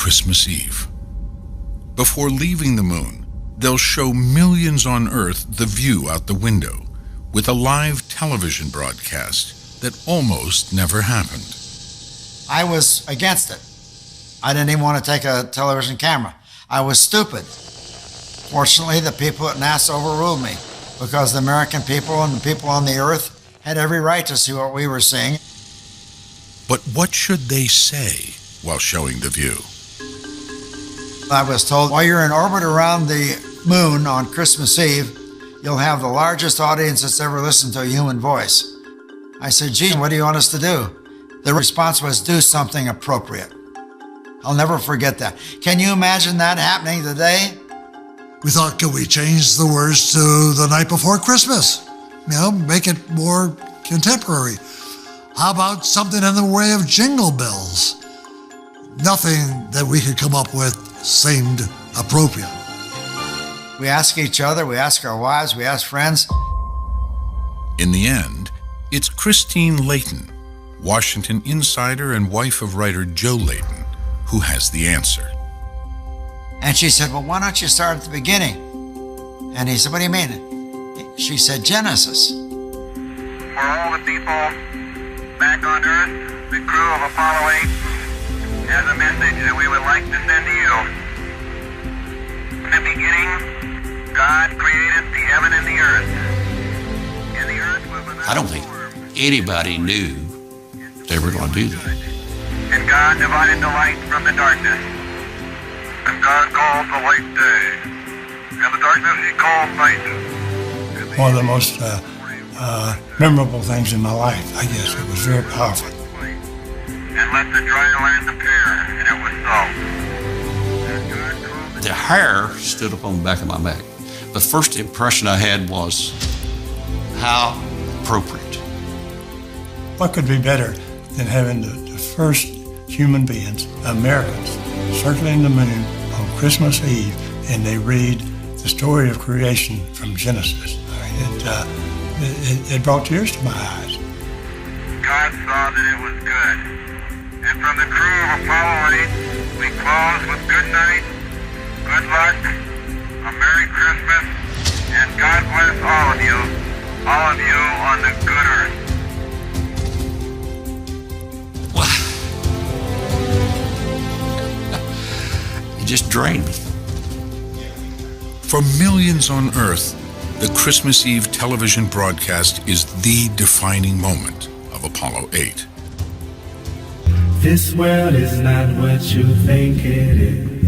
Christmas Eve. Before leaving the moon, they'll show millions on Earth the view out the window with a live television broadcast that almost never happened. I was against it. I didn't even want to take a television camera. I was stupid. Fortunately, the people at NASA overruled me because the American people and the people on the Earth had every right to see what we were seeing. But what should they say while showing the view? I was told, while you're in orbit around the moon on Christmas Eve, you'll have the largest audience that's ever listened to a human voice. I said, gee, what do you want us to do? The response was, do something appropriate. I'll never forget that. Can you imagine that happening today? We thought, could we change the words to the night before Christmas? You know, make it more contemporary. How about something in the way of jingle bells? Nothing that we could come up with seemed appropriate. We ask each other, we ask our wives, we ask friends. In the end, it's Christine Layton, Washington insider and wife of writer Joe Layton, who has the answer. And she said, well, why don't you start at the beginning? And he said, what do you mean? She said, Genesis. For all the people back on Earth, the crew of Apollo 8 has a message that we would like to send to you. In the beginning, God created the heaven and the earth. And the earth was without I don't think anybody knew they were going to do that. And God divided the light from the darkness. And God called the light day. And the darkness he called night. One of the most memorable things in my life, I guess. It was very powerful. And let the dry land appear, and it was so. The hair stood up on the back of my neck. The first impression I had was, how appropriate. What could be better than having the first human beings, Americans, circling the moon on Christmas Eve, and they read the story of creation from Genesis? It brought tears to my eyes. God saw that it was good. And from the crew of Apollo 8, we close with good night, good luck, a Merry Christmas, and God bless all of you on the good earth. You just drained me. For millions on Earth, the Christmas Eve television broadcast is the defining moment of Apollo 8. This world is not what you think it is.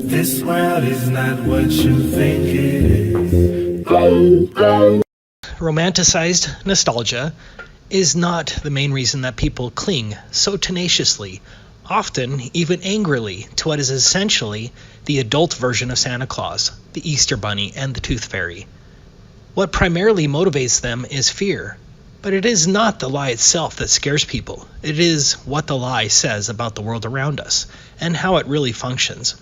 This world is not what you think it is. Romanticized nostalgia is not the main reason that people cling so tenaciously, often even angrily, to what is essentially the adult version of Santa Claus, the Easter Bunny, and the Tooth Fairy. What primarily motivates them is fear. But it is not the lie itself that scares people. It is what the lie says about the world around us and how it really functions.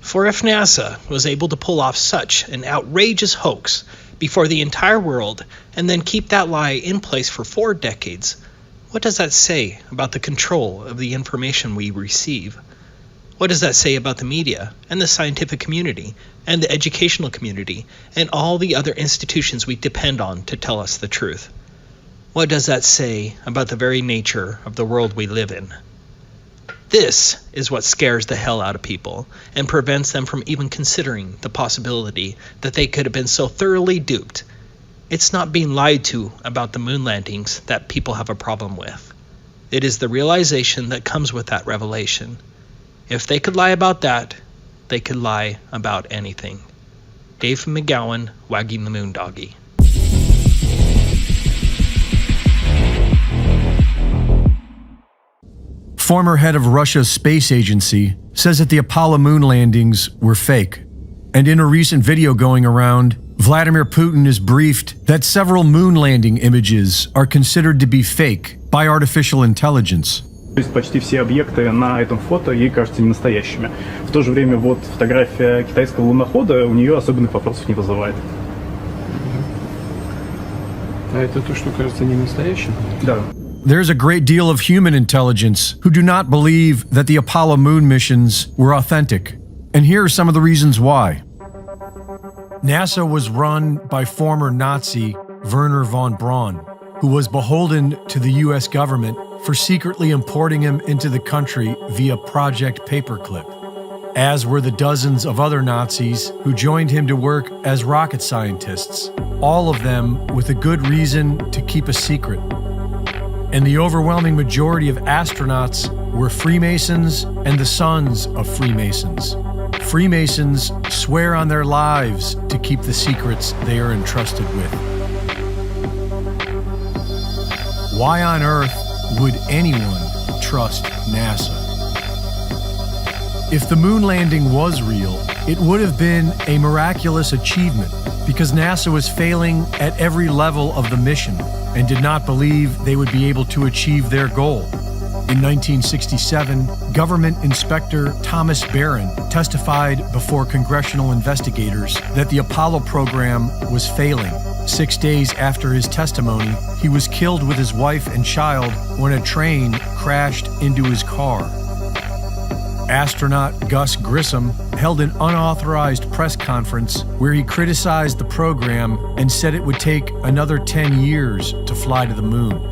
For if NASA was able to pull off such an outrageous hoax before the entire world and then keep that lie in place for 4 decades, what does that say about the control of the information we receive? What does that say about the media and the scientific community and the educational community and all the other institutions we depend on to tell us the truth? What does that say about the very nature of the world we live in? This is what scares the hell out of people and prevents them from even considering the possibility that they could have been so thoroughly duped. It's not being lied to about the moon landings that people have a problem with. It is the realization that comes with that revelation. If they could lie about that, they could lie about anything. Dave McGowan, wagging the moon doggy. Former head of Russia's space agency says that the Apollo moon landings were fake. And in a recent video going around, Vladimir Putin is briefed that several moon landing images are considered to be fake by artificial intelligence. То есть почти все объекты на этом фото ей кажутся не настоящими. В то же время вот фотография китайского лунохода у нее особенных вопросов не вызывает. А это то, что кажется не настоящим? Да. there's a great deal of human intelligence who do not believe that the Apollo moon missions were authentic. And here are some of the reasons why. NASA was run by former Nazi Wernher von Braun, who was beholden to the US government for secretly importing him into the country via Project Paperclip, as were the dozens of other Nazis who joined him to work as rocket scientists, all of them with a good reason to keep a secret. And the overwhelming majority of astronauts were Freemasons and the sons of Freemasons. Freemasons swear on their lives to keep the secrets they are entrusted with. Why on earth would anyone trust NASA? If the moon landing was real, it would have been a miraculous achievement because NASA was failing at every level of the mission and did not believe they would be able to achieve their goal. In 1967, Government Inspector Thomas Barron testified before congressional investigators that the Apollo program was failing. 6 days after his testimony, he was killed with his wife and child when a train crashed into his car. Astronaut Gus Grissom held an unauthorized press conference where he criticized the program and said it would take another 10 years to fly to the moon.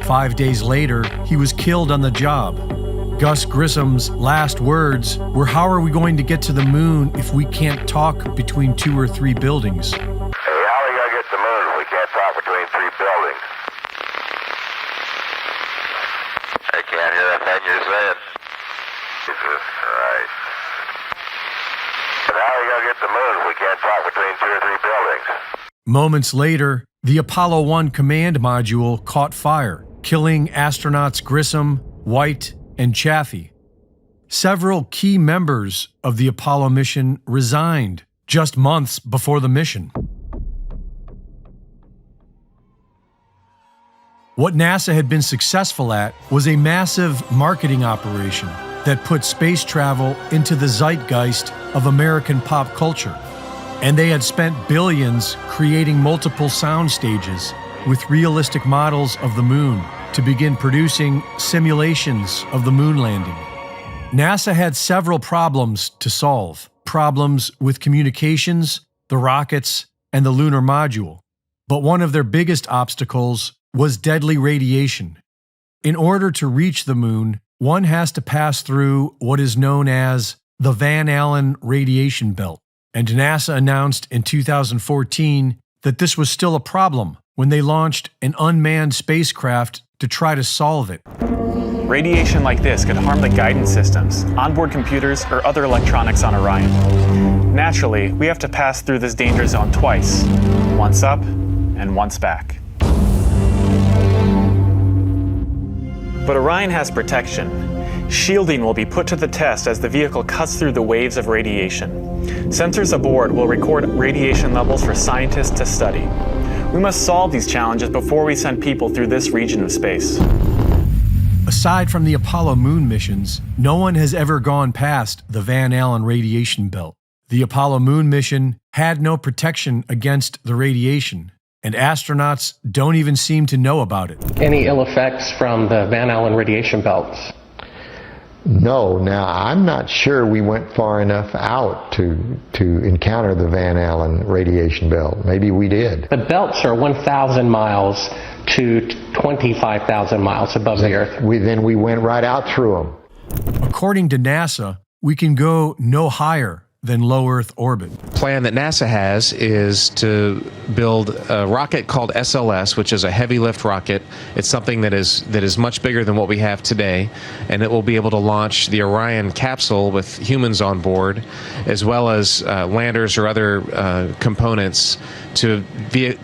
5 days later, he was killed on the job. Gus Grissom's last words were, "How are we going to get to the moon if we can't talk between 2 or 3 buildings?" Hey, how are we gonna get to the moon if we can't talk between 3 buildings? I can't hear a thing you're saying. Jesus Christ. But how are we gonna get to the moon if we can't talk between 2 or 3 buildings? Moments later, the Apollo 1 command module caught fire, killing astronauts Grissom, White, and Chaffee. Several key members of the Apollo mission resigned just months before the mission. What NASA had been successful at was a massive marketing operation that put space travel into the zeitgeist of American pop culture. And they had spent billions creating multiple sound stages with realistic models of the moon to begin producing simulations of the moon landing. NASA had several problems to solve. Problems with communications, the rockets, and the lunar module. But one of their biggest obstacles was deadly radiation. In order to reach the moon, one has to pass through what is known as the Van Allen radiation belt. And NASA announced in 2014 that this was still a problem when they launched an unmanned spacecraft to try to solve it. Radiation like this could harm the guidance systems, onboard computers, or other electronics on Orion. Naturally, we have to pass through this danger zone twice, once up and once back. But Orion has protection. Shielding will be put to the test as the vehicle cuts through the waves of radiation. Sensors aboard will record radiation levels for scientists to study. We must solve these challenges before we send people through this region of space. Aside from the Apollo moon missions, no one has ever gone past the Van Allen radiation belt. The Apollo moon mission had no protection against the radiation, and astronauts don't even seem to know about it. Any ill effects from the Van Allen radiation belts? No. Now, I'm not sure we went far enough out to encounter the Van Allen radiation belt. Maybe we did. The belts are 1,000 miles to 25,000 miles above the Earth. Then we went right out through them. According to NASA, we can go no higher than low Earth orbit. The plan that NASA has is to build a rocket called SLS, which is a heavy lift rocket. It's something that is much bigger than what we have today, and it will be able to launch the Orion capsule with humans on board, as well as landers or other components to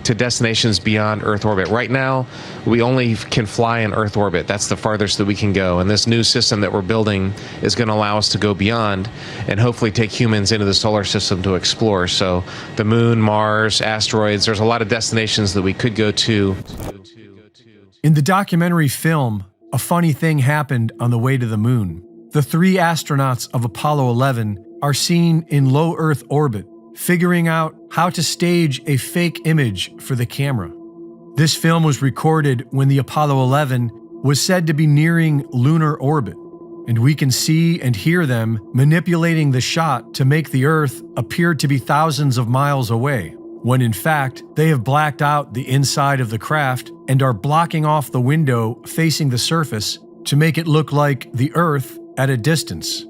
destinations beyond Earth orbit. Right now, we only can fly in Earth orbit. That's the farthest that we can go, and this new system that we're building is going to allow us to go beyond and hopefully take humans into the solar system to explore. So the moon, Mars, asteroids, there's a lot of destinations that we could go to. In the documentary film, a funny thing happened on the way to the moon. The 3 astronauts of Apollo 11 are seen in low Earth orbit, figuring out how to stage a fake image for the camera. This film was recorded when the Apollo 11 was said to be nearing lunar orbit, and we can see and hear them manipulating the shot to make the Earth appear to be thousands of miles away, when in fact they have blacked out the inside of the craft and are blocking off the window facing the surface to make it look like the Earth at a distance.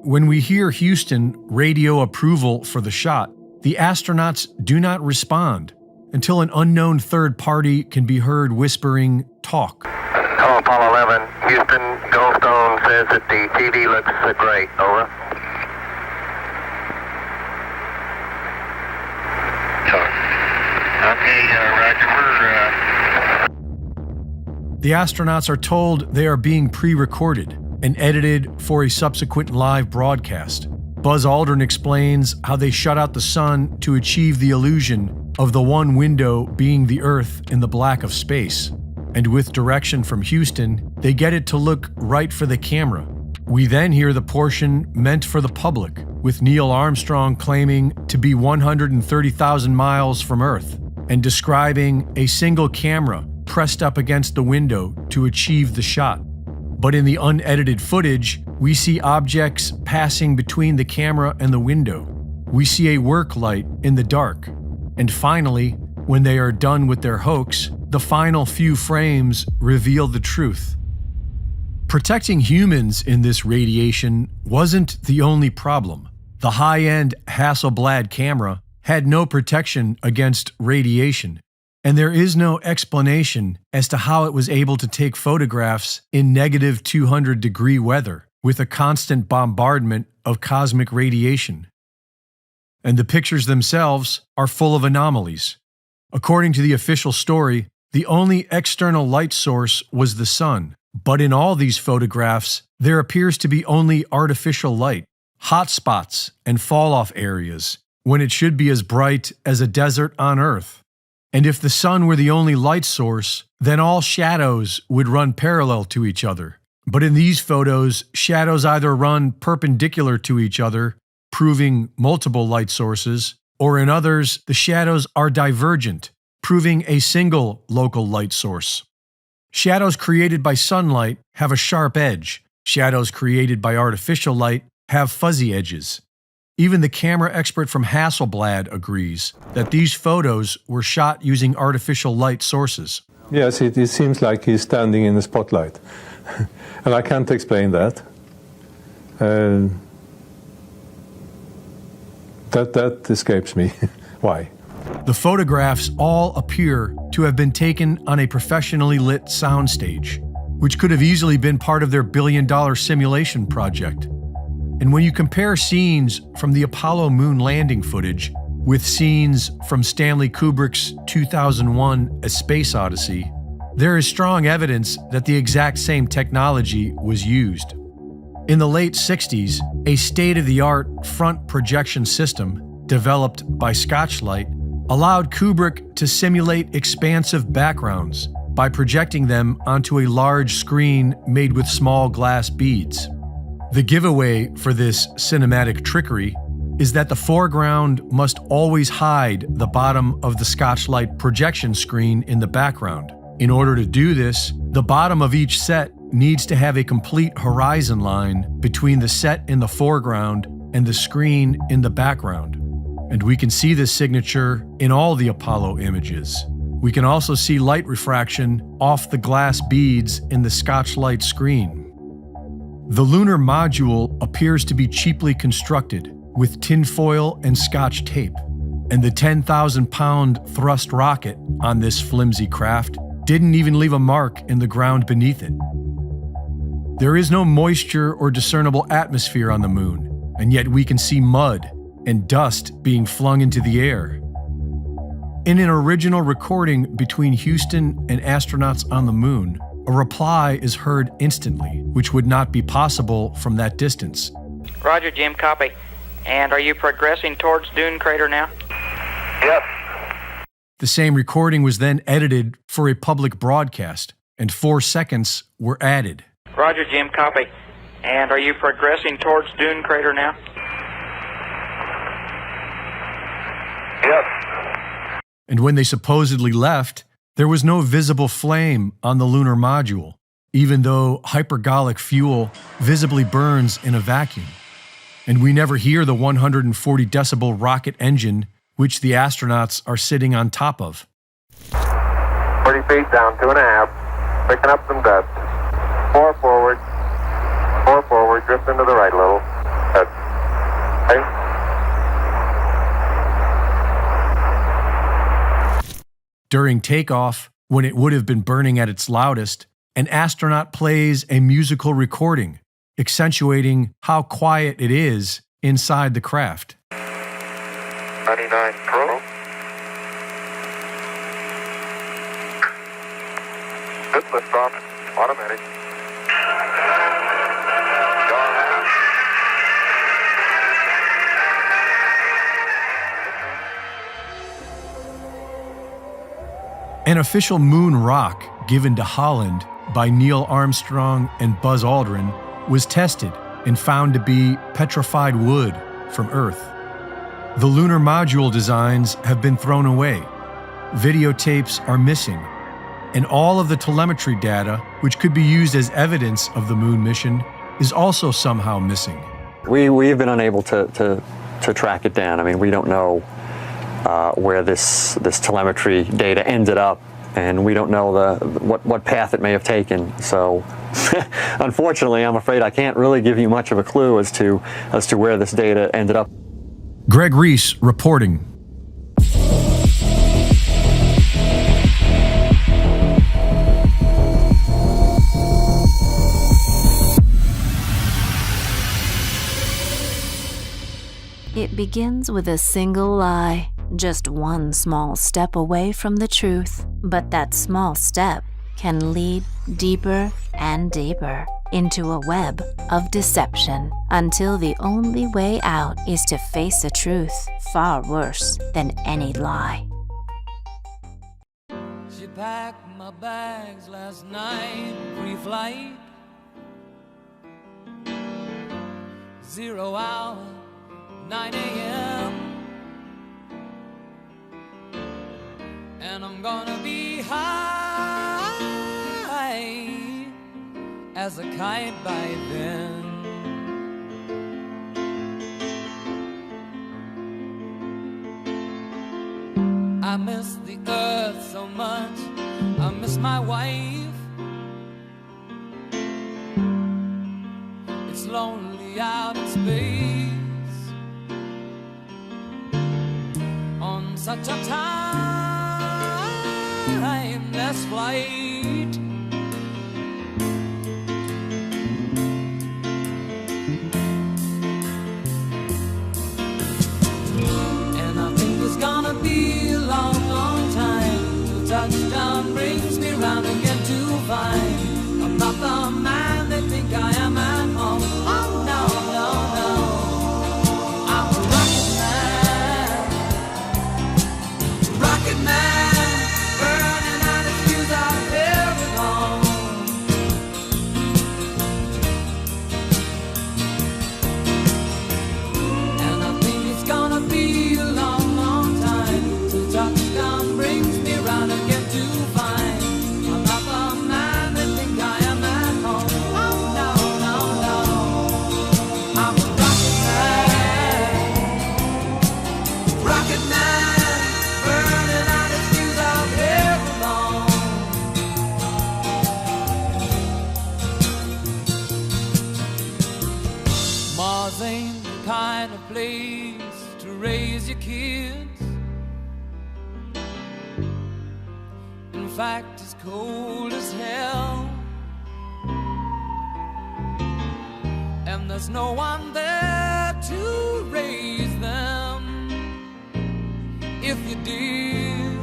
When we hear Houston radio approval for the shot, the astronauts do not respond until an unknown third party can be heard whispering, "Talk." Hello, Apollo 11. Houston, Goldstone says that the TV looks great. Over. Okay, Roger. The astronauts are told they are being pre-recorded and edited for a subsequent live broadcast. Buzz Aldrin explains how they shut out the sun to achieve the illusion of the one window being the Earth in the black of space. And with direction from Houston, they get it to look right for the camera. We then hear the portion meant for the public, with Neil Armstrong claiming to be 130,000 miles from Earth and describing a single camera pressed up against the window to achieve the shot. But in the unedited footage, we see objects passing between the camera and the window. We see a work light in the dark. And finally, when they are done with their hoax, the final few frames reveal the truth. Protecting humans in this radiation wasn't the only problem. The high-end Hasselblad camera had no protection against radiation, and there is no explanation as to how it was able to take photographs in negative 200-degree weather with a constant bombardment of cosmic radiation. And the pictures themselves are full of anomalies. According to the official story, the only external light source was the sun. But in all these photographs, there appears to be only artificial light, hot spots, and fall-off areas, when it should be as bright as a desert on Earth. And if the sun were the only light source, then all shadows would run parallel to each other. But in these photos, shadows either run perpendicular to each other, proving multiple light sources, or in others, the shadows are divergent, proving a single local light source. Shadows created by sunlight have a sharp edge. Shadows created by artificial light have fuzzy edges. Even the camera expert from Hasselblad agrees that these photos were shot using artificial light sources. Yes, it seems like he's standing in the spotlight. And I can't explain that. That escapes me. Why? The photographs all appear to have been taken on a professionally lit soundstage, which could have easily been part of their billion-dollar simulation project. And when you compare scenes from the Apollo moon landing footage with scenes from Stanley Kubrick's 2001 A Space Odyssey, there is strong evidence that the exact same technology was used. In the late 60s, a state-of-the-art front projection system developed by Scotchlight allowed Kubrick to simulate expansive backgrounds by projecting them onto a large screen made with small glass beads. The giveaway for this cinematic trickery is that the foreground must always hide the bottom of the Scotchlight projection screen in the background. In order to do this, the bottom of each set needs to have a complete horizon line between the set in the foreground and the screen in the background. And we can see this signature in all the Apollo images. We can also see light refraction off the glass beads in the Scotchlight screen. The lunar module appears to be cheaply constructed with tinfoil and Scotch tape, and the 10,000-pound thrust rocket on this flimsy craft didn't even leave a mark in the ground beneath it. There is no moisture or discernible atmosphere on the moon, and yet we can see mud and dust being flung into the air. In an original recording between Houston and astronauts on the moon, a reply is heard instantly, which would not be possible from that distance. Roger, Jim, copy. And are you progressing towards Dune Crater now? Yep. The same recording was then edited for a public broadcast, and 4 seconds were added. Roger, Jim, copy. And are you progressing towards Dune Crater now? Yep. And when they supposedly left, There was no visible flame on the lunar module, even though hypergolic fuel visibly burns in a vacuum. And we never hear the 140 decibel rocket engine which the astronauts are sitting on top of. 40 feet down, 2.5. Picking up some dust. 4 forward. 4 forward. Drift into the right a little. Good. Okay. During takeoff, when it would have been burning at its loudest, an astronaut plays a musical recording, accentuating how quiet it is inside the craft. 99 Pro. Good lift off. Automatic. An official moon rock given to Holland by Neil Armstrong and Buzz Aldrin was tested and found to be petrified wood from Earth. The lunar module designs have been thrown away. Videotapes are missing, and all of the telemetry data, which could be used as evidence of the moon mission, is also somehow missing. We've been unable to track it down. I mean, we don't know where this telemetry data ended up, and we don't know what path it may have taken. So, unfortunately, I'm afraid I can't really give you much of a clue as to where this data ended up. Greg Reese reporting. It begins with a single lie, just one small step away from the truth. But that small step can lead deeper and deeper into a web of deception until the only way out is to face a truth far worse than any lie. She packed my bags last night, pre-flight. 0 hour, 9 a.m. And I'm gonna be high as a kite by then. I miss the earth so much, I miss my wife. It's lonely out in space on such a timeless flight. And I think it's gonna be a long, long time till touchdown brings me round again to find I'm not the man they think I am at home. Oh no, no, no, I'm a rocket man, burning out his fuse out there at home. And I think it's gonna be a long, long time till touchdown brings me round again to find I'm not the man they think I am at home. Oh no, no, no, I'm a rocket man, burning out his fuse out there alone. Mars ain't the kind of place to raise your kids. In fact, it's cold as hell, and there's no one there to raise them if you did.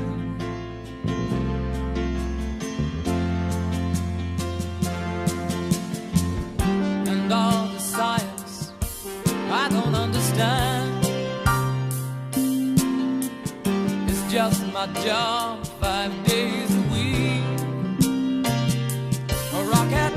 And all the science I don't understand, it's just my job 5 days a week. A rocket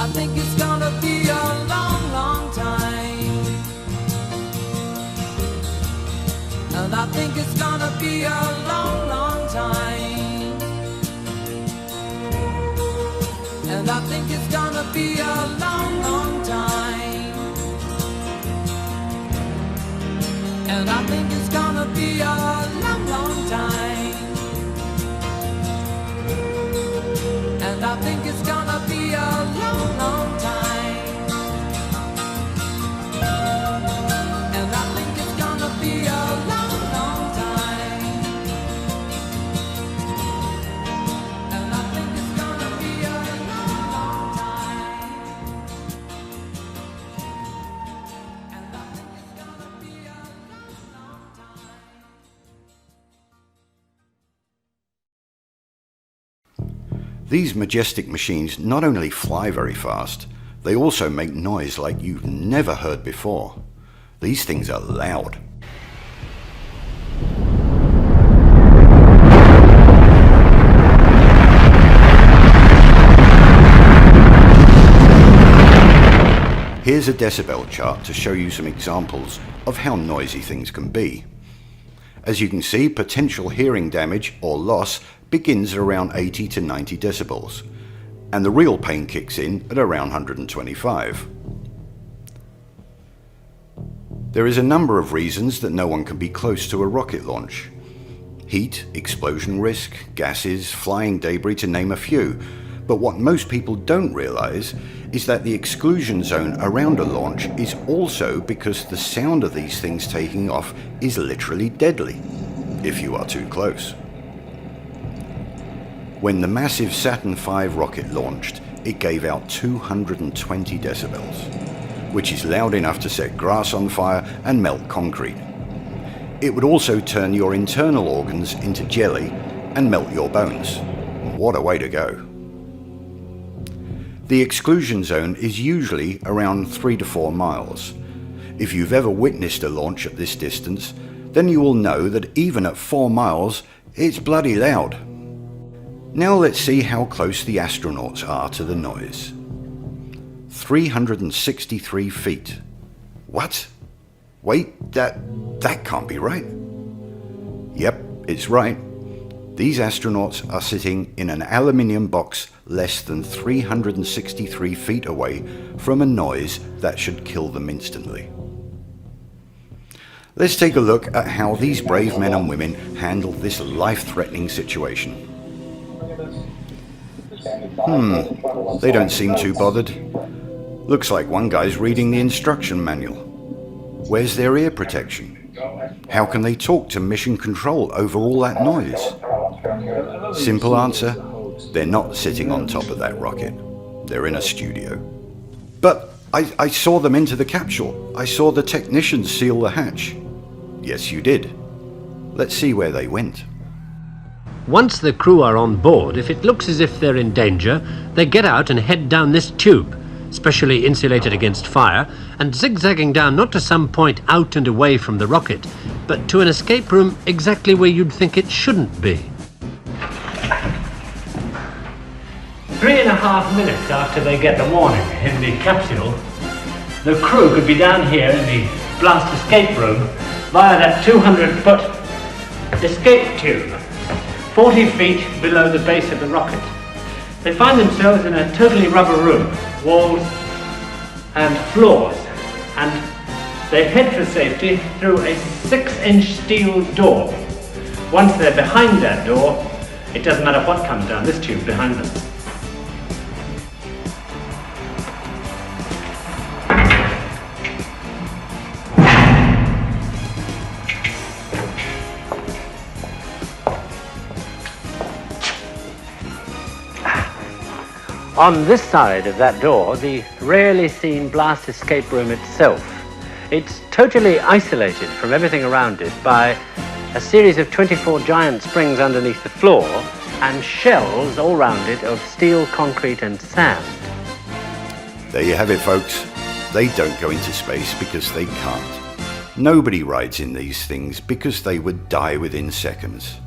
I think it's gonna be a long, long time. And I think it's gonna be a long, long time. And I think it's gonna be a long, long time. And I think it's gonna be a long, long time. And I think it's gonna be a long, long time. And I think it's gonna be a long, long time. And I think it's gonna be a long, long time. And I think it's gonna be a long, long time. These majestic machines not only fly very fast, they also make noise like you've never heard before. These things are loud. Here's a decibel chart to show you some examples of how noisy things can be. As you can see, potential hearing damage or loss begins at around 80 to 90 decibels, and the real pain kicks in at around 125. There is a number of reasons that no one can be close to a rocket launch. Heat, explosion risk, gases, flying debris, to name a few. But what most people don't realize is that the exclusion zone around a launch is also because the sound of these things taking off is literally deadly if you are too close. When the massive Saturn V rocket launched, it gave out 220 decibels, which is loud enough to set grass on fire and melt concrete. It would also turn your internal organs into jelly and melt your bones. What a way to go. The exclusion zone is usually around 3 to 4 miles. If you've ever witnessed a launch at this distance, then you will know that even at 4 miles, it's bloody loud. Now let's see how close the astronauts are to the noise. 363 feet. What? Wait, that can't be right. Yep, it's right. These astronauts are sitting in an aluminium box less than 363 feet away from a noise that should kill them instantly. Let's take a look at how these brave men and women handled this life-threatening situation. They don't seem too bothered. Looks like one guy's reading the instruction manual. Where's their ear protection? How can they talk to mission control over all that noise? Simple answer, they're not sitting on top of that rocket. They're in a studio. But I saw them into the capsule. I saw the technicians seal the hatch. Yes, you did. Let's see where they went. Once the crew are on board, if it looks as if they're in danger, they get out and head down this tube, specially insulated against fire, and zigzagging down not to some point out and away from the rocket, but to an escape room exactly where you'd think it shouldn't be. 3.5 minutes after they get the warning in the capsule, the crew could be down here in the blast escape room via that 200-foot escape tube, 40 feet below the base of the rocket. They find themselves in a totally rubber room, walls and floors, and they head for safety through a 6-inch steel door. Once they're behind that door, it doesn't matter what comes down this tube behind them. On this side of that door, the rarely seen blast escape room itself. It's totally isolated from everything around it by a series of 24 giant springs underneath the floor and shells all round it of steel, concrete and sand. There you have it, folks. They don't go into space because they can't. Nobody rides in these things because they would die within seconds.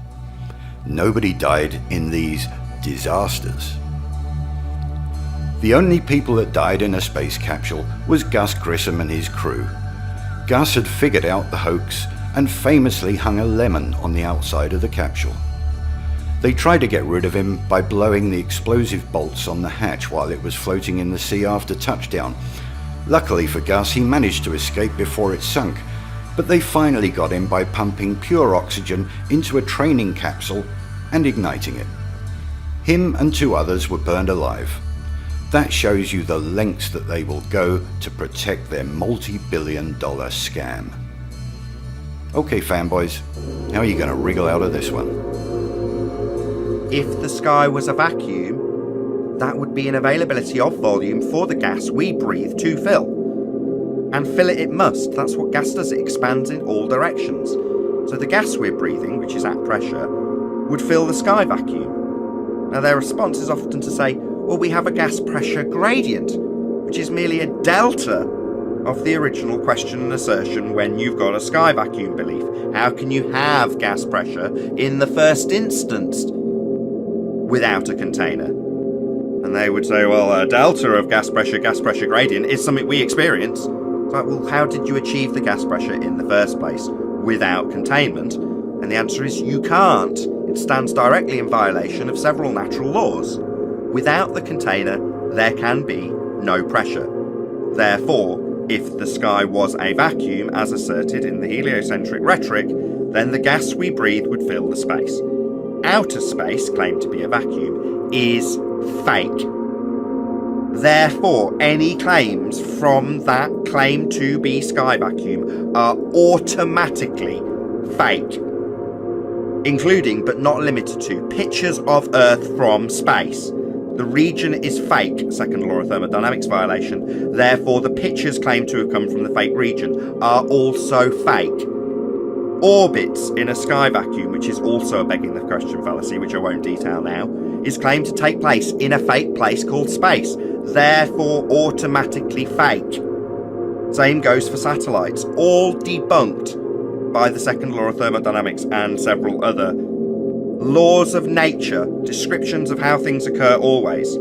Nobody died in these disasters. The only people that died in a space capsule was Gus Grissom and his crew. Gus had figured out the hoax and famously hung a lemon on the outside of the capsule. They tried to get rid of him by blowing the explosive bolts on the hatch while it was floating in the sea after touchdown. Luckily for Gus, he managed to escape before it sunk, but they finally got him by pumping pure oxygen into a training capsule and igniting it. Him and 2 others were burned alive. That shows you the lengths that they will go to protect their multi-billion-dollar scam. Okay, fanboys, how are you going to wriggle out of this one? If the sky was a vacuum, that would be an availability of volume for the gas we breathe to fill. And fill it must. That's what gas does. It expands in all directions. So the gas we're breathing, which is at pressure, would fill the sky vacuum. Now their response is often to say, well, we have a gas pressure gradient, which is merely a delta of the original question and assertion when you've got a sky vacuum belief. How can you have gas pressure in the first instance without a container? And they would say, well, a delta of gas pressure gradient is something we experience. It's like, well, how did you achieve the gas pressure in the first place without containment? And the answer is you can't. It stands directly in violation of several natural laws. Without the container, there can be no pressure. Therefore, if the sky was a vacuum, as asserted in the heliocentric rhetoric, then the gas we breathe would fill the space. Outer space, claimed to be a vacuum, is fake. Therefore, any claims from that claim to be sky vacuum are automatically fake, including but not limited to pictures of Earth from space. The region is fake, second law of thermodynamics violation. Therefore, the pictures claimed to have come from the fake region are also fake. Orbits in a sky vacuum, which is also a begging the question fallacy, which I won't detail now, is claimed to take place in a fake place called space. Therefore, automatically fake. Same goes for satellites. All debunked by the second law of thermodynamics and several other laws of nature, descriptions of how things occur always.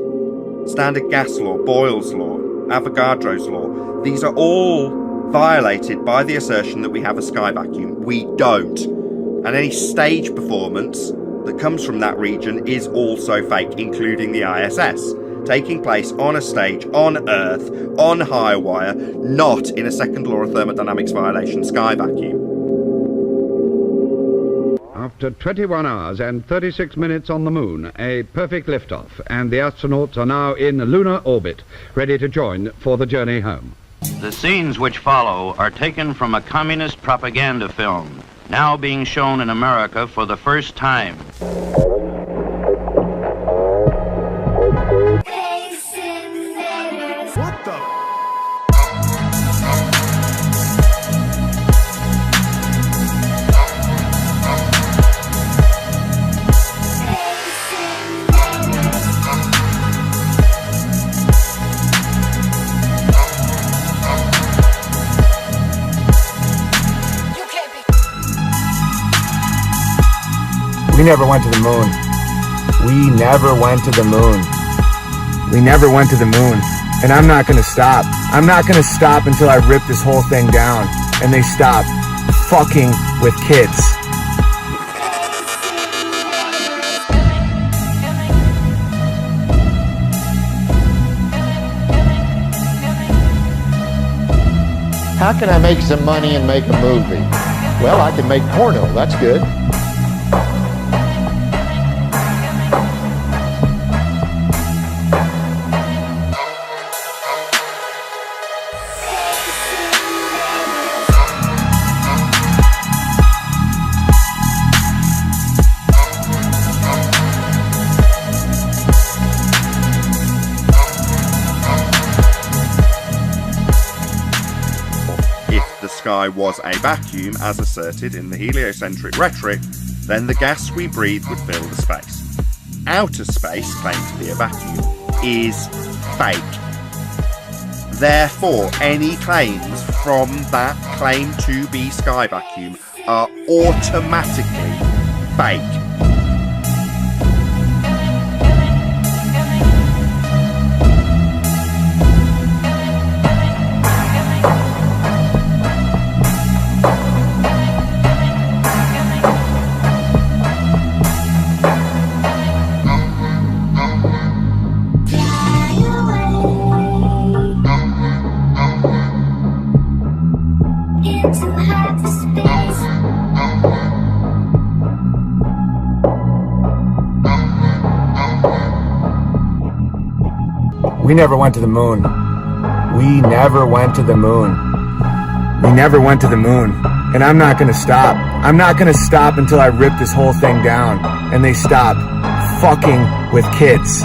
Standard gas law, Boyle's law, Avogadro's law. These are all violated by the assertion that we have a sky vacuum. We don't. And any stage performance that comes from that region is also fake, including the ISS, taking place on a stage, on Earth, on high wire, not in a second law of thermodynamics violation sky vacuum. After 21 hours and 36 minutes on the moon, a perfect liftoff, and the astronauts are now in lunar orbit, ready to join for the journey home. The scenes which follow are taken from a communist propaganda film, now being shown in America for the first time. What the? We never went to the moon. We never went to the moon. We never went to the moon. And I'm not gonna stop. I'm not gonna stop until I rip this whole thing down. And they stop fucking with kids. How can I make some money and make a movie? Well, I can make porno. That's good. Sky was a vacuum, as asserted in the heliocentric rhetoric, then the gas we breathe would fill the space. Outer space, claimed to be a vacuum, is fake. Therefore, any claims from that claim to be sky vacuum are automatically fake. We never went to the moon. We never went to the moon. We never went to the moon. And I'm not gonna stop. I'm not gonna stop until I rip this whole thing down. And they stop fucking with kids.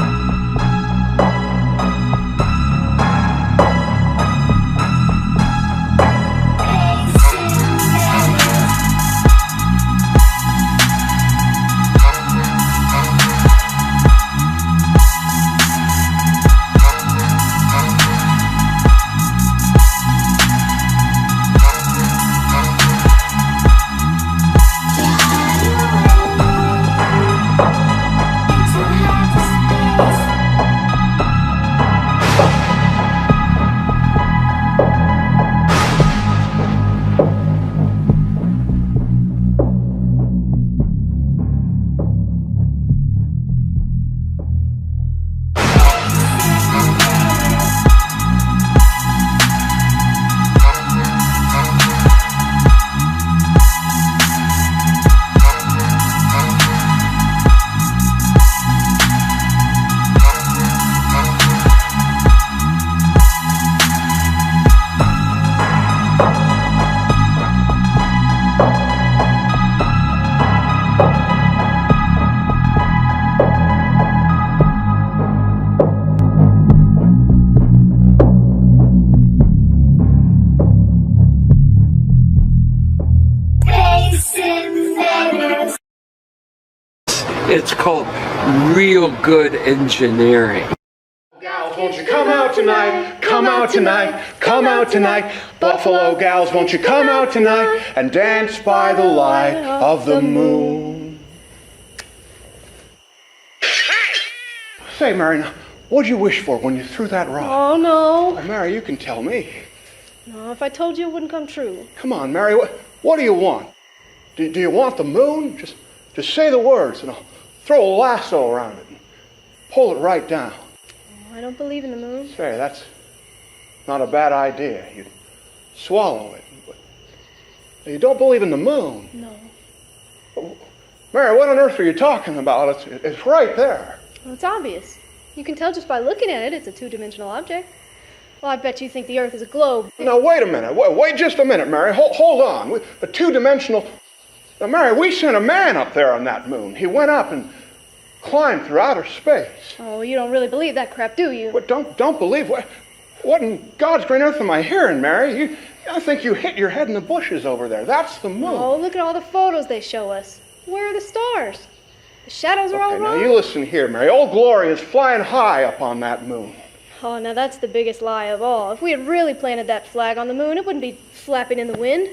It's called real good engineering. Gals, won't you come out tonight? Come out tonight. Come out tonight. Buffalo gals, won't you come out tonight and dance by the light of the moon? Say, Mary, now, what'd you wish for when you threw that rock? Oh, no. Oh, Mary, you can tell me. No, if I told you, it wouldn't come true. Come on, Mary, what do you want? Do you want the moon? Just say the words and I'll throw a lasso around it and pull it right down. I don't believe in the moon. Say, that's not a bad idea. You'd swallow it. But you don't believe in the moon? No. Mary, what on earth are you talking about? It's right there. Well, it's obvious. You can tell just by looking at it it's a two-dimensional object. Well, I bet you think the Earth is a globe. Now, wait a minute. Wait just a minute, Mary. Hold on. A two-dimensional... Now, Mary, we sent a man up there on that moon. He went up and climbed through outer space. Oh, you don't really believe that crap, do you? What, don't believe? What in God's green earth am I hearing, Mary? I think you hit your head in the bushes over there. That's the moon. Oh, look at all the photos they show us. Where are the stars? The shadows are all wrong. Now, you listen here, Mary. Old Glory is flying high up on that moon. Oh, now that's the biggest lie of all. If we had really planted that flag on the moon, it wouldn't be flapping in the wind.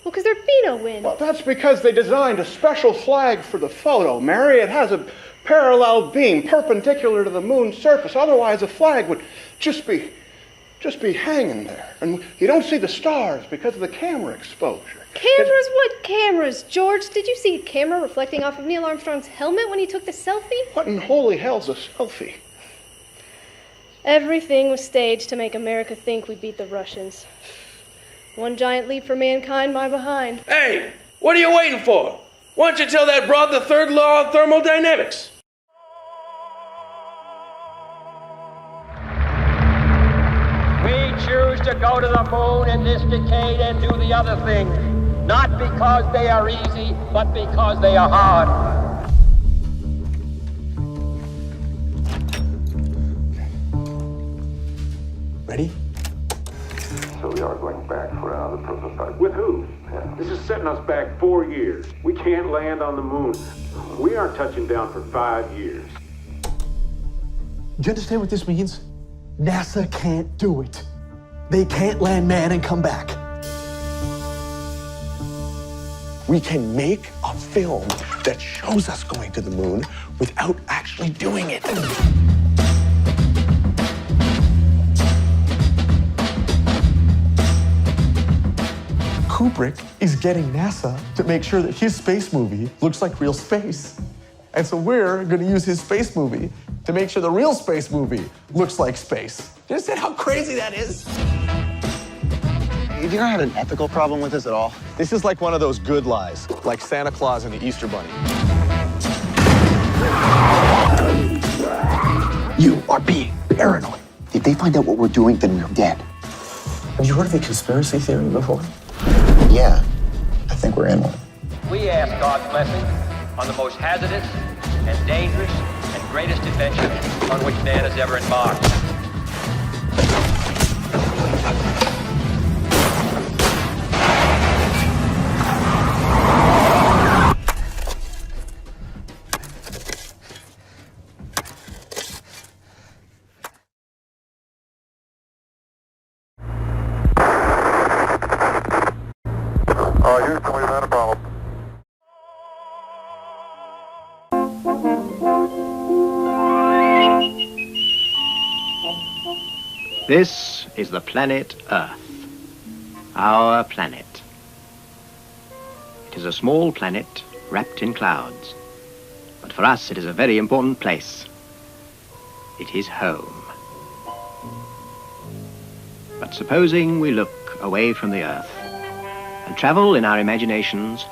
Well, because there'd be no wind. Well, that's because they designed a special flag for the photo, Mary. It has a parallel beam perpendicular to the moon's surface. Otherwise, the flag would just be hanging there. And you don't see the stars because of the camera exposure. Cameras? What cameras? George, did you see a camera reflecting off of Neil Armstrong's helmet when he took the selfie? What in holy hell's a selfie? Everything was staged to make America think we beat the Russians. One giant leap for mankind, my behind. Hey, what are you waiting for? Why don't you tell that broad the third law of thermodynamics? We choose to go to the moon in this decade and do the other thing, not because they are easy, but because they are hard. Ready? So we are going back for another prototype. With who? Yeah. This is setting us back 4 years. We can't land on the moon. We aren't touching down for 5 years. Do you understand what this means? NASA can't do it. They can't land man and come back. We can make a film that shows us going to the moon without actually doing it. Kubrick is getting NASA to make sure that his space movie looks like real space. And so we're going to use his space movie to make sure the real space movie looks like space. Do you understand how crazy that is? You don't have an ethical problem with this at all? This is like one of those good lies, like Santa Claus and the Easter Bunny. You are being paranoid. If they find out what we're doing, then we're dead. Have you heard of a conspiracy theory before? Yeah, I think we're in one. We ask God's blessing on the most hazardous and dangerous and greatest adventure on which man has ever embarked. This is the planet Earth, our planet. It is a small planet wrapped in clouds, but for us it is a very important place. It is home. But supposing we look away from the Earth and travel in our imaginations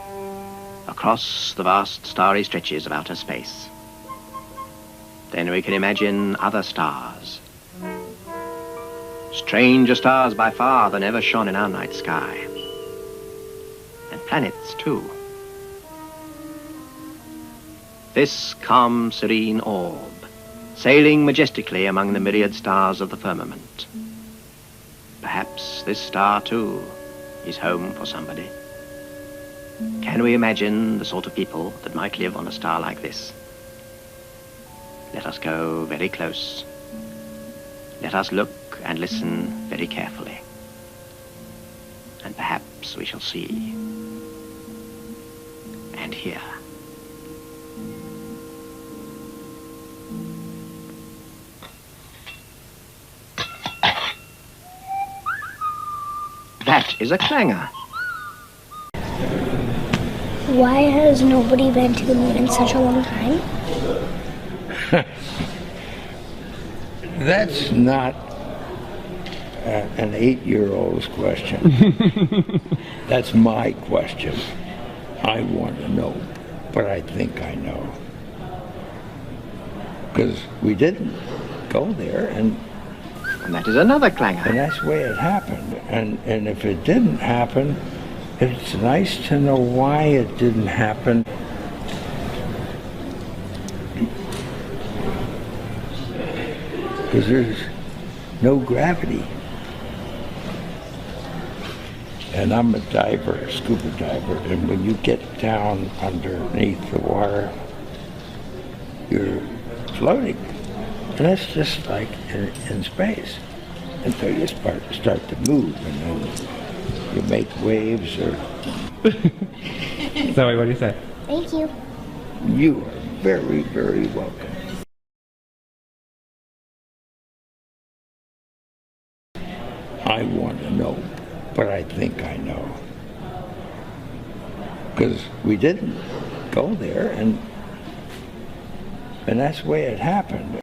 across the vast starry stretches of outer space, then we can imagine other stars. Stranger stars by far than ever shone in our night sky. And planets, too. This calm, serene orb, sailing majestically among the myriad stars of the firmament. Perhaps this star, too, is home for somebody. Can we imagine the sort of people that might live on a star like this? Let us go very close. Let us look and listen very carefully. And perhaps we shall see and hear. That is a clangor. Why has nobody been to the moon in such a long time? That's not an 8-year-old's question. That's my question. I want to know, but I think I know. Because we didn't go there, and that is another clangor. And that's the way it happened. And if it didn't happen, it's nice to know why it didn't happen. Because there's no gravity. And I'm a diver, scuba diver, and when you get down underneath the water, you're floating. And that's just like in space until you start to move, and then you make waves or... Zoe, what do you say? Thank you. You are very, very welcome. I want to know, but I think I know. Because we didn't go there, and that's the way it happened.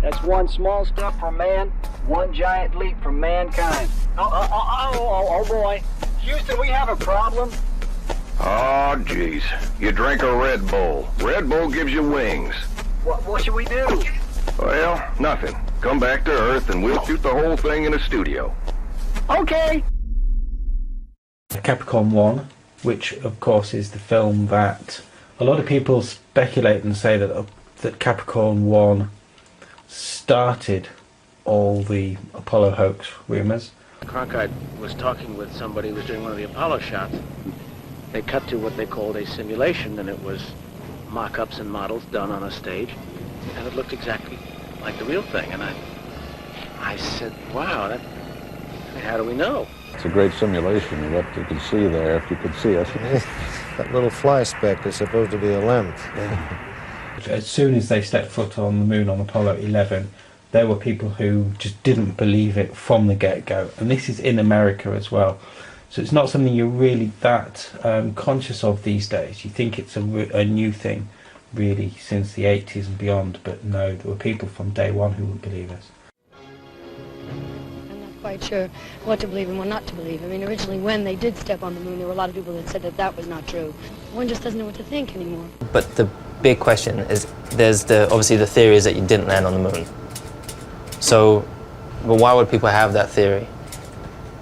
That's one small step for man, one giant leap for mankind. Oh boy. Houston, we have a problem. Oh, jeez. You drink a Red Bull. Red Bull gives you wings. What should we do? Well, nothing. Come back to Earth and we'll shoot the whole thing in a studio. Okay. Capricorn 1, which of course is the film that a lot of people speculate and say that Capricorn 1 started all the Apollo hoax rumours. Cronkite was talking with somebody who was doing one of the Apollo shots. They cut to what they called a simulation, and it was mock-ups and models done on a stage, and it looked exactly like the real thing. And I said, wow, how do we know? It's a great simulation of what you can see there, if you could see us. That little fly speck is supposed to be a lens. As soon as they stepped foot on the moon on Apollo 11, there were people who just didn't believe it from the get-go. And this is in America as well. So it's not something you're really that conscious of these days. You think it's a new thing, really, since the 80s and beyond. But no, there were people from day one who would believe us. I'm not quite quite sure what to believe and what not to believe. I mean, originally when they did step on the moon, there were a lot of people that said that that was not true. One just doesn't know what to think anymore. But the big question is, there's obviously the theory is that you didn't land on the moon. So, but why would people have that theory?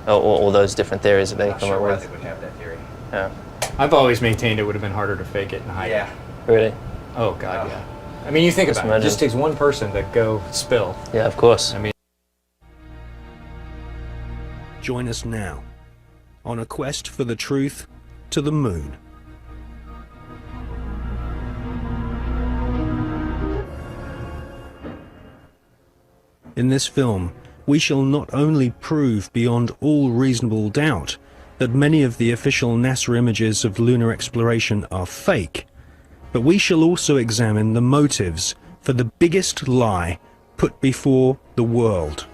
All those different theories that they come up with? They would have that theory. Yeah. I've always maintained it would have been harder to fake it and hide it. Really? Oh, God, yeah. I mean, you think about it. It just takes one person to go spill. Yeah, of course. I mean, Join us now on a quest for the truth to the moon. In this film, we shall not only prove beyond all reasonable doubt that many of the official NASA images of lunar exploration are fake, but we shall also examine the motives for the biggest lie put before the world.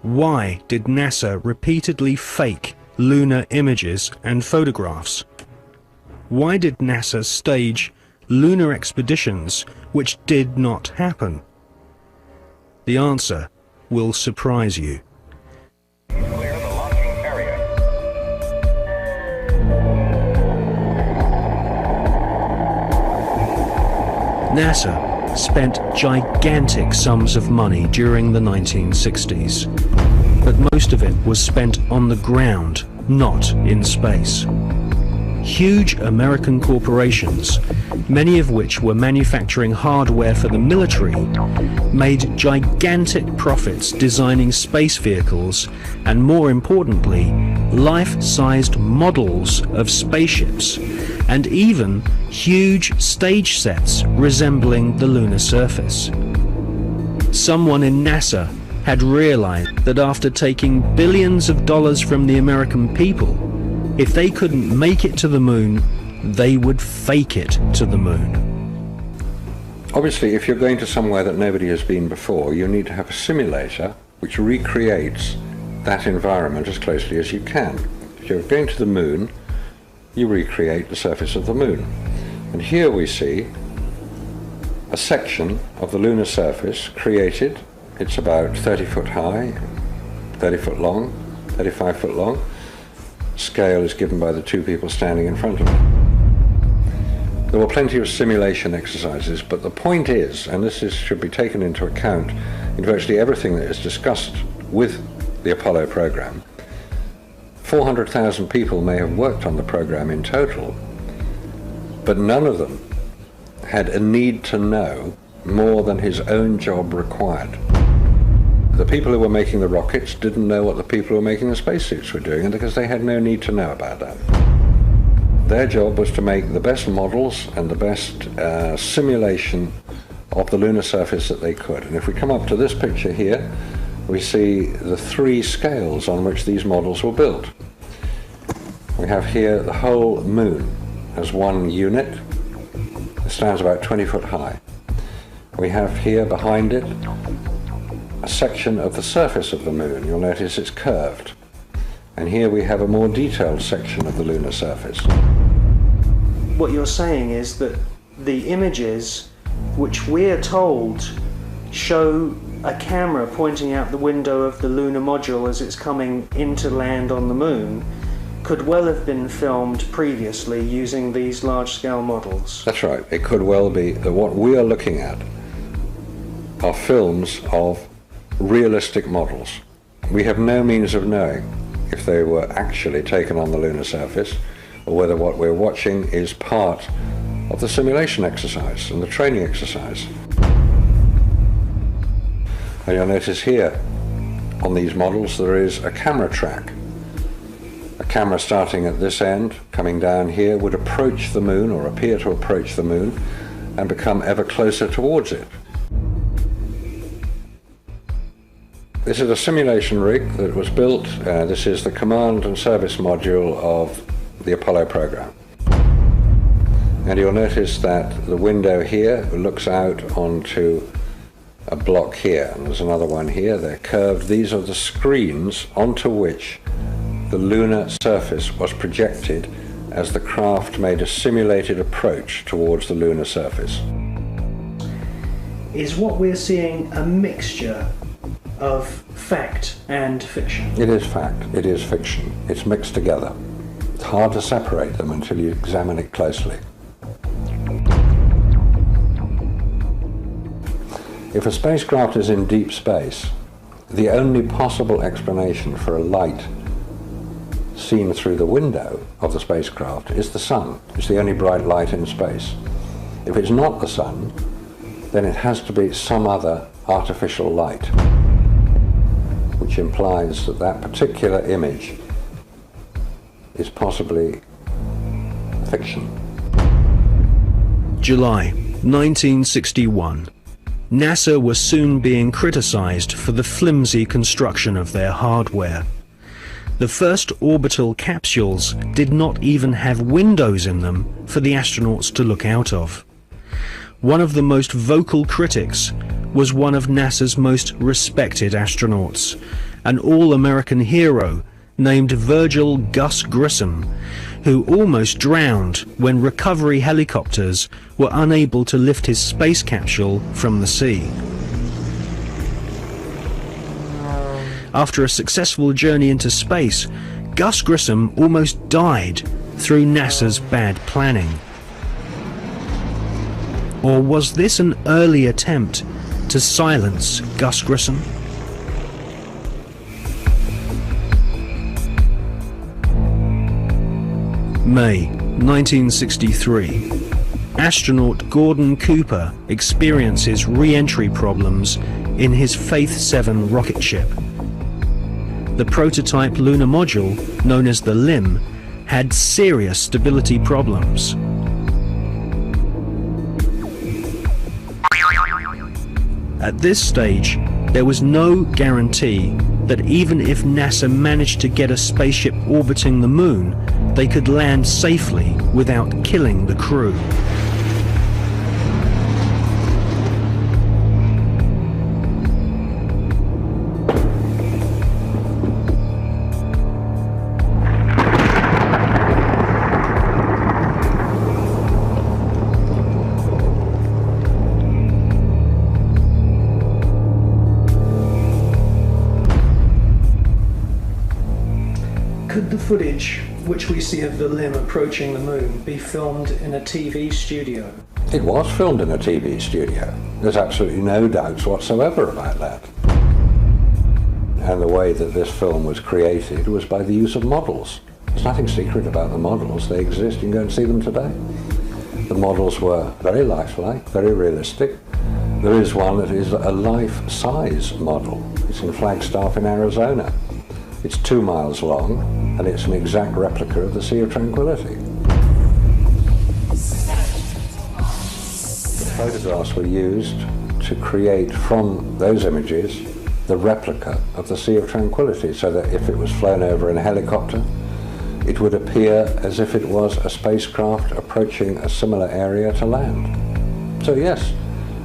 Why did NASA repeatedly fake lunar images and photographs? Why did NASA stage lunar expeditions which did not happen? The answer will surprise you. NASA spent gigantic sums of money during the 1960s, but most of it was spent on the ground, not in space. Huge American corporations, many of which were manufacturing hardware for the military, made gigantic profits designing space vehicles and, more importantly, life-sized models of spaceships, and even huge stage sets resembling the lunar surface. Someone in NASA had realized that after taking billions of dollars from the American people, if they couldn't make it to the moon, they would fake it to the moon. Obviously, if you're going to somewhere that nobody has been before, you need to have a simulator which recreates that environment as closely as you can. If you're going to the moon, you recreate the surface of the moon. And here we see a section of the lunar surface created. It's about 30 foot high, 30 foot long, 35 foot long. Scale is given by the two people standing in front of it. There were plenty of simulation exercises, but the point is, and should be taken into account in virtually everything that is discussed with the Apollo program, 400,000 people may have worked on the program in total, but none of them had a need to know more than his own job required. The people who were making the rockets didn't know what the people who were making the spacesuits were doing, because they had no need to know about that. Their job was to make the best models and the best simulation of the lunar surface that they could. And if we come up to this picture here, we see the three scales on which these models were built. We have here the whole moon as one unit. It stands about 20 foot high. We have here behind it a section of the surface of the moon. You'll notice it's curved. And here we have a more detailed section of the lunar surface. What you're saying is that the images which we're told show a camera pointing out the window of the lunar module as it's coming into land on the moon could well have been filmed previously using these large-scale models. That's right. It could well be that what we are looking at are films of realistic models. We have no means of knowing if they were actually taken on the lunar surface or whether what we're watching is part of the simulation exercise and the training exercise. And you'll notice here on these models there is a camera track. A camera starting at this end, coming down here, would approach the moon or appear to approach the moon and become ever closer towards it. This is a simulation rig that was built. This is the command and service module of the Apollo program. And you'll notice that the window here looks out onto a block here, and there's another one here. They're curved. These are the screens onto which the lunar surface was projected as the craft made a simulated approach towards the lunar surface. Is what we're seeing a mixture of fact and fiction? It is fact, it is fiction. It's mixed together. It's hard to separate them until you examine it closely. If a spacecraft is in deep space, the only possible explanation for a light seen through the window of the spacecraft is the sun. It's the only bright light in space. If it's not the sun, then it has to be some other artificial light, which implies that that particular image is possibly fiction. July 1961. NASA was soon being criticized for the flimsy construction of their hardware. The first orbital capsules did not even have windows in them for the astronauts to look out of. One of the most vocal critics was one of NASA's most respected astronauts, an all-American hero named Virgil Gus Grissom, who almost drowned when recovery helicopters were unable to lift his space capsule from the sea. After a successful journey into space, Gus Grissom almost died through NASA's bad planning. Or was this an early attempt to silence Gus Grissom? May 1963. Astronaut Gordon Cooper experiences re-entry problems in his Faith 7 rocket ship. The prototype lunar module, known as the LIM, had serious stability problems. At this stage, there was no guarantee that even if NASA managed to get a spaceship orbiting the moon, they could land safely without killing the crew. Could the footage which we see of the LIM approaching the moon be filmed in a TV studio? It was filmed in a TV studio. There's absolutely no doubts whatsoever about that. And the way that this film was created was by the use of models. There's nothing secret about the models. They exist. You can go and see them today. The models were very lifelike, very realistic. There is one that is a life-size model. It's in Flagstaff in Arizona. It's 2 miles long, and it's an exact replica of the Sea of Tranquility. The photographs were used to create from those images the replica of the Sea of Tranquility, so that if it was flown over in a helicopter, it would appear as if it was a spacecraft approaching a similar area to land. So yes,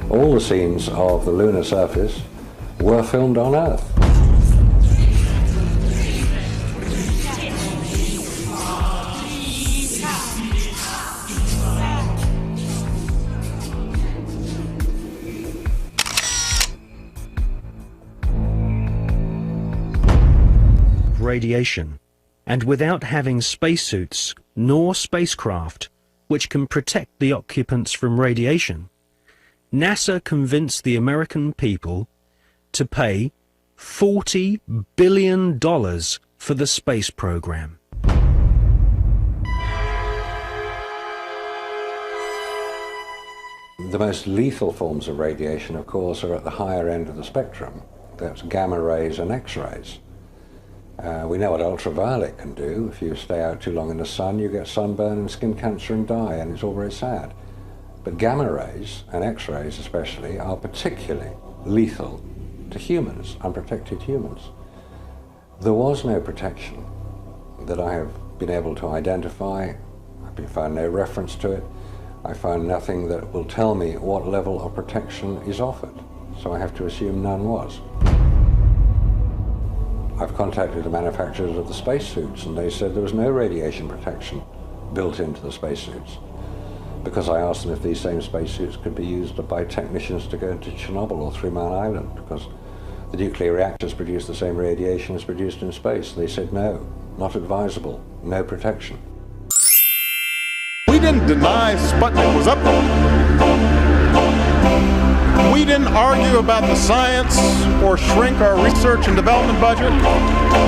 all the scenes of the lunar surface were filmed on Earth. Radiation, and without having spacesuits nor spacecraft which can protect the occupants from radiation, NASA convinced the American people to pay $40 billion for the space program. The most lethal forms of radiation, of course, are at the higher end of the spectrum. That's gamma rays and X-rays. We know what ultraviolet can do. If you stay out too long in the sun, you get sunburn and skin cancer and die, and it's all very sad. But gamma rays, and X-rays especially, are particularly lethal to humans, unprotected humans. There was no protection that I have been able to identify. I've found no reference to it. I found nothing that will tell me what level of protection is offered, so I have to assume none was. I've contacted the manufacturers of the spacesuits, and they said there was no radiation protection built into the spacesuits, because I asked them if these same spacesuits could be used by technicians to go into Chernobyl or 3 Mile Island, because the nuclear reactors produce the same radiation as produced in space. They said no, not advisable, no protection. We didn't deny Sputnik was up there. We didn't argue about the science or shrink our research and development budget.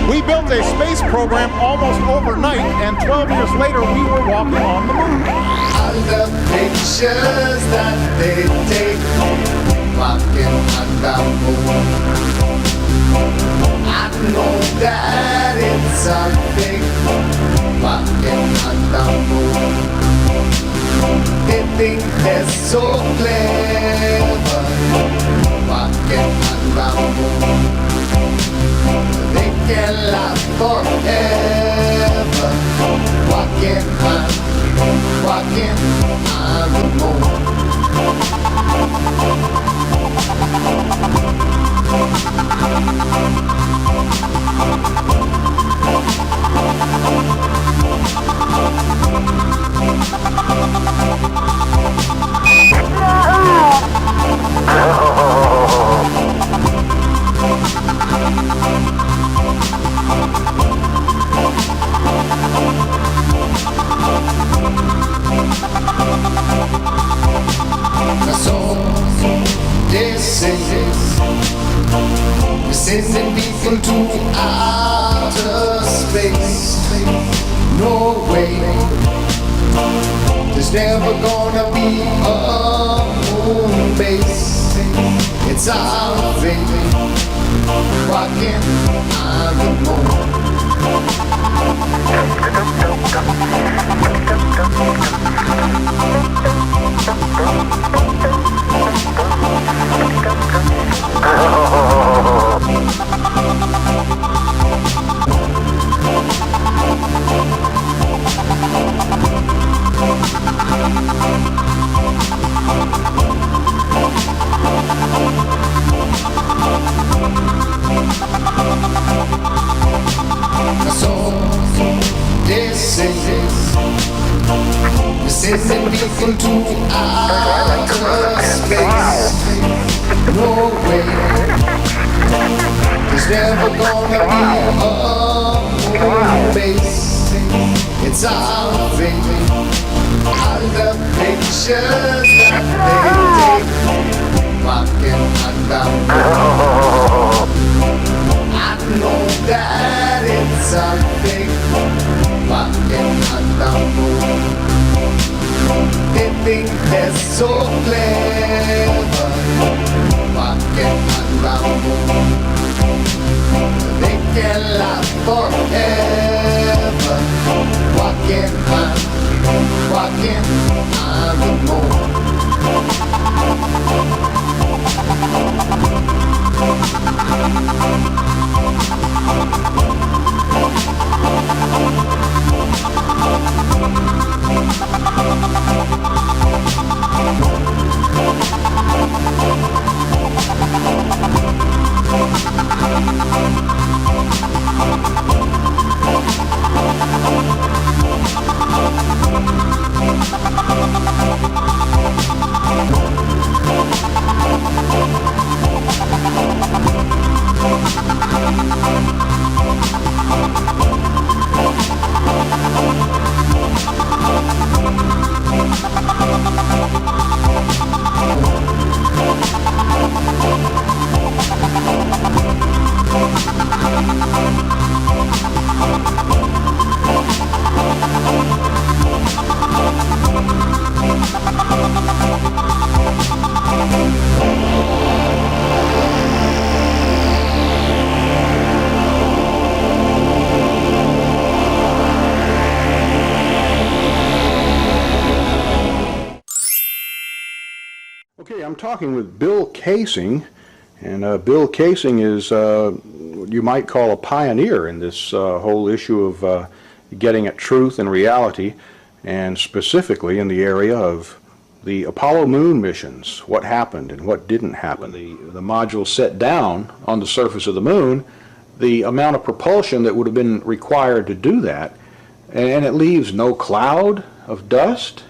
We built a space program almost overnight, and 12 years later we were walking on the moon. All the pictures that they take, walking on the moon. I know that it's a fake, walking on the moon. They think they're so clever, walking on the moon. They can last forever, walking on the moon. So they say we're sending people to outer space. No way, there's never gonna be a moon base. It's our fate, walking on the moon. So they say we're sending people to outer space. No way, there's never gonna be a moon base. It's our fate. All the pictures that they take, walking on the moon. I know that it's a fake, walking on the moon. They think they're so clever, walking on the moon. They can last forever, walking on the moon. Okay, I'm talking with Bill Casing, and Bill Casing is what you might call a pioneer in this whole issue of getting at truth and reality, and specifically in the area of the Apollo moon missions, what happened and what didn't happen. When the module set down on the surface of the moon, the amount of propulsion that would have been required to do that, and it leaves no cloud of dust,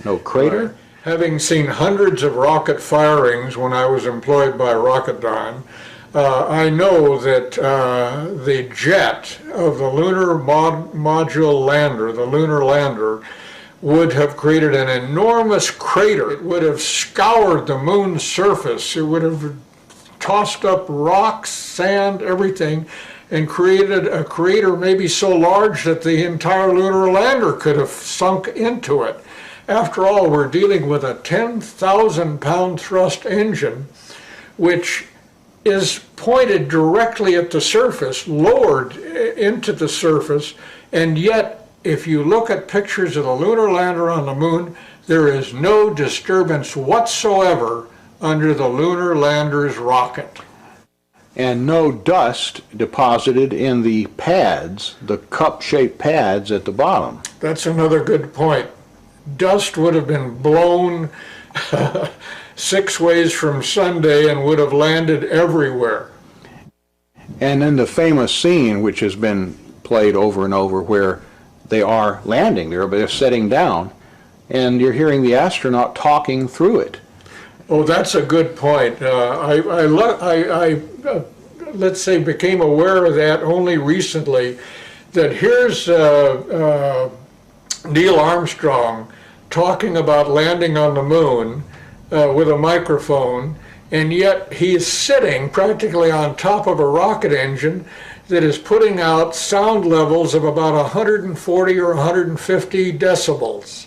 no crater. Having seen hundreds of rocket firings when I was employed by Rocketdyne, I know that the jet of the lunar module lander, the lunar lander, would have created an enormous crater. It would have scoured the moon's surface. It would have tossed up rocks, sand, everything, and created a crater maybe so large that the entire lunar lander could have sunk into it. After all, we're dealing with a 10,000-pound thrust engine, which is pointed directly at the surface, lowered into the surface, and yet, if you look at pictures of the lunar lander on the moon, there is no disturbance whatsoever under the lunar lander's rocket. And no dust deposited in the pads, the cup-shaped pads at the bottom. That's another good point. Dust would have been blown 6 ways from Sunday and would have landed everywhere. And then the famous scene, which has been played over and over, where they are landing there, but they're setting down, and you're hearing the astronaut talking through it. Oh, that's a good point. I let's say, became aware of that only recently, that here's Neil Armstrong talking about landing on the moon with a microphone, and yet he's sitting practically on top of a rocket engine that is putting out sound levels of about 140 or 150 decibels.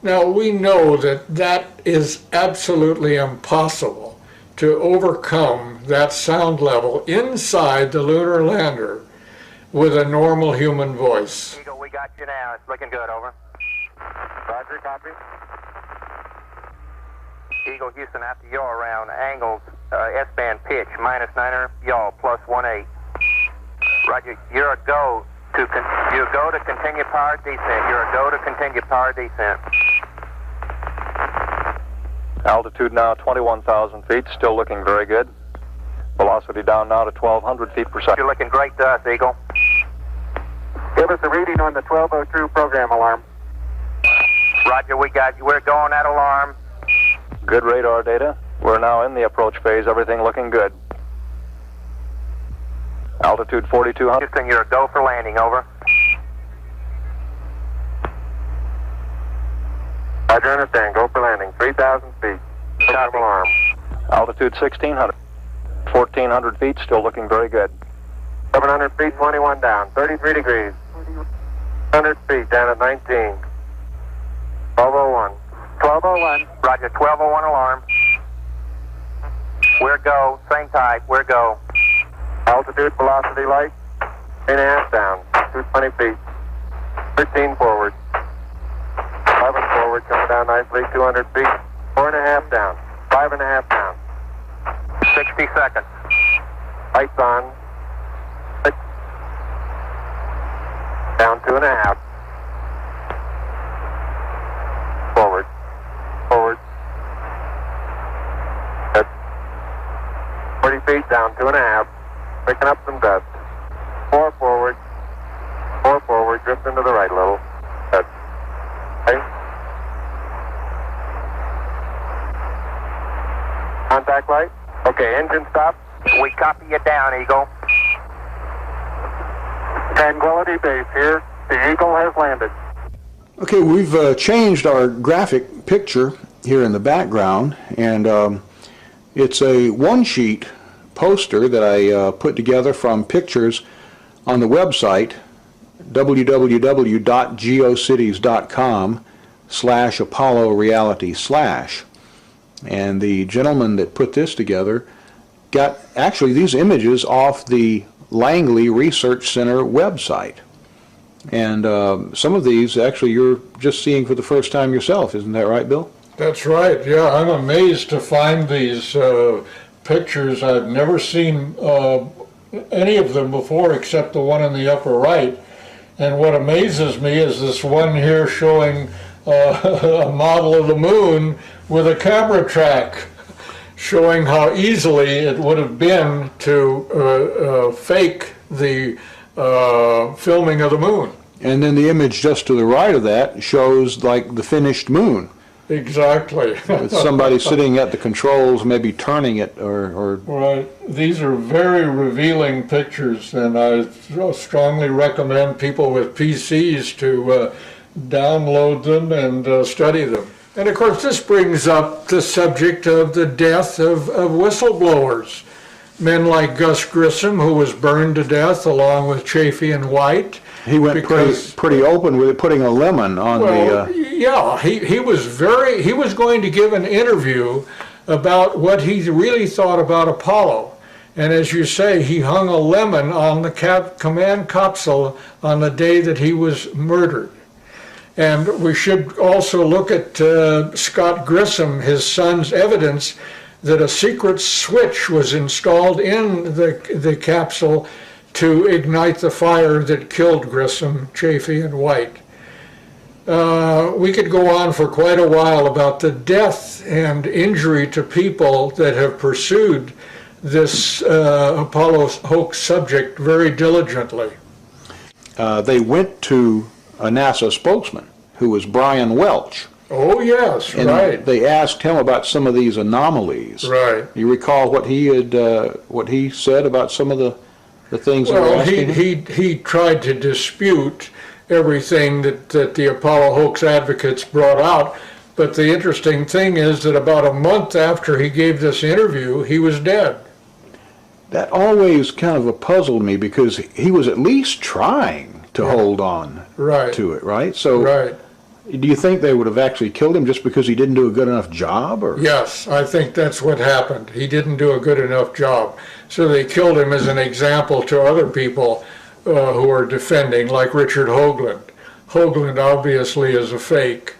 Now, we know that that is absolutely impossible to overcome that sound level inside the lunar lander with a normal human voice. Eagle, we got you now. It's looking good, over. Roger, copy. Eagle, Houston, after yaw around angled S-band pitch, -9er, yaw, +18. Roger, you're a go to continue power descent. You're a go to continue power descent. Altitude now 21,000 feet, still looking very good. Velocity down now to 1,200 feet per second. You're looking great to us, Eagle. Give us a reading on the 1202 program alarm. Roger, we got you. We're going at alarm. Good radar data. We're now in the approach phase, everything looking good. Altitude 4,200. Houston, you're a go for landing, over. Roger, understand. Go for landing. 3,000 feet. Program alarm. Altitude 1,600. 1,400 feet, still looking very good. 700 feet, 21 down. 33 degrees. 100 feet, down at 19. 1201. 1201. Roger, 1201 alarm. We're go. Same type. We're go. Altitude, velocity, light. 3.5 down. 220 feet. 13 forward. 11 forward, coming down nicely. 200 feet. 4.5 down. 5.5 down. 60 seconds. Lights on. 6. Down 2.5. Forward. Forward. Good. 40 feet, down 2.5. Picking up some dust. 4 forward. 4 forward, drifting to the right a little. Good. Okay. Contact light. Okay, engine stop. We copy you down, Eagle. Tranquility Base here. The Eagle has landed. Okay, we've changed our graphic picture here in the background, and it's a one-sheet poster that I put together from pictures on the website www.geocities.com/ApolloReality/. And the gentleman that put this together got actually these images off the Langley Research Center website. And some of these actually you're just seeing for the first time yourself, isn't that right, Bill? That's right, yeah. I'm amazed to find these pictures. I've never seen any of them before except the one in the upper right. And what amazes me is this one here showing a model of the moon with a camera track, showing how easily it would have been to fake the filming of the moon. And then the image just to the right of that shows like the finished moon Exactly. With somebody sitting at the controls, maybe turning it or Right. These are very revealing pictures, and I strongly recommend people with PCs to download them and study them. And of course, this brings up the subject of the death of whistleblowers. Men like Gus Grissom, who was burned to death along with Chafee and White. he went pretty open with it, putting a lemon on Yeah, he was going to give an interview about what he really thought about Apollo. And as you say, he hung a lemon on the command capsule on the day that he was murdered. And we should also look at Scott Grissom, his son's evidence that a secret switch was installed in the capsule to ignite the fire that killed Grissom, Chafee, and White. We could go on for quite a while about the death and injury to people that have pursued this Apollo hoax subject very diligently. They went to a NASA spokesman who was Brian Welch. Oh yes, and right. They asked him about some of these anomalies. Right. You recall what he said about some of the things they were asking him? He tried to dispute everything that the Apollo hoax advocates brought out. But the interesting thing is that about a month after he gave this interview, he was dead. That always kind of puzzled me because he was at least trying to hold on to it, right? So, do you think they would have actually killed him just because he didn't do a good enough job? Or? Yes, I think that's what happened. He didn't do a good enough job. So they killed him as an example to other people who are defending, like Richard Hoagland. Hoagland obviously is a fake,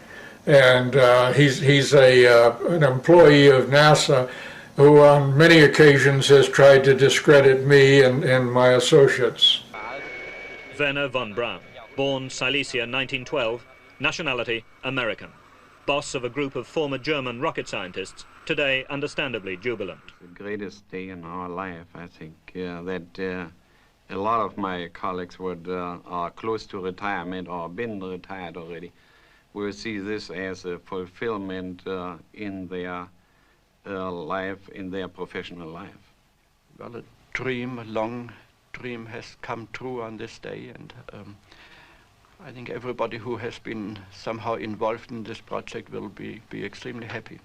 and he's an employee of NASA who on many occasions has tried to discredit me and my associates. Werner von Braun, born Silesia 1912, nationality American. Boss of a group of former German rocket scientists, today understandably jubilant. The greatest day in our life, I think, that a lot of my colleagues are close to retirement or been retired already, will see this as a fulfillment in their life, in their professional life. Well, a long dream has come true on this day, and I think everybody who has been somehow involved in this project will be extremely happy.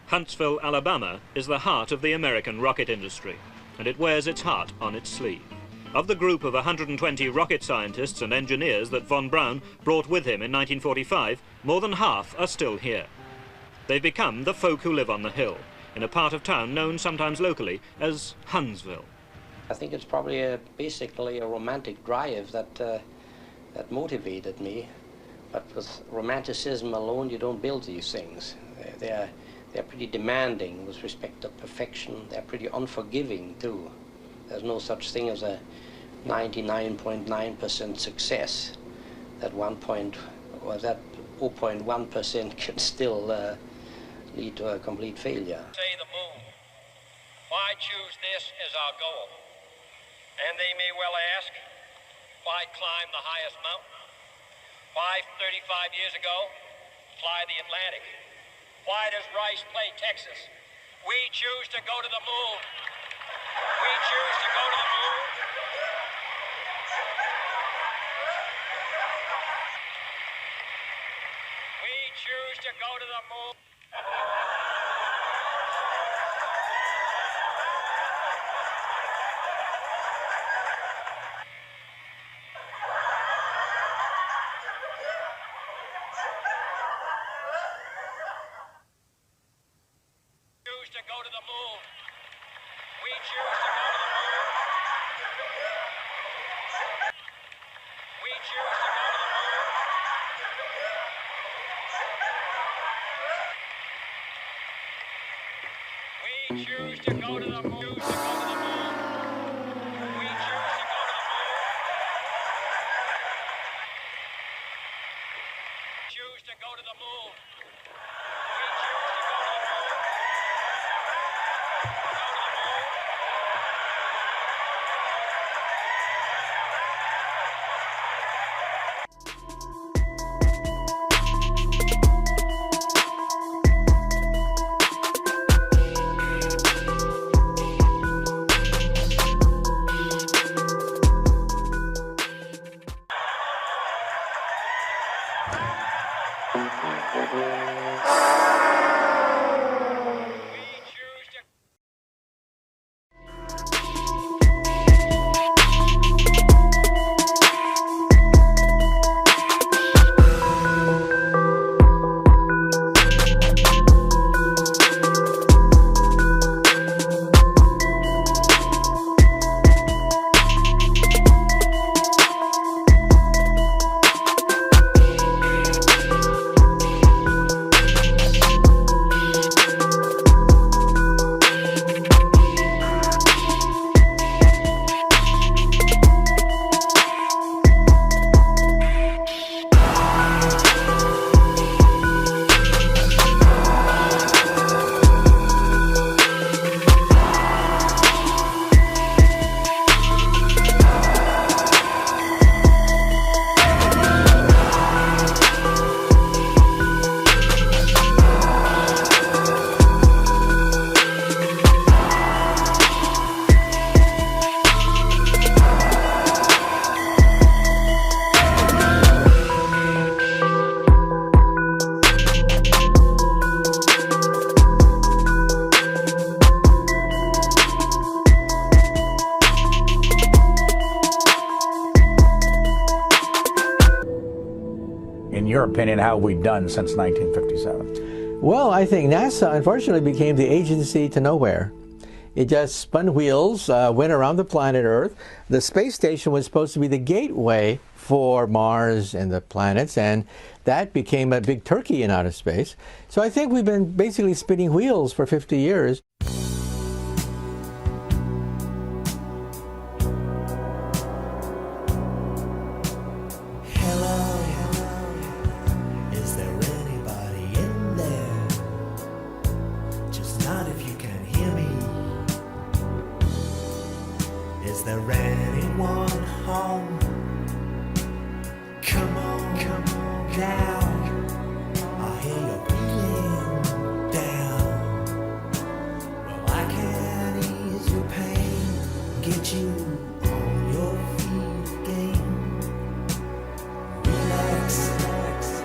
Huntsville, Alabama is the heart of the American rocket industry, and it wears its heart on its sleeve. Of the group of 120 rocket scientists and engineers that von Braun brought with him in 1945, more than half are still here. They've become the folk who live on the hill, in a part of town known sometimes locally as Huntsville. I think it's probably basically a romantic drive that motivated me. But with romanticism alone, you don't build these things. They're pretty demanding with respect to perfection. They're pretty unforgiving too. There's no such thing as a 99.9% success. That 0.1% can still lead to a complete failure. Say the moon. Why choose this as our goal? And they may well ask, why climb the highest mountain? Why 35 years ago fly the Atlantic? Why does Rice play Texas? We choose to go to the moon. We choose to go to the moon. We choose to go to the moon. Choose to go to the moon. We choose to go to the moon. We choose to go to the moon. We choose to go to the moon. We choose to go to the moon. Choose to go to the moon. We choose to go to the moon. opinion, how have we done since 1957? Well, I think NASA unfortunately became the agency to nowhere. It just spun wheels, went around the planet Earth. The space station was supposed to be the gateway for Mars and the planets, and that became a big turkey in outer space. So I think we've been basically spinning wheels for 50 years. Is there anyone home? Come on now. I hear you're feeling down. Well, I can ease your pain, get you on your feet again. Relax.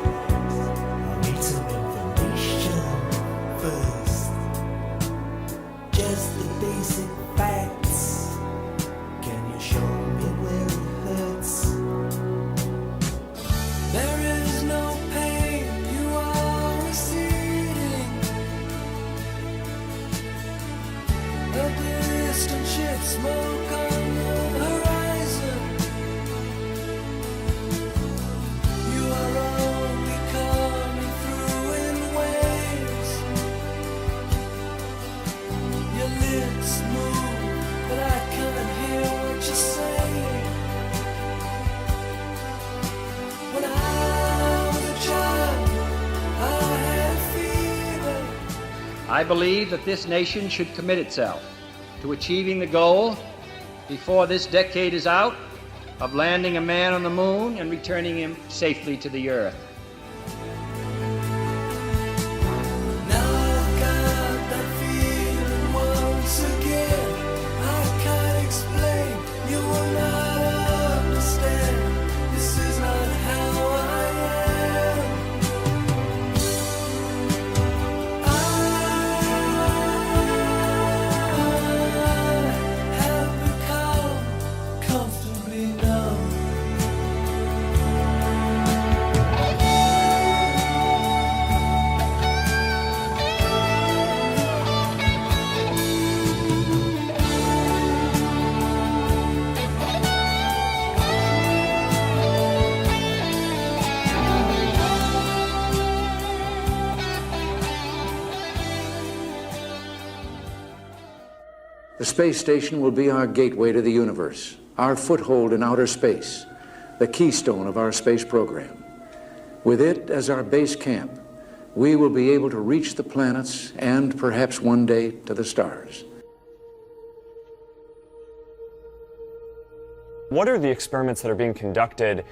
I need some information first. Just the basic facts. Can you show me where it hurts? There is no pain, you are receding. A distant ship, smoke on the horizon. You are only coming through in waves. Your lips move, but I can't hear what you're saying. When I was a child, I had fever. I believe that this nation should commit itself to achieving the goal, before this decade is out, of landing a man on the moon and returning him safely to the earth. Now I've got that feeling once again. I can't explain, you will not understand. This is not how I am. I have become comfortably numb. The space station will be our gateway to the universe, our foothold in outer space, the keystone of our space program. With it as our base camp, we will be able to reach the planets and perhaps one day to the stars. What are the experiments that are being conducted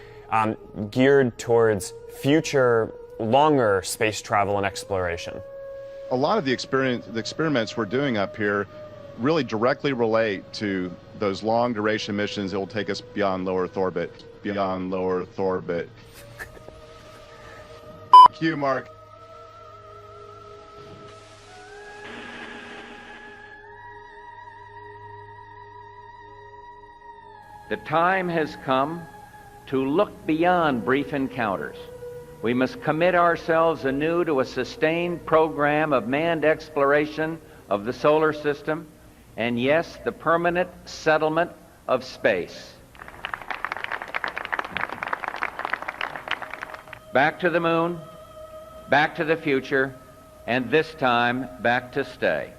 geared towards future, longer space travel and exploration? A lot of the experiments we're doing up here really directly relate to those long duration missions that will take us beyond low Earth orbit, Q, Mark. The time has come to look beyond brief encounters. We must commit ourselves anew to a sustained program of manned exploration of the solar system, and yes, the permanent settlement of space. Back to the moon, back to the future, and this time back to stay.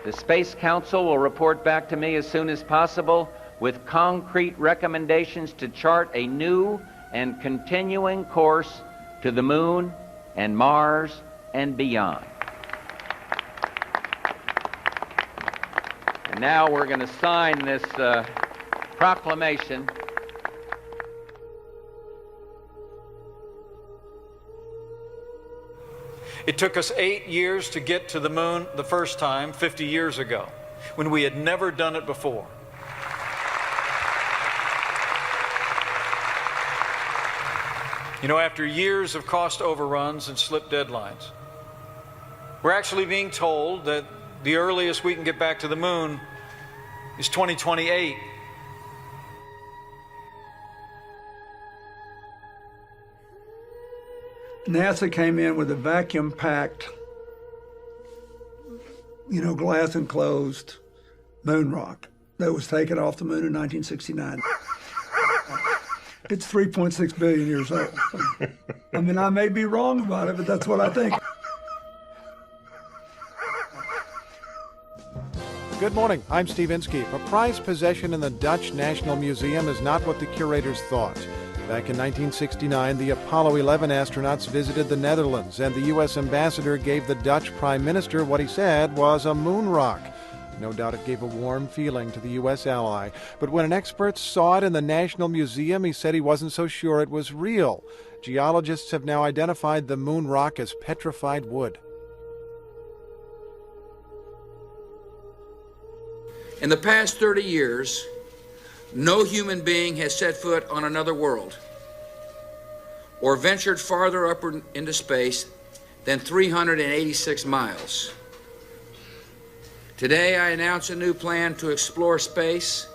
The Space Council will report back to me as soon as possible with concrete recommendations to chart a new and continuing course to the moon and Mars and beyond. And now we're going to sign this proclamation. It took us 8 years to get to the moon the first time, 50 years ago, when we had never done it before. You know, after years of cost overruns and slipped deadlines, we're actually being told that the earliest we can get back to the moon is 2028. NASA came in with a vacuum-packed, glass enclosed moon rock that was taken off the moon in 1969. It's 3.6 billion years old. I mean, I may be wrong about it, but that's what I think. Good morning, I'm Steve Inskeep. A prized possession in the Dutch National Museum is not what the curators thought. Back in 1969, the Apollo 11 astronauts visited the Netherlands, and the U.S. ambassador gave the Dutch Prime Minister what he said was a moon rock. No doubt it gave a warm feeling to the U.S. ally. But when an expert saw it in the National Museum, he said he wasn't so sure it was real. Geologists have now identified the moon rock as petrified wood. In the past 30 years, no human being has set foot on another world or ventured farther up into space than 386 miles. Today, I announce a new plan to explore space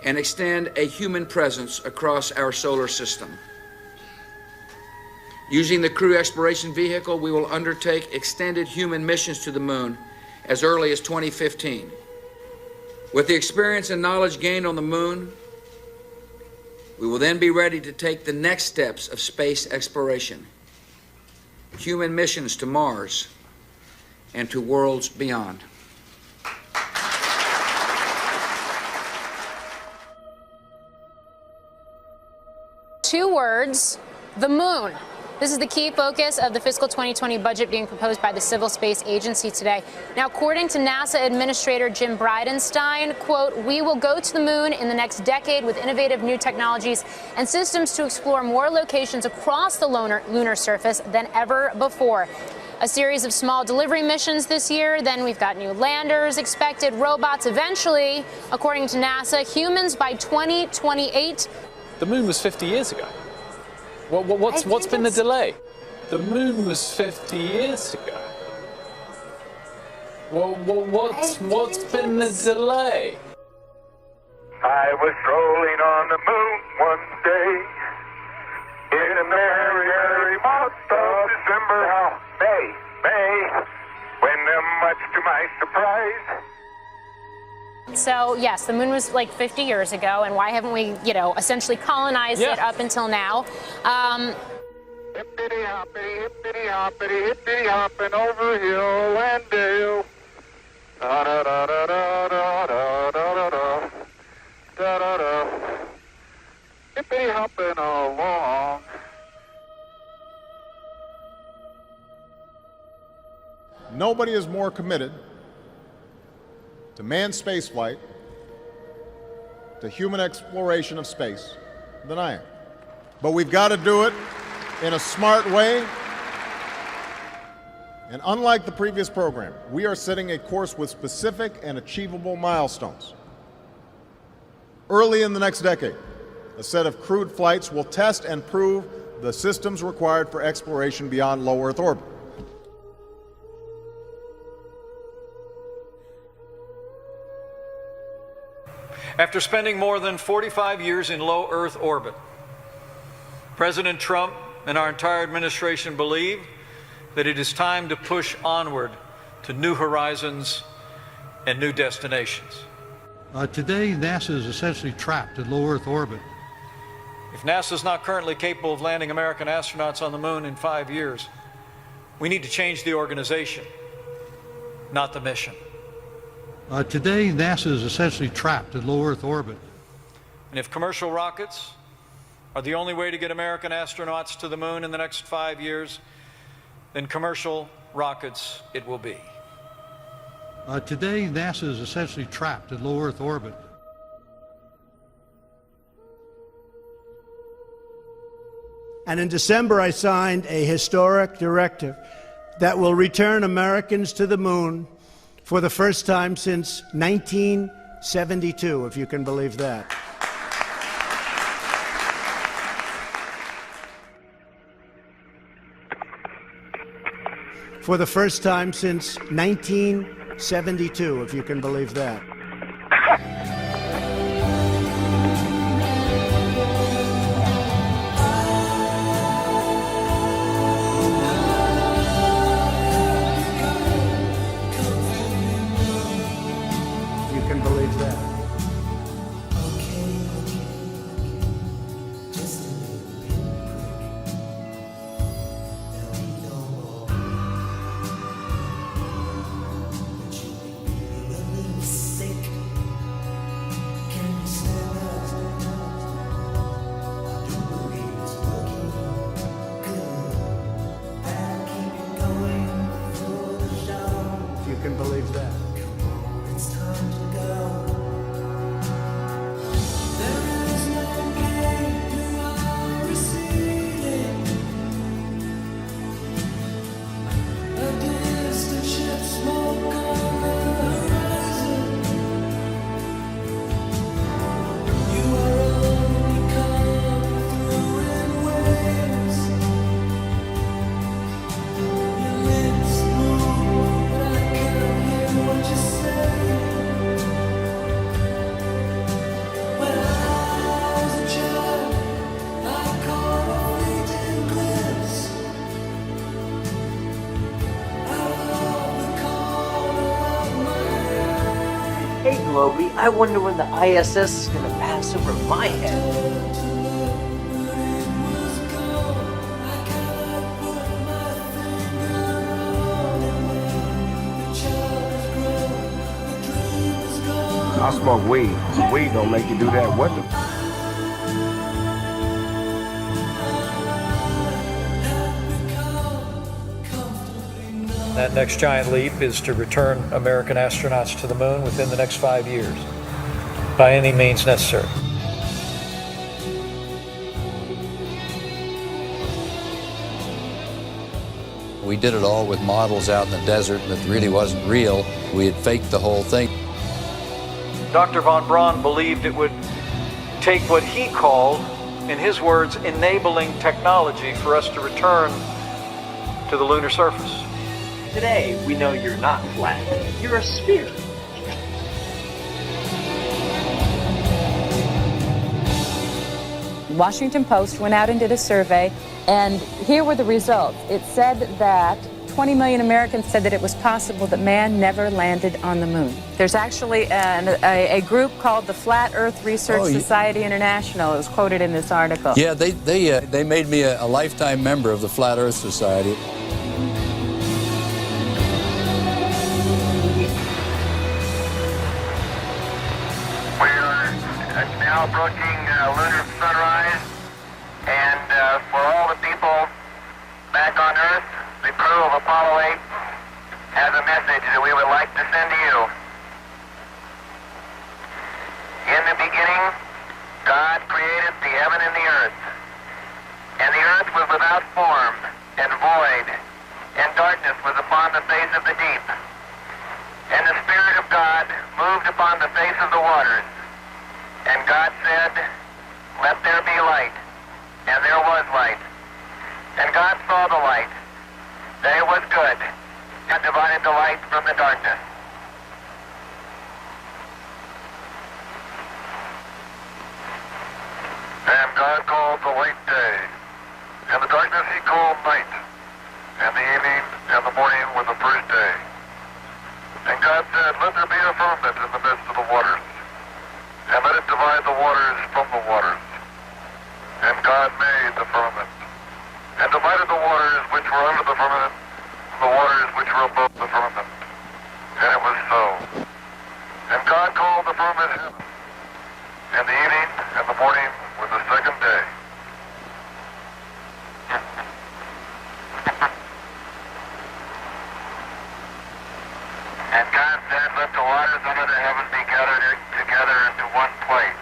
and extend a human presence across our solar system. Using the Crew Exploration Vehicle, we will undertake extended human missions to the moon as early as 2015. With the experience and knowledge gained on the moon, we will then be ready to take the next steps of space exploration, human missions to Mars and to worlds beyond. Two words, the moon. This is the key focus of the fiscal 2020 budget being proposed by the Civil Space Agency today. Now, according to NASA Administrator Jim Bridenstine, quote, "We will go to the moon in the next decade with innovative new technologies and systems to explore more locations across the lunar surface than ever before. A series of small delivery missions this year, then we've got new landers expected, robots eventually, according to NASA, humans by 2028. The moon was 50 years ago. What's been the delay? The moon was 50 years ago. What's been the delay? I was strolling on the moon one day in a merry month of December. May, when much to my surprise. So, yes, the moon was like 50 years ago, and why haven't we, essentially colonized it up until now? Hippity hoppity, hippity hoppity, hippity hopping over hill and dale. Da da da da da da da da da da da. Hippity hopping along. Nobody is more committed to manned spaceflight, to human exploration of space, than I am. But we've got to do it in a smart way. And unlike the previous program, we are setting a course with specific and achievable milestones. Early in the next decade, a set of crewed flights will test and prove the systems required for exploration beyond low Earth orbit. After spending more than 45 years in low Earth orbit, President Trump and our entire administration believe that it is time to push onward to new horizons and new destinations. Today, NASA is essentially trapped in low Earth orbit. If NASA is not currently capable of landing American astronauts on the moon in 5 years, we need to change the organization, not the mission. Today, NASA is essentially trapped in low Earth orbit. And if commercial rockets are the only way to get American astronauts to the moon in the next 5 years, then commercial rockets it will be. Today, NASA is essentially trapped in low Earth orbit. And in December, I signed a historic directive that will return Americans to the moon for the first time since 1972, if you can believe that. For the first time since 1972, if you can believe that. can believe that. Hey, Globey, I wonder when the ISS is going to pass over my head. I smoke weed. Weed don't make you do that. What the? That next giant leap is to return American astronauts to the moon within the next 5 years, by any means necessary. We did it all with models out in the desert that really wasn't real. We had faked the whole thing. Dr. von Braun believed it would take what he called, in his words, enabling technology for us to return to the lunar surface. Today, we know you're not flat. You're a sphere. Washington Post went out and did a survey, and here were the results. It said that 20 million Americans said that it was possible that man never landed on the moon. There's actually a group called the Flat Earth Research Society International. It was quoted in this article. Yeah, they made me a lifetime member of the Flat Earth Society. Now approaching lunar sunrise, and for all the people back on Earth, the crew of Apollo 8 has a message that we would like to send to you. In the beginning, God created the heaven and the earth, and the earth was without form and void, and darkness was upon the face of the deep. And the Spirit of God moved upon the face of the waters. And God said, "Let there be light." And there was light. And God saw the light, that it was good, and divided the light from the darkness. And God called the light day, and the darkness he called night, and the evening and the morning were the first day. And God said, "Let there be a firmament in the midst of the waters, and let it divide the waters from the waters." And God made the firmament, and divided the waters which were under the firmament from the waters which were above the firmament. And it was so. And God called the firmament heaven, and the evening and the morning were the second day. And God said, "Let the waters under the heaven be gathered together into one place,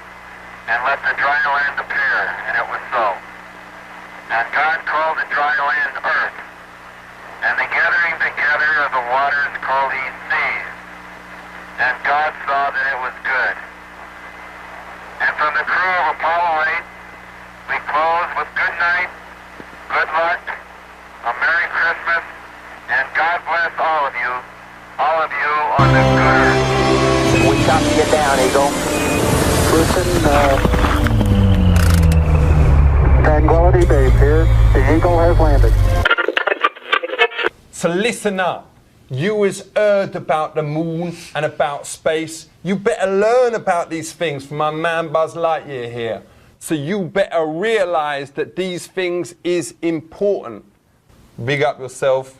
and let the dry land appear." And it was so. And God called the dry land earth, and the gathering together of the waters called he seas. And God saw that it was good. And from the crew of Apollo 8, we close with good night, good luck, a Merry Christmas, and God bless all of you on this good earth. We copy you down, Eagle. Listen, Tranquility Base here. The Eagle has landed. So listen up. You has heard about the moon and about space. You better learn about these things from my man Buzz Lightyear here. So you better realize that these things is important. Big up yourself.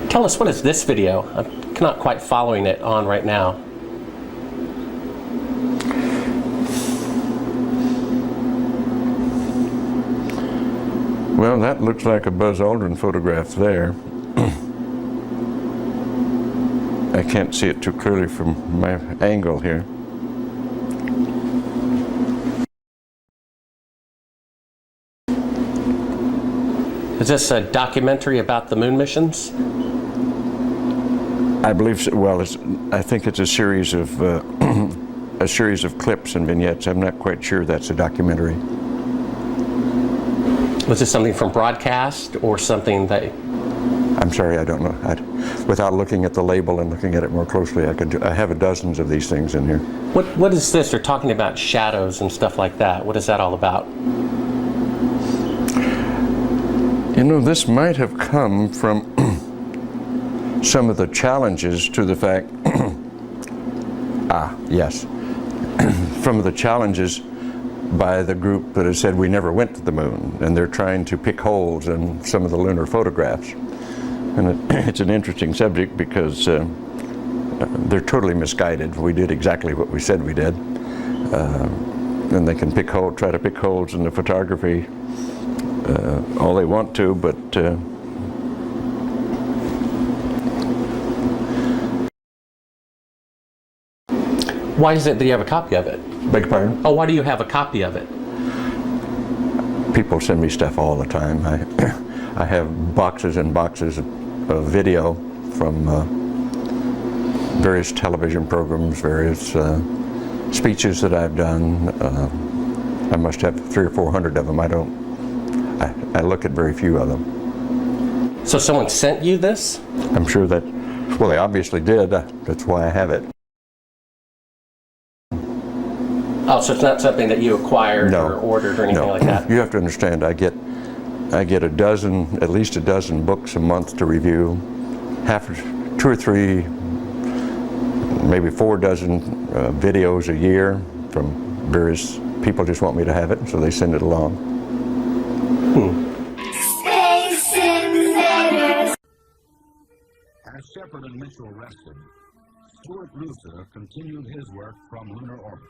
Tell us, what is this video? I'm not quite following it on right now. Well, that looks like a Buzz Aldrin photograph there. I can't see it too clearly from my angle here. Is this a documentary about the moon missions? I believe so. Well, I think it's a series of clips and vignettes. I'm not quite sure that's a documentary. Was this something from broadcast or something that? I'm sorry, I don't know. Without looking at the label and looking at it more closely, I have dozens of these things in here. What is this? They're talking about shadows and stuff like that. What is that all about? You know, this might have come from some of the challenges to the fact, yes, from the challenges by the group that has said we never went to the moon, and they're trying to pick holes in some of the lunar photographs. And it's an interesting subject because they're totally misguided. We did exactly what we said we did. And they can try to pick holes in the photography all they want to, but why is it that you have a copy of it? Beg your pardon? Oh, why do you have a copy of it? People send me stuff all the time. I have boxes and boxes of video from various television programs, various speeches that I've done. I must have 300 or 400 of them. I look at very few of them. So someone sent you this? I'm sure that, well, they obviously did. That's why I have it. Oh, so it's not something that you acquired or ordered or anything like that? You have to understand, I get at least a dozen books a month to review, 2 or 3, maybe 4 dozen videos a year from various people just want me to have it, so they send it along. Space Invaders. As Shepard and Mitchell rested, Stuart Roosa continued his work from lunar orbit.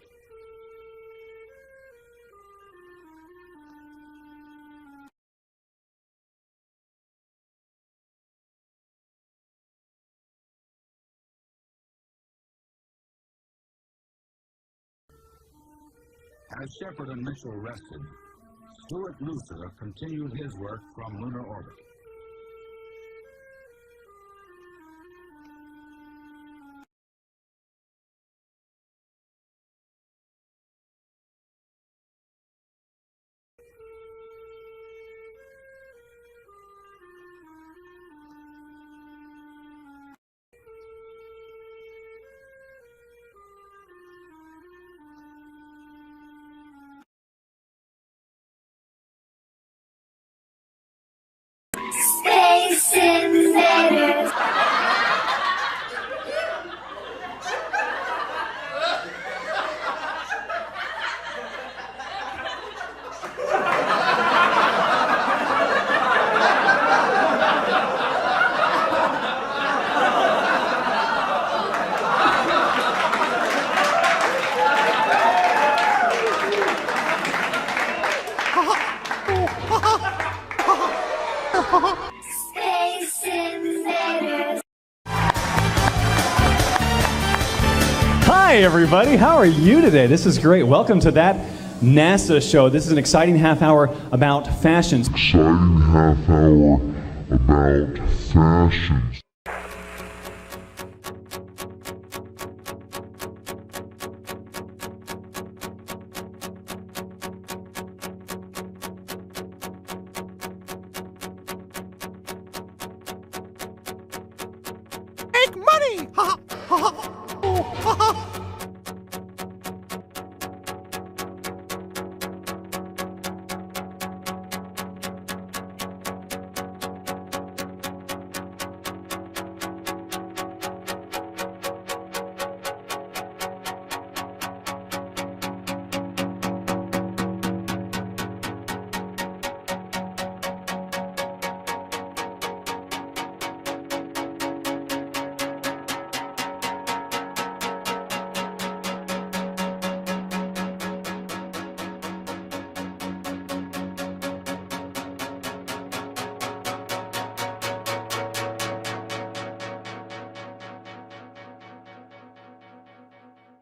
As Shepard and Mitchell rested, Stuart Roosa continued his work from lunar orbit. Space Invaders. Space Invaders. Hi, everybody. How are you today? This is great. Welcome to That NASA Show. This is an exciting half hour about fashion. Exciting half hour about fashion. Make money!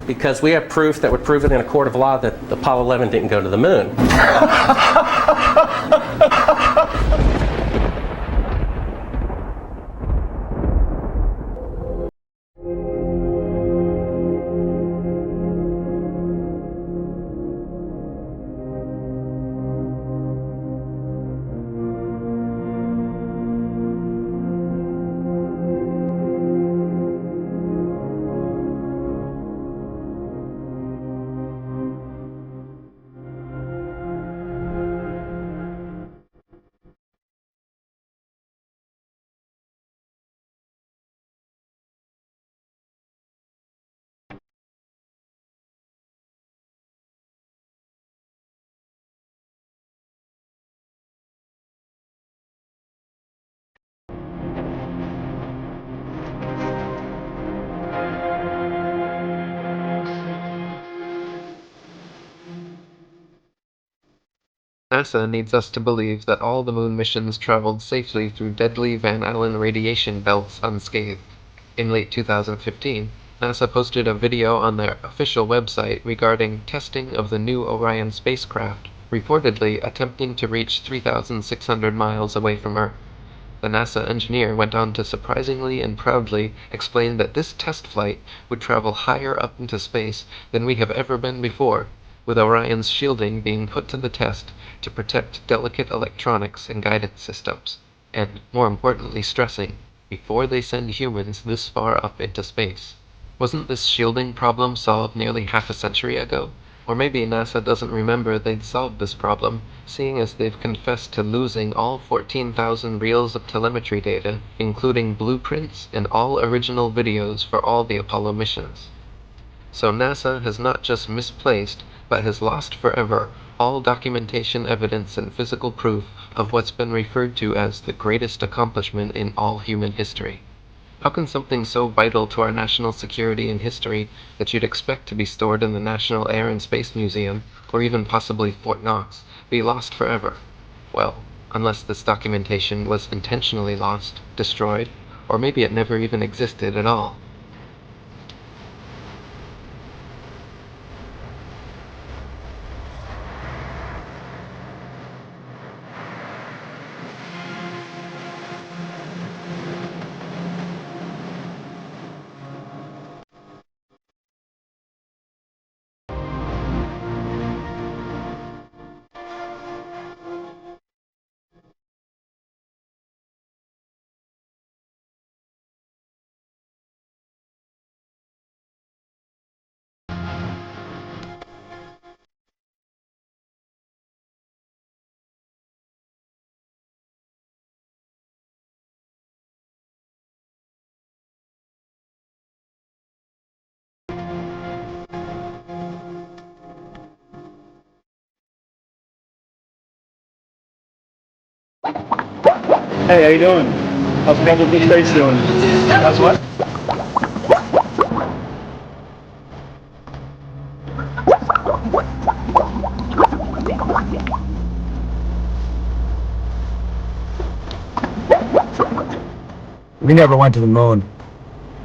because we have proof that would prove it in a court of law that Apollo 11 didn't go to the moon. NASA needs us to believe that all the moon missions traveled safely through deadly Van Allen radiation belts unscathed. In late 2015, NASA posted a video on their official website regarding testing of the new Orion spacecraft, reportedly attempting to reach 3,600 miles away from Earth. The NASA engineer went on to surprisingly and proudly explain that this test flight would travel higher up into space than we have ever been before, with Orion's shielding being put to the test to protect delicate electronics and guidance systems, and, more importantly, stressing, before they send humans this far up into space. Wasn't this shielding problem solved nearly half a century ago? Or maybe NASA doesn't remember they'd solved this problem, seeing as they've confessed to losing all 14,000 reels of telemetry data, including blueprints and all original videos for all the Apollo missions. So NASA has not just misplaced, but has lost forever all documentation, evidence, and physical proof of what's been referred to as the greatest accomplishment in all human history. How can something so vital to our national security and history that you'd expect to be stored in the National Air and Space Museum, or even possibly Fort Knox, be lost forever? Well, unless this documentation was intentionally lost, destroyed, or maybe it never even existed at all. Hey, how you doing? How's Major Big States doing? How's what? We never went to the moon.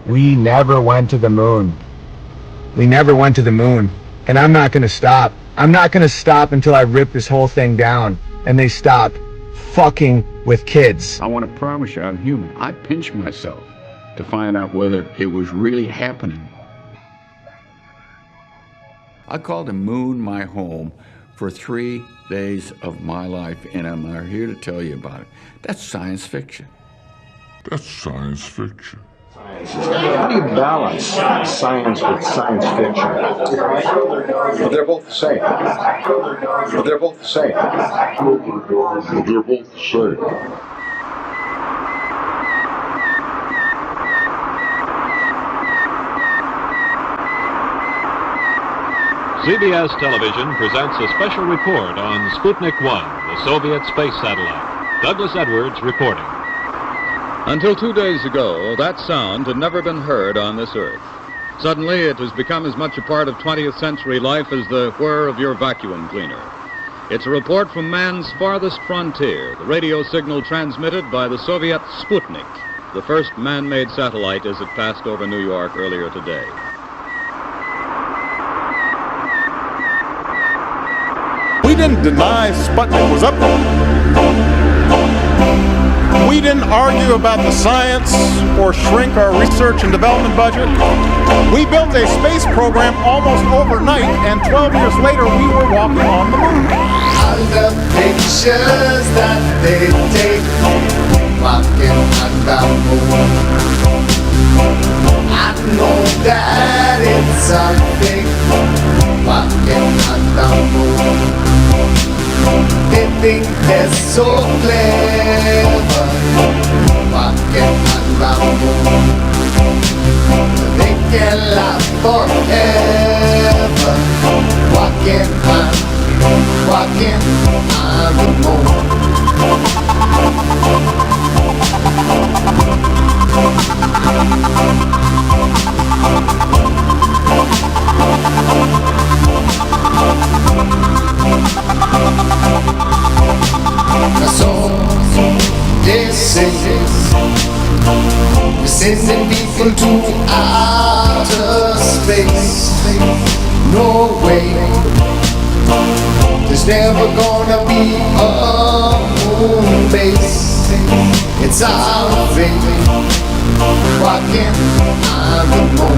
We never went to the moon. We never went to the moon. And I'm not gonna stop. I'm not gonna stop until I rip this whole thing down and they stop fucking with kids. I want to promise you I'm human. I pinched myself to find out whether it was really happening. I called the moon my home for 3 days of my life, and I'm here to tell you about it. That's science fiction. That's science fiction. How do you balance science with science fiction? Well, they're both the same. Well, they're both the same. Well, they're both the same. CBS Television presents a special report on Sputnik 1, the Soviet space satellite. Douglas Edwards reporting. Until 2 days ago, that sound had never been heard on this earth. Suddenly, it has become as much a part of 20th century life as the whir of your vacuum cleaner. It's a report from man's farthest frontier, the radio signal transmitted by the Soviet Sputnik, the first man-made satellite as it passed over New York earlier today. didn't deny Sputnik was up there. We didn't argue about the science or shrink our research and development budget. We built a space program almost overnight, and 12 years later we were walking on the moon. All the pictures that they take walking on the moon, I know that it's a fake walking on the moon. They think they're so clever walking on the moon. They can laugh forever walking on the moon. So they say we're sending people to outer space. No way, there's never gonna be a moon base. It's our fate, walking on the moon.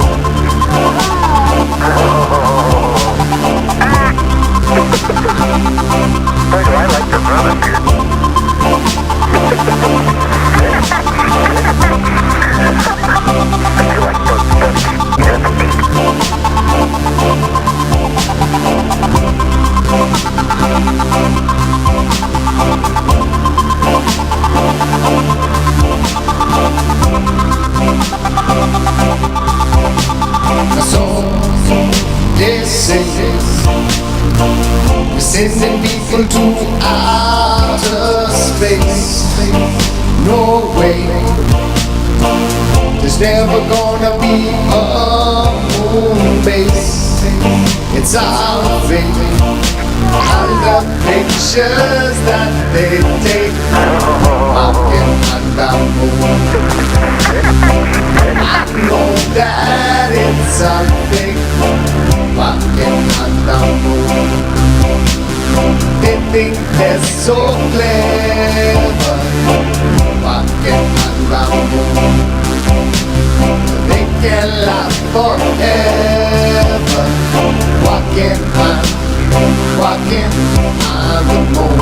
Boy, do I like to run up here. I like those So they say we're sending people to outer space. No way, there's never gonna be a moon base. It's our fate. All the pictures that they take walking on the moon, I know that it's a fake walking on the moon. They think they're so clever walking on the moon. They can laugh forever walking on the moon.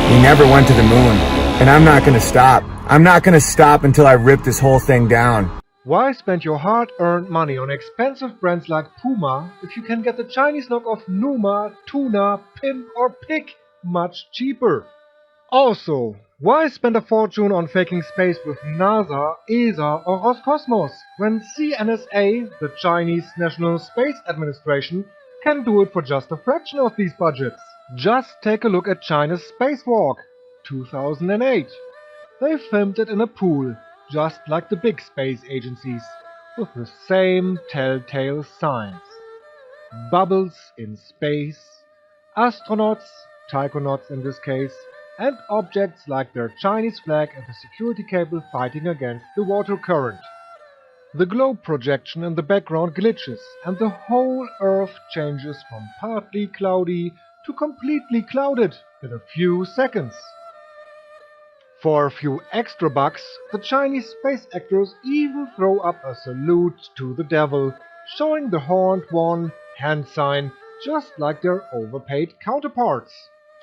We never went to the moon, and I'm not gonna stop. I'm not gonna stop until I rip this whole thing down. Why spend your hard-earned money on expensive brands like Puma if you can get the Chinese knockoff Numa, Tuna, Pimp or Pig much cheaper? Also, why spend a fortune on faking space with NASA, ESA or Roscosmos when CNSA, the Chinese National Space Administration, can do it for just a fraction of these budgets? Just take a look at China's spacewalk, 2008. They filmed it in a pool, just like the big space agencies, with the same telltale signs. Bubbles in space, astronauts, taikonauts in this case, and objects like their Chinese flag and the security cable fighting against the water current. The globe projection in the background glitches, and the whole Earth changes from partly cloudy to completely clouded in a few seconds. For a few extra bucks, the Chinese space actors even throw up a salute to the devil, showing the horned one hand sign just like their overpaid counterparts.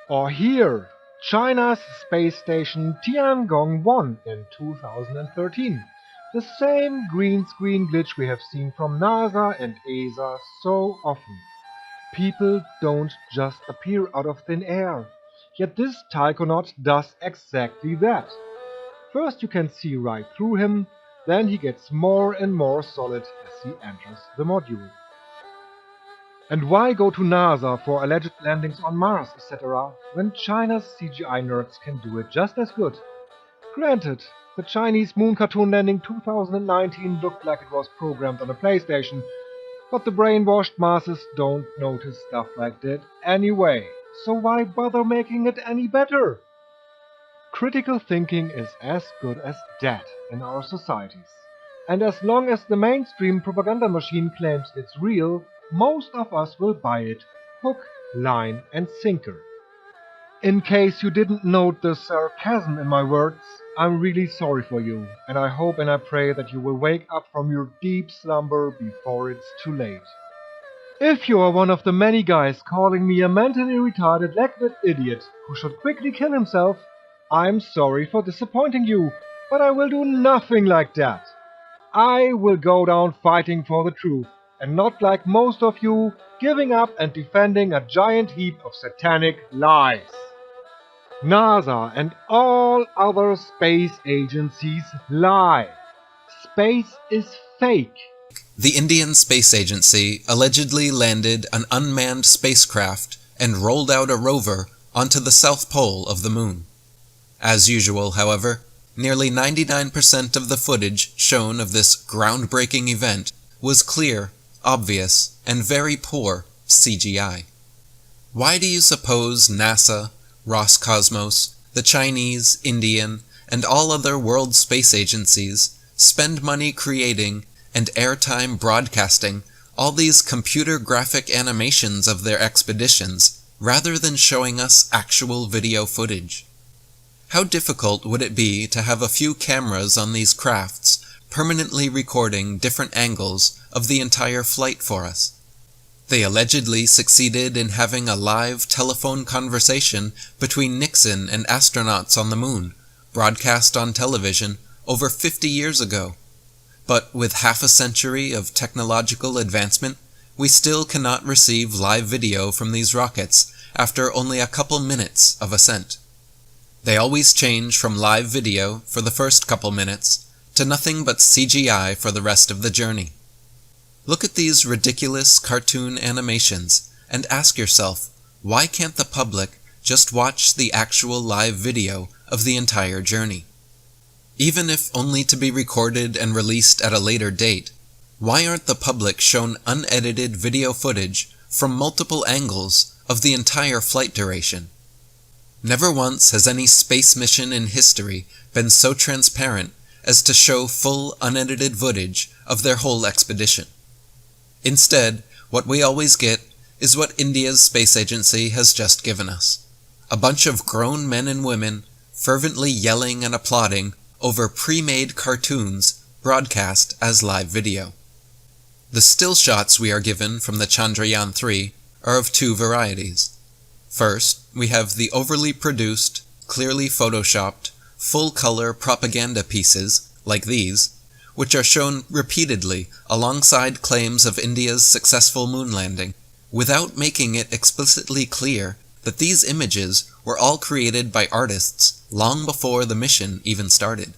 Or here, China's space station Tiangong-1 in 2013. The same green screen glitch we have seen from NASA and ESA so often. People don't just appear out of thin air. Yet this taikonaut does exactly that. First you can see right through him, then he gets more and more solid as he enters the module. And why go to NASA for alleged landings on Mars, etc., when China's CGI nerds can do it just as good? Granted, the Chinese moon cartoon landing 2019 looked like it was programmed on a PlayStation, but the brainwashed masses don't notice stuff like that anyway, so why bother making it any better? Critical thinking is as good as dead in our societies, and as long as the mainstream propaganda machine claims it's real, most of us will buy it, hook, line and sinker. In case you didn't note the sarcasm in my words, I'm really sorry for you, and I hope and I pray that you will wake up from your deep slumber before it's too late. If you are one of the many guys calling me a mentally retarded leg-bit idiot who should quickly kill himself, I'm sorry for disappointing you, but I will do nothing like that. I will go down fighting for the truth, and not like most of you, giving up and defending a giant heap of satanic lies. NASA and all other space agencies lie. Space is fake. The Indian Space Agency allegedly landed an unmanned spacecraft and rolled out a rover onto the south pole of the moon. As usual, however, nearly 99% of the footage shown of this groundbreaking event was clear, obvious, and very poor CGI. Why do you suppose NASA, Roscosmos, the Chinese, Indian, and all other world space agencies spend money creating and airtime broadcasting all these computer graphic animations of their expeditions rather than showing us actual video footage? How difficult would it be to have a few cameras on these crafts permanently recording different angles of the entire flight for us? They allegedly succeeded in having a live telephone conversation between Nixon and astronauts on the moon, broadcast on television over 50 years ago. But with half a century of technological advancement, we still cannot receive live video from these rockets after only a couple minutes of ascent. They always change from live video for the first couple minutes to nothing but CGI for the rest of the journey. Look at these ridiculous cartoon animations and ask yourself, why can't the public just watch the actual live video of the entire journey? Even if only to be recorded and released at a later date, why aren't the public shown unedited video footage from multiple angles of the entire flight duration? Never once has any space mission in history been so transparent as to show full unedited footage of their whole expedition. Instead, what we always get is what India's space agency has just given us. A bunch of grown men and women fervently yelling and applauding over pre-made cartoons broadcast as live video. The still shots we are given from the Chandrayaan-3 are of two varieties. First, we have the overly produced, clearly photoshopped, full-color propaganda pieces, like these, which are shown repeatedly alongside claims of India's successful moon landing, without making it explicitly clear that these images were all created by artists long before the mission even started.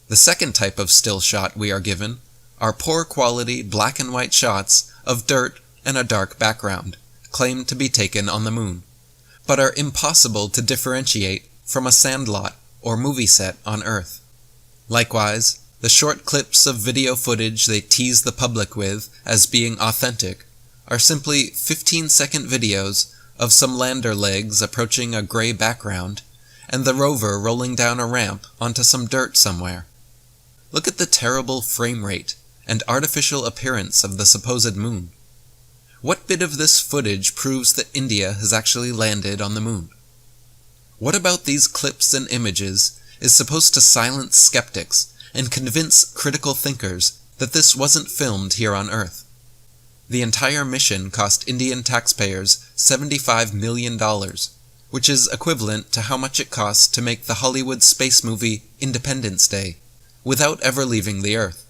The second type of still shot we are given are poor quality black and white shots of dirt and a dark background, claimed to be taken on the moon, but are impossible to differentiate from a sandlot or movie set on Earth. Likewise, the short clips of video footage they tease the public with as being authentic are simply 15-second videos of some lander legs approaching a gray background and the rover rolling down a ramp onto some dirt somewhere. Look at the terrible frame rate and artificial appearance of the supposed moon. What bit of this footage proves that India has actually landed on the moon? What about these clips and images is supposed to silence skeptics and convince critical thinkers that this wasn't filmed here on Earth? The entire mission cost Indian taxpayers $75 million, which is equivalent to how much it costs to make the Hollywood space movie Independence Day, without ever leaving the Earth.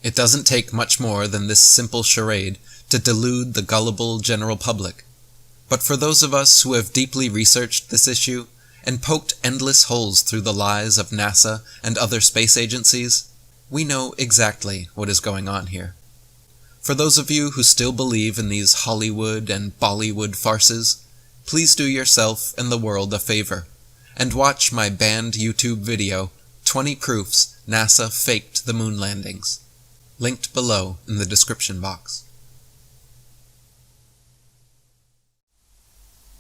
It doesn't take much more than this simple charade to delude the gullible general public. But for those of us who have deeply researched this issue and poked endless holes through the lies of NASA and other space agencies, we know exactly what is going on here. For those of you who still believe in these Hollywood and Bollywood farces, please do yourself and the world a favor, and watch my banned YouTube video, 20 Proofs NASA Faked the Moon Landings, linked below in the description box.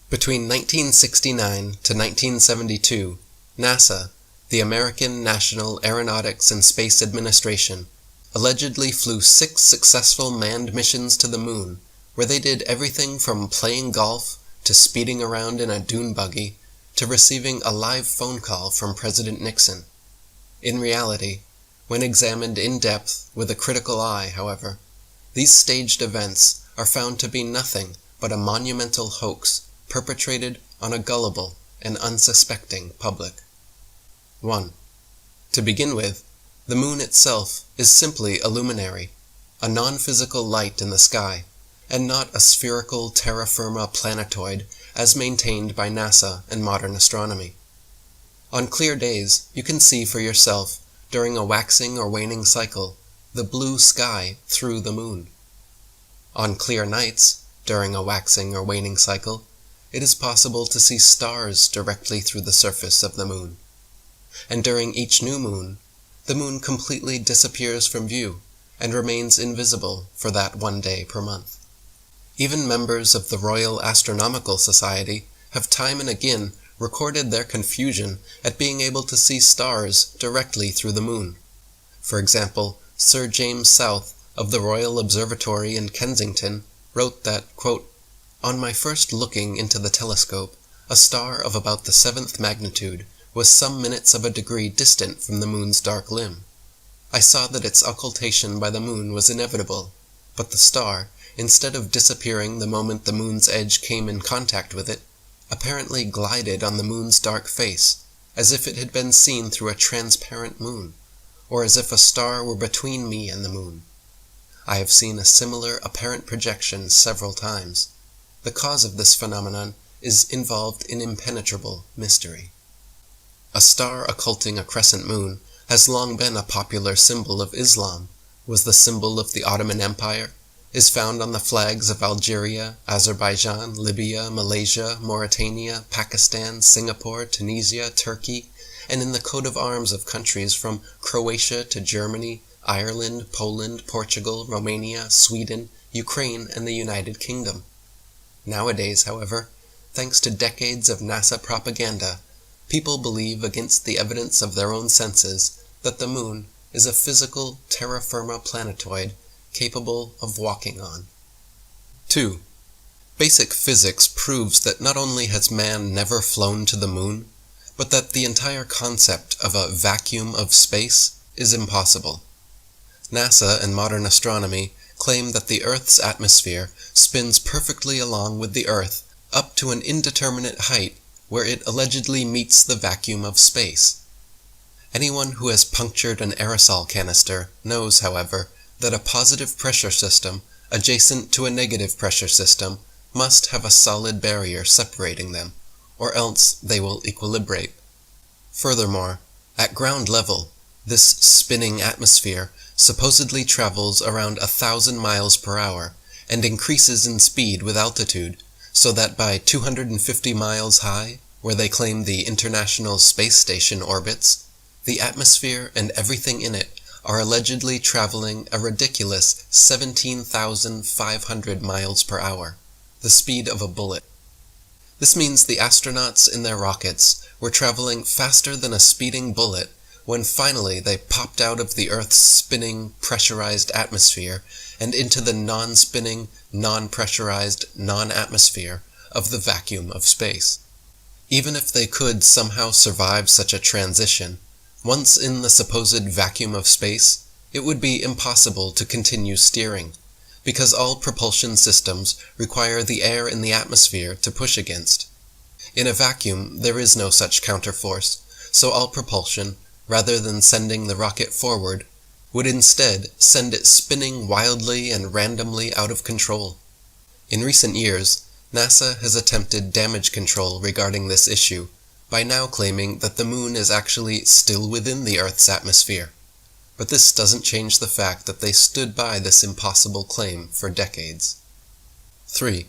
Between 1969 to 1972, NASA, the American National Aeronautics and Space Administration, allegedly flew 6 successful manned missions to the moon, where they did everything from playing golf to speeding around in a dune buggy to receiving a live phone call from President Nixon. In reality, when examined in depth with a critical eye, however, these staged events are found to be nothing but a monumental hoax perpetrated on a gullible and unsuspecting public. 1. To begin with, the moon itself is simply a luminary, a non-physical light in the sky, and not a spherical terra firma planetoid as maintained by NASA and modern astronomy. On clear days, you can see for yourself, during a waxing or waning cycle, the blue sky through the moon. On clear nights, during a waxing or waning cycle, it is possible to see stars directly through the surface of the moon. And during each new moon, the moon completely disappears from view and remains invisible for that one day per month. Even members of the Royal Astronomical Society have time and again recorded their confusion at being able to see stars directly through the moon. For example, Sir James South of the Royal Observatory in Kensington wrote that, quote, "On my first looking into the telescope, a star of about the 7th magnitude was some minutes of a degree distant from the moon's dark limb. I saw that its occultation by the moon was inevitable, but the star, instead of disappearing the moment the moon's edge came in contact with it, apparently glided on the moon's dark face, as if it had been seen through a transparent moon, or as if a star were between me and the moon. I have seen a similar apparent projection several times. The cause of this phenomenon is involved in impenetrable mystery." A star occulting a crescent moon has long been a popular symbol of Islam, was the symbol of the Ottoman Empire, is found on the flags of Algeria, Azerbaijan, Libya, Malaysia, Mauritania, Pakistan, Singapore, Tunisia, Turkey, and in the coat of arms of countries from Croatia to Germany, Ireland, Poland, Portugal, Romania, Sweden, Ukraine, and the United Kingdom. Nowadays, however, thanks to decades of NASA propaganda, people believe against the evidence of their own senses that the moon is a physical terra firma planetoid capable of walking on. 2. Basic physics proves that not only has man never flown to the moon, but that the entire concept of a vacuum of space is impossible. NASA and modern astronomy claim that the Earth's atmosphere spins perfectly along with the Earth up to an indeterminate height where it allegedly meets the vacuum of space. Anyone who has punctured an aerosol canister knows, however, that a positive pressure system adjacent to a negative pressure system must have a solid barrier separating them, or else they will equilibrate. Furthermore, at ground level, this spinning atmosphere supposedly travels around 1,000 miles per hour and increases in speed with altitude, so that by 250 miles high, where they claim the International Space Station orbits, the atmosphere and everything in it are allegedly traveling a ridiculous 17,500 miles per hour, the speed of a bullet. This means the astronauts in their rockets were traveling faster than a speeding bullet when finally they popped out of the Earth's spinning, pressurized atmosphere and into the non-spinning, non-pressurized, non-atmosphere of the vacuum of space. Even if they could somehow survive such a transition, once in the supposed vacuum of space, it would be impossible to continue steering, because all propulsion systems require the air in the atmosphere to push against. In a vacuum, there is no such counterforce, so all propulsion, rather than sending the rocket forward, would instead send it spinning wildly and randomly out of control. In recent years, NASA has attempted damage control regarding this issue by now claiming that the moon is actually still within the Earth's atmosphere. But this doesn't change the fact that they stood by this impossible claim for decades. 3.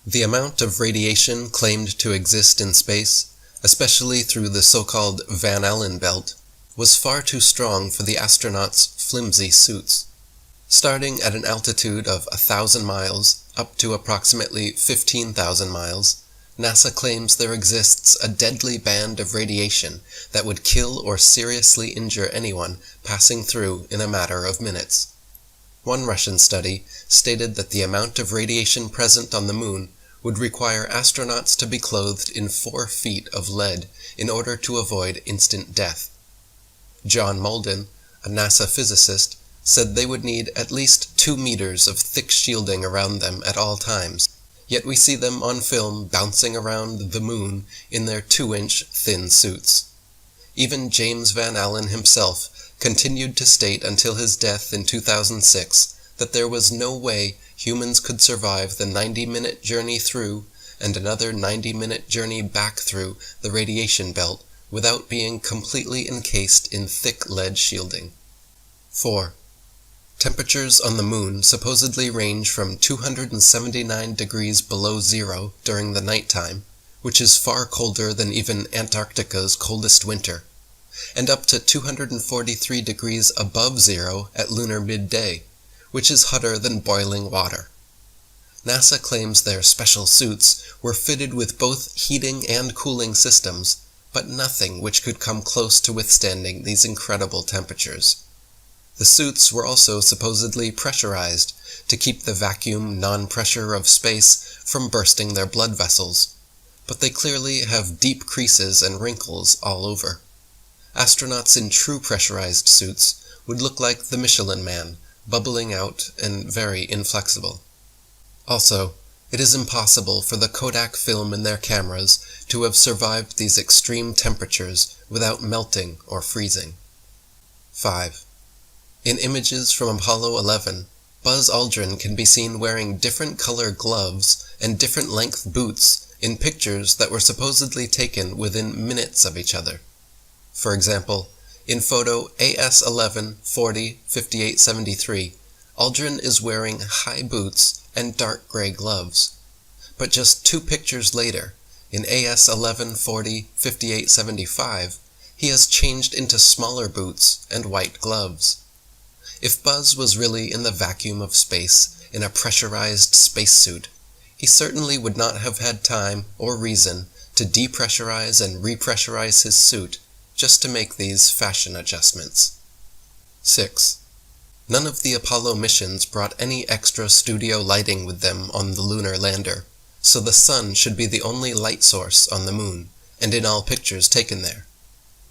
The amount of radiation claimed to exist in space, especially through the so-called Van Allen belt, was far too strong for the astronauts' flimsy suits. Starting at an altitude of 1,000 miles up to approximately 15,000 miles, NASA claims there exists a deadly band of radiation that would kill or seriously injure anyone passing through in a matter of minutes. One Russian study stated that the amount of radiation present on the moon would require astronauts to be clothed in 4 feet of lead in order to avoid instant death. John Malden, a NASA physicist, said they would need at least 2 meters of thick shielding around them at all times, yet we see them on film bouncing around the moon in their 2-inch thin suits. Even James Van Allen himself continued to state until his death in 2006 that there was no way humans could survive the 90-minute journey through and another 90-minute journey back through the radiation belt without being completely encased in thick lead shielding. 4. Temperatures on the moon supposedly range from 279 degrees below zero during the nighttime, which is far colder than even Antarctica's coldest winter, and up to 243 degrees above zero at lunar midday, which is hotter than boiling water. NASA claims their special suits were fitted with both heating and cooling systems, but nothing which could come close to withstanding these incredible temperatures. The suits were also supposedly pressurized to keep the vacuum non-pressure of space from bursting their blood vessels, but they clearly have deep creases and wrinkles all over. Astronauts in true pressurized suits would look like the Michelin Man, bubbling out and very inflexible. Also, it is impossible for the Kodak film in their cameras to have survived these extreme temperatures without melting or freezing. 5. In images from Apollo 11, Buzz Aldrin can be seen wearing different color gloves and different length boots in pictures that were supposedly taken within minutes of each other. For example, in photo AS11-40-5873, Aldrin is wearing high boots and dark gray gloves. But just 2 pictures later, in AS11-40-5875, he has changed into smaller boots and white gloves. If Buzz was really in the vacuum of space in a pressurized spacesuit, he certainly would not have had time or reason to depressurize and repressurize his suit just to make these fashion adjustments. 6. None of the Apollo missions brought any extra studio lighting with them on the lunar lander, so the sun should be the only light source on the moon, and in all pictures taken there.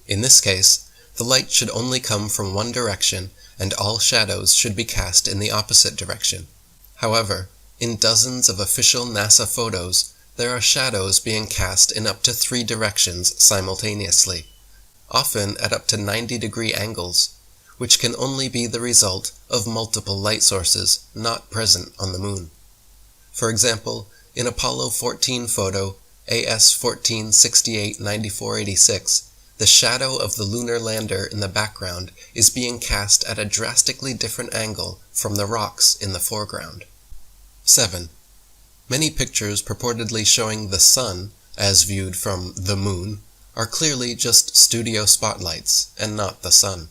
In this case, the light should only come from one direction and all shadows should be cast in the opposite direction. However, in dozens of official NASA photos, there are shadows being cast in up to 3 directions simultaneously, often at up to 90-degree angles, which can only be the result of multiple light sources not present on the moon. For example, in Apollo 14 photo AS14689486, the shadow of the lunar lander in the background is being cast at a drastically different angle from the rocks in the foreground. 7. Many pictures purportedly showing the sun, as viewed from the moon, are clearly just studio spotlights and not the sun.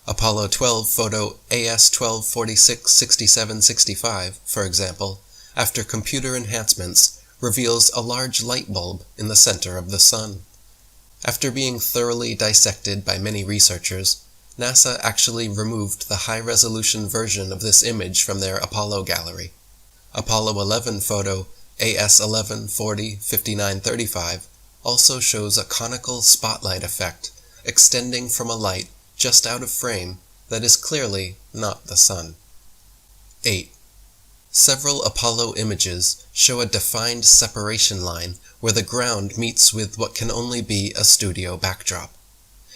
Apollo 12 photo AS12466765, for example, after computer enhancements, reveals a large light bulb in the center of the sun. After being thoroughly dissected by many researchers, NASA actually removed the high-resolution version of this image from their Apollo gallery. Apollo 11 photo AS11-40-5935 also shows a conical spotlight effect extending from a light just out of frame that is clearly not the sun. 8. Several Apollo images show a defined separation line where the ground meets with what can only be a studio backdrop.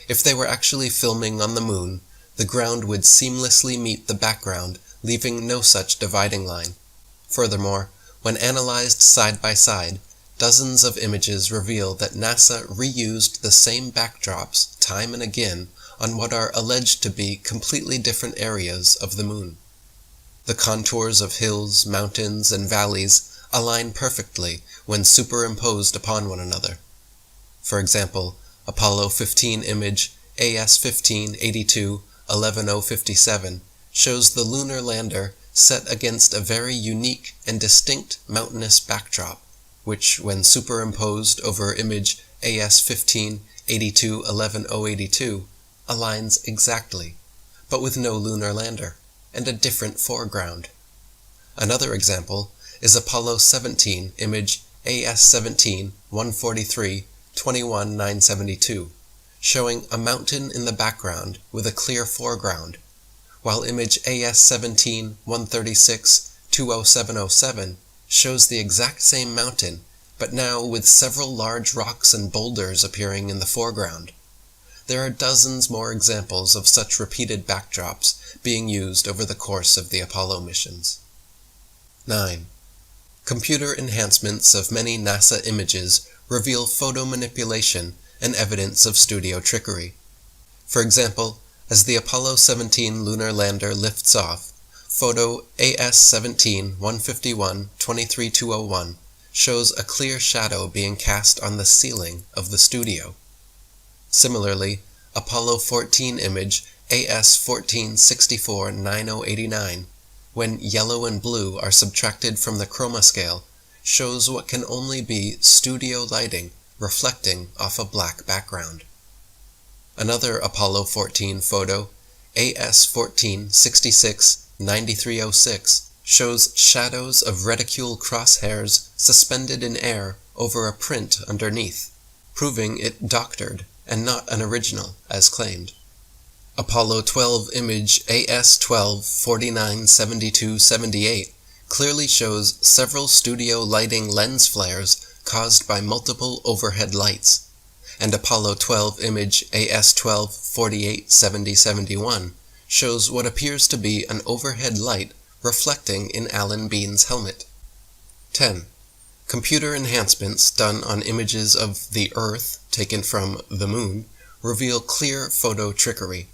If they were actually filming on the moon, the ground would seamlessly meet the background, leaving no such dividing line. Furthermore, when analyzed side by side, dozens of images reveal that NASA reused the same backdrops time and again on what are alleged to be completely different areas of the moon. The contours of hills, mountains, and valleys align perfectly when superimposed upon one another. For example, Apollo 15 image AS-15-82-11057 shows the lunar lander set against a very unique and distinct mountainous backdrop, which, when superimposed over image AS-15-82-11082, aligns exactly, but with no lunar lander, and a different foreground. Another example is Apollo 17 image AS-17-143-21972, showing a mountain in the background with a clear foreground, while image AS-17-136-20707 shows the exact same mountain, but now with several large rocks and boulders appearing in the foreground. There are dozens more examples of such repeated backdrops being used over the course of the Apollo missions. 9. Computer enhancements of many NASA images reveal photo manipulation and evidence of studio trickery. For example, as the Apollo 17 lunar lander lifts off, photo AS-17-151-23201 shows a clear shadow being cast on the ceiling of the studio. Similarly, Apollo 14 image AS-14-64-9089, when yellow and blue are subtracted from the chroma scale, shows what can only be studio lighting reflecting off a black background. Another Apollo 14 photo, AS-14-66-9306, shows shadows of reticule crosshairs suspended in air over a print underneath, proving it doctored and not an original as claimed. Apollo 12 image AS-12-49-7278 clearly shows several studio lighting lens flares caused by multiple overhead lights, and Apollo 12 image AS-12-48-7071 shows what appears to be an overhead light reflecting in Alan Bean's helmet. 10. Computer enhancements done on images of the Earth taken from the Moon reveal clear photo trickery.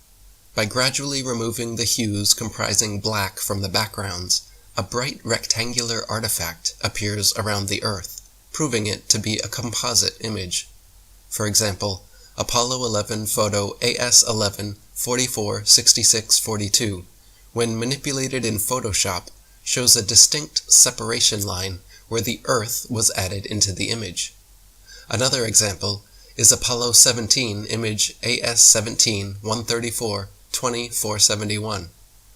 By gradually removing the hues comprising black from the backgrounds, a bright rectangular artifact appears around the Earth, proving it to be a composite image. For example, Apollo 11 photo AS-11-44-6642, when manipulated in Photoshop, shows a distinct separation line where the Earth was added into the image. Another example is Apollo 17 image AS-17-134-2471,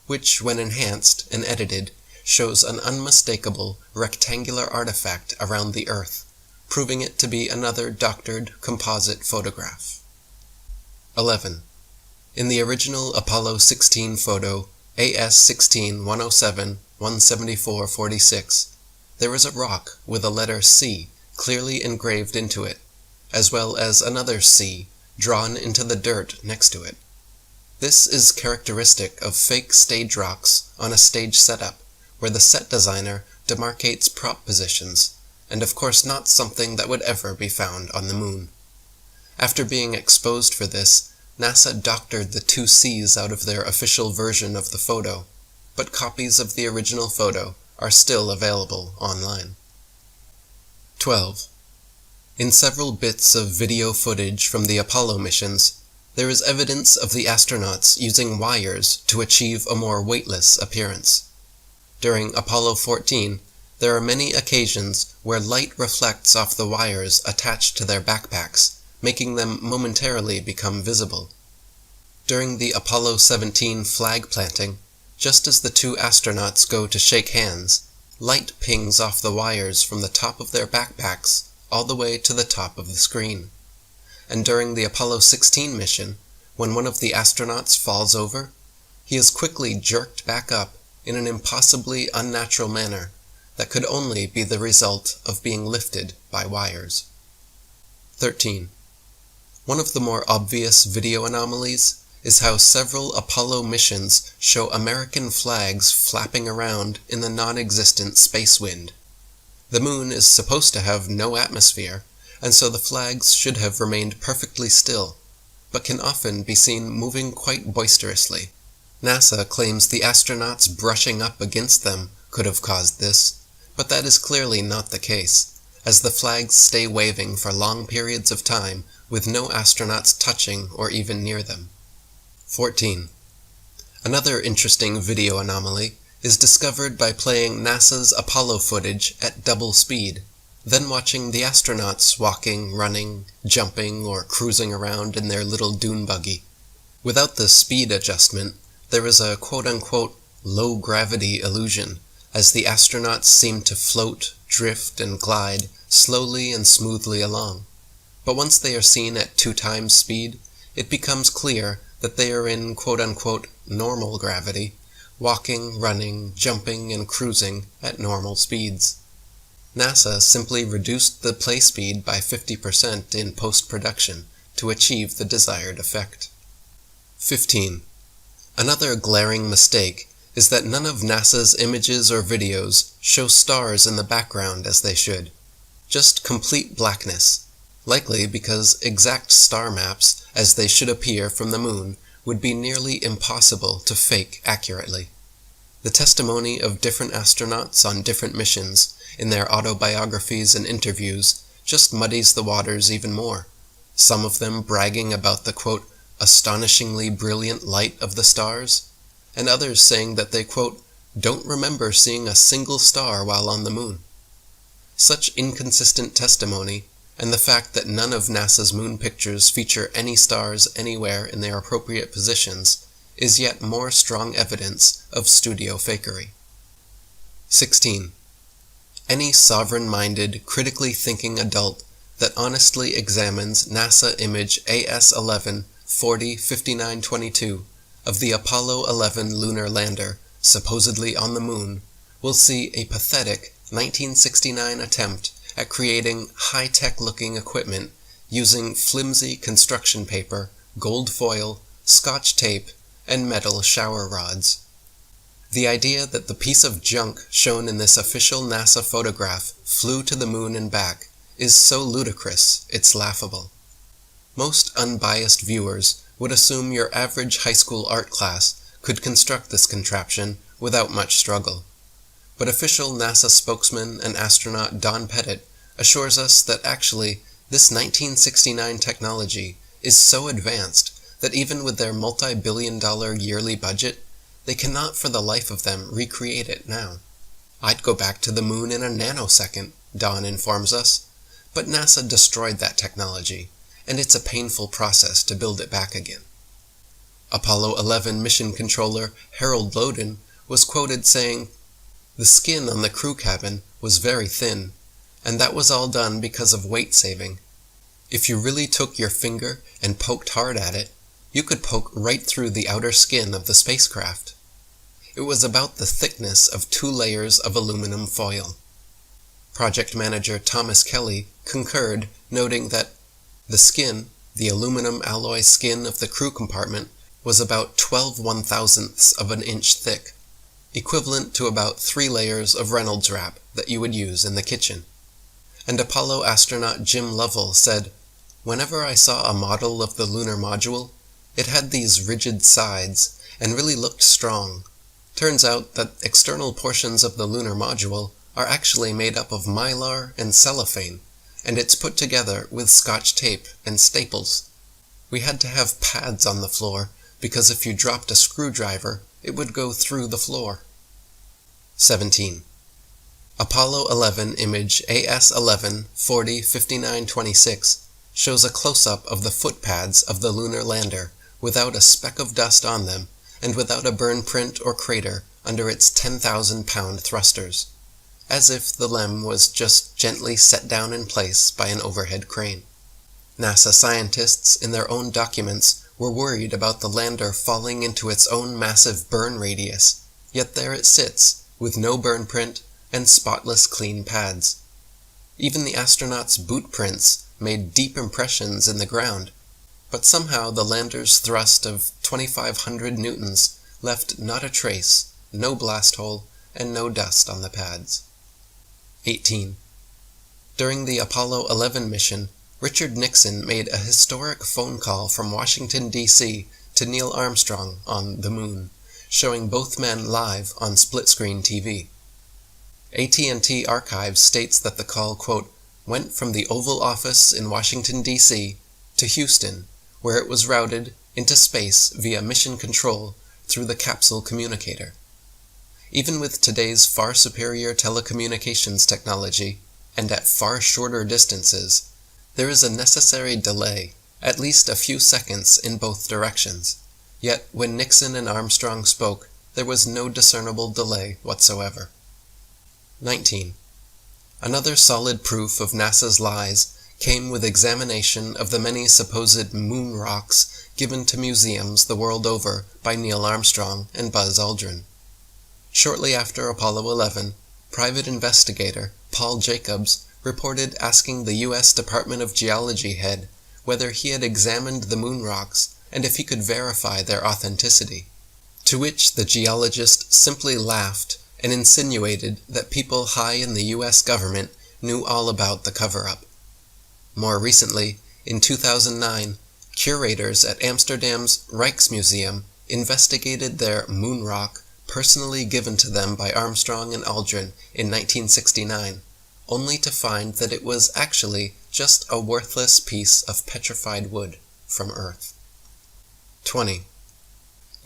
which, when enhanced and edited, shows an unmistakable rectangular artifact around the Earth, proving it to be another doctored composite photograph. 11. In the original Apollo 16 photo AS-16-107-174-46, there is a rock with a letter C clearly engraved into it, as well as another C drawn into the dirt next to it. This is characteristic of fake stage rocks on a stage setup, where the set designer demarcates prop positions, and of course not something that would ever be found on the Moon. After being exposed for this, NASA doctored the two C's out of their official version of the photo, but copies of the original photo are still available online. 12. In several bits of video footage from the Apollo missions, there is evidence of the astronauts using wires to achieve a more weightless appearance. During Apollo 14, there are many occasions where light reflects off the wires attached to their backpacks, making them momentarily become visible. During the Apollo 17 flag planting, just as the two astronauts go to shake hands, light pings off the wires from the top of their backpacks all the way to the top of the screen. And during the Apollo 16 mission, when one of the astronauts falls over, he is quickly jerked back up in an impossibly unnatural manner that could only be the result of being lifted by wires. 13. One of the more obvious video anomalies is how several Apollo missions show American flags flapping around in the non-existent space wind. The moon is supposed to have no atmosphere, and so the flags should have remained perfectly still, but can often be seen moving quite boisterously. NASA claims the astronauts brushing up against them could have caused this, but that is clearly not the case, as the flags stay waving for long periods of time with no astronauts touching or even near them. 14. Another interesting video anomaly is discovered by playing NASA's Apollo footage at double speed, then watching the astronauts walking, running, jumping, or cruising around in their little dune buggy. Without the speed adjustment, there is a quote-unquote low-gravity illusion, as the astronauts seem to float, drift, and glide slowly and smoothly along. But once they are seen at 2 times speed, it becomes clear that they are in quote-unquote normal gravity, walking, running, jumping, and cruising at normal speeds. NASA simply reduced the play speed by 50% in post-production to achieve the desired effect. 15. Another glaring mistake is that none of NASA's images or videos show stars in the background as they should. Just complete blackness, likely because exact star maps as they should appear from the moon would be nearly impossible to fake accurately. The testimony of different astronauts on different missions in their autobiographies and interviews just muddies the waters even more, some of them bragging about the, quote, astonishingly brilliant light of the stars, and others saying that they, quote, don't remember seeing a single star while on the moon. Such inconsistent testimony, and the fact that none of NASA's moon pictures feature any stars anywhere in their appropriate positions, is yet more strong evidence of studio fakery. 16. Any sovereign-minded, critically thinking adult that honestly examines NASA image AS11 405922 of the Apollo 11 lunar lander supposedly on the moon will see a pathetic 1969 attempt at creating high-tech looking equipment using flimsy construction paper, gold foil, Scotch tape, and metal shower rods. The idea that the piece of junk shown in this official NASA photograph flew to the moon and back is so ludicrous it's laughable. Most unbiased viewers would assume your average high school art class could construct this contraption without much struggle. But official NASA spokesman and astronaut Don Pettit assures us that actually this 1969 technology is so advanced that even with their multi-billion-dollar yearly budget, they cannot for the life of them recreate it now. I'd go back to the moon in a nanosecond, Don informs us, but NASA destroyed that technology, and it's a painful process to build it back again. Apollo 11 mission controller Harold Loden was quoted saying, "The skin on the crew cabin was very thin, and that was all done because of weight saving. If you really took your finger and poked hard at it, you could poke right through the outer skin of the spacecraft. It was about the thickness of 2 layers of aluminum foil." Project manager Thomas Kelly concurred, noting that the skin, the aluminum alloy skin of the crew compartment, was about 12 1/1000ths of an inch thick, equivalent to about 3 layers of Reynolds wrap that you would use in the kitchen. And Apollo astronaut Jim Lovell said, "Whenever I saw a model of the lunar module, it had these rigid sides and really looked strong. Turns out that external portions of the lunar module are actually made up of mylar and cellophane, and it's put together with Scotch tape and staples. We had to have pads on the floor because if you dropped a screwdriver, it would go through the floor." 17. Apollo 11 image AS11 405926 shows a close-up of the foot pads of the lunar lander without a speck of dust on them and without a burn print or crater under its 10,000-pound thrusters, as if the LEM was just gently set down in place by an overhead crane. NASA scientists in their own documents were worried about the lander falling into its own massive burn radius, yet there it sits, with no burn print and spotless clean pads. Even the astronauts' boot prints made deep impressions in the ground, but somehow the lander's thrust of 2,500 newtons left not a trace, no blast hole, and no dust on the pads. 18. During the Apollo 11 mission, Richard Nixon made a historic phone call from Washington, D.C. to Neil Armstrong on the Moon, showing both men live on split-screen TV. AT&T Archives states that the call, quote, went from the Oval Office in Washington, D.C. to Houston, where it was routed into space via mission control through the capsule communicator. Even with today's far superior telecommunications technology, and at far shorter distances, there is a necessary delay, at least a few seconds in both directions. Yet when Nixon and Armstrong spoke, there was no discernible delay whatsoever. 19. Another solid proof of NASA's lies came with examination of the many supposed moon rocks given to museums the world over by Neil Armstrong and Buzz Aldrin. Shortly after Apollo 11, private investigator Paul Jacobs reported asking the U.S. Department of Geology head whether he had examined the moon rocks and if he could verify their authenticity, to which the geologist simply laughed and insinuated that people high in the U.S. government knew all about the cover-up. More recently, in 2009, curators at Amsterdam's Rijksmuseum investigated their moon rock personally given to them by Armstrong and Aldrin in 1969, only to find that it was actually just a worthless piece of petrified wood from Earth. 20.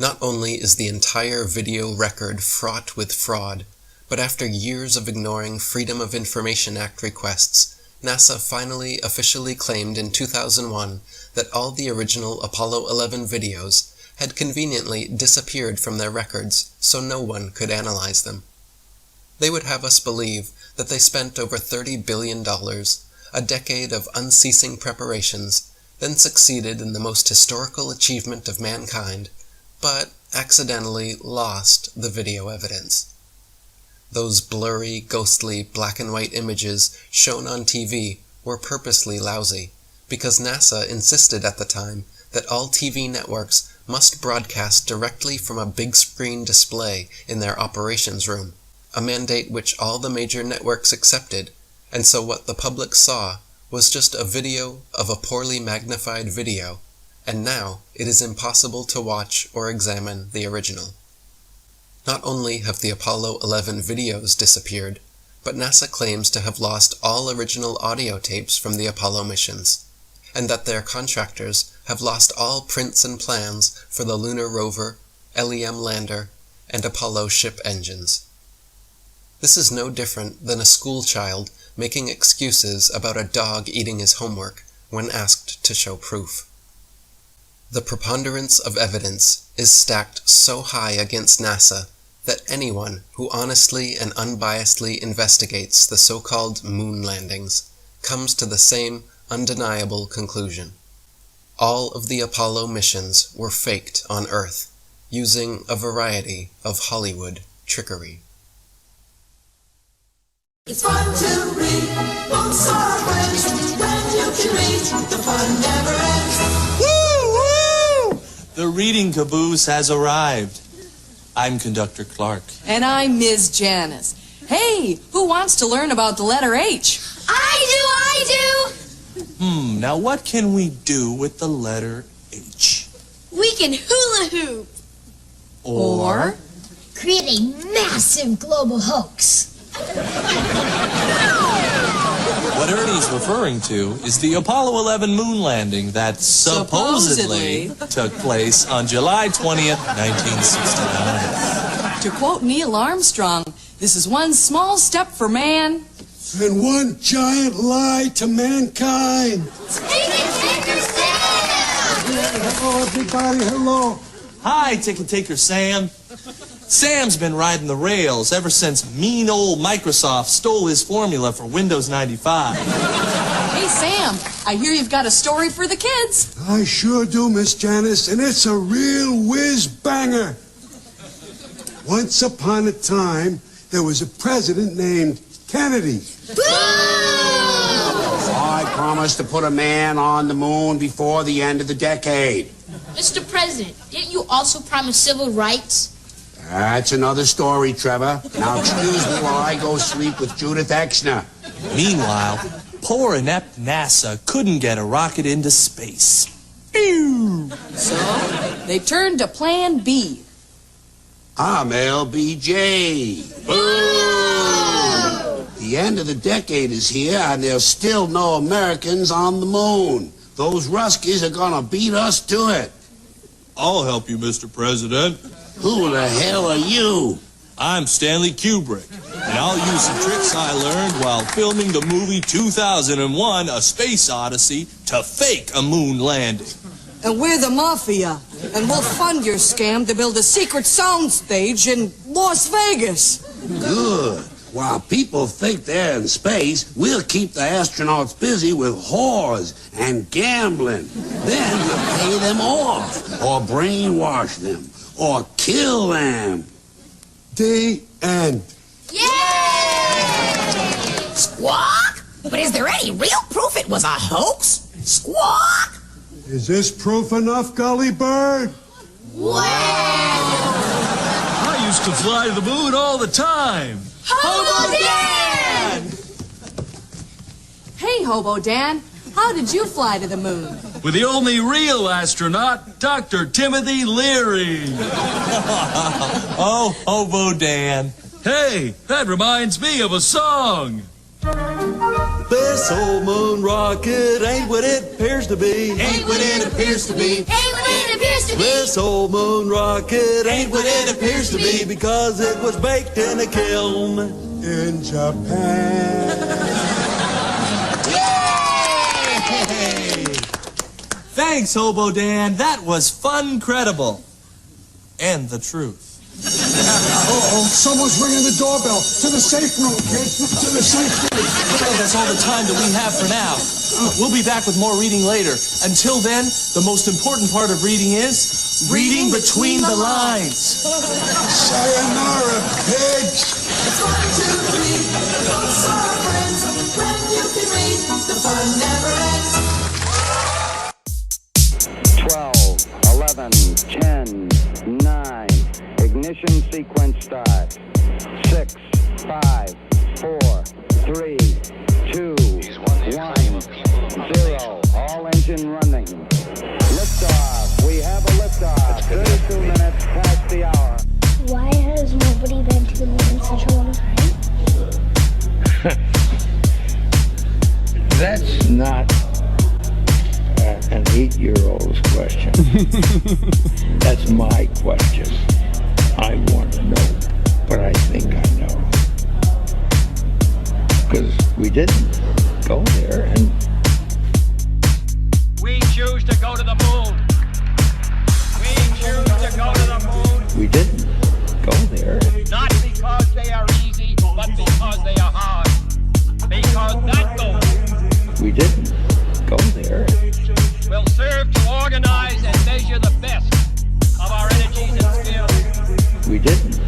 Not only is the entire video record fraught with fraud, but after years of ignoring Freedom of Information Act requests, NASA finally officially claimed in 2001 that all the original Apollo 11 videos had conveniently disappeared from their records so no one could analyze them. They would have us believe that they spent over $30 billion, a decade of unceasing preparations, then succeeded in the most historical achievement of mankind, but accidentally lost the video evidence. Those blurry, ghostly, black and white images shown on TV were purposely lousy, because NASA insisted at the time that all TV networks must broadcast directly from a big screen display in their operations room, a mandate which all the major networks accepted, and so what the public saw was just a video of a poorly magnified video, and now it is impossible to watch or examine the original. Not only have the Apollo 11 videos disappeared, but NASA claims to have lost all original audio tapes from the Apollo missions, and that their contractors have lost all prints and plans for the lunar rover, LEM lander, and Apollo ship engines. This is no different than a school child making excuses about a dog eating his homework when asked to show proof. The preponderance of evidence is stacked so high against NASA that anyone who honestly and unbiasedly investigates the so-called moon landings comes to the same undeniable conclusion. All of the Apollo missions were faked on Earth, using a variety of Hollywood trickery. It's fun to read books or friends when you can read. The fun never ends. Woo! Woo! The reading caboose has arrived. I'm Conductor Clark. And I'm Ms. Janice. Hey, who wants to learn about the letter H? I do! Now what can we do with the letter H? We can hula hoop. Or? Create a massive global hoax. What Ernie's referring to is the Apollo 11 moon landing that supposedly took place on July 20th, 1969. To quote Neil Armstrong, this is one small step for man and one giant lie to mankind. Hello, everybody. Hello. Hi, Ticket Taker Sam. Sam's been riding the rails ever since mean old Microsoft stole his formula for Windows 95. Hey, Sam, I hear you've got a story for the kids. I sure do, Miss Janice, and it's a real whiz-banger. Once upon a time, there was a president named Kennedy. I promised to put a man on the moon before the end of the decade. Mr. President, didn't you also promise civil rights? That's another story, Trevor. Now excuse me while I go sleep with Judith Exner. Meanwhile, poor inept NASA couldn't get a rocket into space. Phew! So, they turned to Plan B. I'm LBJ. The end of the decade is here, and there's still no Americans on the moon. Those Ruskies are gonna beat us to it. I'll help you, Mr. President. Who the hell are you? I'm Stanley Kubrick, and I'll use some tricks I learned while filming the movie 2001, A Space Odyssey, to fake a moon landing. And we're the Mafia, and we'll fund your scam to build a secret soundstage in Las Vegas. Good. While people think they're in space, we'll keep the astronauts busy with whores and gambling. Then we'll pay them off, or brainwash them, or kill them. The end. Yay! Squawk? But is there any real proof it was a hoax? Squawk! Is this proof enough, Gully Bird? Wow! I used to fly to the moon all the time. Hobo Dan! Hey, Hobo Dan, how did you fly to the moon? With the only real astronaut, Dr. Timothy Leary. Oh, Hobo Dan. Hey, that reminds me of a song. This old moon rocket ain't what it appears to be. Ain't what it appears to be. Ain't what it appears to be. This old moon rocket ain't what it appears to be because it was baked in a kiln in Japan. Yay! Thanks, Hobo Dan. That was fun, credible, and the truth. Uh-oh, someone's ringing the doorbell. To the safe room, kid. To the safe room. Well, that's all the time that we have for now. We'll be back with more reading later. Until then, the most important part of reading is reading between the lines. Sayonara, pigs. It's 1, 2, 3. Those are friends. When you can read, the fun never ends. 12, 11, 10, 9. Ignition sequence start. 6, 5, 4, 3, 2, 1, 0. All engine running. Liftoff. We have a liftoff. 32 minutes past the hour. Why has nobody been to the moon in such a long time? That's not an 8-year-old's question. That's my question. I want to know, but I think I know. Because we didn't go there, and we choose to go to the moon. We choose to go to the moon. we didn't go there. Not because they are easy, but because they are hard. Because that goal We didn't go there. will serve to organize and measure the best of our energies and skills. We didn't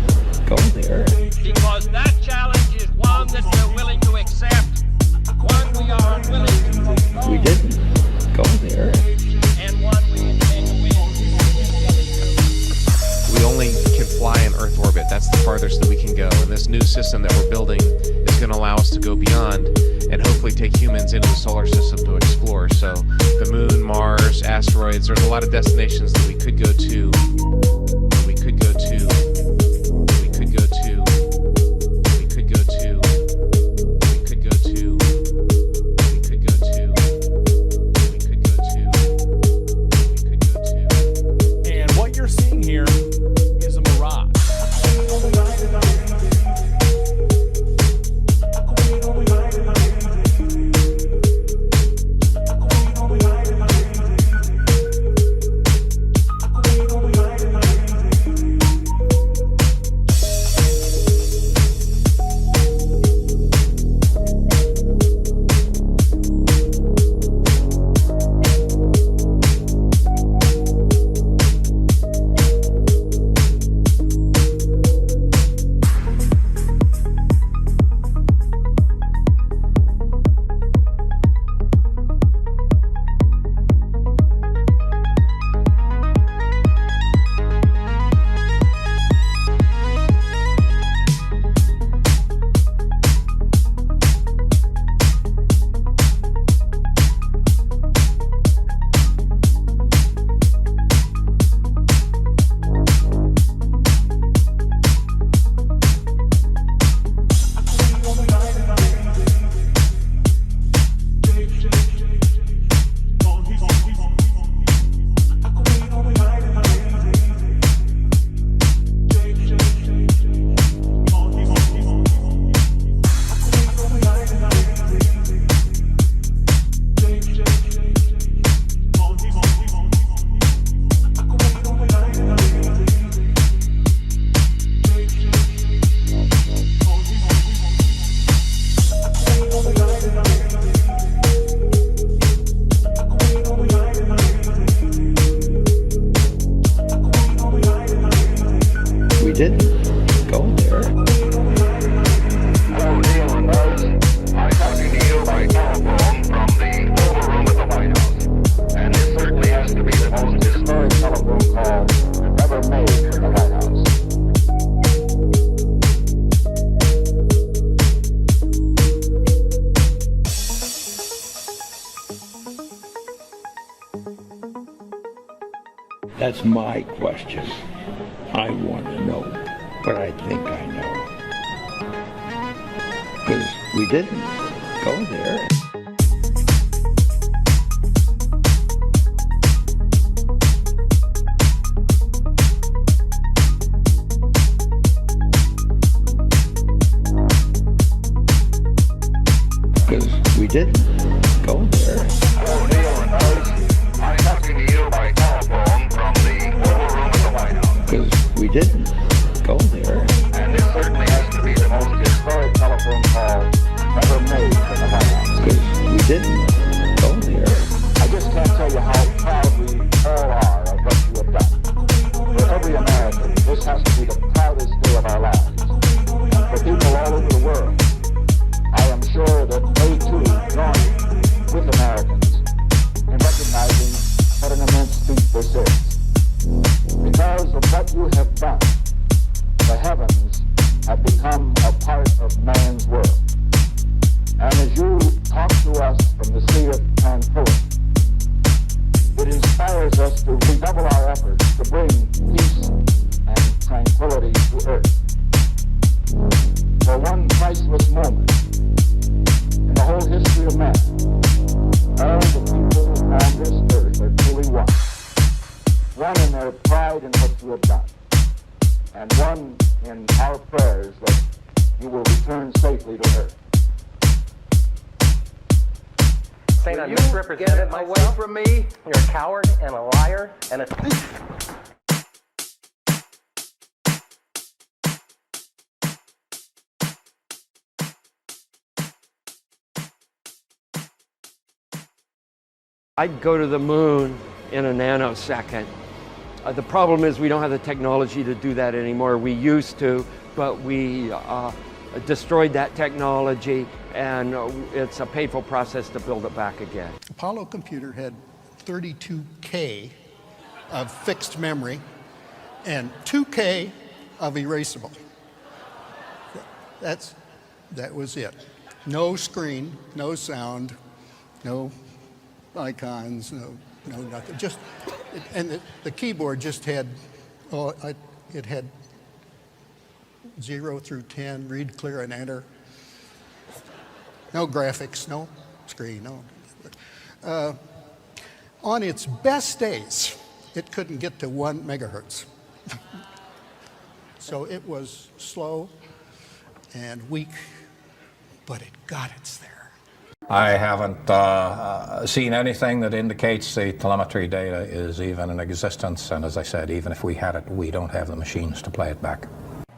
go there. Because that challenge is one that we're willing to accept, one we are unwilling to postpone, We didn't go there. and one we intend to win. We only can fly in Earth orbit. That's the farthest that we can go. And this new system that we're building is going to allow us to go beyond and hopefully take humans into the solar system to explore. So the moon, Mars, asteroids, there's a lot of destinations that we could go to. We could go to. We could go to. We could go to. We could go to. We could go to. We could go to. We could go to. And what you're seeing here is a mirage. didn't go there. Hello, Neil and Buzz. I'm talking to you by telephone from the Oval Room at the White House. And this certainly has to be the most historic telephone call ever made in the White House. That's my question. I want to know what I think I know. Because we didn't go there. Because we didn't go there. Hello, Neil and Buzz. I'm talking to you by telephone from the Oval Room at the White House. Because we didn't go there. And this certainly has to be the most historic telephone call ever made in the White House. Because we didn't go there. I just can't tell you how proud we all are of what you have done. For every American, this has to be the proudest day of our lives. And for people all over the world, I am sure that they too join with Americans in recognizing what an immense feat this is. Because of what you have done, the heavens have become a part of man's world. And as you talk to us from the sea of tranquility, it inspires us to redouble our efforts to bring peace and tranquility to earth. For one priceless moment in the whole history of man, all the people on this earth are truly one. One in their pride in what you have done, and one in our prayers that you will return safely to earth. Saying I misrepresented myself? Away from me. You're a coward and a liar and a thief. I'd go to the moon in a nanosecond. The problem is we don't have the technology to do that anymore. We used to, but we destroyed that technology, and it's a painful process to build it back again. Apollo computer had 32K of fixed memory and 2K of erasable. That was it. No screen, no sound, no icons, no nothing. Just, and the keyboard just had, it had 0 through 10, read, clear, and enter. No graphics, no screen, no. On its best days, it couldn't get to 1 megahertz. So it was slow and weak, but it got its there. I haven't seen anything that indicates the telemetry data is even in existence, and as I said, even if we had it, we don't have the machines to play it back.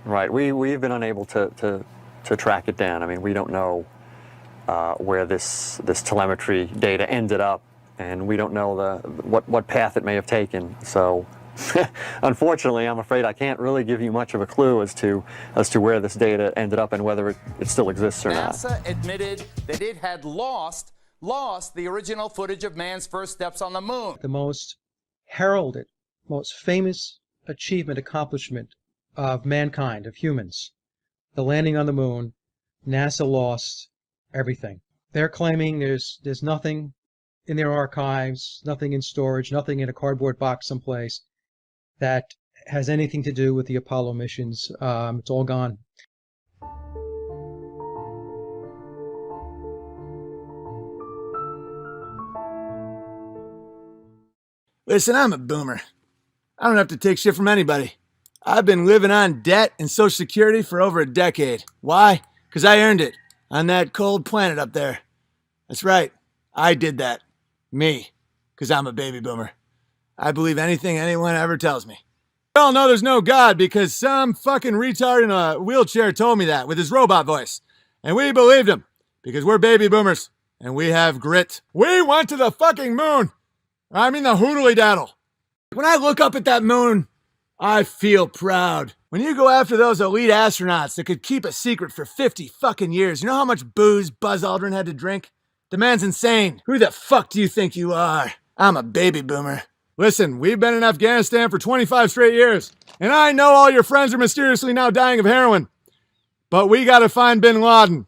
Right, we've been unable to track it down. I mean, we don't know where this telemetry data ended up, and we don't know what path it may have taken. So, unfortunately, I'm afraid I can't really give you much of a clue as to where this data ended up and whether it still exists or not. NASA admitted that it had lost the original footage of man's first steps on the moon. The most heralded, most famous accomplishment of mankind, of humans, the landing on the moon. NASA lost everything. They're claiming there's nothing in their archives, nothing in storage, nothing in a cardboard box someplace that has anything to do with the Apollo missions. It's all gone. Listen, I'm a boomer. I don't have to take shit from anybody. I've been living on debt and Social Security for over a decade. Why? Because I earned it on that cold planet up there. That's right. I did that. Me. Because I'm a baby boomer. I believe anything anyone ever tells me. We all know there's no God because some fucking retard in a wheelchair told me that with his robot voice. And we believed him because we're baby boomers and we have grit. We went to the fucking moon. I mean the hoodly daddle. When I look up at that moon, I feel proud. When you go after those elite astronauts that could keep a secret for 50 fucking years, you know how much booze Buzz Aldrin had to drink? The man's insane. Who the fuck do you think you are? I'm a baby boomer. Listen, we've been in Afghanistan for 25 straight years, and I know all your friends are mysteriously now dying of heroin. But we gotta find bin Laden.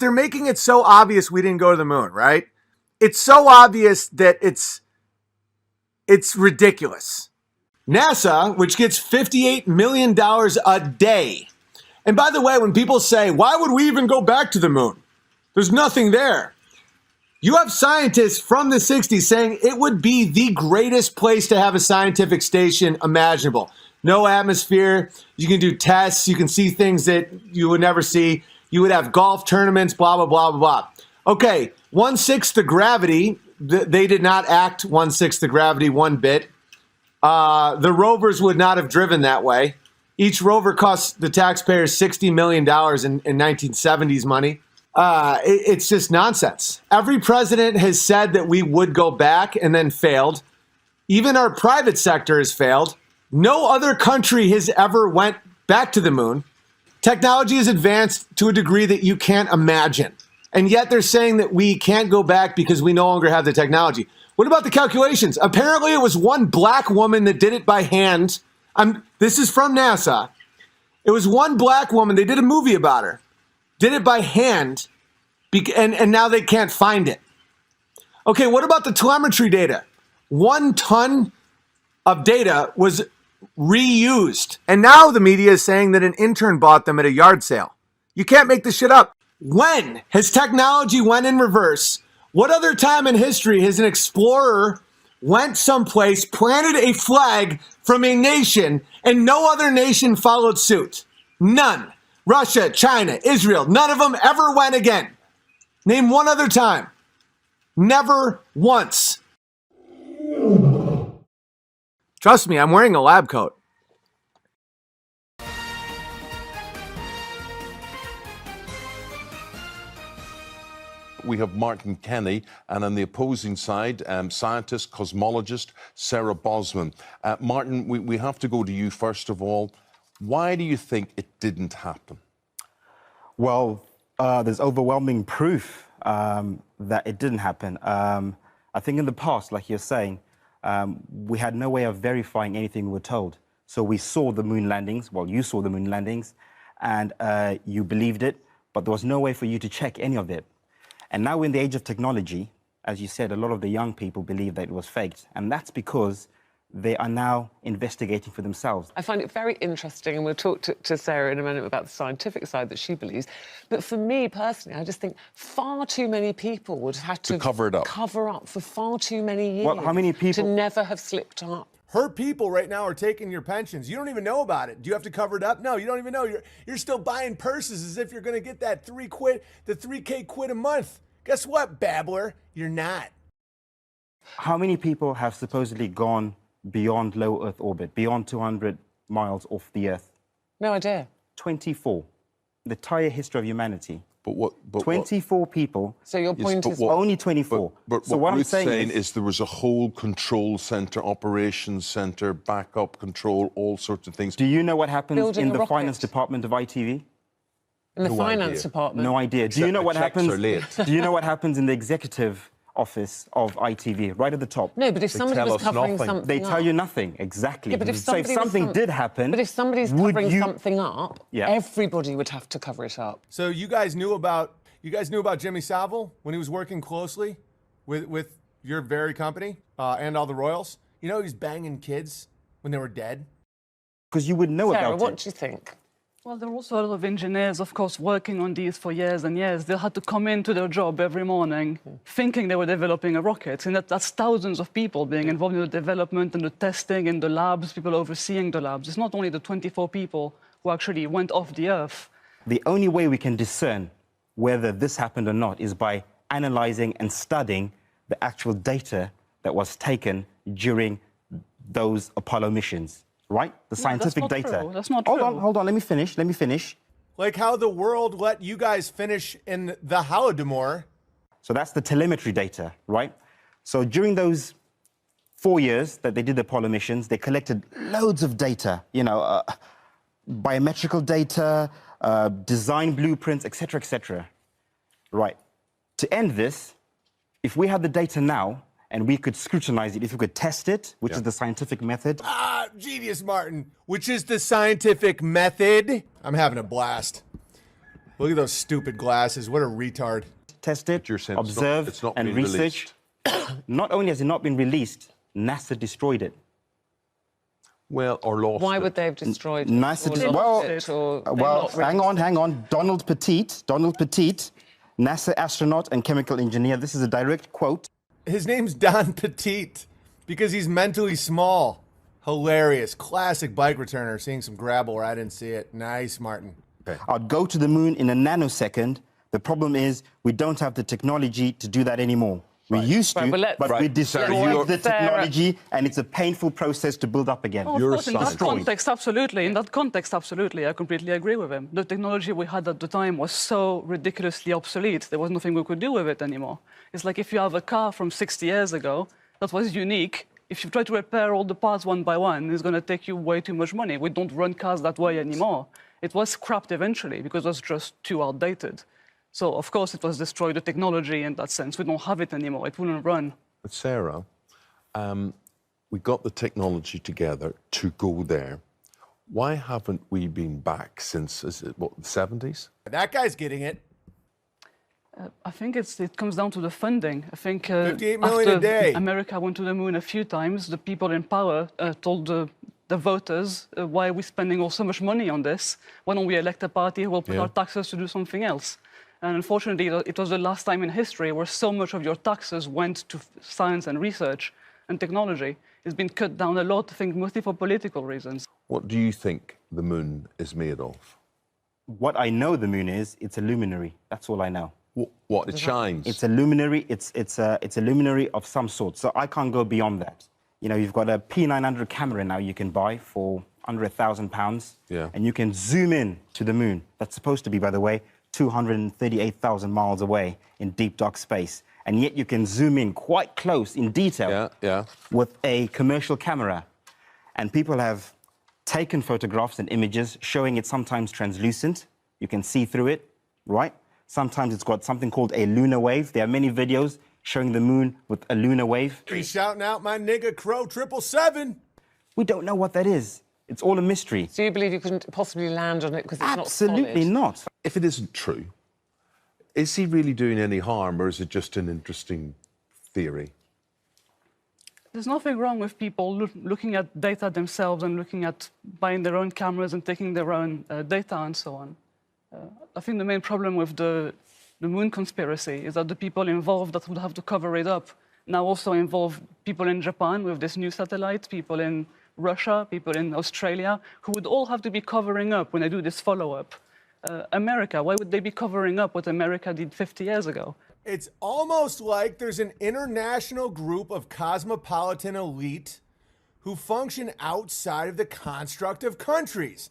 They're making it so obvious we didn't go to the moon, right? It's so obvious that it's ridiculous. NASA, which gets $58 million a day. And by the way, when people say, why would we even go back to the moon? There's nothing there. You have scientists from the 60s saying it would be the greatest place to have a scientific station imaginable. No atmosphere. You can do tests. You can see things that you would never see. You would have golf tournaments, blah, blah, blah, blah, blah. Okay, 1/6 the gravity. They did not act 1/6 the gravity one bit. The rovers would not have driven that way. Each rover cost the taxpayers $60 million in 1970s money. It's just nonsense. Every president has said that we would go back and then failed. Even our private sector has failed. No other country has ever went back to the moon. Technology has advanced to a degree that you can't imagine. And yet they're saying that we can't go back because we no longer have the technology. What about the calculations? Apparently it was one black woman that did it by hand. This is from NASA. It was one black woman. They did a movie about her. Did it by hand, and now they can't find it. Okay, what about the telemetry data? 1 ton of data was reused. And now the media is saying that an intern bought them at a yard sale. You can't make this shit up. When has technology went in reverse? What other time in history has an explorer went someplace, planted a flag from a nation, and no other nation followed suit? None. Russia, China, Israel, none of them ever went again. Name one other time. Never once. Trust me, I'm wearing a lab coat. We have Martin Kenny, and on the opposing side, scientist, cosmologist, Sarah Bosman. Martin, we have to go to you first of all. Why do you think it didn't happen? Well, there's overwhelming proof that it didn't happen. I think in the past, like you're saying, we had no way of verifying anything we were told. So we saw the moon landings, well, you saw the moon landings, and you believed it, but there was no way for you to check any of it. And now in the age of technology, as you said, a lot of the young people believe that it was faked, and that's because they are now investigating for themselves. I find it very interesting, and we'll talk to Sarah in a minute about the scientific side that she believes. But for me personally, I just think far too many people would have had to cover up for far too many years. Well, how many people to never have slipped up? Her people right now are taking your pensions. You don't even know about it. Do you have to cover it up? No, you don't even know. You're still buying purses as if you're going to get that $3K a month. Guess what, babbler? You're not. How many people have supposedly gone beyond low Earth orbit, beyond 200 miles off the Earth? No idea. 24. The entire history of humanity. But 24 people. So your point is only 24. But so what I'm Ruth's saying is is there was a whole control center, operations center, backup control, all sorts of things. Do you know what happens Building in a the rocket. finance department of ITV? In the finance department? No idea. Do you know what happens? Do you know what happens in the executive office of ITV, right at the top? No, but if somebody was covering something they tell up- you nothing. Exactly. Yeah, but if So somebody did happen, but if somebody's would covering you- something up, Yeah. everybody would have to cover it up. So you guys knew about Jimmy Savile when he was working closely with your very company and all the royals? You know he was banging kids when they were dead? Because you would know Sarah, about what it. do you think? Well, there were also a lot of engineers, of course, working on these for years and years. They had to come into their job every morning thinking they were developing a rocket. And that's thousands of people being involved in the development and the testing in the labs, people overseeing the labs. It's not only the 24 people who actually went off the Earth. the only way we can discern whether this happened or not is by analyzing and studying the actual data that was taken during those Apollo missions, right? The scientific that's not data. True. That's not hold true. Hold on, let me finish. Like how the world let you guys finish in the Holodomor. So that's the telemetry data, right? So during those 4 years that they did the Apollo missions, they collected loads of data, biometrical data, design blueprints, etc., etc. Right. To end this, if we had the data now and we could scrutinize it, if we could test it, which is the scientific method. Ah, genius, Martin. Which is the scientific method. I'm having a blast. Look at those stupid glasses. What a retard. Test it, observe, it's not and been research. Not only has it not been released, NASA destroyed it. Well, or lost Why it. would they have destroyed it? NASA hang on. Donald Petit, NASA astronaut and chemical engineer. This is a direct quote. His name's Don Petite because he's mentally small. Hilarious. Classic bike returner seeing some gravel where I didn't see it. Nice, Martin. Okay. I'd go to the moon in a nanosecond. The problem is we don't have the technology to do that anymore. We used to, but we destroyed the technology, and it's a painful process to build up again. Oh, of course, in that context, absolutely. In that context, absolutely. I completely agree with him. The technology we had at the time was so ridiculously obsolete. There was nothing we could do with it anymore. It's like if you have a car from 60 years ago that was unique, if you try to repair all the parts one by one, it's going to take you way too much money. We don't run cars that way anymore. It was scrapped eventually because it was just too outdated. So, of course, it was destroyed, the technology in that sense. We don't have it anymore. It wouldn't run. But Sarah, we got the technology together to go there. Why haven't we been back since, is it, what, the 70s? That guy's getting it. I think it comes down to the funding. I think 58 million a day. America went to the moon a few times. The people in power told the voters, why are we spending so much money on this? Why don't we elect a party who will put our taxes to do something else? And unfortunately, it was the last time in history where so much of your taxes went to science and research and technology. It's been cut down a lot, I think, mostly for political reasons. What do you think the moon is made of? What I know the moon is, it's a luminary. That's all I know. What? It shines? It's a luminary. It's a luminary of some sort. So I can't go beyond that. You know, you've got a P900 camera now you can buy for under £1,000. Yeah. And you can zoom in to the moon. That's supposed to be, by the way, 238,000 miles away in deep, dark space. And yet you can zoom in quite close in detail with a commercial camera. And people have taken photographs and images showing it sometimes translucent. You can see through it, right? Sometimes it's got something called a lunar wave. There are many videos showing the moon with a lunar wave. He's shouting out my nigga Crow 777. We don't know what that is. It's all a mystery. So you believe you couldn't possibly land on it because it's not solid? Absolutely not. If it isn't true, is he really doing any harm, or is it just an interesting theory? There's nothing wrong with people looking at data themselves and looking at buying their own cameras and taking their own data and so on. I think the main problem with the moon conspiracy is that the people involved that would have to cover it up now also involve people in Japan with this new satellite, people in Russia, people in Australia, who would all have to be covering up when they do this follow-up. America, why would they be covering up what America did 50 years ago? It's almost like there's an international group of cosmopolitan elite who function outside of the construct of countries.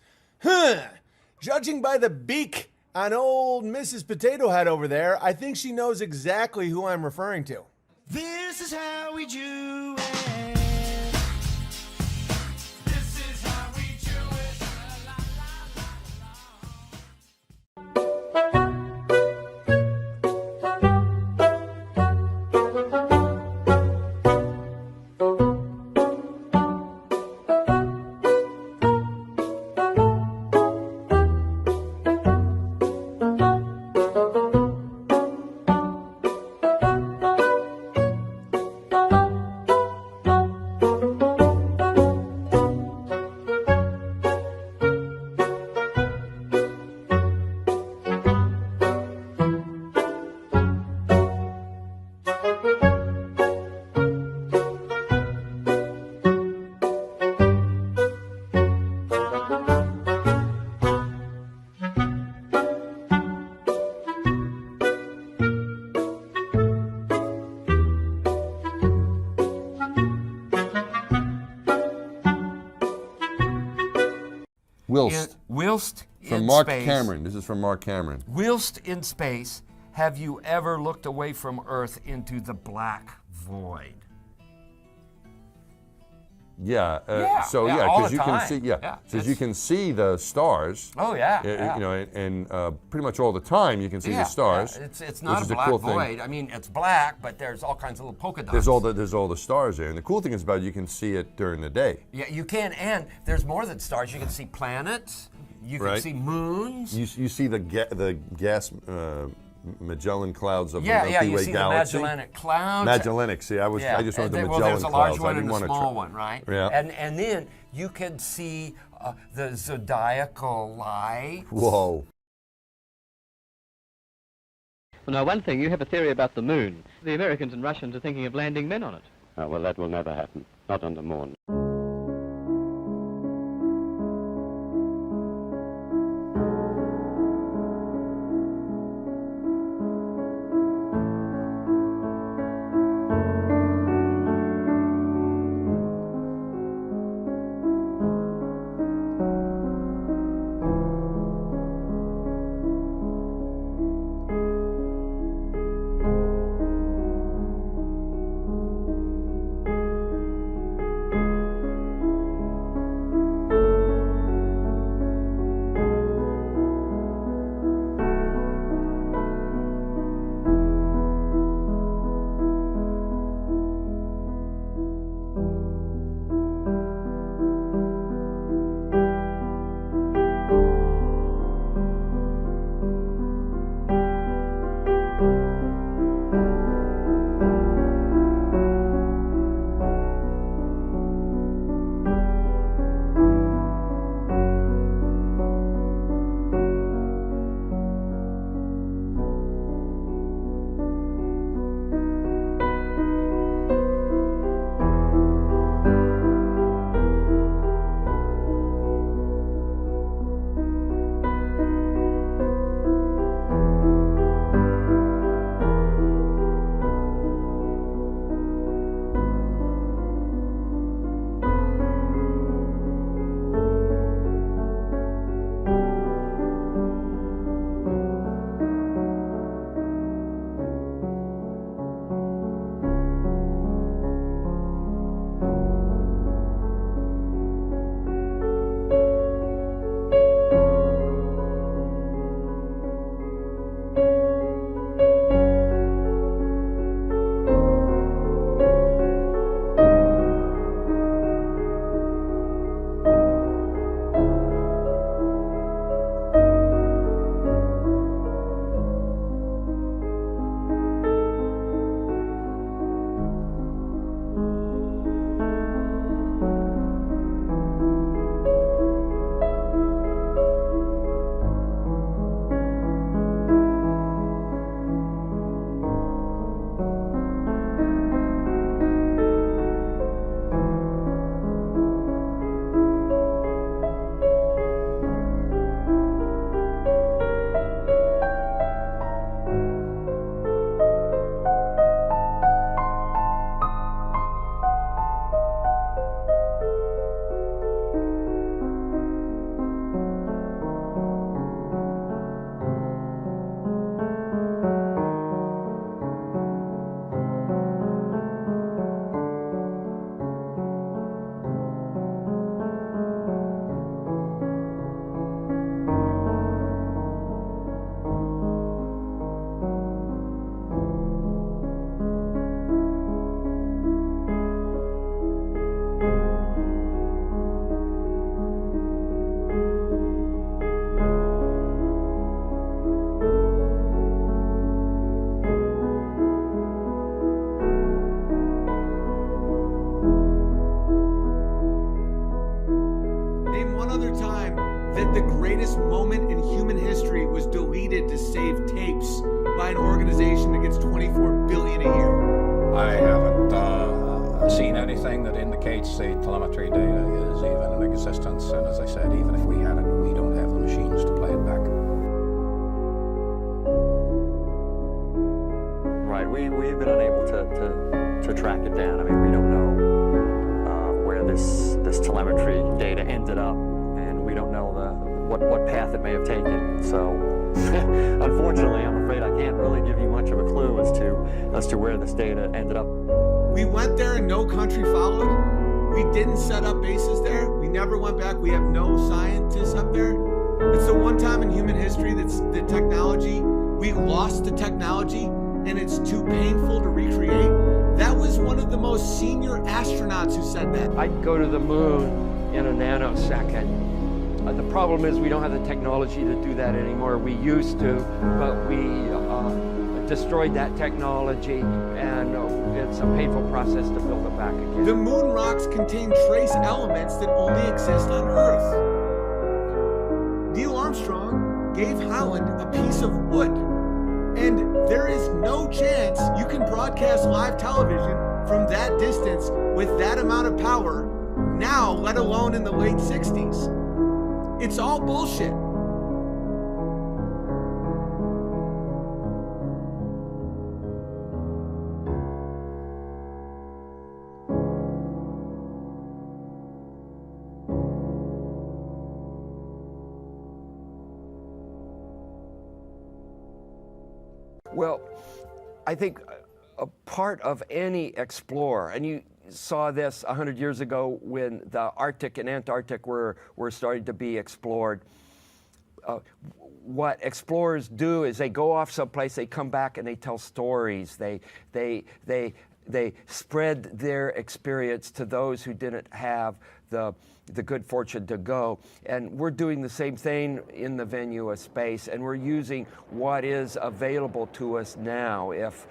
Judging by the beak on old Mrs. Potato Head over there, I think she knows exactly who I'm referring to. This is how we do it. whilst From in Mark space, Cameron. This is from Mark Cameron. Whilst in space, have you ever looked away from Earth into the black void? Yeah. All because the you can time. see. Yeah, you can see the stars. Oh yeah. You know, and pretty much all the time you can see the stars. It's not which a is black cool void. thing. I mean, it's black, but there's all kinds of little polka dots. There's all the stars there, and the cool thing is about it, you can see it during the day. Yeah, you can, and there's more than stars. You can see planets. You can see moons. You see the gas. Magellan clouds of the you Milky Way see galaxy. the Magellanic clouds. Magellanic. See, I just went to Magellan well, there's a clouds. large one I didn't and a want to small one, right? Yeah. And then you can see the zodiacal lights. Whoa. Well, now, one thing, you have a theory about the moon. The Americans and Russians are thinking of landing men on it. Well, that will never happen. Not on the moon. greatest moment in human history was deleted to save tapes by an organization that gets $24 billion a year. I haven't seen anything that indicates the telemetry data is even in existence, and as I said, even if we had it, we don't have the machines to play it back. Right, we've been unable to track it down. I mean, we don't know where this telemetry data ended up, and we don't know what path it may have taken. So, unfortunately, I'm afraid I can't really give you much of a clue as to where this data ended up. We went there and no country followed. We didn't set up bases there. We never went back. We have no scientists up there. It's the one time in human history that's the technology, we lost the technology and it's too painful to recreate. That was one of the most senior astronauts who said that. I'd go to the moon in a nanosecond. The problem is we don't have the technology to do that anymore. We used to, but we destroyed that technology, and it's a painful process to build it back again. The moon rocks contain trace elements that only exist on Earth. Neil Armstrong gave Holland a piece of wood, and there is no chance you can broadcast live television from that distance with that amount of power now, let alone in the late 60s. It's all bullshit. Well, I think a part of any explorer, and you saw this 100 years ago when the Arctic and Antarctic were starting to be explored. What explorers do is they go off someplace, they come back and they tell stories. They spread their experience to those who didn't have the good fortune to go. And we're doing the same thing in the venue of space, and we're using what is available to us now. If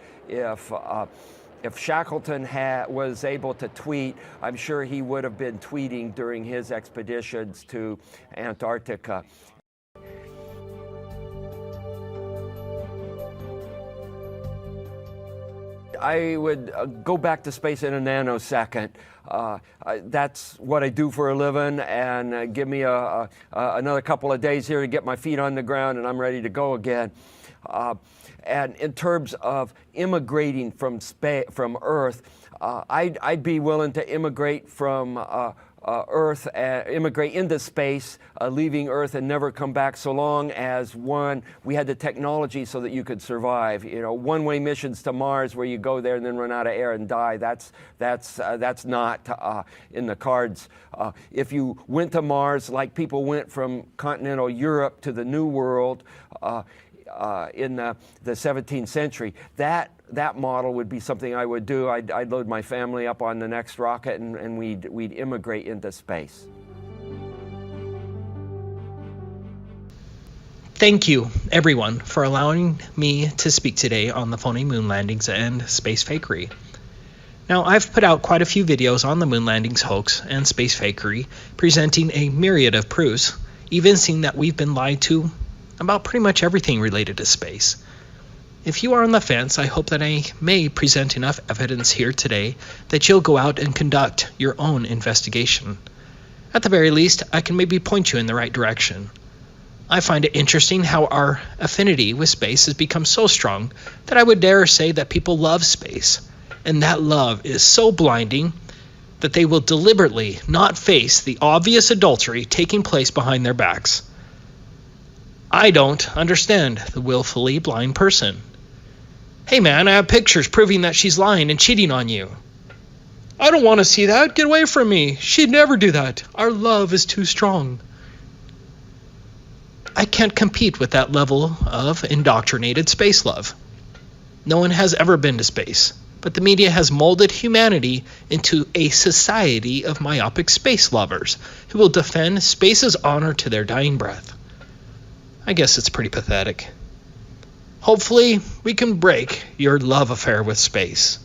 Shackleton was able to tweet, I'm sure he would have been tweeting during his expeditions to Antarctica. I would go back to space in a nanosecond. That's what I do for a living, and give me another couple of days here to get my feet on the ground and I'm ready to go again. And in terms of immigrating from Earth, I'd be willing to immigrate from Earth, immigrate into space, leaving Earth and never come back, so long as, one, we had the technology so that you could survive. You know, one-way missions to Mars where you go there and then run out of air and die, that's not in the cards. If you went to Mars like people went from continental Europe to the New World, in the 17th century, that model would be something I would do. I'd load my family up on the next rocket and we'd immigrate into space. Thank you, everyone, for allowing me to speak today on the phony moon landings and space fakery. Now, I've put out quite a few videos on the moon landings hoax and space fakery, presenting a myriad of proofs, evincing that we've been lied to about pretty much everything related to space. If you are on the fence, I hope that I may present enough evidence here today that you'll go out and conduct your own investigation. At the very least, I can maybe point you in the right direction. I find it interesting how our affinity with space has become so strong that I would dare say that people love space, and that love is so blinding that they will deliberately not face the obvious adultery taking place behind their backs. I don't understand the willfully blind person. Hey man, I have pictures proving that she's lying and cheating on you. I don't want to see that. Get away from me. She'd never do that. Our love is too strong. I can't compete with that level of indoctrinated space love. No one has ever been to space, but the media has molded humanity into a society of myopic space lovers who will defend space's honor to their dying breath. I guess it's pretty pathetic. Hopefully, we can break your love affair with space.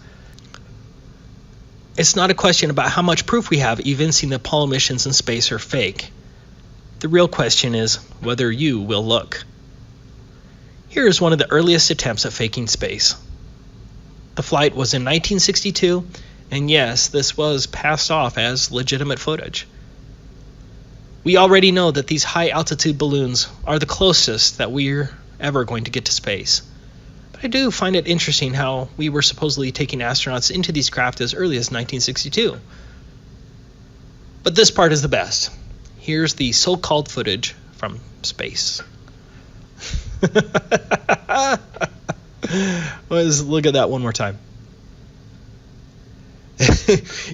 It's not a question about how much proof we have evincing that Apollo missions in space are fake. The real question is whether you will look. Here is one of the earliest attempts at faking space. The flight was in 1962, and yes, this was passed off as legitimate footage. We already know that these high-altitude balloons are the closest that we're ever going to get to space. But I do find it interesting how we were supposedly taking astronauts into these craft as early as 1962. But this part is the best. Here's the so-called footage from space. Let's look at that one more time.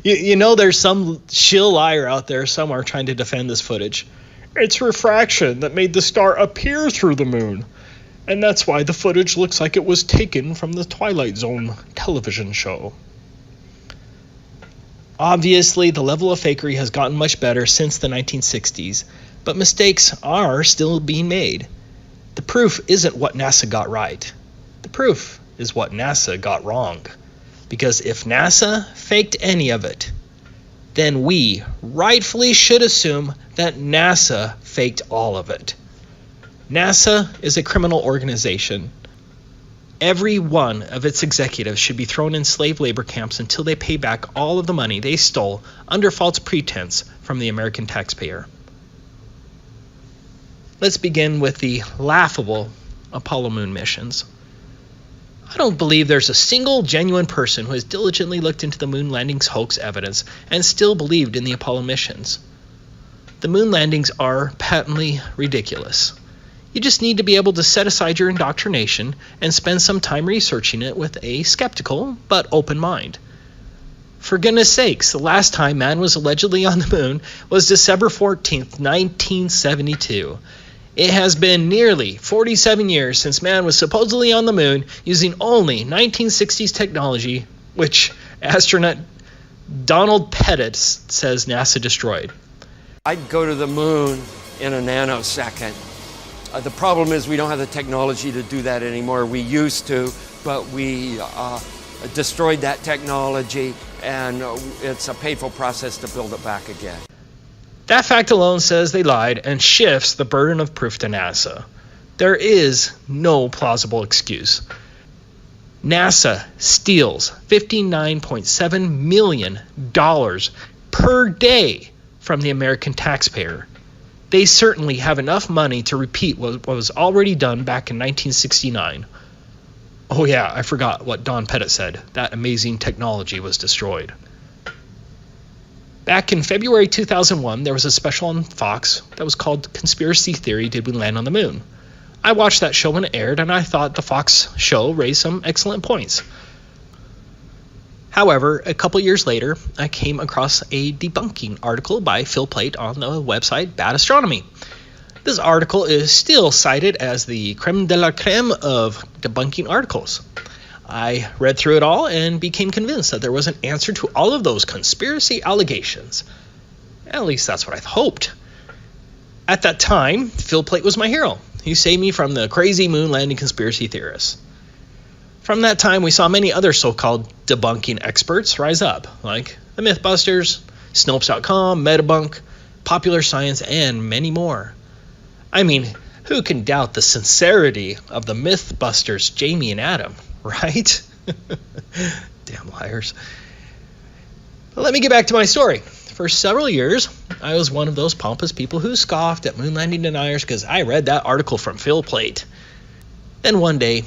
you know, there's some shill liar out there somewhere trying to defend this footage. It's refraction that made the star appear through the moon, and that's why the footage looks like it was taken from the Twilight Zone television show. Obviously, the level of fakery has gotten much better since the 1960s, but mistakes are still being made. The proof isn't what NASA got right. The proof is what NASA got wrong. Because if NASA faked any of it, then we rightfully should assume that NASA faked all of it. NASA is a criminal organization. Every one of its executives should be thrown in slave labor camps until they pay back all of the money they stole under false pretense from the American taxpayer. Let's begin with the laughable Apollo moon missions. I don't believe there's a single genuine person who has diligently looked into the moon landings hoax evidence and still believed in the Apollo missions. The moon landings are patently ridiculous. You just need to be able to set aside your indoctrination and spend some time researching it with a skeptical but open mind. For goodness sakes, the last time man was allegedly on the moon was December 14th, 1972. It has been nearly 47 years since man was supposedly on the moon using only 1960s technology, which astronaut Donald Pettit says NASA destroyed. I'd go to the moon in a nanosecond. The problem is we don't have the technology to do that anymore. We used to, but we destroyed that technology, and it's a painful process to build it back again. That fact alone says they lied and shifts the burden of proof to NASA. There is no plausible excuse. NASA steals $59.7 million per day from the American taxpayer. They certainly have enough money to repeat what was already done back in 1969. Oh yeah, I forgot what Don Pettit said. That amazing technology was destroyed. Back in February 2001, there was a special on Fox that was called Conspiracy Theory, Did We Land on the Moon? I watched that show when it aired, and I thought the Fox show raised some excellent points. However, a couple years later, I came across a debunking article by Phil Plait on the website Bad Astronomy. This article is still cited as the creme de la creme of debunking articles. I read through it all and became convinced that there was an answer to all of those conspiracy allegations. At least that's what I hoped. At that time, Phil Plait was my hero. He saved me from the crazy moon landing conspiracy theorists. From that time, we saw many other so-called debunking experts rise up, like the Mythbusters, Snopes.com, Metabunk, Popular Science, and many more. I mean, who can doubt the sincerity of the Mythbusters, Jamie and Adam? Right? Damn liars. Let me get back to my story. For several years, I was one of those pompous people who scoffed at moon landing deniers because I read that article from Phil Plait. Then one day,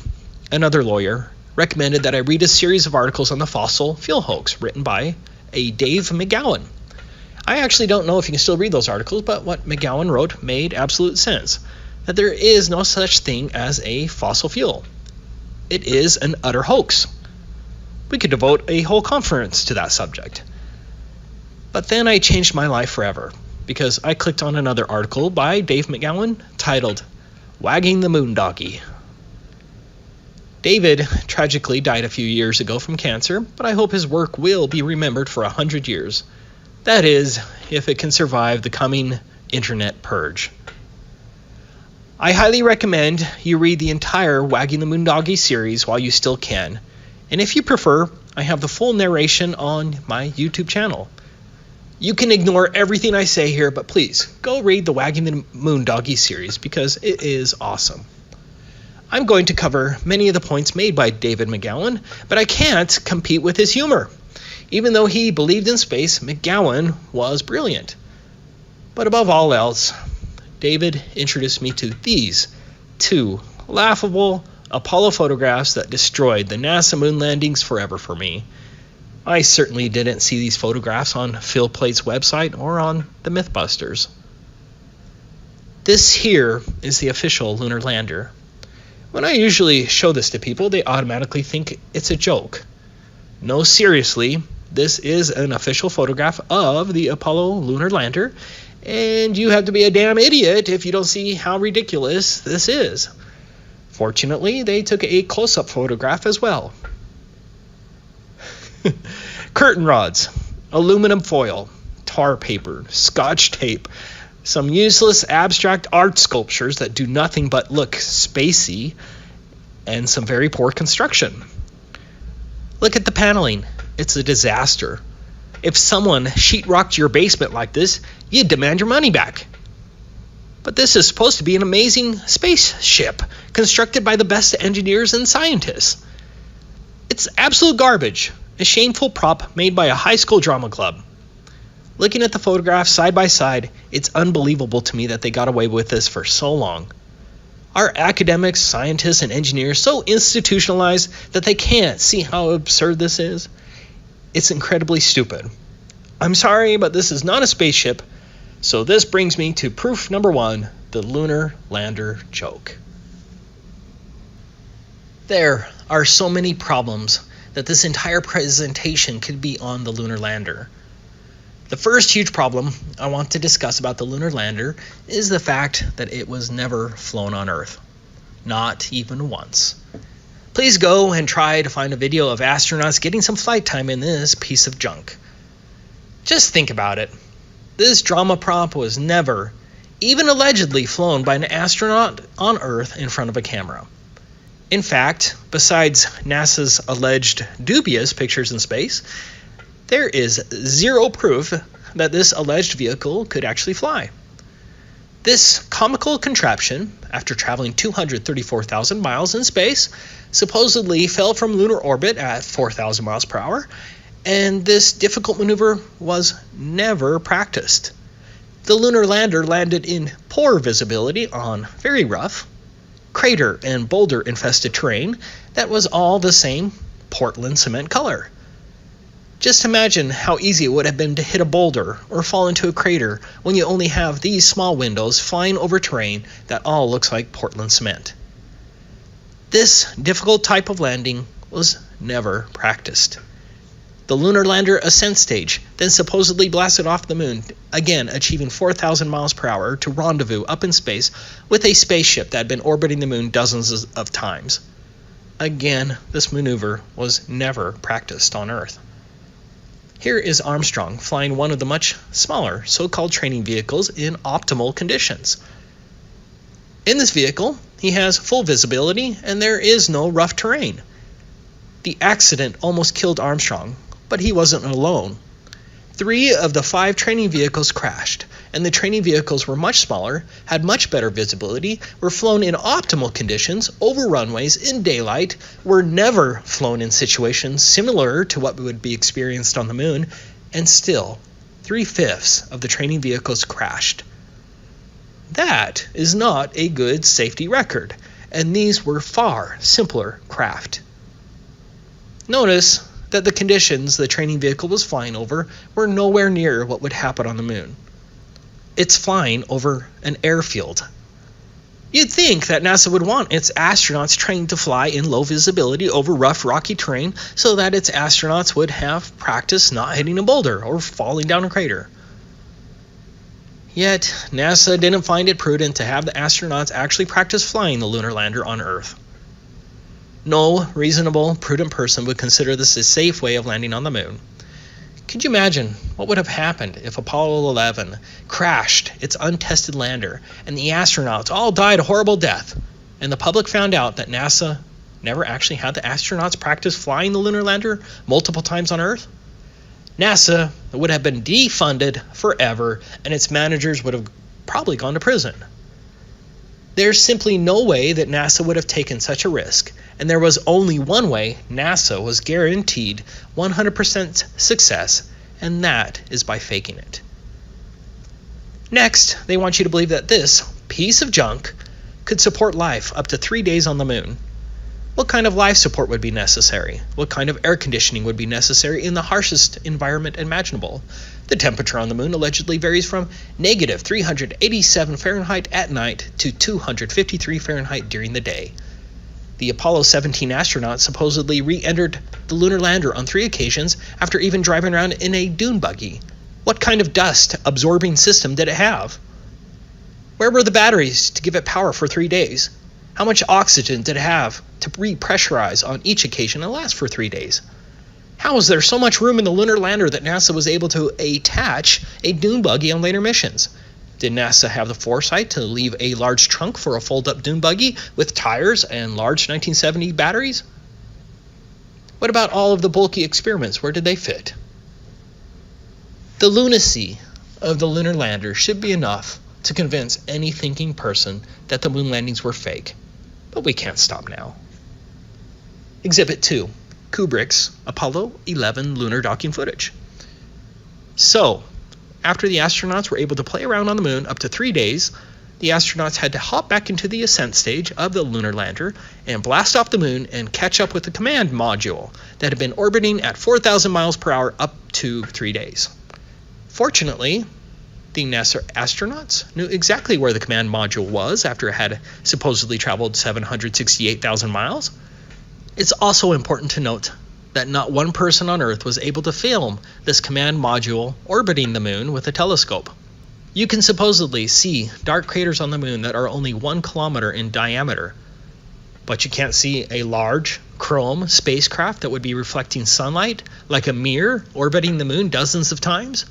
another lawyer recommended that I read a series of articles on the fossil fuel hoax written by a Dave McGowan. I actually don't know if you can still read those articles, but what McGowan wrote made absolute sense, that there is no such thing as a fossil fuel. It is an utter hoax. We could devote a whole conference to that subject. But then I changed my life forever, because I clicked on another article by Dave McGowan titled, Wagging the Moon Doggy. David tragically died a few years ago from cancer, but I hope his work will be remembered for 100 years. That is, if it can survive the coming internet purge. I highly recommend you read the entire Wagging the Moon Doggy series while you still can. And if you prefer, I have the full narration on my YouTube channel. You can ignore everything I say here, but please, go read the Wagging the Moon Doggy series because it is awesome. I'm going to cover many of the points made by David McGowan, but I can't compete with his humor. Even though he believed in space, McGowan was brilliant. But above all else, David introduced me to these two laughable Apollo photographs that destroyed the NASA moon landings forever for me. I certainly didn't see these photographs on Phil Plait's website or on the Mythbusters. This here is the official lunar lander. When I usually show this to people, they automatically think it's a joke. No, seriously, this is an official photograph of the Apollo lunar lander, and you have to be a damn idiot if you don't see how ridiculous this is. Fortunately, they took a close-up photograph as well. Curtain rods, aluminum foil, tar paper, scotch tape, some useless abstract art sculptures that do nothing but look spacey, and some very poor construction. Look at the paneling. It's a disaster. If someone sheetrocked your basement like this, you'd demand your money back. But this is supposed to be an amazing spaceship constructed by the best engineers and scientists. It's absolute garbage, a shameful prop made by a high school drama club. Looking at the photographs side by side, it's unbelievable to me that they got away with this for so long. Are academics, scientists, and engineers so institutionalized that they can't see how absurd this is? It's incredibly stupid. I'm sorry, but this is not a spaceship, so this brings me to proof number 1, the lunar lander joke. There are so many problems that this entire presentation could be on the lunar lander. The first huge problem I want to discuss about the lunar lander is the fact that it was never flown on Earth. Not even once. Please go and try to find a video of astronauts getting some flight time in this piece of junk. Just think about it. This drama prop was never, even allegedly, flown by an astronaut on Earth in front of a camera. In fact, besides NASA's alleged dubious pictures in space, there is zero proof that this alleged vehicle could actually fly. This comical contraption, after traveling 234,000 miles in space, supposedly fell from lunar orbit at 4,000 miles per hour, and this difficult maneuver was never practiced. The lunar lander landed in poor visibility on very rough, crater and boulder infested terrain that was all the same Portland cement color. Just imagine how easy it would have been to hit a boulder or fall into a crater when you only have these small windows flying over terrain that all looks like Portland cement. This difficult type of landing was never practiced. The lunar lander ascent stage then supposedly blasted off the moon, again achieving 4,000 miles per hour to rendezvous up in space with a spaceship that had been orbiting the moon dozens of times. Again, this maneuver was never practiced on Earth. Here is Armstrong flying one of the much smaller so-called training vehicles in optimal conditions. In this vehicle, he has full visibility and there is no rough terrain. The accident almost killed Armstrong, but he wasn't alone. 3 of the 5 training vehicles crashed, and the training vehicles were much smaller, had much better visibility, were flown in optimal conditions, over runways, in daylight, were never flown in situations similar to what would be experienced on the moon, and still, 3/5 of the training vehicles crashed. That is not a good safety record, and these were far simpler craft. Notice that the conditions the training vehicle was flying over were nowhere near what would happen on the moon. It's flying over an airfield. You'd think that NASA would want its astronauts trained to fly in low visibility over rough, rocky terrain so that its astronauts would have practice not hitting a boulder or falling down a crater. Yet, NASA didn't find it prudent to have the astronauts actually practice flying the lunar lander on Earth. No reasonable, prudent person would consider this a safe way of landing on the moon. Could you imagine what would have happened if Apollo 11 crashed its untested lander and the astronauts all died a horrible death, and the public found out that NASA never actually had the astronauts practice flying the lunar lander multiple times on Earth? NASA would have been defunded forever, and its managers would have probably gone to prison. There's simply no way that NASA would have taken such a risk, and there was only one way NASA was guaranteed 100% success, and that is by faking it. Next, they want you to believe that this piece of junk could support life up to 3 days on the moon. What kind of life support would be necessary? What kind of air conditioning would be necessary in the harshest environment imaginable? The temperature on the moon allegedly varies from negative 387 Fahrenheit at night to 253 Fahrenheit during the day. The Apollo 17 astronauts supposedly re-entered the lunar lander on 3 occasions after even driving around in a dune buggy. What kind of dust-absorbing system did it have? Where were the batteries to give it power for 3 days? How much oxygen did it have to repressurize on each occasion and last for 3 days? How was there so much room in the lunar lander that NASA was able to attach a dune buggy on later missions? Did NASA have the foresight to leave a large trunk for a fold-up dune buggy with tires and large 1970 batteries? What about all of the bulky experiments? Where did they fit? The lunacy of the lunar lander should be enough to convince any thinking person that the moon landings were fake. But we can't stop now. Exhibit 2. Kubrick's Apollo 11 lunar docking footage. So, after the astronauts were able to play around on the moon up to 3 days, the astronauts had to hop back into the ascent stage of the lunar lander and blast off the moon and catch up with the command module that had been orbiting at 4,000 miles per hour up to 3 days. Fortunately, the NASA astronauts knew exactly where the command module was after it had supposedly traveled 768,000 miles. It's also important to note that not one person on Earth was able to film this command module orbiting the moon with a telescope. You can supposedly see dark craters on the moon that are only 1 kilometer in diameter, but you can't see a large chrome spacecraft that would be reflecting sunlight like a mirror orbiting the moon dozens of times.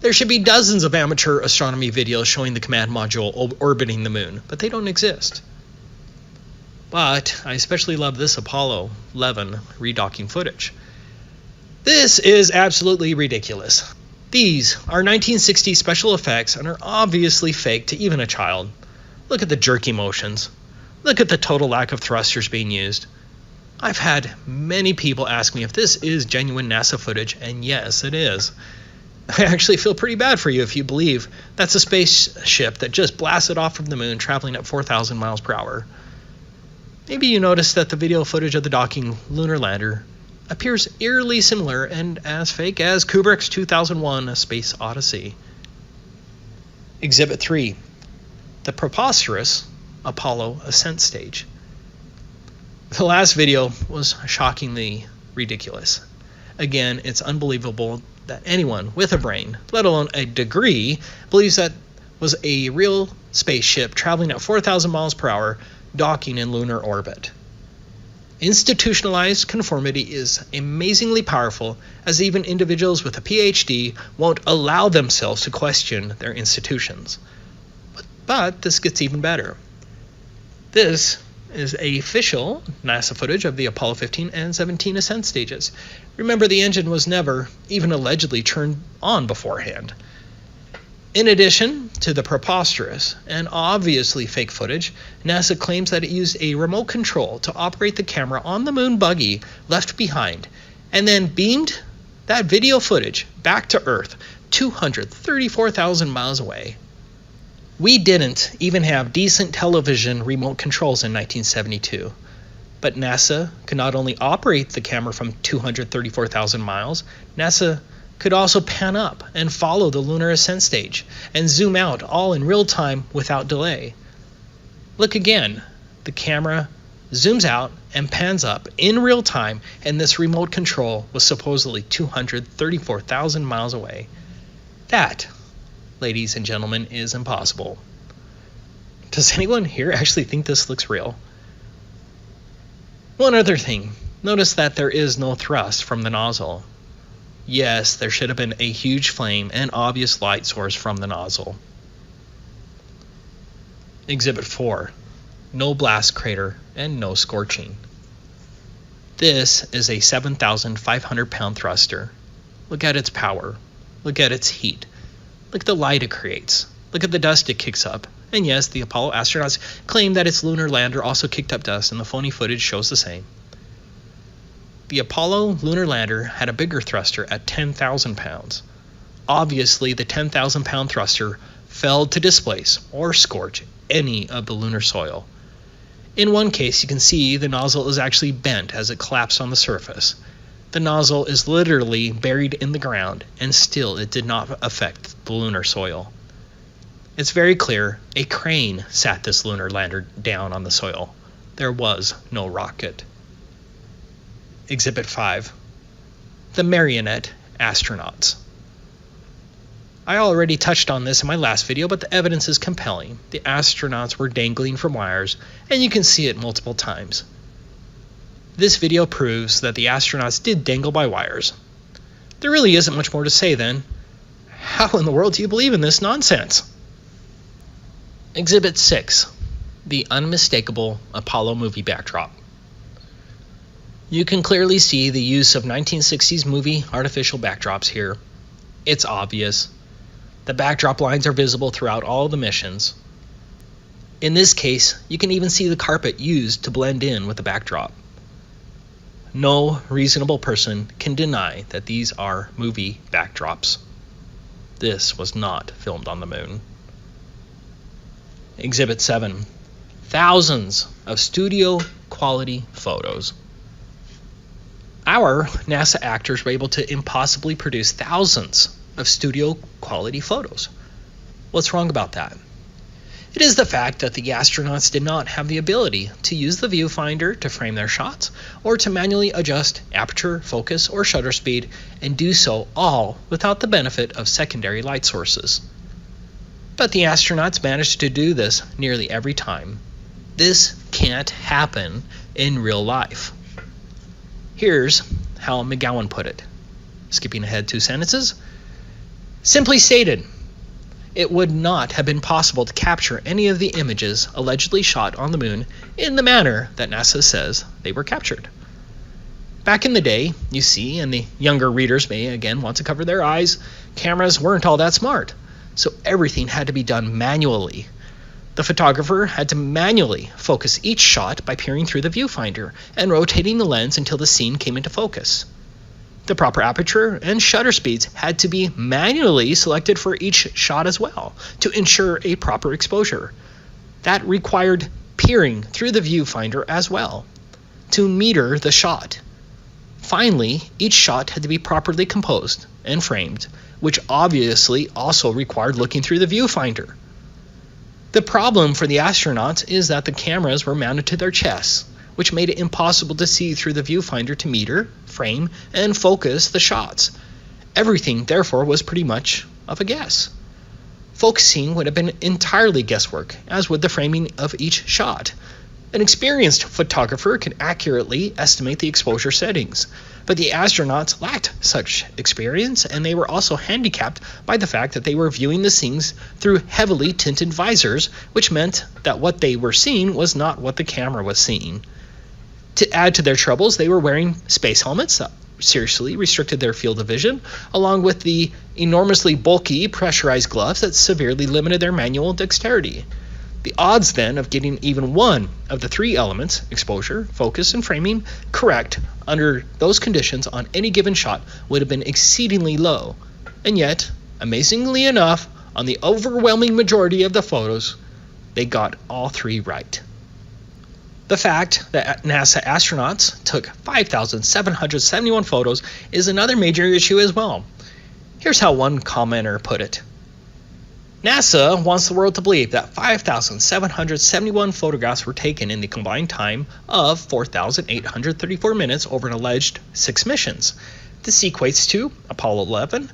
There should be dozens of amateur astronomy videos showing the command module orbiting the moon, but they don't exist. But I especially love this Apollo 11 redocking footage. This is absolutely ridiculous. These are 1960s special effects and are obviously fake to even a child. Look at the jerky motions. Look at the total lack of thrusters being used. I've had many people ask me if this is genuine NASA footage, and yes, it is. I actually feel pretty bad for you if you believe that's a spaceship that just blasted off from the moon traveling at 4,000 miles per hour. Maybe you noticed that the video footage of the docking lunar lander appears eerily similar and as fake as Kubrick's 2001 A Space Odyssey. Exhibit 3. The preposterous Apollo ascent stage. The last video was shockingly ridiculous. Again, it's unbelievable that anyone with a brain, let alone a degree, believes that was a real spaceship traveling at 4,000 miles per hour docking in lunar orbit. Institutionalized conformity is amazingly powerful, as even individuals with a PhD won't allow themselves to question their institutions. But this gets even better. This is official NASA footage of the Apollo 15 and 17 ascent stages. Remember, the engine was never even allegedly turned on beforehand. In addition to the preposterous and obviously fake footage, NASA claims that it used a remote control to operate the camera on the moon buggy left behind, and then beamed that video footage back to Earth 234,000 miles away. We didn't even have decent television remote controls in 1972, but NASA could not only operate the camera from 234,000 miles, NASA could also pan up and follow the lunar ascent stage and zoom out all in real time without delay. Look again, the camera zooms out and pans up in real time, and this remote control was supposedly 234,000 miles away. That, ladies and gentlemen, is impossible. Does anyone here actually think this looks real? One other thing, notice that there is no thrust from the nozzle. Yes, there should have been a huge flame and obvious light source from the nozzle. Exhibit 4. No blast crater and no scorching. This is a 7,500 pound thruster. Look at its power. Look at its heat. Look at the light it creates. Look at the dust it kicks up. And yes, the Apollo astronauts claim that its lunar lander also kicked up dust, and the phony footage shows the same. The Apollo lunar lander had a bigger thruster at 10,000 pounds. Obviously, the 10,000 pound thruster failed to displace or scorch any of the lunar soil. In one case, you can see the nozzle is actually bent as it collapsed on the surface. The nozzle is literally buried in the ground, and still it did not affect the lunar soil. It's very clear a crane sat this lunar lander down on the soil. There was no rocket. Exhibit 5. The marionette astronauts. I already touched on this in my last video, but the evidence is compelling. The astronauts were dangling from wires, and you can see it multiple times. This video proves that the astronauts did dangle by wires. There really isn't much more to say then. How in the world do you believe in this nonsense? Exhibit 6. The unmistakable Apollo movie backdrop. You can clearly see the use of 1960s movie artificial backdrops here. It's obvious. The backdrop lines are visible throughout all the missions. In this case, you can even see the carpet used to blend in with the backdrop. No reasonable person can deny that these are movie backdrops. This was not filmed on the moon. Exhibit 7. Thousands of studio quality photos. Our NASA actors were able to impossibly produce thousands of studio quality photos. What's wrong about that? It is the fact that the astronauts did not have the ability to use the viewfinder to frame their shots or to manually adjust aperture, focus, or shutter speed, and do so all without the benefit of secondary light sources. But the astronauts managed to do this nearly every time. This can't happen in real life. Here's how McGowan put it, skipping ahead 2 sentences. Simply stated, it would not have been possible to capture any of the images allegedly shot on the moon in the manner that NASA says they were captured. Back in the day, you see, and the younger readers may again want to cover their eyes, cameras weren't all that smart, so everything had to be done manually. The photographer had to manually focus each shot by peering through the viewfinder and rotating the lens until the scene came into focus. The proper aperture and shutter speeds had to be manually selected for each shot as well to ensure a proper exposure. That required peering through the viewfinder as well to meter the shot. Finally, each shot had to be properly composed and framed, which obviously also required looking through the viewfinder. The problem for the astronauts is that the cameras were mounted to their chests, which made it impossible to see through the viewfinder to meter, frame, and focus the shots. Everything, therefore, was pretty much of a guess. Focusing would have been entirely guesswork, as would the framing of each shot. An experienced photographer could accurately estimate the exposure settings, but the astronauts lacked such experience, and they were also handicapped by the fact that they were viewing the scenes through heavily tinted visors, which meant that what they were seeing was not what the camera was seeing. To add to their troubles, they were wearing space helmets that seriously restricted their field of vision, along with the enormously bulky pressurized gloves that severely limited their manual dexterity. The odds then of getting even one of the 3 elements, exposure, focus, and framing, correct under those conditions on any given shot would have been exceedingly low. And yet, amazingly enough, on the overwhelming majority of the photos, they got all 3 right. The fact that NASA astronauts took 5,771 photos is another major issue as well. Here's how one commenter put it. NASA wants the world to believe that 5,771 photographs were taken in the combined time of 4,834 minutes over an alleged 6 missions. This equates to Apollo 11,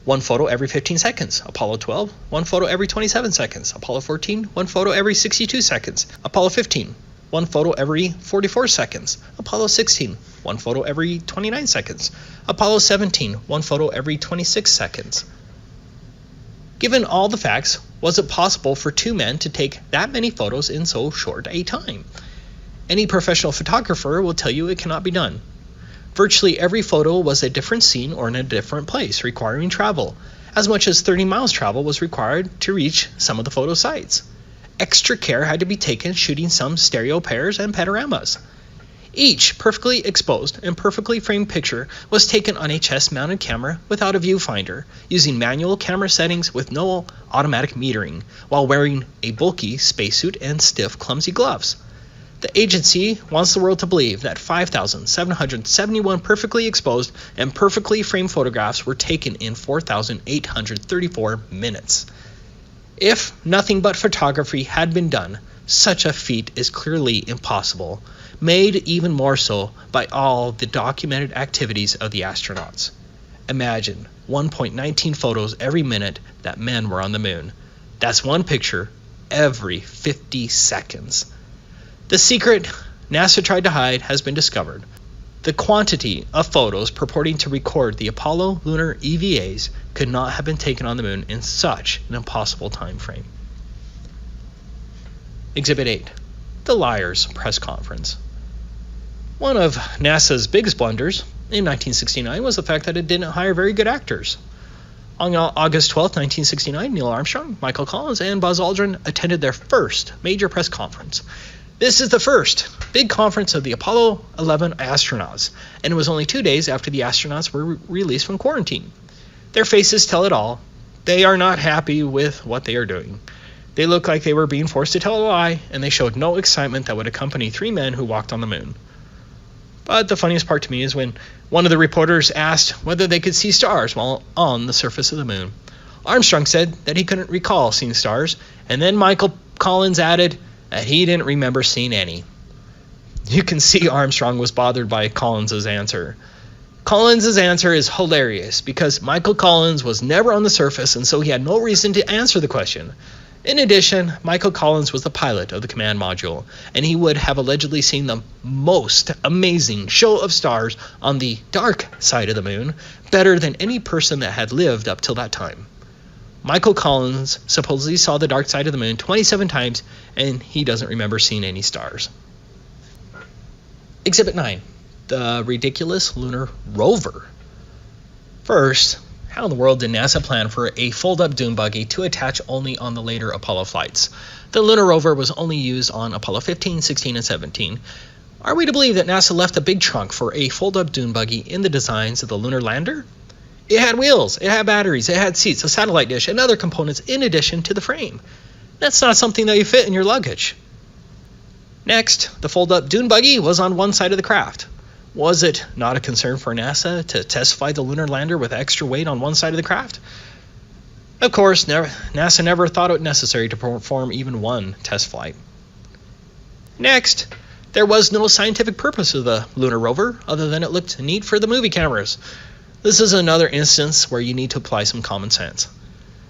1 photo every 15 seconds, Apollo 12, 1 photo every 27 seconds, Apollo 14, 1 photo every 62 seconds, Apollo 15, 1 photo every 44 seconds, Apollo 16, 1 photo every 29 seconds, Apollo 17, 1 photo every 26 seconds. Given all the facts, was it possible for 2 men to take that many photos in so short a time? Any professional photographer will tell you it cannot be done. Virtually every photo was a different scene or in a different place, requiring travel. As much as 30 miles travel was required to reach some of the photo sites. Extra care had to be taken shooting some stereo pairs and panoramas. Each perfectly exposed and perfectly framed picture was taken on a chest-mounted camera without a viewfinder, using manual camera settings with no automatic metering, while wearing a bulky spacesuit and stiff, clumsy gloves. The agency wants the world to believe that 5,771 perfectly exposed and perfectly framed photographs were taken in 4,834 minutes. If nothing but photography had been done, such a feat is clearly impossible, made even more so by all the documented activities of the astronauts. Imagine 1.19 photos every minute that men were on the moon. That's one picture every 50 seconds. The secret NASA tried to hide has been discovered. The quantity of photos purporting to record the Apollo lunar EVAs could not have been taken on the moon in such an impossible time frame. Exhibit 8. The Liars Press Conference. One of NASA's biggest blunders in 1969 was the fact that it didn't hire very good actors. On August 12, 1969, Neil Armstrong, Michael Collins, and Buzz Aldrin attended their first major press conference. This is the first big conference of the Apollo 11 astronauts, and it was only 2 days after the astronauts were released from quarantine. Their faces tell it all. They are not happy with what they are doing. They look like they were being forced to tell a lie, and they showed no excitement that would accompany 3 men who walked on the moon. But the funniest part to me is when one of the reporters asked whether they could see stars while on the surface of the moon. Armstrong said that he couldn't recall seeing stars, and then Michael Collins added that he didn't remember seeing any. You can see Armstrong was bothered by Collins's answer. Collins's answer is hilarious because Michael Collins was never on the surface, and so he had no reason to answer the question. In addition, Michael Collins was the pilot of the command module, and he would have allegedly seen the most amazing show of stars on the dark side of the moon, better than any person that had lived up till that time. Michael Collins supposedly saw the dark side of the moon 27 times, and he doesn't remember seeing any stars. Exhibit 9, the ridiculous lunar rover. First, how in the world did NASA plan for a fold-up dune buggy to attach only on the later Apollo flights? The lunar rover was only used on Apollo 15, 16, and 17. Are we to believe that NASA left a big trunk for a fold-up dune buggy in the designs of the lunar lander? It had wheels, it had batteries, it had seats, a satellite dish, and other components in addition to the frame. That's not something that you fit in your luggage. Next, the fold-up dune buggy was on one side of the craft. Was it not a concern for NASA to test fly the lunar lander with extra weight on one side of the craft? Of course, NASA never thought it necessary to perform even one test flight. Next, there was no scientific purpose of the lunar rover other than it looked neat for the movie cameras. This is another instance where you need to apply some common sense.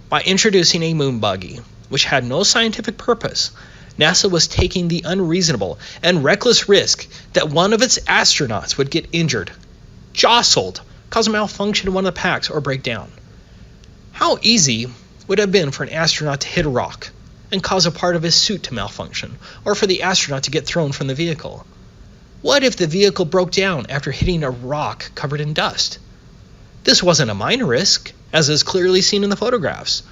By introducing a moon buggy, which had no scientific purpose, NASA was taking the unreasonable and reckless risk that one of its astronauts would get injured, jostled, cause a malfunction in one of the packs, or break down. How easy would it have been for an astronaut to hit a rock and cause a part of his suit to malfunction, or for the astronaut to get thrown from the vehicle? What if the vehicle broke down after hitting a rock covered in dust? This wasn't a minor risk, as is clearly seen in the photographs.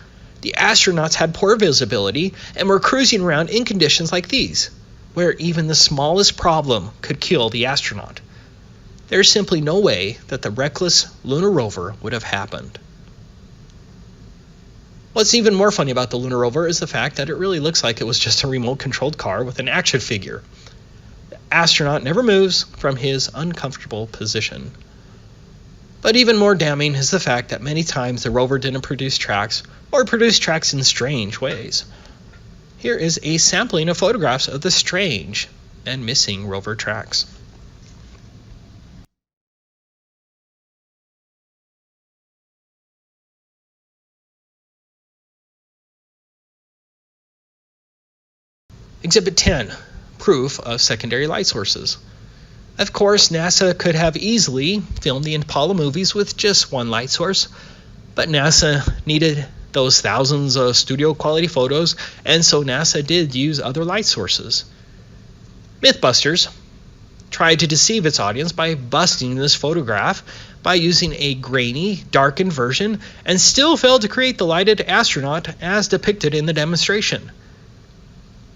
The astronauts had poor visibility and were cruising around in conditions like these, where even the smallest problem could kill the astronaut. There's simply no way that the reckless lunar rover would have happened. What's even more funny about the lunar rover is the fact that it really looks like it was just a remote-controlled car with an action figure. The astronaut never moves from his uncomfortable position. But even more damning is the fact that many times the rover didn't produce tracks, or produce tracks in strange ways. Here is a sampling of photographs of the strange and missing rover tracks. Exhibit 10, proof of secondary light sources. Of course, NASA could have easily filmed the Apollo movies with just one light source, but NASA needed those thousands of studio quality photos, and so NASA did use other light sources. Mythbusters tried to deceive its audience by busting this photograph by using a grainy, darkened version, and still failed to create the lighted astronaut as depicted in the demonstration.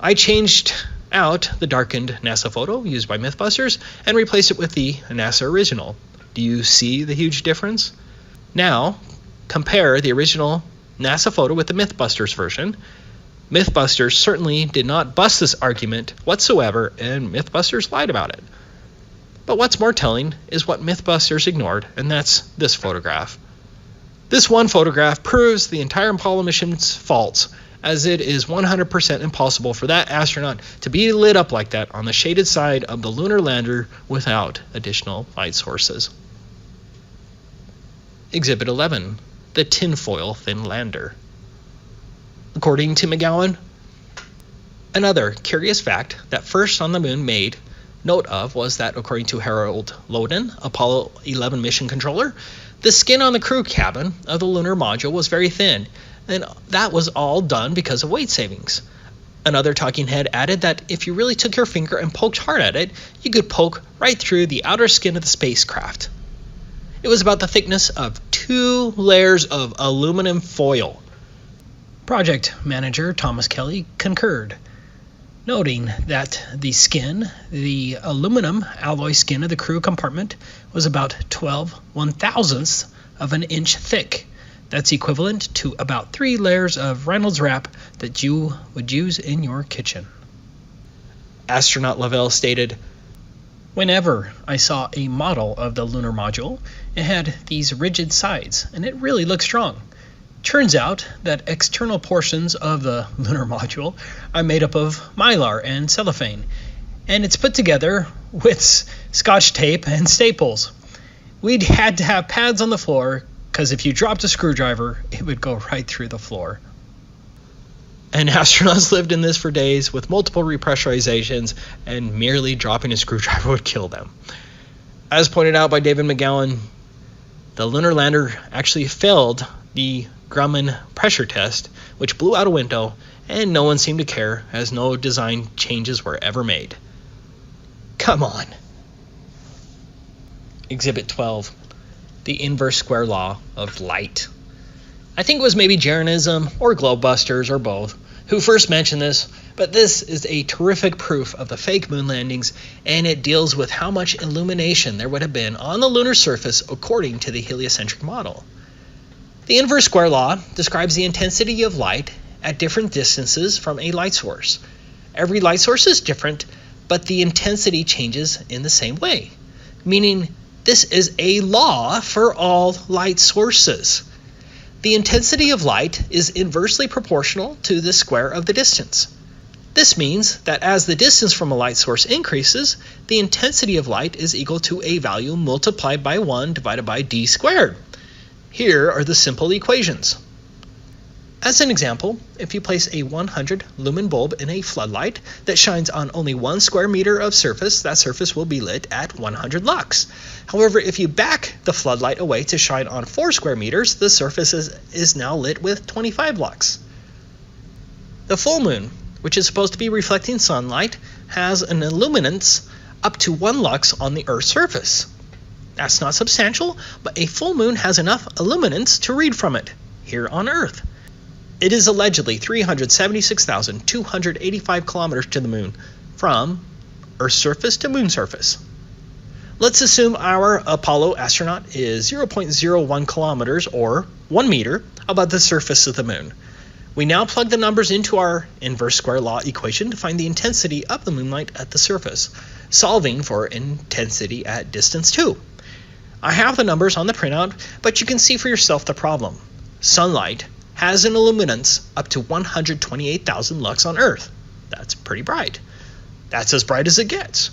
I changed out the darkened NASA photo used by Mythbusters and replaced it with the NASA original. Do you see the huge difference? Now, compare the original NASA photo with the Mythbusters version. Mythbusters certainly did not bust this argument whatsoever, and Mythbusters lied about it. But what's more telling is what Mythbusters ignored, and that's this photograph. This one photograph proves the entire Apollo mission's false, as it is 100% impossible for that astronaut to be lit up like that on the shaded side of the lunar lander without additional light sources. Exhibit 11, the tinfoil thin lander. According to McGowan, another curious fact that first on the moon made note of was that, according to Harold Loden, Apollo 11 mission controller, the skin on the crew cabin of the lunar module was very thin, and that was all done because of weight savings. Another talking head added that if you really took your finger and poked hard at it, you could poke right through the outer skin of the spacecraft. It was about the thickness of 2 layers of aluminum foil. Project manager Thomas Kelly concurred, noting that the aluminum alloy skin of the crew compartment was about 12/1000ths of an inch thick. That's equivalent to about 3 layers of Reynolds wrap that you would use in your kitchen. Astronaut Lavelle stated, "Whenever I saw a model of the lunar module, it had these rigid sides, and it really looked strong. Turns out that external portions of the lunar module are made up of mylar and cellophane, and it's put together with scotch tape and staples. We'd had to have pads on the floor, because if you dropped a screwdriver, it would go right through the floor." And astronauts lived in this for days with multiple repressurizations, and merely dropping a screwdriver would kill them. As pointed out by David McGowan, the lunar lander actually failed the Grumman pressure test, which blew out a window, and no one seemed to care, as no design changes were ever made. Come on. Exhibit 12, the inverse square law of light. I think it was maybe Jeranism or Globebusters or both who first mentioned this, but this is a terrific proof of the fake moon landings, and it deals with how much illumination there would have been on the lunar surface according to the heliocentric model. The inverse square law describes the intensity of light at different distances from a light source. Every light source is different, but the intensity changes in the same way, meaning this is a law for all light sources. The intensity of light is inversely proportional to the square of the distance. This means that as the distance from a light source increases, the intensity of light is equal to a value multiplied by 1 divided by d squared. Here are the simple equations. As an example, if you place a 100 lumen bulb in a floodlight that shines on only 1 square meter of surface, that surface will be lit at 100 lux. However, if you back the floodlight away to shine on 4 square meters, the surface is now lit with 25 lux. The full moon, which is supposed to be reflecting sunlight, has an illuminance up to 1 lux on the Earth's surface. That's not substantial, but a full moon has enough illuminance to read from it here on Earth. It is allegedly 376,285 kilometers to the moon, from Earth's surface to moon surface. Let's assume our Apollo astronaut is 0.01 kilometers, or 1 meter, above the surface of the moon. We now plug the numbers into our inverse square law equation to find the intensity of the moonlight at the surface, solving for intensity at distance 2. I have the numbers on the printout, but you can see for yourself the problem. Sunlight has an illuminance up to 128,000 lux on Earth. That's pretty bright. That's as bright as it gets.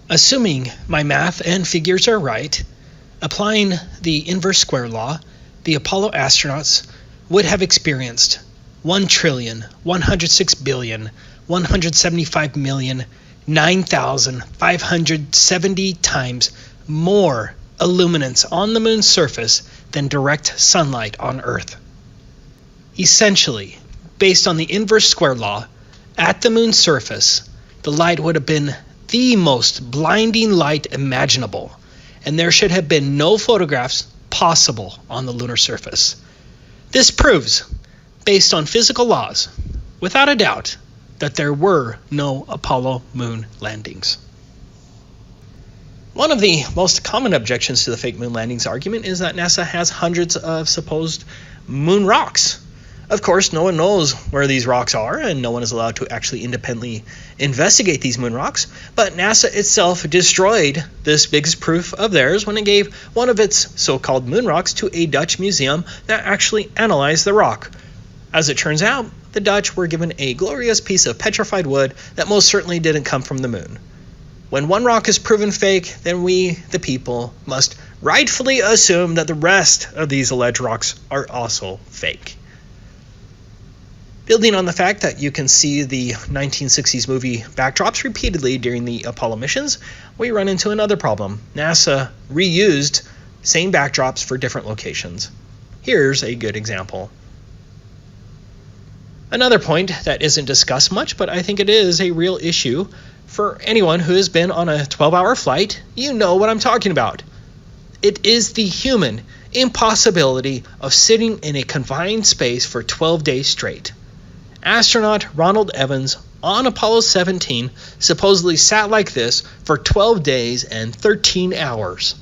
Assuming my math and figures are right, applying the inverse square law, the Apollo astronauts would have experienced 1,106,175,009,570 times more illuminance on the moon's surface than direct sunlight on Earth. Essentially, based on the inverse square law, at the moon's surface, the light would have been the most blinding light imaginable, and there should have been no photographs possible on the lunar surface. This proves, based on physical laws, without a doubt, that there were no Apollo moon landings. One of the most common objections to the fake moon landings argument is that NASA has hundreds of supposed moon rocks. Of course, no one knows where these rocks are, and no one is allowed to actually independently investigate these moon rocks, but NASA itself destroyed this biggest proof of theirs when it gave one of its so-called moon rocks to a Dutch museum that actually analyzed the rock. As it turns out, the Dutch were given a glorious piece of petrified wood that most certainly didn't come from the moon. When one rock is proven fake, then we, the people, must rightfully assume that the rest of these alleged rocks are also fake. Building on the fact that you can see the 1960s movie backdrops repeatedly during the Apollo missions, we run into another problem. NASA reused same backdrops for different locations. Here's a good example. Another point that isn't discussed much, but I think it is a real issue for anyone who has been on a 12-hour flight, you know what I'm talking about. It is the human impossibility of sitting in a confined space for 12 days straight. Astronaut Ronald Evans on Apollo 17 supposedly sat like this for 12 days and 13 hours.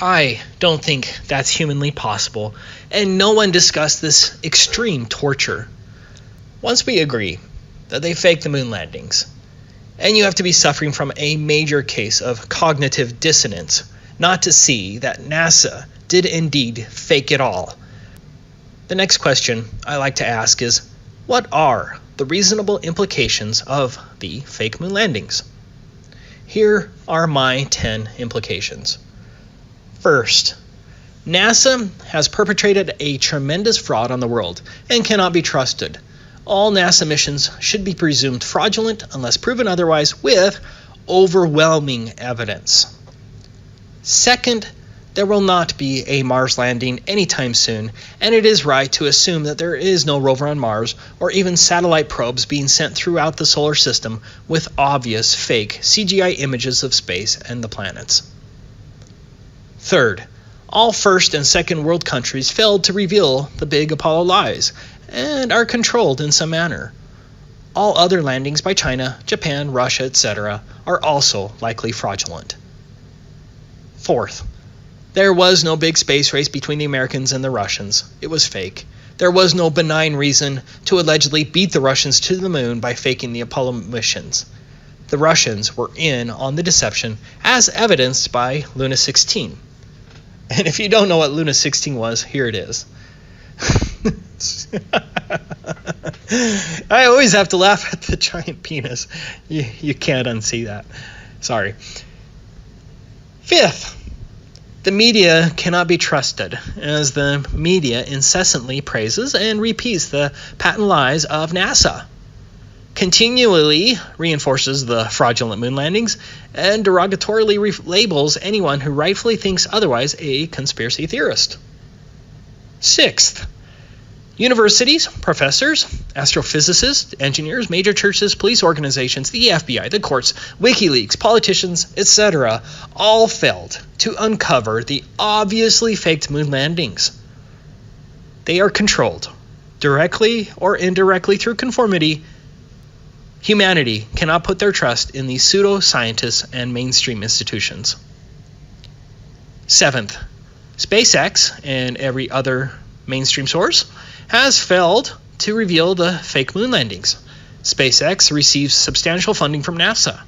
I don't think that's humanly possible, and no one discussed this extreme torture. Once we agree that they faked the moon landings, and you have to be suffering from a major case of cognitive dissonance not to see that NASA did indeed fake it all. The next question I like to ask is, what are the reasonable implications of the fake moon landings? Here are my 10 implications. First, NASA has perpetrated a tremendous fraud on the world and cannot be trusted. All NASA missions should be presumed fraudulent unless proven otherwise with overwhelming evidence. Second, there will not be a Mars landing anytime soon, and it is right to assume that there is no rover on Mars or even satellite probes being sent throughout the solar system with obvious fake CGI images of space and the planets. Third, all first and second world countries failed to reveal the big Apollo lies and are controlled in some manner. All other landings by China, Japan, Russia, etc. are also likely fraudulent. Fourth, there was no big space race between the Americans and the Russians. It was fake. There was no benign reason to allegedly beat the Russians to the moon by faking the Apollo missions. The Russians were in on the deception, as evidenced by Luna 16. And if you don't know what Luna 16 was, here it is. I always have to laugh at the giant penis. You can't unsee that. Sorry. Fifth, the media cannot be trusted, as the media incessantly praises and repeats the patent lies of NASA, continually reinforces the fraudulent moon landings, and derogatorily labels anyone who rightfully thinks otherwise a conspiracy theorist. Sixth, universities, professors, astrophysicists, engineers, major churches, police organizations, the FBI, the courts, WikiLeaks, politicians, etc. all failed to uncover the obviously faked moon landings. They are controlled, directly or indirectly through conformity. Humanity cannot put their trust in these pseudo-scientists and mainstream institutions. Seventh, SpaceX and every other mainstream source has failed to reveal the fake moon landings. SpaceX receives substantial funding from NASA.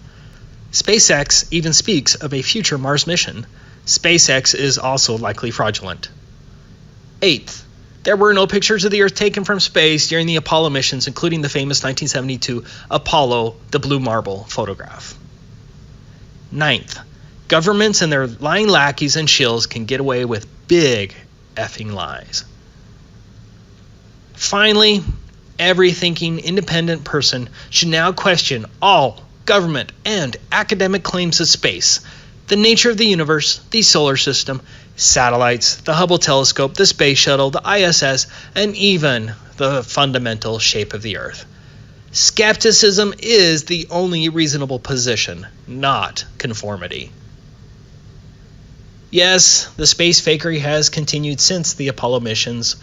SpaceX even speaks of a future Mars mission. SpaceX is also likely fraudulent. Eighth, there were no pictures of the Earth taken from space during the Apollo missions, including the famous 1972 Apollo, the blue marble photograph. Ninth, governments and their lying lackeys and shills can get away with big effing lies. Finally, every thinking independent person should now question all government and academic claims of space, the nature of the universe, the solar system, satellites, the Hubble telescope, the space shuttle, the ISS, and even the fundamental shape of the Earth. Skepticism is the only reasonable position, not conformity. Yes, the space fakery has continued since the Apollo missions.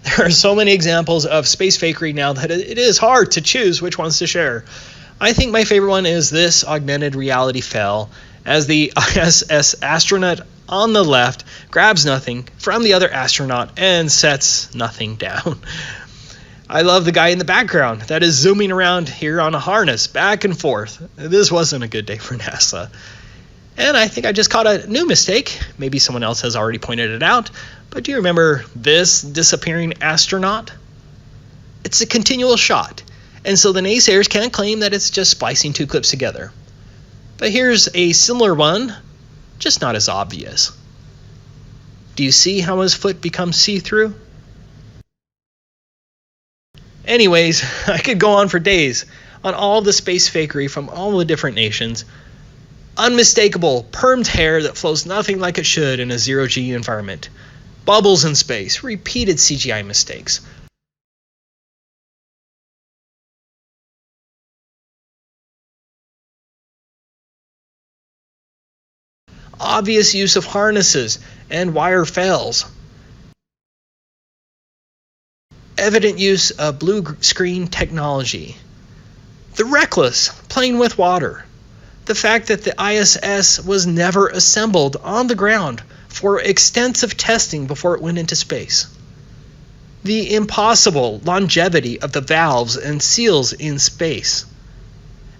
There are so many examples of space fakery now that it is hard to choose which ones to share. I think my favorite one is this augmented reality fail, as the ISS astronaut on the left grabs nothing from the other astronaut and sets nothing down. I love the guy in the background that is zooming around here on a harness back and forth. This wasn't a good day for NASA. And I think I just caught a new mistake. Maybe someone else has already pointed it out. But do you remember this disappearing astronaut? It's a continual shot. And so the naysayers can't claim that it's just splicing two clips together. But here's a similar one, just not as obvious. Do you see how his foot becomes see-through? Anyways, I could go on for days on all the space fakery from all the different nations. Unmistakable, permed hair that flows nothing like it should in a zero-G environment. Bubbles in space, repeated CGI mistakes. Obvious use of harnesses and wire fails. Evident use of blue screen technology. The reckless playing with water. The fact that the ISS was never assembled on the ground for extensive testing before it went into space. The impossible longevity of the valves and seals in space.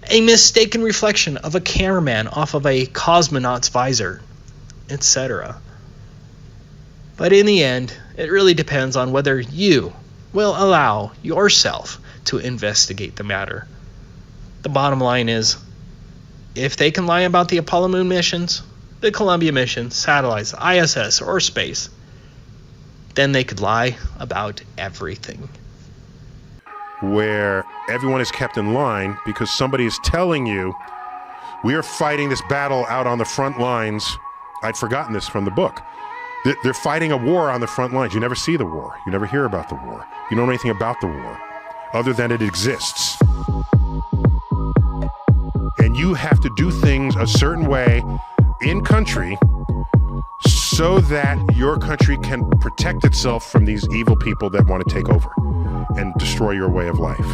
A mistaken reflection of a cameraman off of a cosmonaut's visor, etc. But in the end, it really depends on whether you will allow yourself to investigate the matter. The bottom line is, if they can lie about the Apollo moon missions, the Columbia mission, satellites, ISS, or space, then they could lie about everything. Where everyone is kept in line because somebody is telling you, we are fighting this battle out on the front lines. I'd forgotten this from the book. They're fighting a war on the front lines. You never see the war. You never hear about the war. You don't know anything about the war other than it exists. And you have to do things a certain way in country so that your country can protect itself from these evil people that want to take over and destroy your way of life.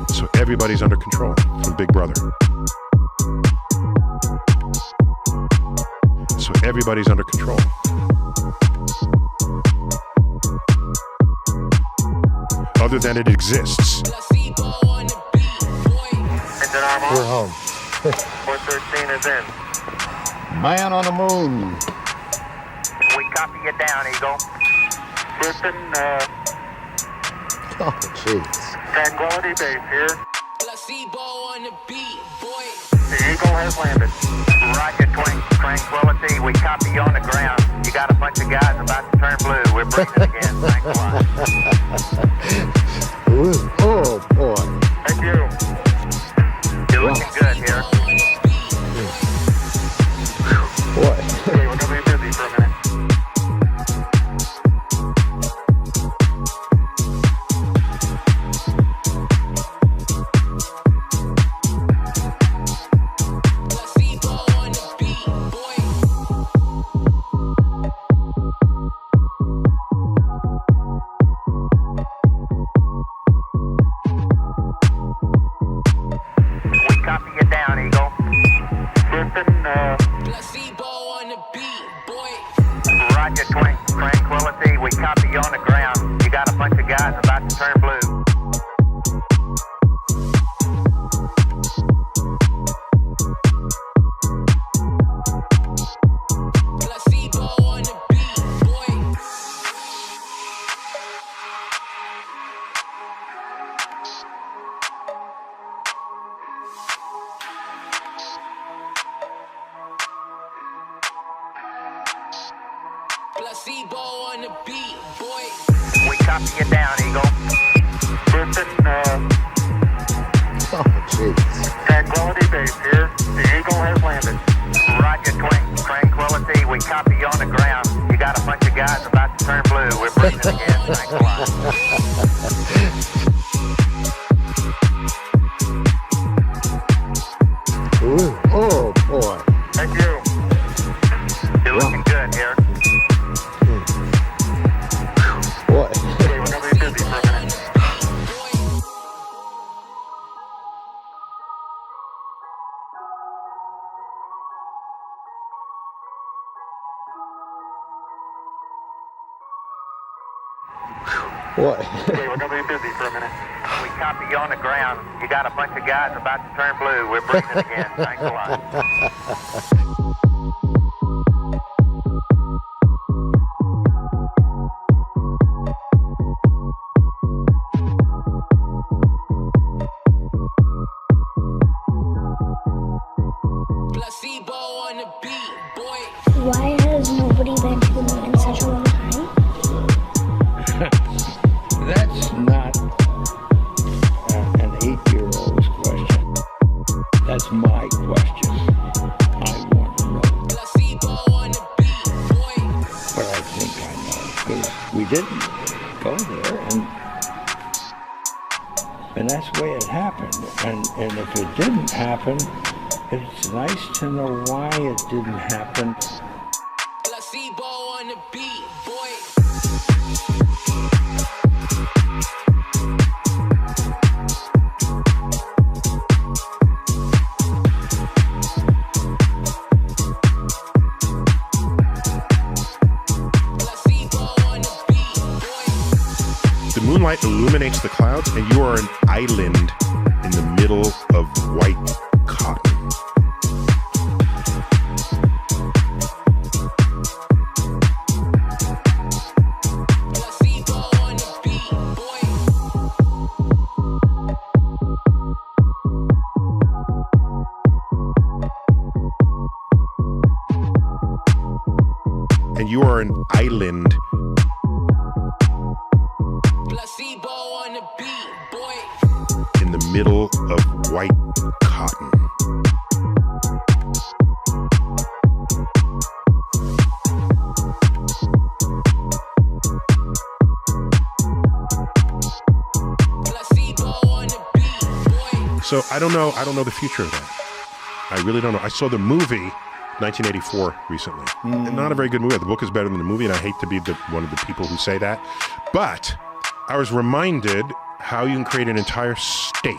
So everybody's under control from Big Brother. So everybody's under control. Other than it exists. We're home. 413 is in. Man on the moon. We copy you down, Eagle. Listen, Oh, jeez. Tranquility Base here. The Eagle has landed. Roger, Tranquility. We copy you on the ground. You got a bunch of guys about to turn blue. We're breathing again. Thanks a lot. Oh, boy. Thank you. You're looking good here. Boy. Okay, we're going to be busy for a minute. Roger, Tranquility. We copy you on the ground. You got a bunch of guys about to turn blue. Placebo on the beat, boy. We copy you down, Eagle. Listen, Oh, jeez. Tranquility Base here. The Eagle has landed. Roger, Tranquility. We copy you on the ground. You got a bunch of guys about to turn blue. We're breathing again. Thanks a lot. Ooh, oh, boy. Thank you. You're looking good here. Boy. Okay, we're going to be busy for a minute. What? Okay, we're gonna be busy for a minute. We copy you on the ground. You got a bunch of guys about to turn blue. We're breathing again. Thanks a lot. Why has nobody been to the moon in such a long time? That's not an 8-year-old's question. That's my question. I want to know. But I think I know, because we didn't go there, and that's the way it happened. And if it didn't happen, it's nice to know why it didn't happen. The moonlight illuminates the clouds, and you are an island in the middle of white cotton. And you are an island in the middle of white cotton. So I don't know the future of that. I really don't know. I saw the movie 1984 recently. And not a very good movie. The book is better than the movie, and I hate to be one of the people who say that. But I was reminded how you can create an entire state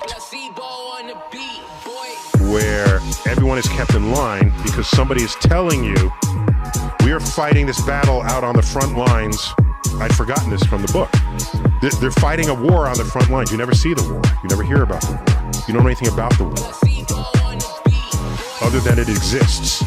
where everyone is kept in line because somebody is telling you, we are fighting this battle out on the front lines. I'd forgotten this from the book. They're fighting a war on the front lines. You never see the war. You never hear about the war. You don't know anything about the war other than it exists.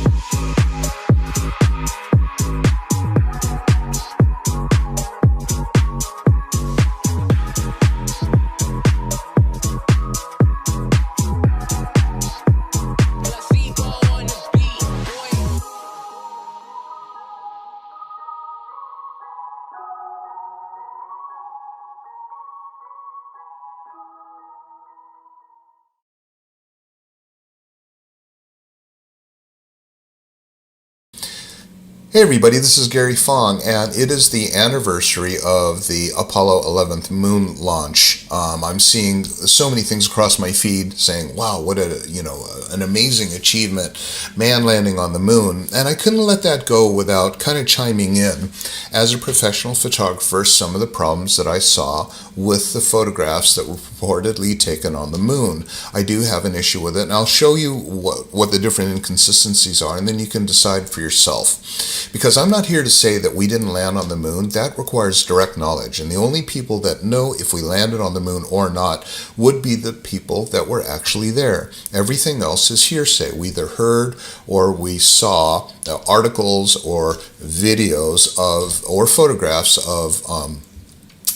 Hey everybody, this is Gary Fong, and it is the anniversary of the Apollo 11th moon launch. I'm seeing so many things across my feed saying, wow, what an amazing achievement, man landing on the moon. And I couldn't let that go without kind of chiming in, as a professional photographer, some of the problems that I saw with the photographs that were purportedly taken on the moon. I do have an issue with it, and I'll show you what the different inconsistencies are, and then you can decide for yourself. Because I'm not here to say that we didn't land on the moon. That requires direct knowledge, and the only people that know if we landed on the moon or not would be the people that were actually there. Everything else is hearsay. We either heard or we saw articles or videos of or photographs of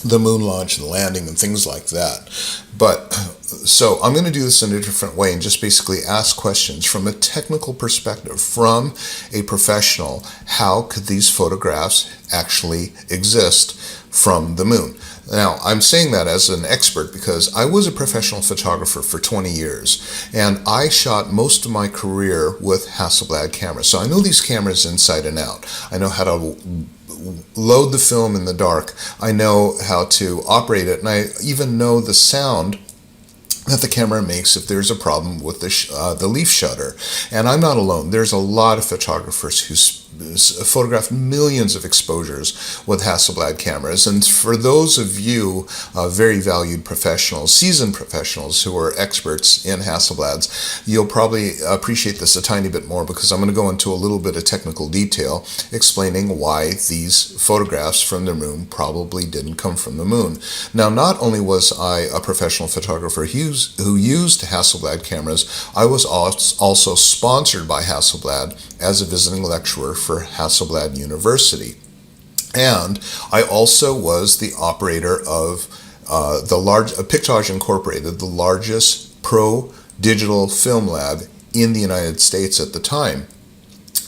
the moon launch and landing and things like that. But so I'm going to do this in a different way and just basically ask questions from a technical perspective, from a professional. How could these photographs actually exist from the moon? Now, I'm saying that as an expert because I was a professional photographer for 20 years, and I shot most of my career with Hasselblad cameras. So I know these cameras inside and out. I know how to load the film in the dark. I know how to operate it, and I even know the sound that the camera makes if there's a problem with the leaf shutter. And I'm not alone. There's a lot of photographers who photographed millions of exposures with Hasselblad cameras. And for those of you very valued professionals, seasoned professionals who are experts in Hasselblads, you'll probably appreciate this a tiny bit more, because I'm going to go into a little bit of technical detail explaining why these photographs from the moon probably didn't come from the moon. Now, not only was I a professional photographer who used Hasselblad cameras, I was also sponsored by Hasselblad as a visiting lecturer for Hasselblad University. And I also was the operator of Pictage Incorporated, the largest pro digital film lab in the United States at the time.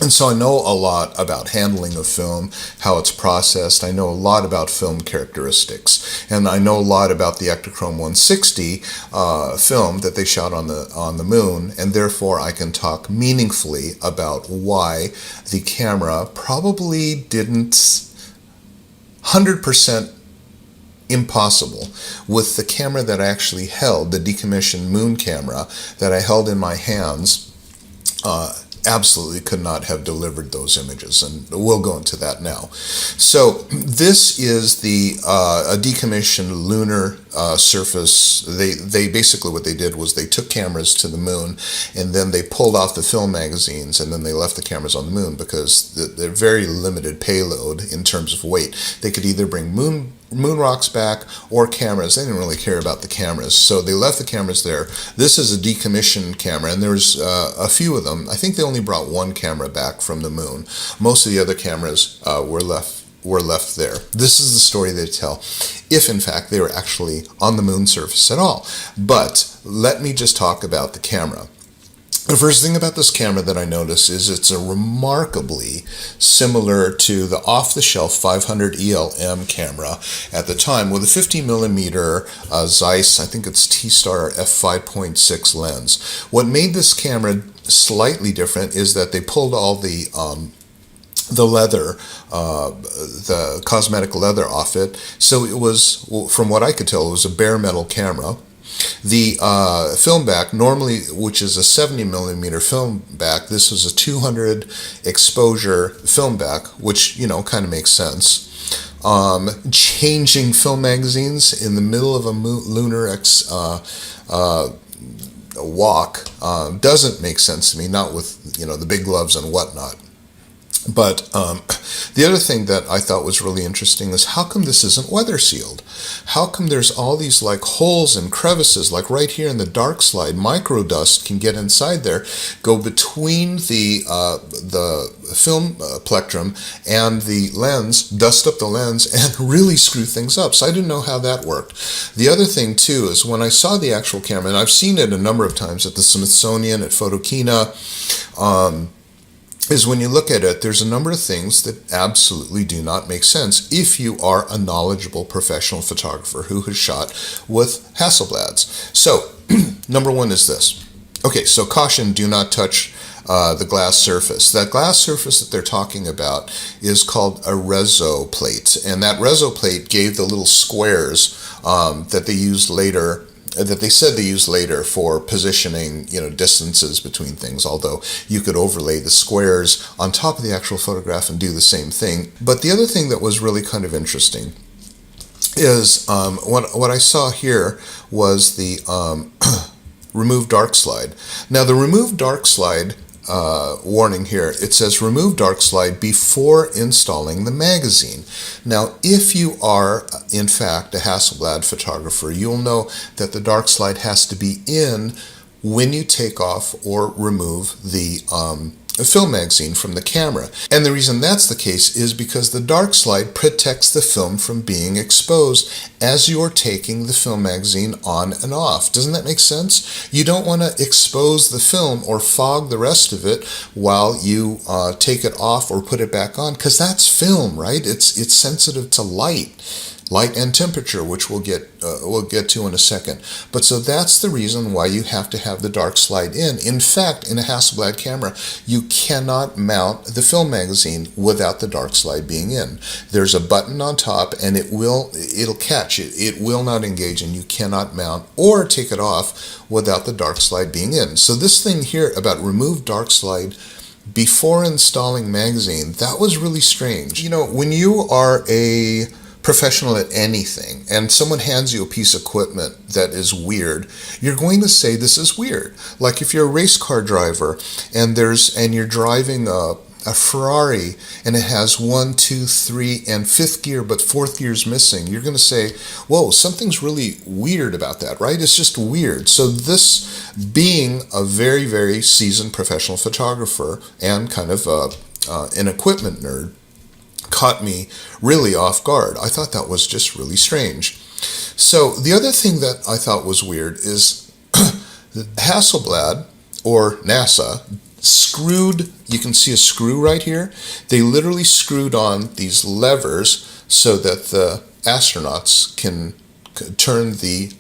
And so I know a lot about handling of film, how it's processed. I know a lot about film characteristics, and I know a lot about the Ektachrome 160 film that they shot on the moon, and therefore I can talk meaningfully about why the camera probably didn't 100% impossible with the camera that I actually held, the decommissioned moon camera that I held in my hands. Absolutely could not have delivered those images, and we'll go into that now. So this is a decommissioned lunar surface. They basically, what they did was they took cameras to the moon, and then they pulled off the film magazines, and then they left the cameras on the moon because they're very limited payload in terms of weight. They could either bring moon rocks back or cameras. They didn't really care about the cameras, so they left the cameras there. This is a decommissioned camera, and there's a few of them. I think they only brought one camera back from the moon. Most of the other cameras were left there. This is the story they tell, if in fact they were actually on the moon surface at all. But let me just talk about the camera. The first thing about this camera that I notice is it's a remarkably similar to the off-the-shelf 500 ELM camera at the time, with a 50mm Zeiss, I think it's T-Star f5.6 lens. What made this camera slightly different is that they pulled all the leather, the cosmetic leather off it, so it was, from what I could tell, it was a bare metal camera. The film back, normally, which is a 70mm film back, this was a 200 exposure film back, which, you know, kind of makes sense. Changing film magazines in the middle of a lunar walk doesn't make sense to me, not with, you know, the big gloves and whatnot. But the other thing that I thought was really interesting is, how come this isn't weather sealed? How come there's all these like holes and crevices, like right here in the dark slide, micro dust can get inside there, go between the film plectrum and the lens, dust up the lens, and really screw things up. So I didn't know how that worked. The other thing too is, when I saw the actual camera, and I've seen it a number of times at the Smithsonian, at Photokina, is when you look at it, there's a number of things that absolutely do not make sense if you are a knowledgeable professional photographer who has shot with Hasselblads. So, number one is this. Okay, so caution, do not touch the glass surface. That glass surface that they're talking about is called a reso plate, and that reso plate gave the little squares that they used later, that they said they used later for positioning, you know, distances between things, although you could overlay the squares on top of the actual photograph and do the same thing. But the other thing that was really kind of interesting is what I saw here was the remove dark slide. Now, the remove dark slide warning here, it says remove dark slide before installing the magazine. Now, if you are in fact a Hasselblad photographer, you'll know that the dark slide has to be in when you take off or remove the film magazine from the camera. And the reason that's the case is because the dark slide protects the film from being exposed as you're taking the film magazine on and off. Doesn't that make sense? You don't want to expose the film or fog the rest of it while you take it off or put it back on, because that's film, right? It's sensitive to light and temperature, which we'll get to in a second. But so that's the reason why you have to have the dark slide in. In fact, in a Hasselblad camera, you cannot mount the film magazine without the dark slide being in. There's a button on top, and it'll catch it. It will not engage, and you cannot mount or take it off without the dark slide being in. So this thing here about remove dark slide before installing magazine, that was really strange. You know, when you are a professional at anything and someone hands you a piece of equipment that is weird, you're going to say this is weird. Like if you're a race car driver and you're driving a Ferrari and it has 1, 2, 3, and 5th gear, but 4th gear is missing, you're going to say, whoa, something's really weird about that, right? It's just weird. So this, being a very, very seasoned professional photographer and kind of an equipment nerd, caught me really off guard. I thought that was just really strange. So the other thing that I thought was weird is Hasselblad, or NASA, screwed, you can see a screw right here. They literally screwed on these levers so that the astronauts can turn the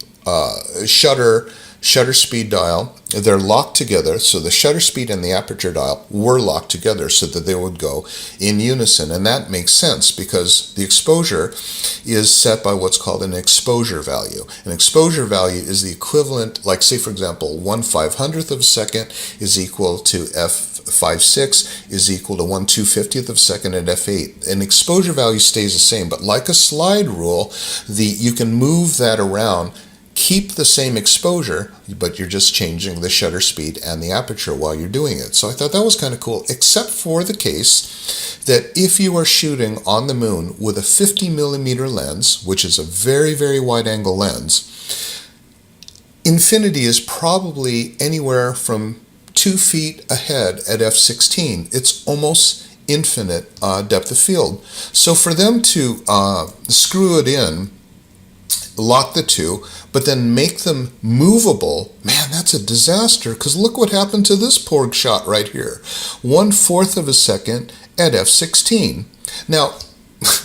shutter speed dial. They're locked together, so the shutter speed and the aperture dial were locked together so that they would go in unison. And that makes sense because the exposure is set by what's called an exposure value. An exposure value is the equivalent, like say for example, 1/500th of a second is equal to f/5/6 is equal to 1/250th of a second at f8. An exposure value stays the same, but like a slide rule, you can move that around, keep the same exposure, but you're just changing the shutter speed and the aperture while you're doing it. So I thought that was kind of cool, except for the case that if you are shooting on the moon with a 50mm lens, which is a very, very wide angle lens, infinity is probably anywhere from 2 feet ahead at f16. It's almost infinite depth of field. So for them to screw it in, lock the two, but then make them movable, man, that's a disaster, because look what happened to this poor shot right here. 1/4 of a second at f16. Now,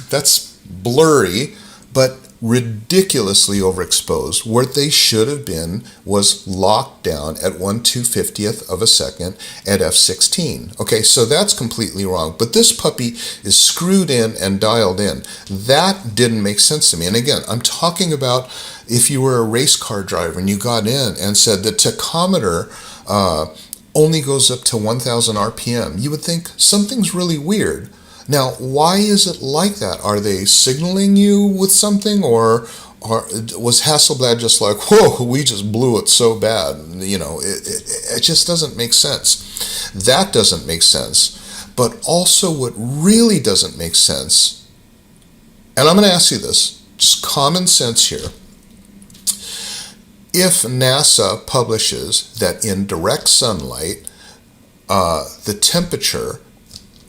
that's blurry, but ridiculously overexposed. What they should have been was locked down at 1/250th of a second at f16. Okay, so that's completely wrong. But this puppy is screwed in and dialed in. That didn't make sense to me. And again, I'm talking about if you were a race car driver and you got in and said the tachometer only goes up to 1,000 RPM, you would think something's really weird. Now, why is it like that? Are they signaling you with something, or was Hasselblad just like, whoa, we just blew it so bad? You know, it just doesn't make sense. That doesn't make sense. But also what really doesn't make sense, and I'm going to ask you this, just common sense here. If NASA publishes that in direct sunlight, the temperature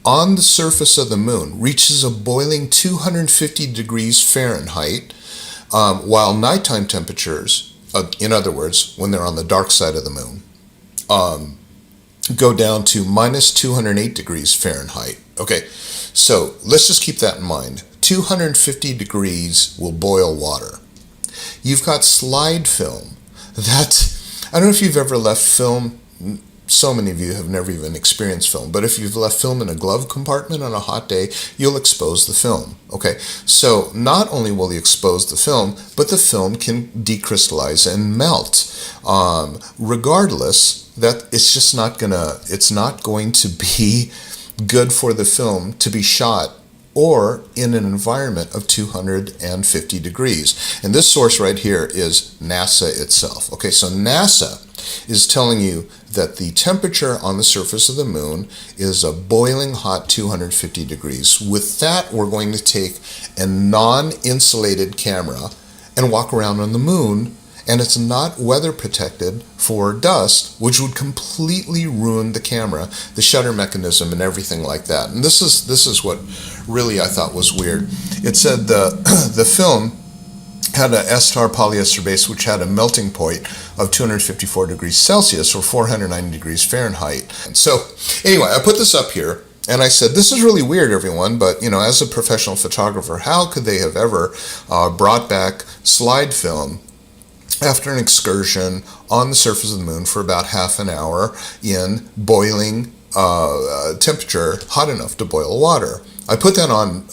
on the surface of the moon reaches a boiling 250 degrees Fahrenheit, while nighttime temperatures, in other words, when they're on the dark side of the moon, go down to minus 208 degrees Fahrenheit. Okay, so let's just keep that in mind. 250 degrees will boil water. You've got slide film. I don't know if you've ever left film. So many of you have never even experienced film, but if you've left film in a glove compartment on a hot day, you'll expose the film. Okay, so not only will you expose the film, but the film can decrystallize and melt. Regardless, that it's just not going to be good for the film to be shot or in an environment of 250 degrees. And this source right here is NASA itself. Okay, so NASA is telling you that the temperature on the surface of the moon is a boiling hot 250 degrees. With that, we're going to take a non-insulated camera and walk around on the moon, and it's not weather protected for dust, which would completely ruin the camera, the shutter mechanism, and everything like that. And this is what really I thought was weird. It said the film had an S-tar polyester base which had a melting point of 254 degrees Celsius or 490 degrees Fahrenheit. And so anyway, I put this up here and I said, this is really weird, everyone, but you know, as a professional photographer, how could they have ever brought back slide film after an excursion on the surface of the moon for about half an hour in boiling temperature, hot enough to boil water? I put that on,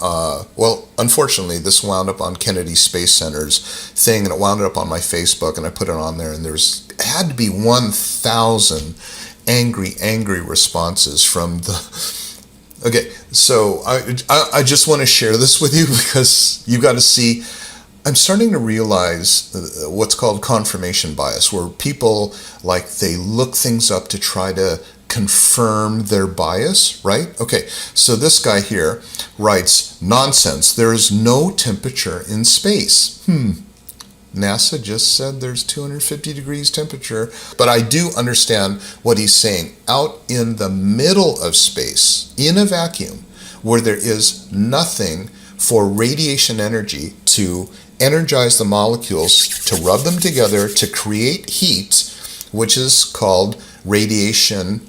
well, unfortunately, this wound up on Kennedy Space Center's thing, and it wound up on my Facebook, and I put it on there, and it had to be 1,000 angry responses from the... Okay, so I just want to share this with you because you got to see, I'm starting to realize what's called confirmation bias, where people, like, they look things up to try to confirm their bias, right? Okay, so this guy here writes, nonsense, there is no temperature in space. NASA just said there's 250 degrees temperature, but I do understand what he's saying. Out in the middle of space, in a vacuum, where there is nothing for radiation energy to energize the molecules, to rub them together, to create heat, which is called radiation,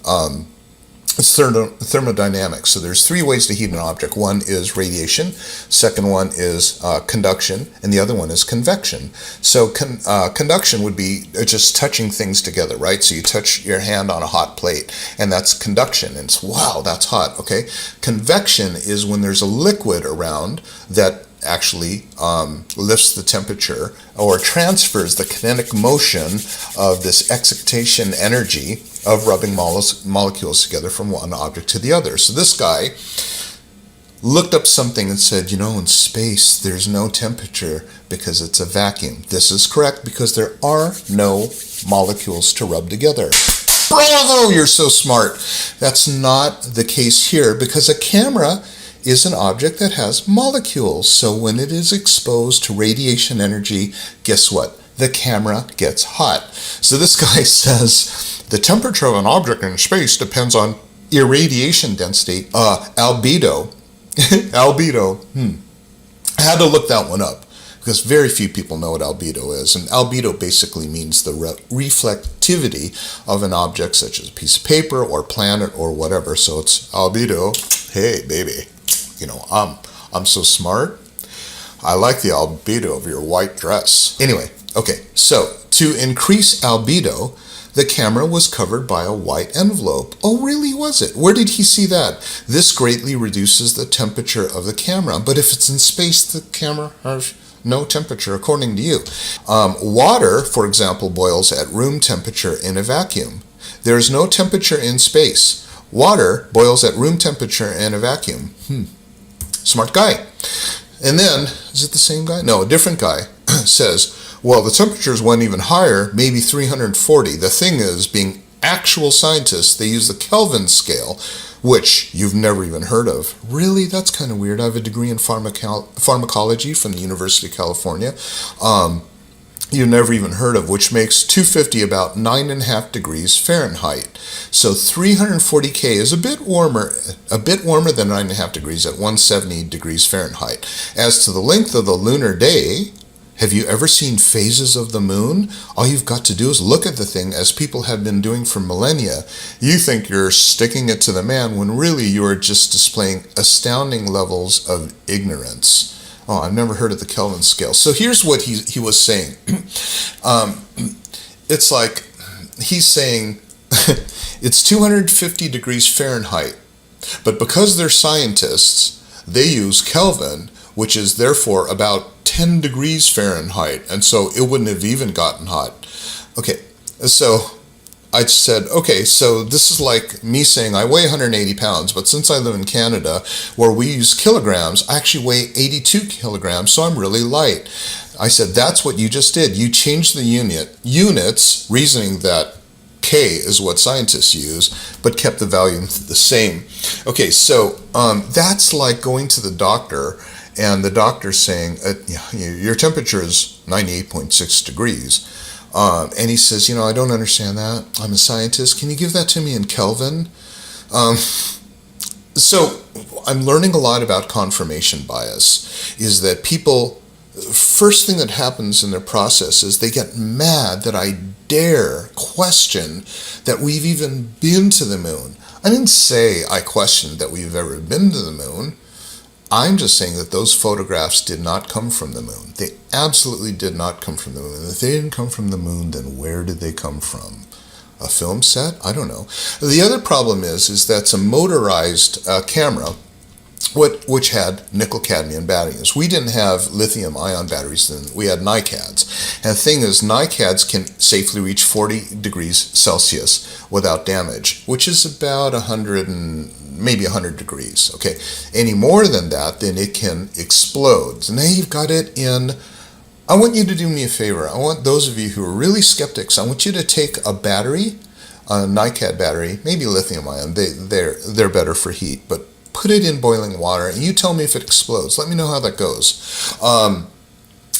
it's thermodynamics. So there's three ways to heat an object. One is radiation, second one is conduction, and the other one is convection. So conduction would be just touching things together, right? So you touch your hand on a hot plate, and that's conduction, and it's, wow, that's hot, okay? Convection is when there's a liquid around that actually lifts the temperature or transfers the kinetic motion of this excitation energy of rubbing molecules together from one object to the other. So this guy looked up something and said, you know, in space there's no temperature because it's a vacuum. This is correct because there are no molecules to rub together. Bravo, you're so smart. That's not the case here because a camera is an object that has molecules. So when it is exposed to radiation energy, guess what? The camera gets hot. So this guy says the temperature of an object in space depends on irradiation density, albedo. Albedo. I had to look that one up because very few people know what albedo is. And albedo basically means the reflectivity of an object, such as a piece of paper or planet or whatever. So it's albedo. Hey, baby. You know, I'm so smart. I like the albedo of your white dress. Anyway, okay, so to increase albedo, the camera was covered by a white envelope. Oh, really, was it? Where did he see that? This greatly reduces the temperature of the camera, but if it's in space, the camera has no temperature, according to you. Water, for example, boils at room temperature in a vacuum. There is no temperature in space. Water boils at room temperature in a vacuum. Smart guy. And then, is it the same guy? No, a different guy says, well, the temperatures went even higher, maybe 340. The thing is, being actual scientists, they use the Kelvin scale, which you've never even heard of. Really? That's kind of weird. I have a degree in pharmacology from the University of California. You've never even heard of, which makes 250 about 9.5 degrees Fahrenheit. So 340 K is a bit warmer than 9.5 degrees at 170 degrees Fahrenheit. As to the length of the lunar day, have you ever seen phases of the moon? All you've got to do is look at the thing, as people have been doing for millennia. You think you're sticking it to the man when really you are just displaying astounding levels of ignorance. Oh, I've never heard of the Kelvin scale. So here's what he was saying. It's like he's saying it's 250 degrees Fahrenheit, but because they're scientists, they use Kelvin, which is therefore about 10 degrees Fahrenheit, and so it wouldn't have even gotten hot. Okay, so I said, okay, so this is like me saying I weigh 180 pounds, but since I live in Canada, where we use kilograms, I actually weigh 82 kilograms, so I'm really light. I said, that's what you just did. You changed the units, reasoning that K is what scientists use, but kept the value the same. Okay, so that's like going to the doctor, and the doctor saying, your temperature is 98.6 degrees. And he says, I don't understand that. I'm a scientist. Can you give that to me in Kelvin? So I'm learning a lot about confirmation bias, is that people, first thing that happens in their process is they get mad that I dare question that we've even been to the moon. I didn't say I questioned that we've ever been to the moon. I'm just saying that those photographs did not come from the moon. They absolutely did not come from the moon. And if they didn't come from the moon, then where did they come from? A film set? I don't know. The other problem is that it's a motorized camera, which had nickel-cadmium batteries. We didn't have lithium-ion batteries then. We had NiCads. And the thing is, NiCads can safely reach 40 degrees Celsius without damage, which is about 100 and maybe 100 degrees. Okay, any more than that, then it can explode. So now you've got it in. I want you to do me a favor. I want those of you who are really skeptics, I want you to take a battery, a NiCad battery, maybe lithium-ion. They're better for heat, but put it in boiling water, and you tell me if it explodes. Let me know how that goes.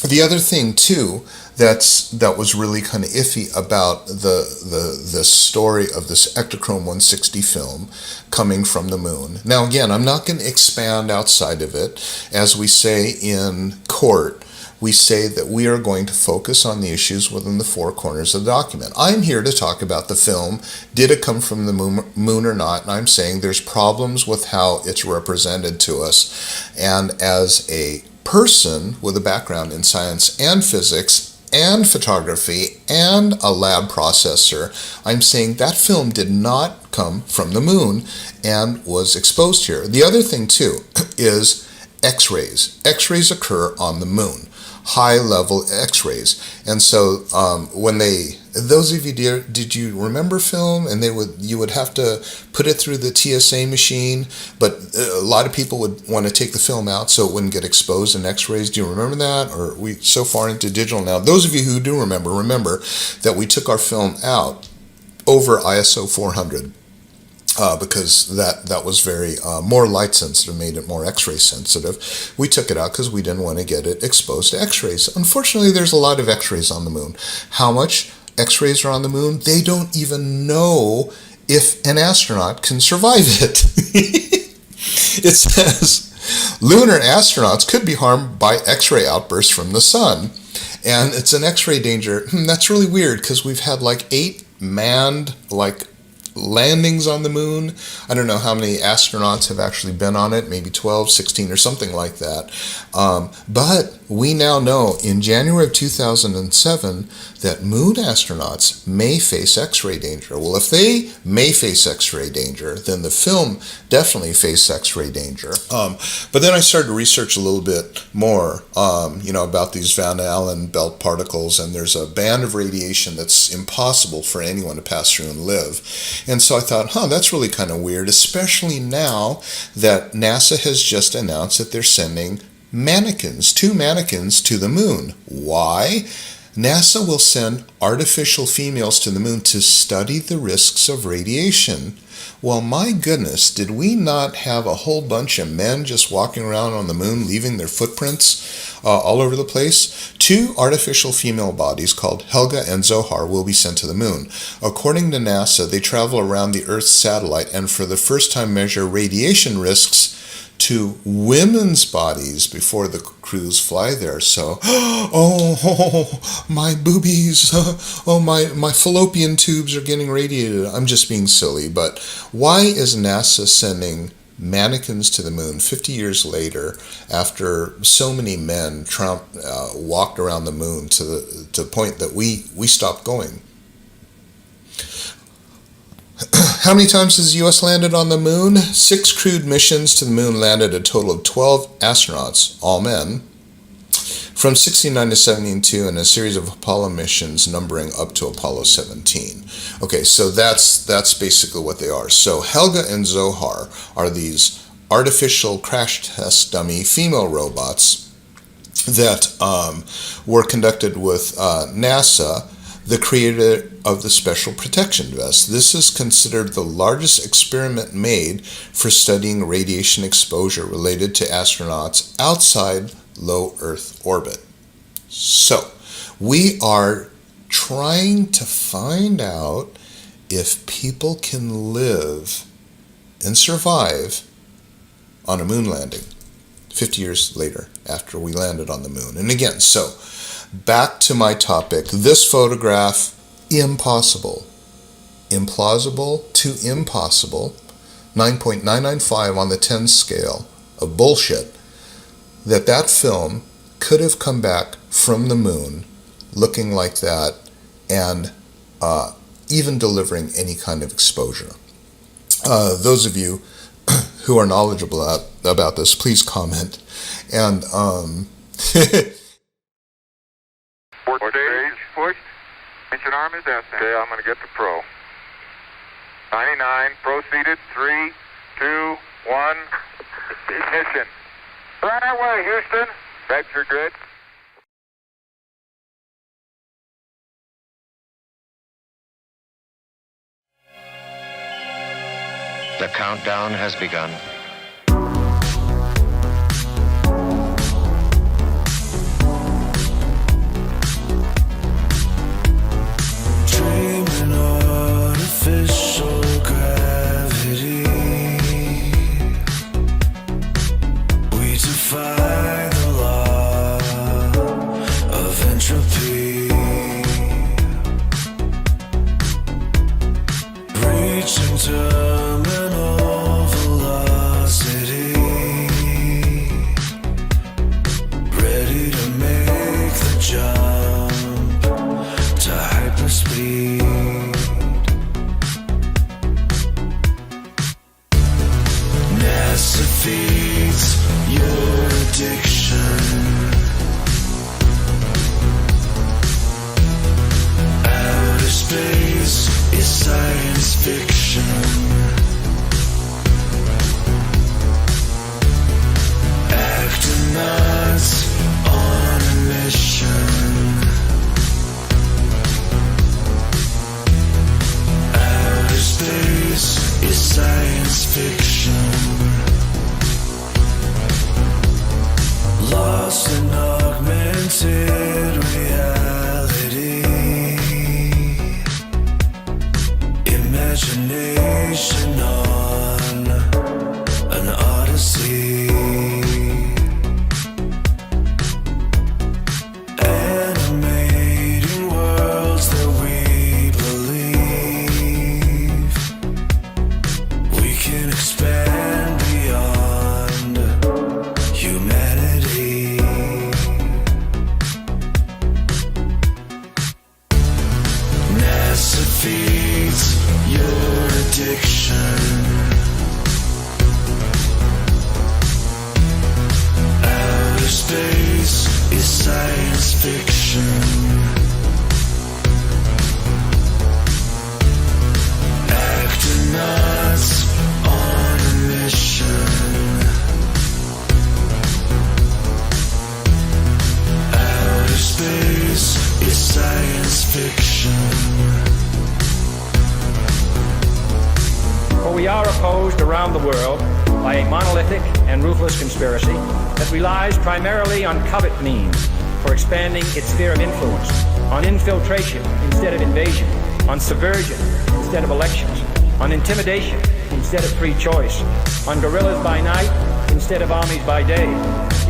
The other thing too that was really kind of iffy about the story of this Ektachrome 160 film coming from the moon. Now again, I'm not going to expand outside of it. As we say in court, we say that we are going to focus on the issues within the four corners of the document. I'm here to talk about the film. Did it come from the moon or not? And I'm saying there's problems with how it's represented to us. And as a person with a background in science and physics and photography and a lab processor, I'm saying that film did not come from the moon and was exposed here. The other thing too is X-rays. X-rays occur on the moon. High-level X-rays, and so when those of you did you remember film, and you would have to put it through the TSA machine, but a lot of people would want to take the film out so it wouldn't get exposed in X-rays. Do you remember that? Or are we so far into digital now? Those of you who do remember that we took our film out over ISO 400. Because that was very more light sensitive, made it more X-ray sensitive. We took it out because we didn't want to get it exposed to X-rays. Unfortunately, there's a lot of X-rays on the moon. How much X-rays are on the moon? They don't even know if an astronaut can survive it. It says lunar astronauts could be harmed by X-ray outbursts from the sun. And it's an X-ray danger. That's really weird because we've had like 8 manned landings on the moon. I don't know how many astronauts have actually been on it, maybe 12, 16 or something like that. But we now know in January of 2007 that moon astronauts may face X-ray danger. Well, if they may face X-ray danger, then the film definitely faced X-ray danger. But then I started to research a little bit more, about these Van Allen belt particles, and there's a band of radiation that's impossible for anyone to pass through and live. And so I thought, that's really kind of weird, especially now that NASA has just announced that they're sending 2 mannequins to the moon. Why? NASA will send artificial females to the moon to study the risks of radiation. Well, my goodness, did we not have a whole bunch of men just walking around on the moon, leaving their footprints all over the place? 2 artificial female bodies called Helga and Zohar will be sent to the moon. According to NASA, they travel around the Earth's satellite and for the first time measure radiation risks to women's bodies before the crews fly there. So, my boobies, my fallopian tubes are getting radiated. I'm just being silly, but why is NASA sending mannequins to the moon 50 years later after so many men walked around the moon to the point that we stopped going? How many times has the U.S. landed on the moon? 6 crewed missions to the moon landed a total of 12 astronauts, all men, from 69 to 72, and a series of Apollo missions numbering up to Apollo 17. Okay, so that's basically what they are. So Helga and Zohar are these artificial crash test dummy female robots that were conducted with NASA, the creator of the Special Protection Vest. This is considered the largest experiment made for studying radiation exposure related to astronauts outside low Earth orbit. So, we are trying to find out if people can live and survive on a moon landing 50 years later after we landed on the moon. And again, so back to my topic. This photograph, impossible. Implausible to impossible. 9.995 on the 10 scale of bullshit. That film could have come back from the moon looking like that and even delivering any kind of exposure. Those of you who are knowledgeable about this, please comment. And Stage, push. Engine arm is descent. Okay, I'm going to get the pro. 99, proceeded. 3, 2, 1. Ignition. Right away, Houston. Revs are good. The countdown has begun. Dreaming artificial gravity. We defy the law of entropy. Reaching terminal velocity. Ready to make the jump to hyperspeed. NASA feeds your addiction. Outer space is science fiction. Astronauts on a mission. Outer space is science fiction. Lost in augmented reality. Imagination on an odyssey. Animating worlds that we believe. We can expand beyond humanity. NASA feeds your addiction. Outer space is science fiction. Astronauts on a mission. Outer space is science fiction. For we are opposed around the world by a monolithic and ruthless conspiracy that relies primarily on covert means for expanding its sphere of influence, on infiltration instead of invasion, on subversion instead of elections, on intimidation instead of free choice, on guerrillas by night instead of armies by day.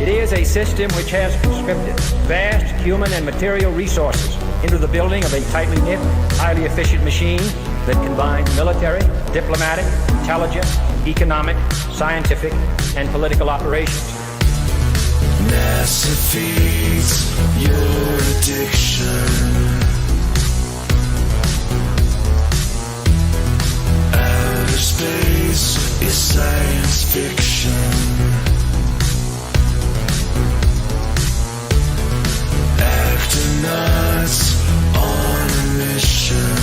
It is a system which has conscripted vast human and material resources into the building of a tightly knit, highly efficient machine that combines military, diplomatic, intelligence, economic, scientific, and political operations. NASA feeds your addiction. Outer space is science fiction. Astronauts on a mission.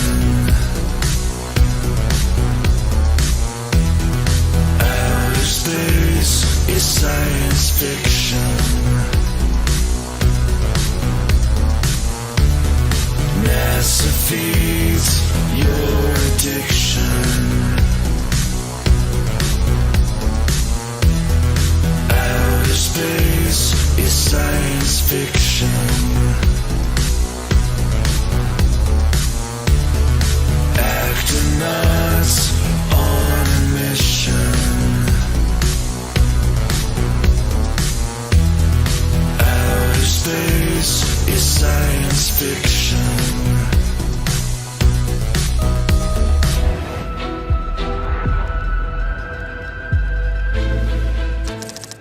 Outer space is science fiction. NASA feeds your addiction. Outer space is science fiction. Astronauts on a mission. Outer space is science fiction.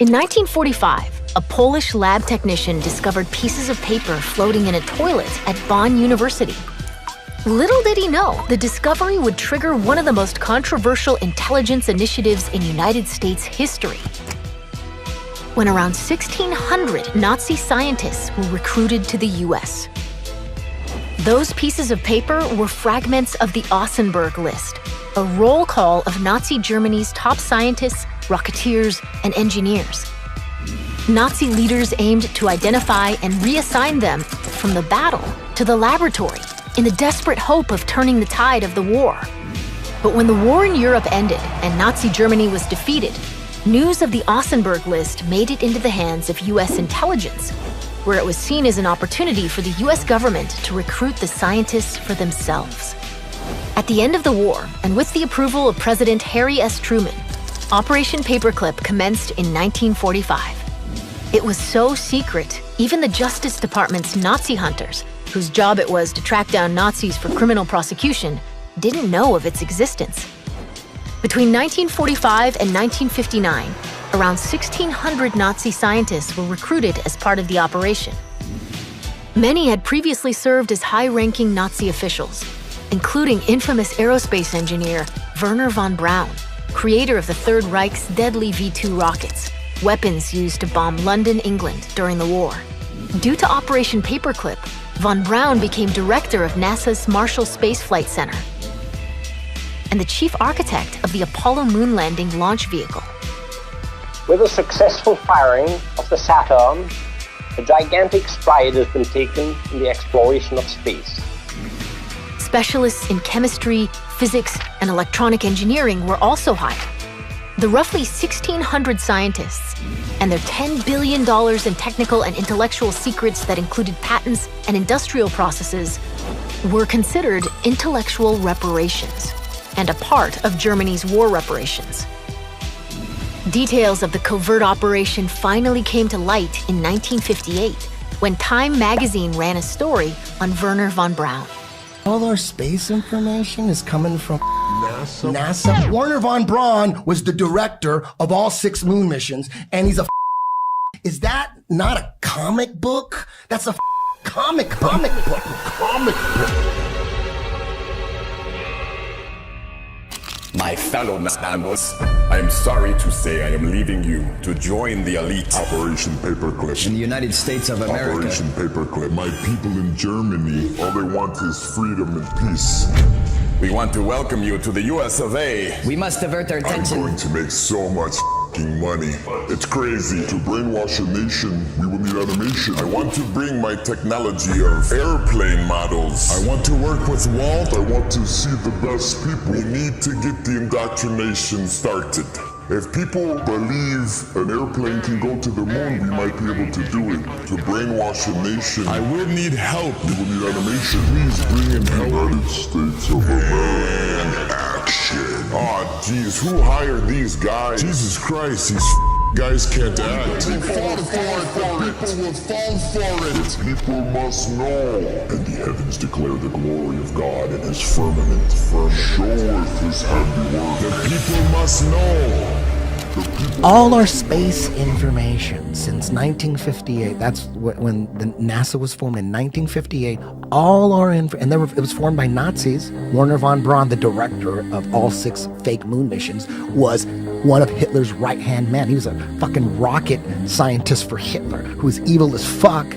In 1945, a Polish lab technician discovered pieces of paper floating in a toilet at Bonn University. Little did he know, the discovery would trigger one of the most controversial intelligence initiatives in United States history. When around 1,600 Nazi scientists were recruited to the US. Those pieces of paper were fragments of the Ausenberg list, a roll call of Nazi Germany's top scientists, rocketeers, and engineers. Nazi leaders aimed to identify and reassign them from the battle to the laboratory in the desperate hope of turning the tide of the war. But when the war in Europe ended and Nazi Germany was defeated, news of the Ausenberg list made it into the hands of US intelligence, where it was seen as an opportunity for the US government to recruit the scientists for themselves. At the end of the war, and with the approval of President Harry S. Truman, Operation Paperclip commenced in 1945. It was so secret, even the Justice Department's Nazi hunters, whose job it was to track down Nazis for criminal prosecution, didn't know of its existence. Between 1945 and 1959, around 1,600 Nazi scientists were recruited as part of the operation. Many had previously served as high-ranking Nazi officials, including infamous aerospace engineer Wernher von Braun, creator of the Third Reich's deadly V-2 rockets, weapons used to bomb London, England during the war. Due to Operation Paperclip, von Braun became director of NASA's Marshall Space Flight Center and the chief architect of the Apollo moon landing launch vehicle. With the successful firing of the Saturn, a gigantic stride has been taken in the exploration of space. Specialists in chemistry, physics, and electronic engineering were also hired. The roughly 1,600 scientists and their $10 billion in technical and intellectual secrets that included patents and industrial processes were considered intellectual reparations and a part of Germany's war reparations. Details of the covert operation finally came to light in 1958 when Time magazine ran a story on Wernher von Braun. All our space information is coming from NASA. Wernher von Braun was the director of all 6 moon missions, and he's a Is that not a comic book? That's a comic book. My fellow Nanos, I am sorry to say I am leaving you to join the elite. Operation Paperclip. In the United States of America. Operation Paperclip. My people in Germany, all they want is freedom and peace. We want to welcome you to the US of A. We must divert our attention. I'm going to make so much money. It's crazy. To brainwash a nation, we will need animation. I want to bring my technology of airplane models. I want to work with Walt. I want to see the best people. We need to get the indoctrination started. If people believe an airplane can go to the moon, we might be able to do it. To brainwash a nation, I will need help. We will need animation. Please bring in help. United States of America. And action. Oh, geez, who hired these guys? Jesus Christ, these guys can't act. They fall for it. The people will fall for it. People must know. And the heavens declare the glory of God in his firmament. Showeth his handiwork. The people must know. All our space information since 1958, that's when the NASA was formed in 1958, all our it was formed by Nazis. Wernher von Braun, the director of all 6 fake moon missions, was one of Hitler's right-hand men. He was a fucking rocket scientist for Hitler, who was evil as fuck.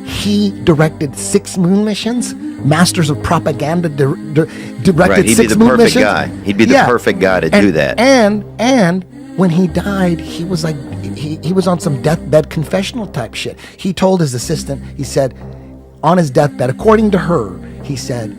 He directed 6 moon missions. Masters of Propaganda directed right, he'd 6 be the moon perfect missions. guy. He'd be the perfect guy to do that. And when he died, he was like, he was on some deathbed confessional type shit. He told his assistant, he said, on his deathbed, according to her, he said,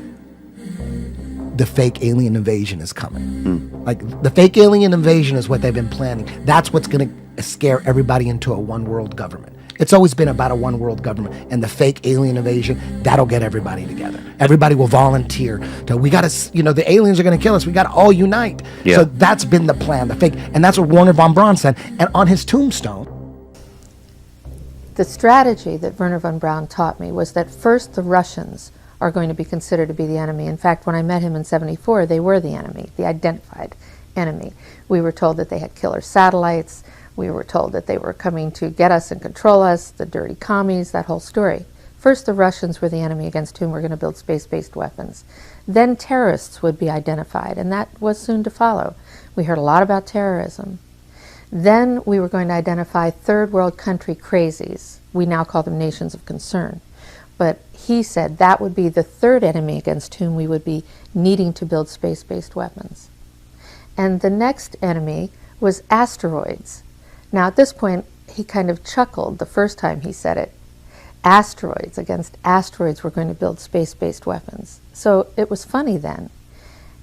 the fake alien invasion is coming. Like, the fake alien invasion is what they've been planning. That's what's going to scare everybody into a one world government. It's always been about a one world government, and the fake alien invasion, that'll get everybody together. Everybody will volunteer to, we got to, the aliens are going to kill us. We got to all unite. Yeah. So that's been the plan, the fake. And that's what Wernher von Braun said. And on his tombstone. The strategy that Wernher von Braun taught me was that first the Russians are going to be considered to be the enemy. In fact, when I met him in '74, they were the enemy, the identified enemy. We were told that they had killer satellites. We were told that they were coming to get us and control us, the dirty commies, that whole story. First, the Russians were the enemy against whom we're going to build space-based weapons. Then terrorists would be identified, and that was soon to follow. We heard a lot about terrorism. Then we were going to identify third world country crazies. We now call them nations of concern. But he said that would be the third enemy against whom we would be needing to build space-based weapons. And the next enemy was asteroids. Now at this point, he kind of chuckled the first time he said it. Asteroids, against asteroids we're going to build space-based weapons. So it was funny then.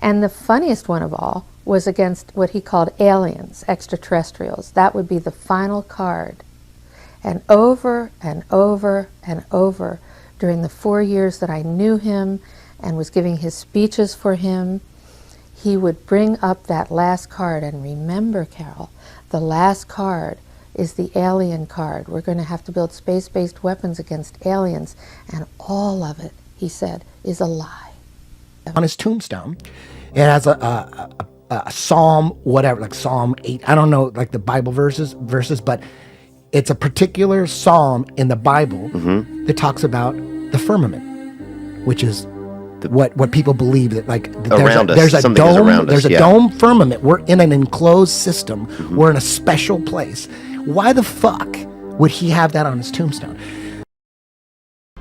And the funniest one of all was against what he called aliens, extraterrestrials. That would be the final card. And over and over and over during the 4 years that I knew him and was giving his speeches for him, he would bring up that last card. And remember, Carol, the last card is the alien card. We're going to have to build space-based weapons against aliens, and all of it, he said, is a lie. On his tombstone, it has a Psalm, whatever, like Psalm 8. I don't know, like the Bible verses, but it's a particular psalm in the Bible that talks about the firmament, which is what people believe that like there's a dome, there's a dome firmament. We're in an enclosed system. We're in a special place. Why the fuck would he have that on his tombstone?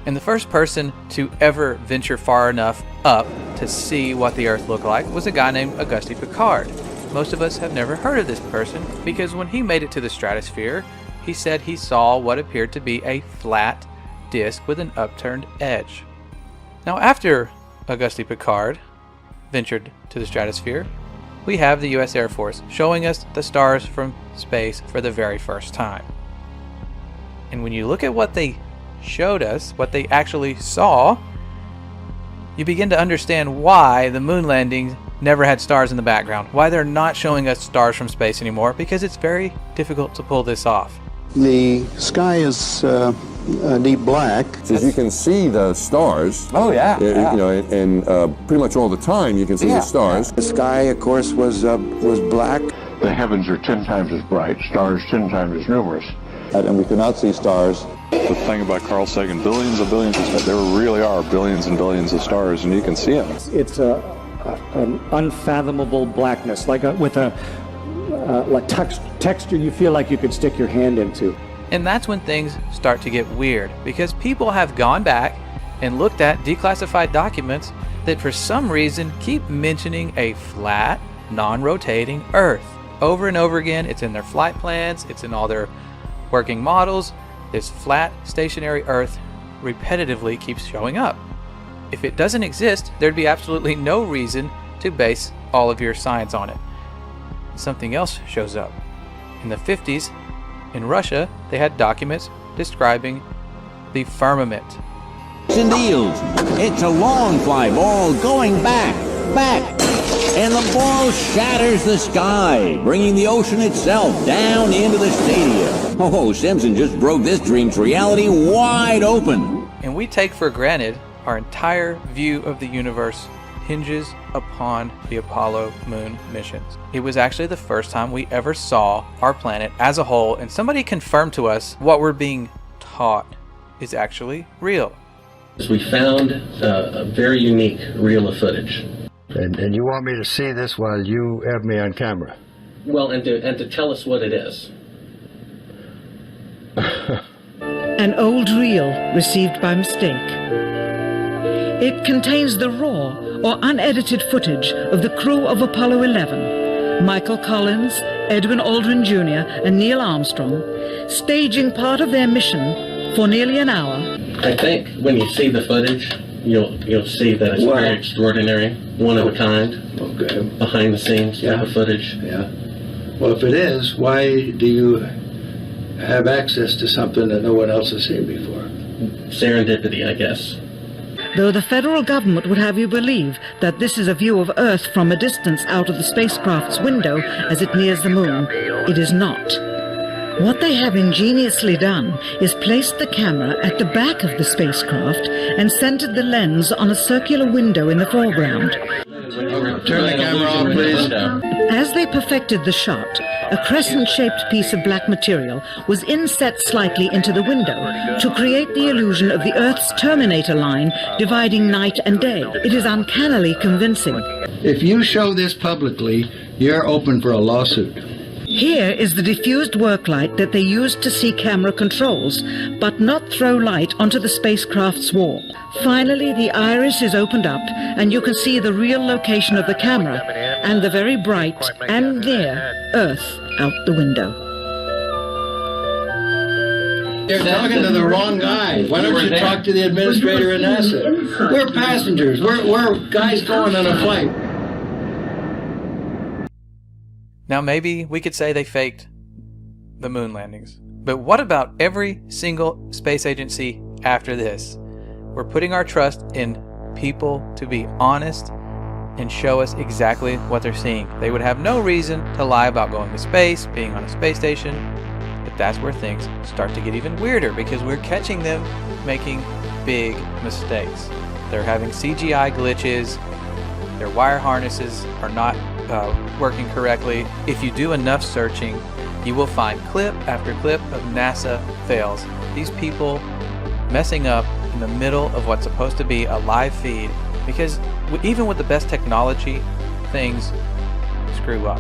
And the first person to ever venture far enough up to see what the Earth looked like was a guy named Auguste Piccard. Most of us have never heard of this person because when he made it to the stratosphere, he said he saw what appeared to be a flat disk with an upturned edge. Now after Auguste Piccard ventured to the stratosphere, we have the US Air Force showing us the stars from space for the very first time. And when you look at what they showed us, what they actually saw, you begin to understand why the moon landings never had stars in the background, why they're not showing us stars from space anymore, because it's very difficult to pull this off. The sky is deep black. As you can see the stars. Oh, yeah. You know, and pretty much all the time you can see the stars. The sky, of course, was black. The heavens are 10 times as bright, stars 10 times as numerous. And we could not see stars. The thing about Carl Sagan, billions of billions, is that there really are billions and billions of stars, and you can see them. It's an unfathomable blackness, like texture you feel like you could stick your hand into. And that's when things start to get weird, because people have gone back and looked at declassified documents that for some reason keep mentioning a flat, non-rotating Earth. Over and over again, it's in their flight plans, it's in all their working models. This flat, stationary Earth repetitively keeps showing up. If it doesn't exist, there'd be absolutely no reason to base all of your science on it. Something else shows up. In the 50s, in Russia, they had documents describing the firmament. Deals. It's a long fly ball going back, and the ball shatters the sky, bringing the ocean itself down into the stadium. Oh, Simpson just broke this dream to reality wide open. And we take for granted our entire view of the universe hinges upon the Apollo moon missions. It was actually the first time we ever saw our planet as a whole, and somebody confirmed to us what we're being taught is actually real. We found a very unique reel of footage. And you want me to see this while you have me on camera? Well, and to tell us what it is. An old reel received by mistake. It contains the raw or unedited footage of the crew of Apollo 11, Michael Collins, Edwin Aldrin Jr., and Neil Armstrong, staging part of their mission for nearly an hour. I think when you see the footage, you'll see that it's very extraordinary, one of a kind, behind the scenes type of footage. Yeah. Well, if it is, why do you have access to something that no one else has seen before? Serendipity, I guess. Though the federal government would have you believe that this is a view of Earth from a distance out of the spacecraft's window as it nears the moon, it is not. What they have ingeniously done is placed the camera at the back of the spacecraft and centered the lens on a circular window in the foreground. Turn the camera on, please. As they perfected the shot, a crescent-shaped piece of black material was inset slightly into the window to create the illusion of the Earth's terminator line dividing night and day. It is uncannily convincing. If you show this publicly, you're open for a lawsuit. Here is the diffused work light that they used to see camera controls, but not throw light onto the spacecraft's wall. Finally, the iris is opened up, and you can see the real location of the camera, and the very bright and near Earth out the window. You're talking to the wrong guy. Why don't you talk to the administrator at NASA? We're passengers. We're guys going on a flight. Now maybe we could say they faked the moon landings. But what about every single space agency after this? We're putting our trust in people to be honest and show us exactly what they're seeing. They would have no reason to lie about going to space, being on a space station. But that's where things start to get even weirder, because we're catching them making big mistakes. They're having CGI glitches. Their wire harnesses are not working correctly. If you do enough searching, you will find clip after clip of NASA fails. These people messing up in the middle of what's supposed to be a live feed, because even with the best technology, things screw up.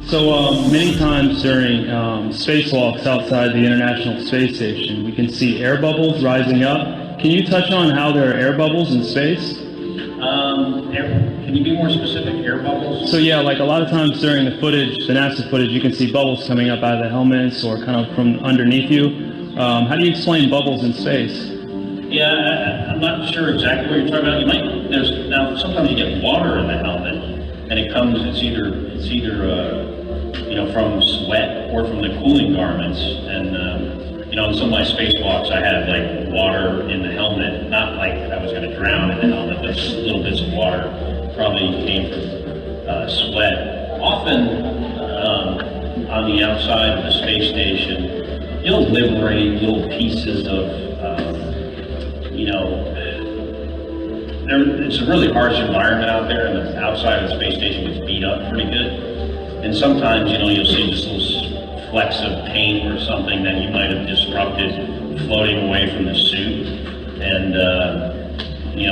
So many times during spacewalks outside the International Space Station, we can see air bubbles rising up. Can you touch on how there are air bubbles in space? Can you be more specific? Air bubbles? So yeah, like a lot of times during the footage, the NASA footage, you can see bubbles coming up out of the helmets or kind of from underneath you. How do you explain bubbles in space? Yeah, I'm not sure exactly what you're talking about. Now sometimes you get water in the helmet, and it's either from sweat or from the cooling garments. And in some of my spacewalks, I had like water in the helmet, not like I was going to drown in the helmet, but just little bits of water. Probably came from sweat. Often on the outside of the space station, you'll liberate little pieces of, it's a really harsh environment out there, and the outside of the space station gets beat up pretty good. And sometimes, you'll see just little flecks of paint or something that you might have disrupted floating away from the suit. And,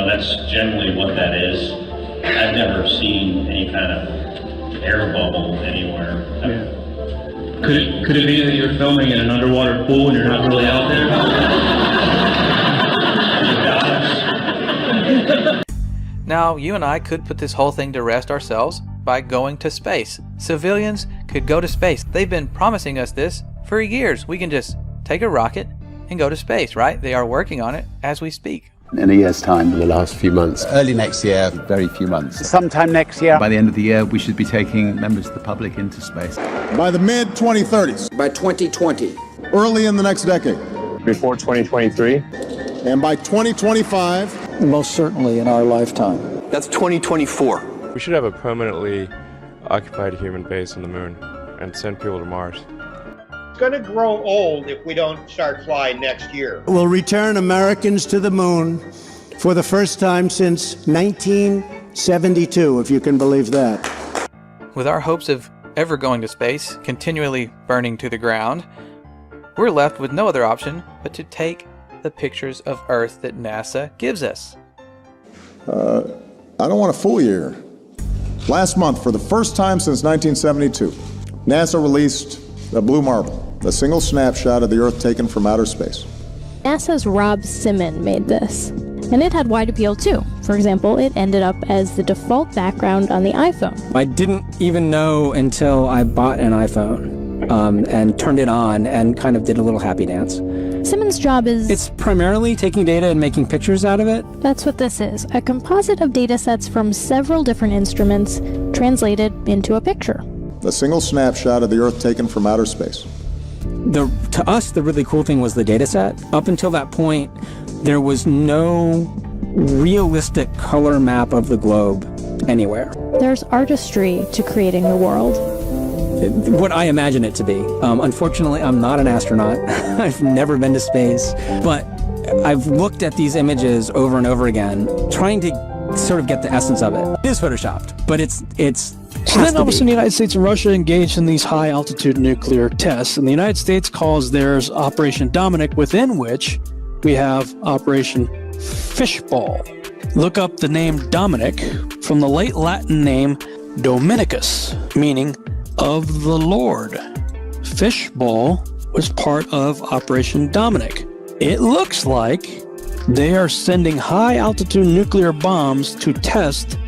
that's generally what that is. I've never seen any kind of air bubble anywhere. Yeah. Could it be that you're filming in an underwater pool and you're not really out there? Now, you and I could put this whole thing to rest ourselves by going to space. Civilians could go to space. They've been promising us this for years. We can just take a rocket and go to space, right? They are working on it as we speak. In a year's time. In the last few months. Early next year. Very few months. Sometime next year. By the end of the year, we should be taking members of the public into space. By the mid-2030s. By 2020. Early in the next decade. Before 2023. And by 2025. Most certainly in our lifetime. That's 2024. We should have a permanently occupied human base on the moon and send people to Mars. It's going to grow old if we don't start flying next year. We'll return Americans to the moon for the first time since 1972, if you can believe that. With our hopes of ever going to space continually burning to the ground, we're left with no other option but to take the pictures of Earth that NASA gives us. I don't want to fool you here. Last month, for the first time since 1972, NASA released the Blue Marble, a single snapshot of the Earth taken from outer space. NASA's Rob Simon made this. And it had wide appeal too. For example, it ended up as the default background on the iPhone. I didn't even know until I bought an iPhone and turned it on and kind of did a little happy dance. Simmons' job is... It's primarily taking data and making pictures out of it. That's what this is, a composite of data sets from several different instruments translated into a picture. A single snapshot of the Earth taken from outer space. To us, the really cool thing was the data set. Up until that point, there was no realistic color map of the globe anywhere. There's artistry to creating the world. What I imagine it to be. Unfortunately, I'm not an astronaut. I've never been to space, but I've looked at these images over and over again, trying to sort of get the essence of it. It is photoshopped, but it's so then all of a sudden the United States and Russia engaged in these high-altitude nuclear tests, and the United States calls theirs Operation Dominic, within which we have Operation Fishball. Look up the name Dominic from the late Latin name Dominicus, meaning of the Lord. Fishball was part of Operation Dominic. It looks like they are sending high-altitude nuclear bombs to test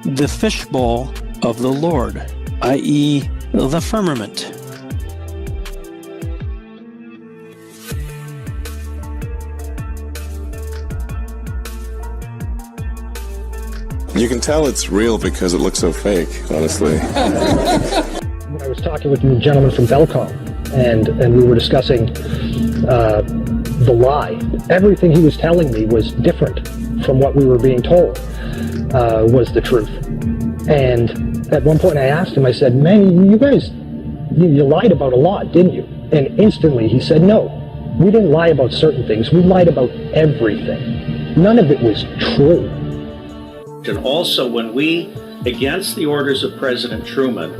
the fishbowl of the Lord, i.e. the firmament. You can tell it's real because it looks so fake, honestly. I was talking with a gentleman from Belcom, and we were discussing the lie. Everything he was telling me was different from what we were being told was the truth. And at one point I asked him, I said, man, you guys, you lied about a lot, didn't you? And instantly he said, no, we didn't lie about certain things. We lied about everything. None of it was true. And also, when we, against the orders of President Truman,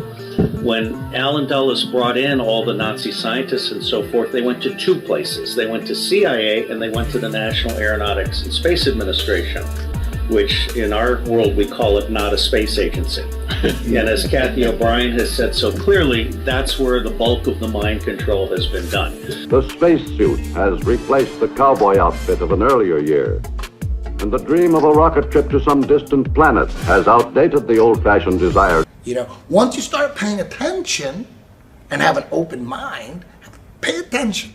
when Allen Dulles brought in all the Nazi scientists and so forth, they went to two places. They went to CIA and they went to the National Aeronautics and Space Administration, which in our world we call it not a space agency. And as Kathy O'Brien has said so clearly, that's where the bulk of the mind control has been done. The spacesuit has replaced the cowboy outfit of an earlier year. And the dream of a rocket trip to some distant planet has outdated the old-fashioned desire. You know, once you start paying attention and have an open mind, pay attention.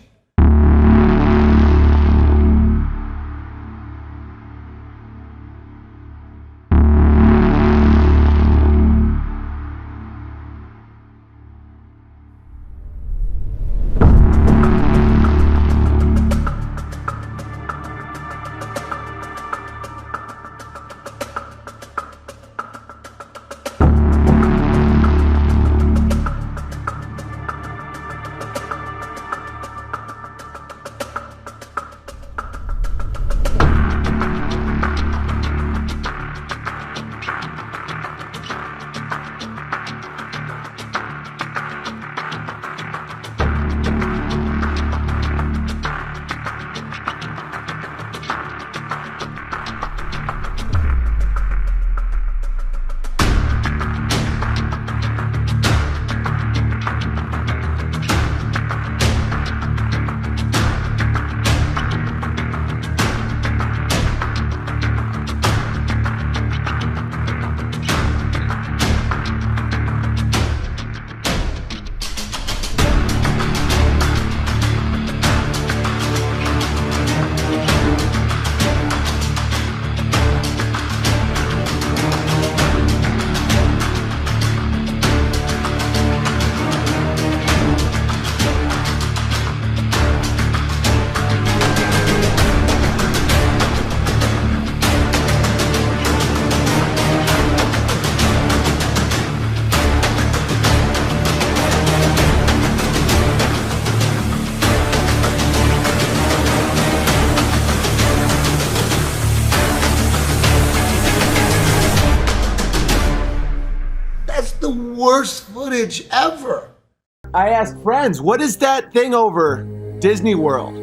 Worst footage ever. I asked friends, what is that thing over Disney World?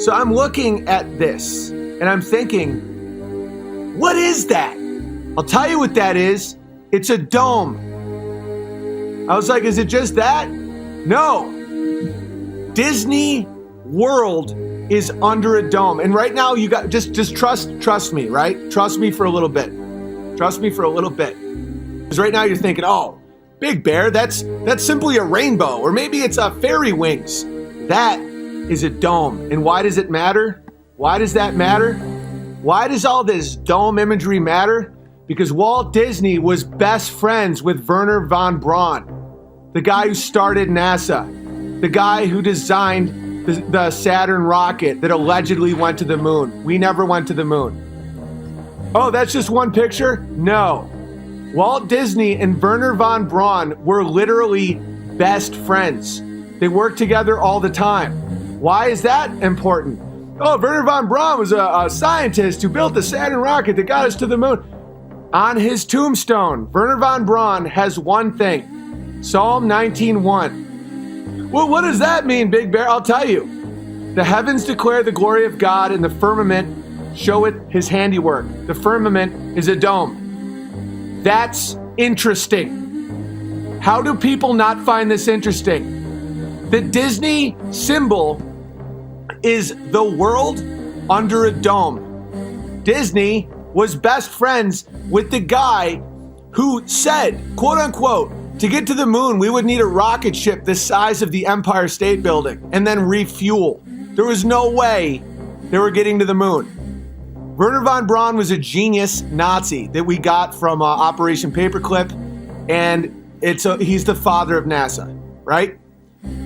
So I'm looking at this and I'm thinking, what is that? I'll tell you what that is. It's a dome. I was like, is it just that? No. Disney World is under a dome. And right now you got just trust me, right? Trust me for a little bit. Trust me for a little bit. Because right now you're thinking, oh, Big Bear, that's simply a rainbow, or maybe it's a fairy wings. That is a dome. And why does it matter? Why does that matter? Why does all this dome imagery matter? Because Walt Disney was best friends with Wernher von Braun, the guy who started NASA, the guy who designed the Saturn rocket that allegedly went to the moon. We never went to the moon. Oh, that's just one picture? No. Walt Disney and Wernher von Braun were literally best friends. They worked together all the time. Why is that important? Oh, Wernher von Braun was a scientist who built the Saturn rocket that got us to the moon. On his tombstone, Wernher von Braun has one thing, Psalm 19:1. Well, what does that mean, Big Bear? I'll tell you. The heavens declare the glory of God, and the firmament showeth his handiwork. The firmament is a dome. That's interesting. How do people not find this interesting? The Disney symbol is the world under a dome. Disney was best friends with the guy who said, quote unquote, to get to the moon, we would need a rocket ship the size of the Empire State Building and then refuel. There was no way they were getting to the moon. Wernher von Braun was a genius Nazi that we got from Operation Paperclip, and he's the father of NASA, right?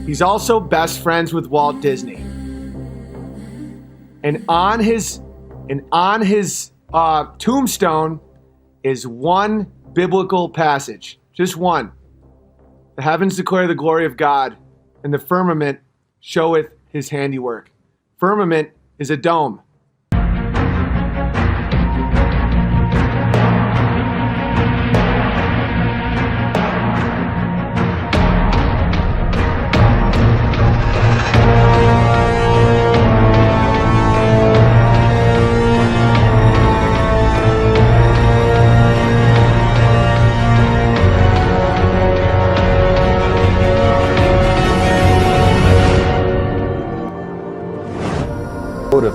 He's also best friends with Walt Disney. And on his tombstone is one biblical passage, just one. The heavens declare the glory of God, and the firmament showeth his handiwork. Firmament is a dome.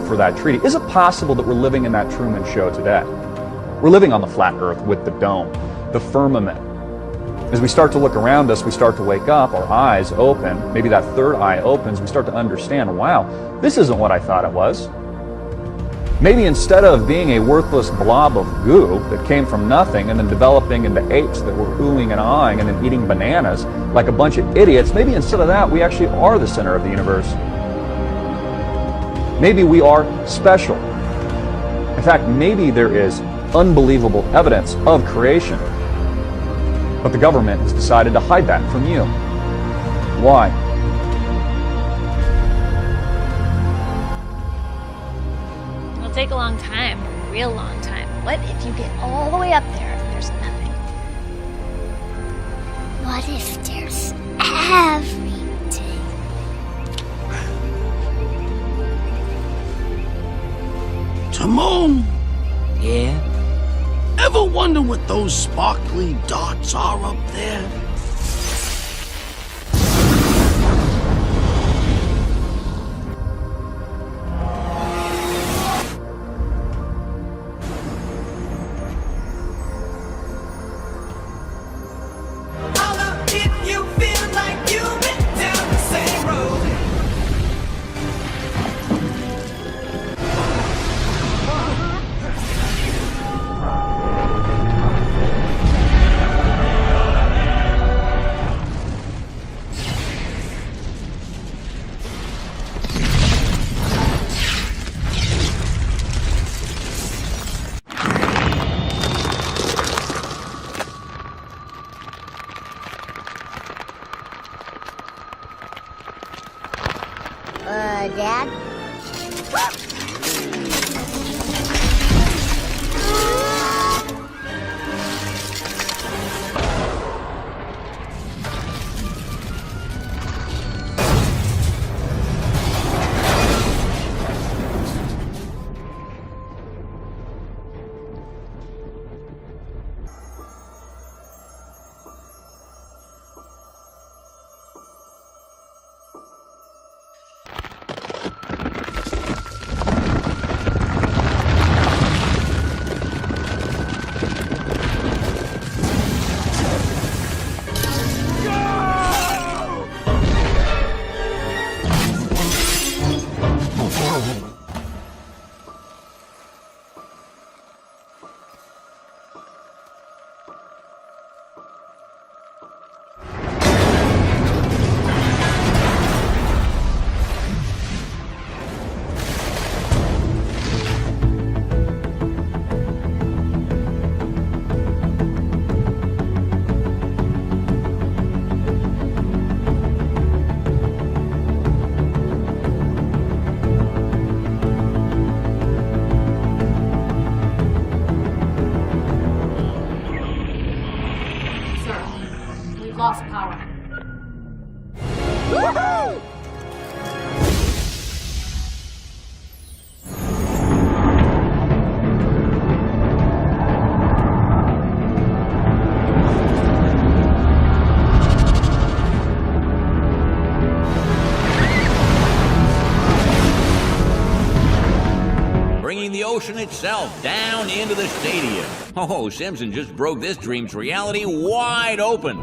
For that treaty. Is it possible that we're living in that Truman Show today? We're living on the flat earth with the dome, the firmament. As we start to look around us, we start to wake up, our eyes open, maybe that third eye opens, we start to understand, wow, this isn't what I thought it was. Maybe instead of being a worthless blob of goo that came from nothing and then developing into apes that were oohing and aahing and then eating bananas like a bunch of idiots, maybe instead of that, we actually are the center of the universe. Maybe we are special. In fact, maybe there is unbelievable evidence of creation. But the government has decided to hide that from you. Why? It'll take a long time, a real long time. What if you get all the way up there and there's nothing? What if there's everything? Timon? Yeah? Ever wonder what those sparkly dots are up there? Dad? ocean itself, down into the stadium. Oh, Simpson just broke this dream's reality wide open.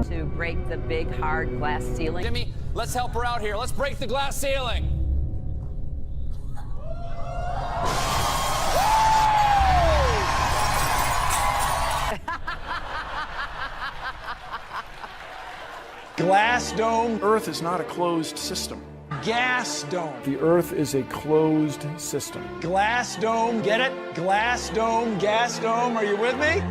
To break the big, hard glass ceiling. Jimmy, let's help her out here. Let's break the glass ceiling. Glass dome. Earth is not a closed system. Gas dome. The Earth is a closed system. Glass dome. Get it? Glass dome, gas dome. Are you with me?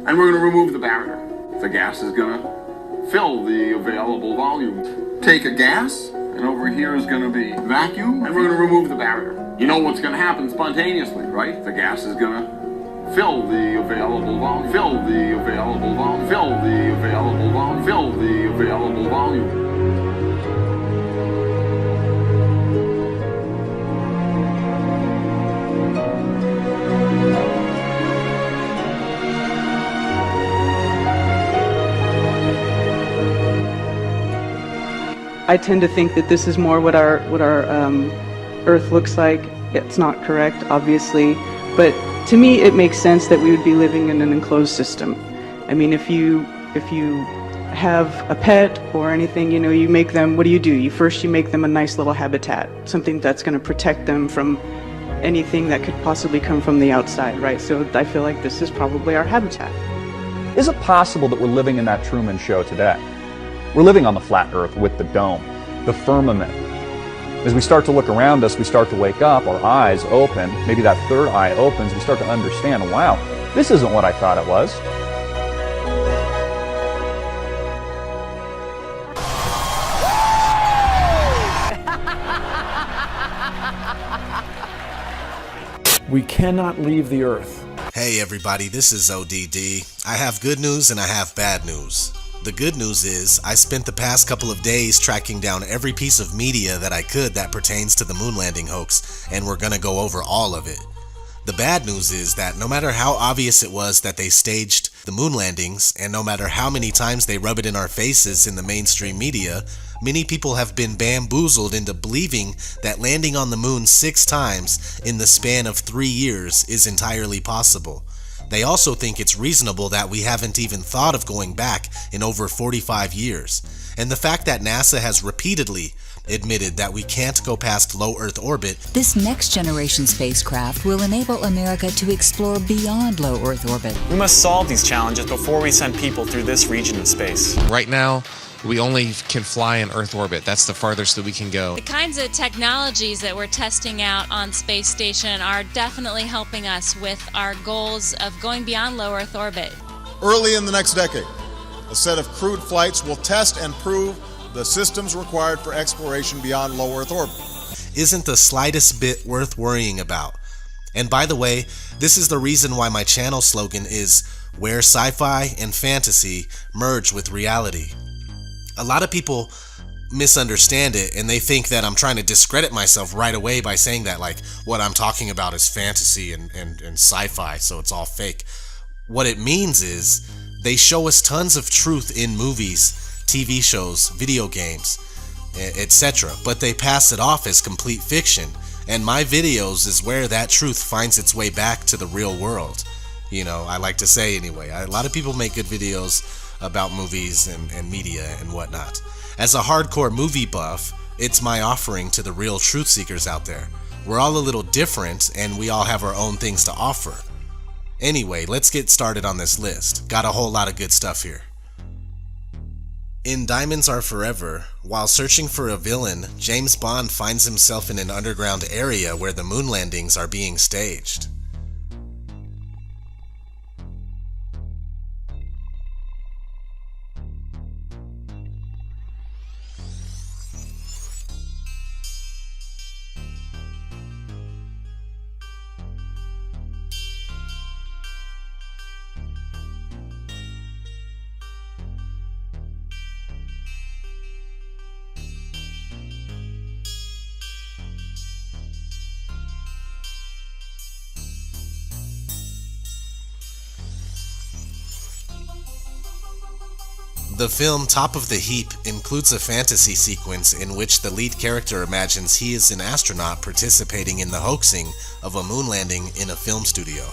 And we're going to remove the barrier. The gas is going to fill the available volume. Take a gas, and over here is going to be vacuum, and we're going to remove the barrier. You know what's going to happen spontaneously, right? The gas is going to fill the available volume, fill the available volume, fill the available volume, fill the available volume. I tend to think that this is more what our Earth looks like. It's not correct, obviously, but to me it makes sense that we would be living in an enclosed system. I mean, if you have a pet or anything, you know, you make them. What do? You make them a nice little habitat, something that's going to protect them from anything that could possibly come from the outside, right? So I feel like this is probably our habitat. Is it possible that we're living in that Truman Show today? We're living on the flat Earth with the dome, the firmament. As we start to look around us, we start to wake up, our eyes open, maybe that third eye opens, we start to understand, wow, this isn't what I thought it was. We cannot leave the Earth. Hey everybody, this is ODD. I have good news and I have bad news. The good news is, I spent the past couple of days tracking down every piece of media that I could that pertains to the moon landing hoax, and we're gonna go over all of it. The bad news is that no matter how obvious it was that they staged the moon landings, and no matter how many times they rub it in our faces in the mainstream media, many people have been bamboozled into believing that landing on the moon 6 times in the span of 3 years is entirely possible. They also think it's reasonable that we haven't even thought of going back in over 45 years. And the fact that NASA has repeatedly admitted that we can't go past low Earth orbit. This next generation spacecraft will enable America to explore beyond low Earth orbit. We must solve these challenges before we send people through this region of space. Right now, we only can fly in Earth orbit. That's the farthest that we can go. The kinds of technologies that we're testing out on Space Station are definitely helping us with our goals of going beyond low Earth orbit. Early in the next decade, a set of crewed flights will test and prove the systems required for exploration beyond low Earth orbit. Isn't the slightest bit worth worrying about. And by the way, this is the reason why my channel slogan is where sci-fi and fantasy merge with reality. A lot of people misunderstand it and they think that I'm trying to discredit myself right away by saying that like what I'm talking about is fantasy and sci-fi, so it's all fake. What it means is they show us tons of truth in movies, TV shows, video games, etc. But they pass it off as complete fiction, and my videos is where that truth finds its way back to the real world. You know, I like to say anyway. A lot of people make good videos about movies and media and whatnot. As a hardcore movie buff, it's my offering to the real truth seekers out there. We're all a little different and we all have our own things to offer. Anyway, let's get started on this list. Got a whole lot of good stuff here. In Diamonds Are Forever, while searching for a villain, James Bond finds himself in an underground area where the moon landings are being staged. The film Top of the Heap includes a fantasy sequence in which the lead character imagines he is an astronaut participating in the hoaxing of a moon landing in a film studio.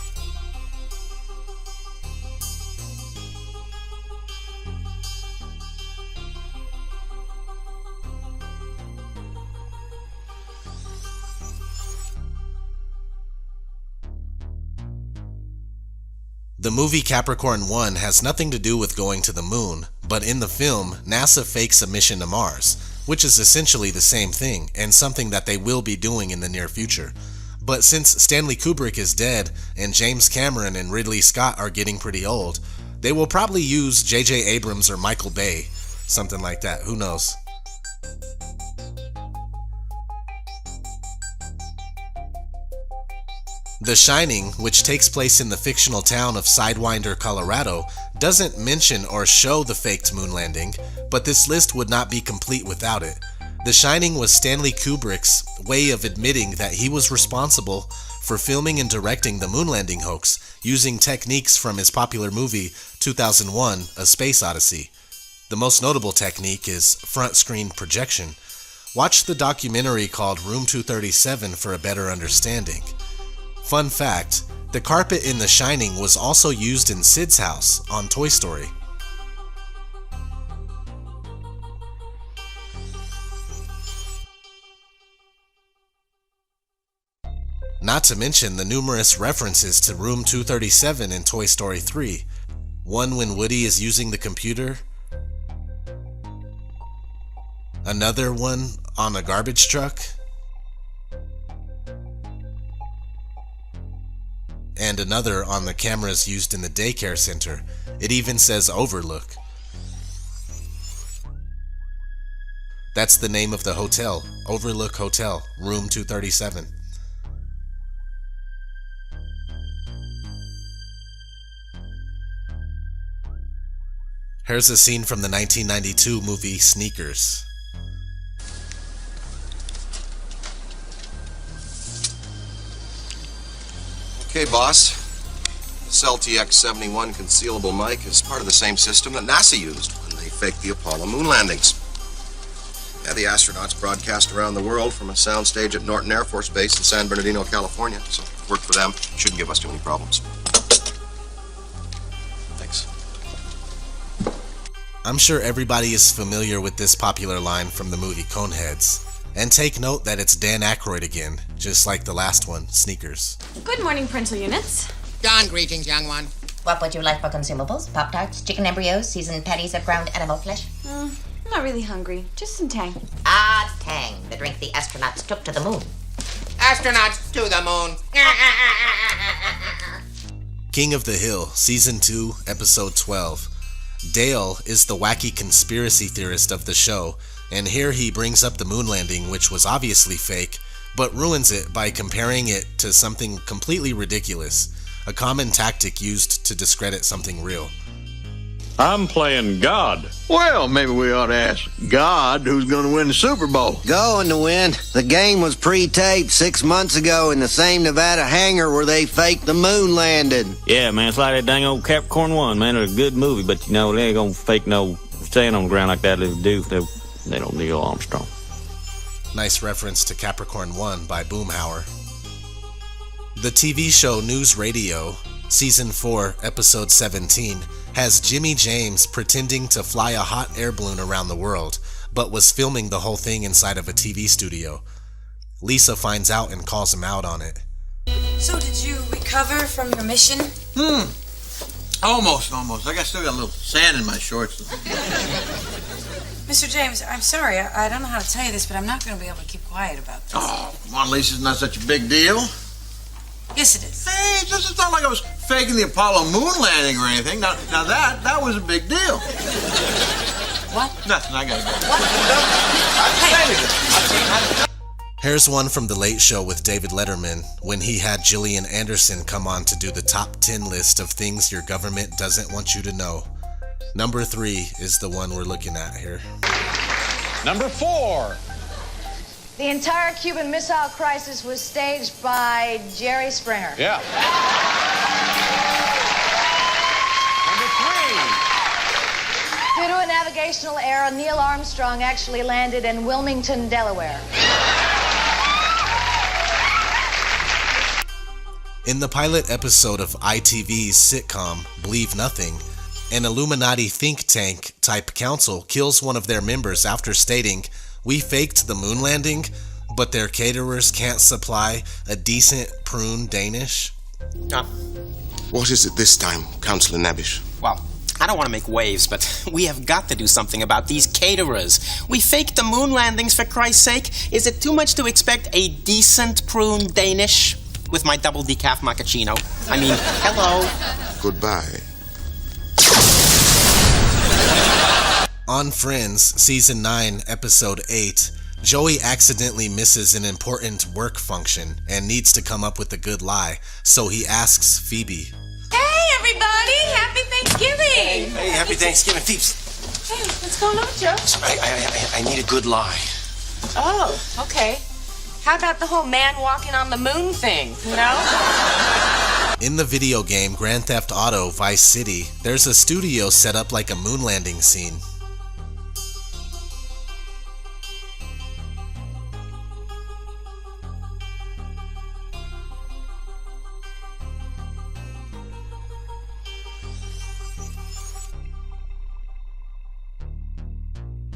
The movie Capricorn 1 has nothing to do with going to the moon, but in the film, NASA fakes a mission to Mars, which is essentially the same thing, and something that they will be doing in the near future. But since Stanley Kubrick is dead, and James Cameron and Ridley Scott are getting pretty old, they will probably use J.J. Abrams or Michael Bay, something like that, who knows. The Shining, which takes place in the fictional town of Sidewinder, Colorado, doesn't mention or show the faked moon landing, but this list would not be complete without it. The Shining was Stanley Kubrick's way of admitting that he was responsible for filming and directing the moon landing hoax, using techniques from his popular movie 2001: A Space Odyssey. The most notable technique is front screen projection. Watch the documentary called Room 237 for a better understanding. Fun fact, the carpet in The Shining was also used in Sid's house on Toy Story. Not to mention the numerous references to Room 237 in Toy Story 3. One when Woody is using the computer. Another one on a garbage truck. And another on the cameras used in the daycare center. It even says Overlook. That's the name of the hotel, Overlook Hotel, Room 237. Here's a scene from the 1992 movie Sneakers. Okay, boss. This LTX-71 concealable mic is part of the same system that NASA used when they faked the Apollo moon landings. Yeah, the astronauts broadcast around the world from a soundstage at Norton Air Force Base in San Bernardino, California. So, work for them. Shouldn't give us too many problems. Thanks. I'm sure everybody is familiar with this popular line from the movie Coneheads. And take note that it's Dan Aykroyd again, just like the last one, Sneakers. Good morning, parental units. Dawn greetings, young one. What would you like for consumables? Pop-Tarts, chicken embryos, seasoned patties of ground animal flesh? I'm not really hungry. Just some Tang. Ah, Tang, the drink the astronauts took to the moon. Astronauts to the moon. King of the Hill, Season 2, Episode 12. Dale is the wacky conspiracy theorist of the show, and here he brings up the moon landing, which was obviously fake, but ruins it by comparing it to something completely ridiculous, a common tactic used to discredit something real. I'm playing God. Well, maybe we ought to ask God who's going to win the Super Bowl. Going to win. The game was pre-taped 6 months ago in the same Nevada hangar where they faked the moon landing. Yeah, man, it's like that dang old Capricorn 1, man. It's a good movie, but you know, they ain't gonna fake no stand on the ground like that. They do. They don't Neil Armstrong. Nice reference to Capricorn 1 by Boomhauer. The TV show News Radio, Season 4, Episode 17, has Jimmy James pretending to fly a hot air balloon around the world, but was filming the whole thing inside of a TV studio. Lisa finds out and calls him out on it. So did you recover from your mission? Almost. Still got a little sand in my shorts. Mr. James, I'm sorry. I don't know how to tell you this, but I'm not going to be able to keep quiet about this. Oh, come on, Lisa, it's not such a big deal. Yes, it is. Hey, it's not like I was faking the Apollo moon landing or anything. Now that was a big deal. What? Nothing, I gotta go. Here's one from The Late Show with David Letterman, when he had Gillian Anderson come on to do the top 10 list of things your government doesn't want you to know. Number 3 is the one we're looking at here. Number 4. The entire Cuban Missile Crisis was staged by Jerry Springer. Yeah. Number 3. Due to a navigational error, Neil Armstrong actually landed in Wilmington, Delaware. In the pilot episode of ITV's sitcom Believe Nothing, an Illuminati think tank type council kills one of their members after stating, "We faked the moon landing, but their caterers can't supply a decent prune Danish." What is it this time, Councillor Nabish? Well, I don't want to make waves, but we have got to do something about these caterers. We faked the moon landings, for Christ's sake. Is it too much to expect a decent prune Danish? With my double decaf macchiato. I mean, hello. Goodbye. On Friends, Season 9, Episode 8, Joey accidentally misses an important work function and needs to come up with a good lie, so he asks Phoebe. Hey, everybody! Happy Thanksgiving! Hey, happy Thanksgiving, Phoebes. Hey, what's going on, Joe? I need a good lie. Oh, okay. How about the whole man walking on the moon thing, you know? In the video game Grand Theft Auto Vice City, there's a studio set up like a moon landing scene.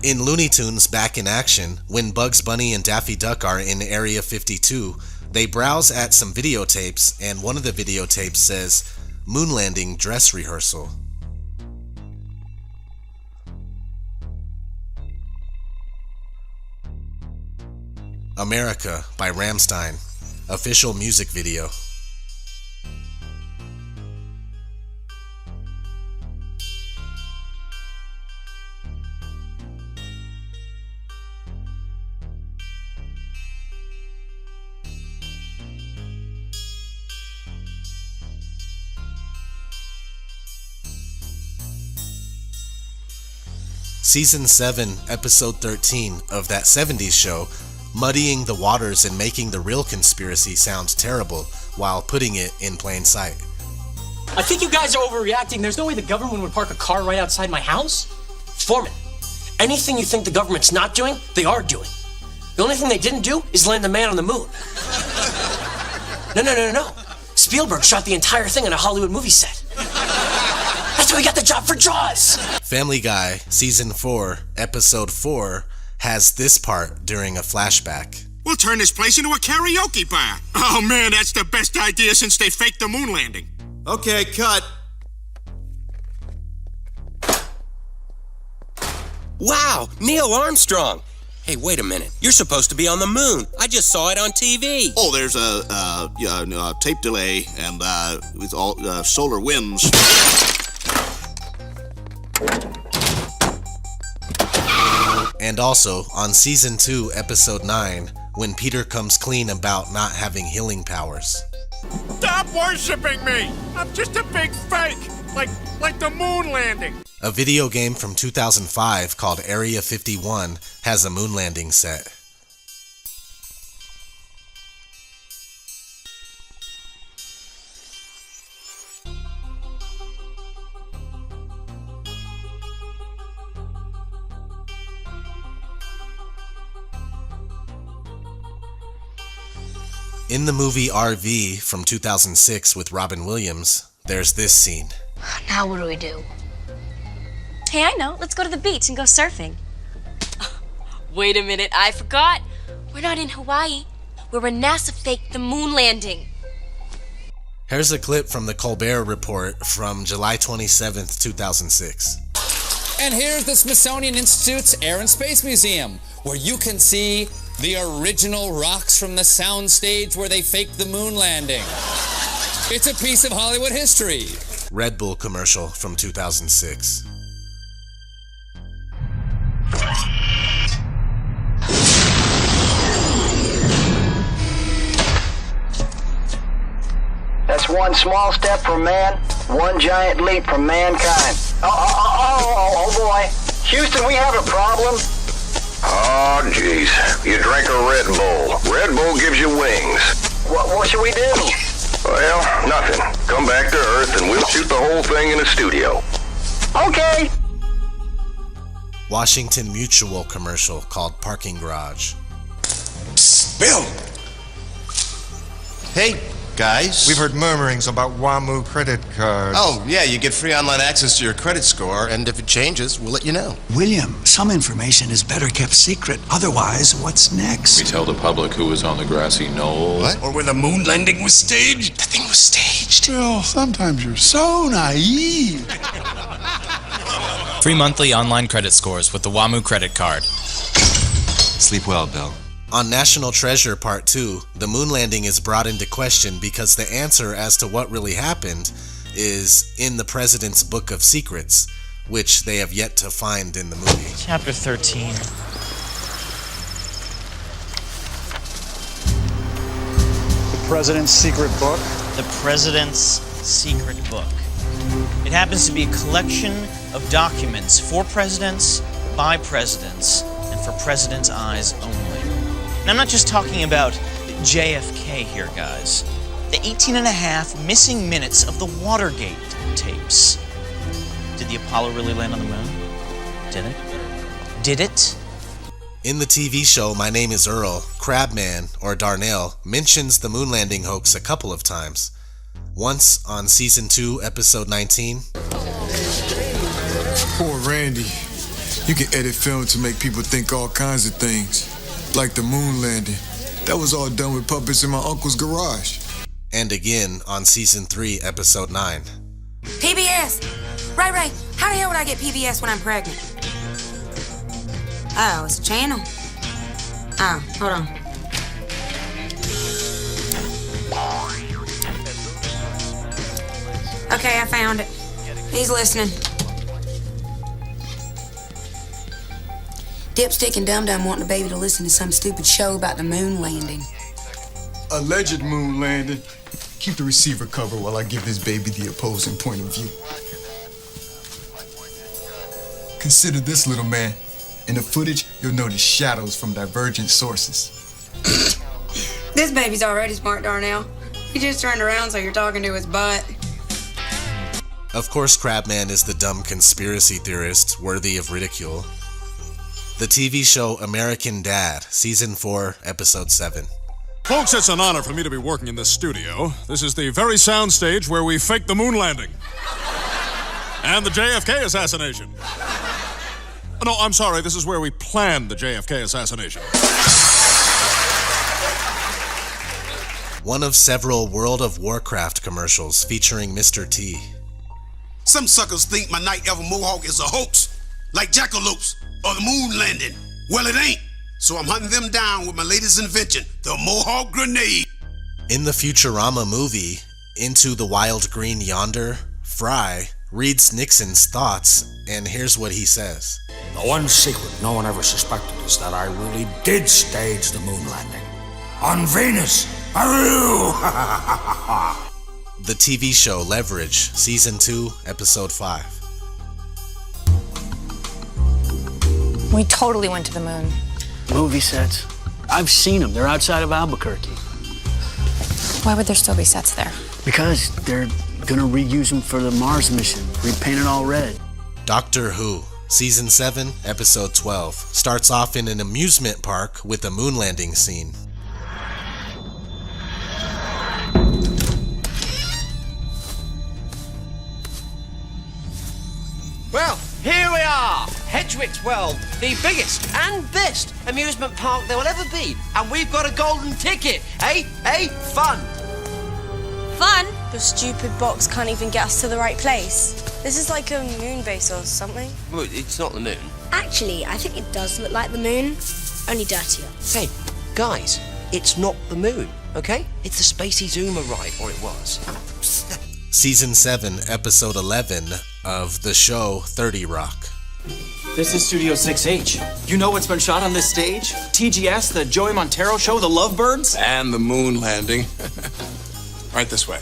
In Looney Tunes Back in Action, when Bugs Bunny and Daffy Duck are in Area 52, they browse at some videotapes, and one of the videotapes says, "Moon landing dress rehearsal." America by Rammstein, official music video. Season 7, Episode 13 of That 70s Show, muddying the waters and making the real conspiracy sound terrible while putting it in plain sight. I think you guys are overreacting. There's no way the government would park a car right outside my house. Foreman, anything you think the government's not doing, they are doing. The only thing they didn't do is land the man on the moon. No. Spielberg shot the entire thing on a Hollywood movie set. That's why we got the job for Jaws. Family Guy, Season 4, Episode 4, has this part during a flashback. We'll turn this place into a karaoke bar. Oh man, that's the best idea since they faked the moon landing. Okay, cut. Wow, Neil Armstrong. Hey, wait a minute. You're supposed to be on the moon. I just saw it on TV. Oh, there's a tape delay and with all solar winds. And also, on Season 2, Episode 9, when Peter comes clean about not having healing powers. Stop worshiping me! I'm just a big fake! Like the moon landing! A video game from 2005 called Area 51 has a moon landing set. In the movie RV from 2006 with Robin Williams, there's this scene. Now what do we do? Hey, I know. Let's go to the beach and go surfing. Wait a minute, I forgot. We're not in Hawaii. We're where NASA faked the moon landing. Here's a clip from the Colbert Report from July 27th, 2006. And here's the Smithsonian Institute's Air and Space Museum, where you can see the original rocks from the soundstage where they faked the moon landing. It's a piece of Hollywood history. Red Bull commercial from 2006. That's one small step for man, one giant leap for mankind. Oh boy. Houston, we have a problem. Oh, jeez. You drank a Red Bull. Red Bull gives you wings. What should we do? Well, nothing. Come back to Earth and we'll shoot the whole thing in a studio. Okay. Washington Mutual commercial called Parking Garage. Psst, Bill! Hey, guys. We've heard murmurings about WAMU credit cards. Oh, yeah, you get free online access to your credit score, and if it changes, we'll let you know. William, some information is better kept secret. Otherwise, what's next? We tell the public who was on the grassy knoll. What? Or where the moon landing was staged? The thing was staged. Bill, sometimes you're so naive. Free monthly online credit scores with the WAMU credit card. Sleep well, Bill. On National Treasure Part 2, the moon landing is brought into question because the answer as to what really happened is in the President's Book of Secrets, which they have yet to find in the movie. Chapter 13. The President's Secret Book? The President's Secret Book. It happens to be a collection of documents for presidents, by presidents, and for presidents' eyes only. And I'm not just talking about JFK here, guys. The 18.5 missing minutes of the Watergate tapes. Did the Apollo really land on the moon? Did it? Did it? In the TV show My Name is Earl, Crabman, or Darnell, mentions the moon landing hoax a couple of times. Once on Season 2, Episode 19. Poor Randy. You can edit film to make people think all kinds of things. Like the moon landing. That was all done with puppets in my uncle's garage. And again on Season 3, Episode 9. PBS! Ray, how the hell would I get PBS when I'm pregnant? Oh, it's a channel. Oh, hold on. Okay, I found it. He's listening. Dipstick and Dum Dum wanting the baby to listen to some stupid show about the moon landing. Alleged moon landing. Keep the receiver covered while I give this baby the opposing point of view. Consider this, little man. In the footage, you'll notice shadows from divergent sources. This baby's already smart, Darnell. He just turned around so you're talking to his butt. Of course, Crabman is the dumb conspiracy theorist worthy of ridicule. The TV show American Dad, Season 4, Episode 7. Folks, it's an honor for me to be working in this studio. This is the very sound stage where we faked the moon landing. And the JFK assassination. No, I'm sorry, this is where we planned the JFK assassination. One of several World of Warcraft commercials featuring Mr. T. Some suckers think my Night Elf Mohawk is a hoax, like jackalopes or the moon landing. Well, it ain't. So I'm hunting them down with my latest invention, the Mohawk grenade. In the Futurama movie, Into the Wild Green Yonder, Fry reads Nixon's thoughts, and here's what he says. The one secret no one ever suspected is that I really did stage the moon landing. On Venus! The TV show Leverage, Season 2, Episode 5. We totally went to the moon. Movie sets. I've seen them. They're outside of Albuquerque. Why would there still be sets there? Because they're gonna reuse them for the Mars mission. Repaint it all red. Doctor Who, Season 7, Episode 12, starts off in an amusement park with a moon landing scene. Well, here we are, Hedgewick's World, the biggest and best amusement park there will ever be. And we've got a golden ticket, eh? Fun. Fun? Your stupid box can't even get us to the right place. This is like a moon base or something. Well, it's not the moon. Actually, I think it does look like the moon, only dirtier. Hey, guys, it's not the moon, okay? It's the Spacey Zoomer ride, or it was. Season 7, Episode 11 of the show 30 Rock. This is Studio 6H. You know what's been shot on this stage? TGS, the Joey Montero show, The Lovebirds? And the moon landing. Right this way.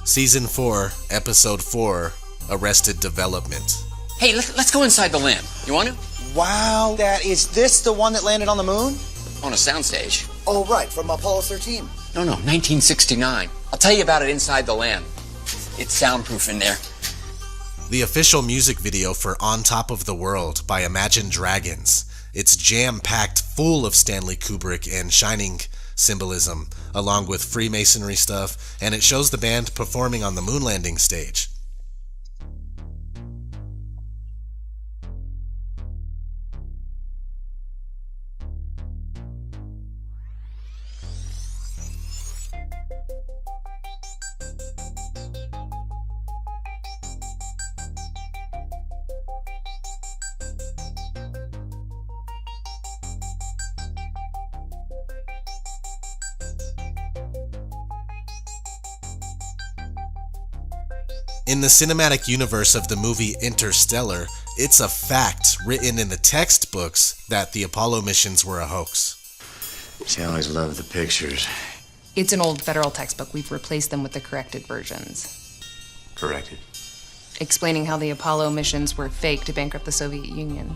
Season 4, Episode 4, Arrested Development. Hey, let's go inside the lamp. You want to? Wow, is this the one that landed on the moon? On a soundstage. Oh, right, from Apollo 13. No, 1969. I'll tell you about it inside the lamp. It's soundproof in there. The official music video for On Top of the World by Imagine Dragons. It's jam-packed full of Stanley Kubrick and Shining symbolism, along with Freemasonry stuff, and it shows the band performing on the moon landing stage. In the cinematic universe of the movie Interstellar, it's a fact written in the textbooks that the Apollo missions were a hoax. She always loved the pictures. It's an old federal textbook. We've replaced them with the corrected versions. Corrected. Explaining how the Apollo missions were fake to bankrupt the Soviet Union.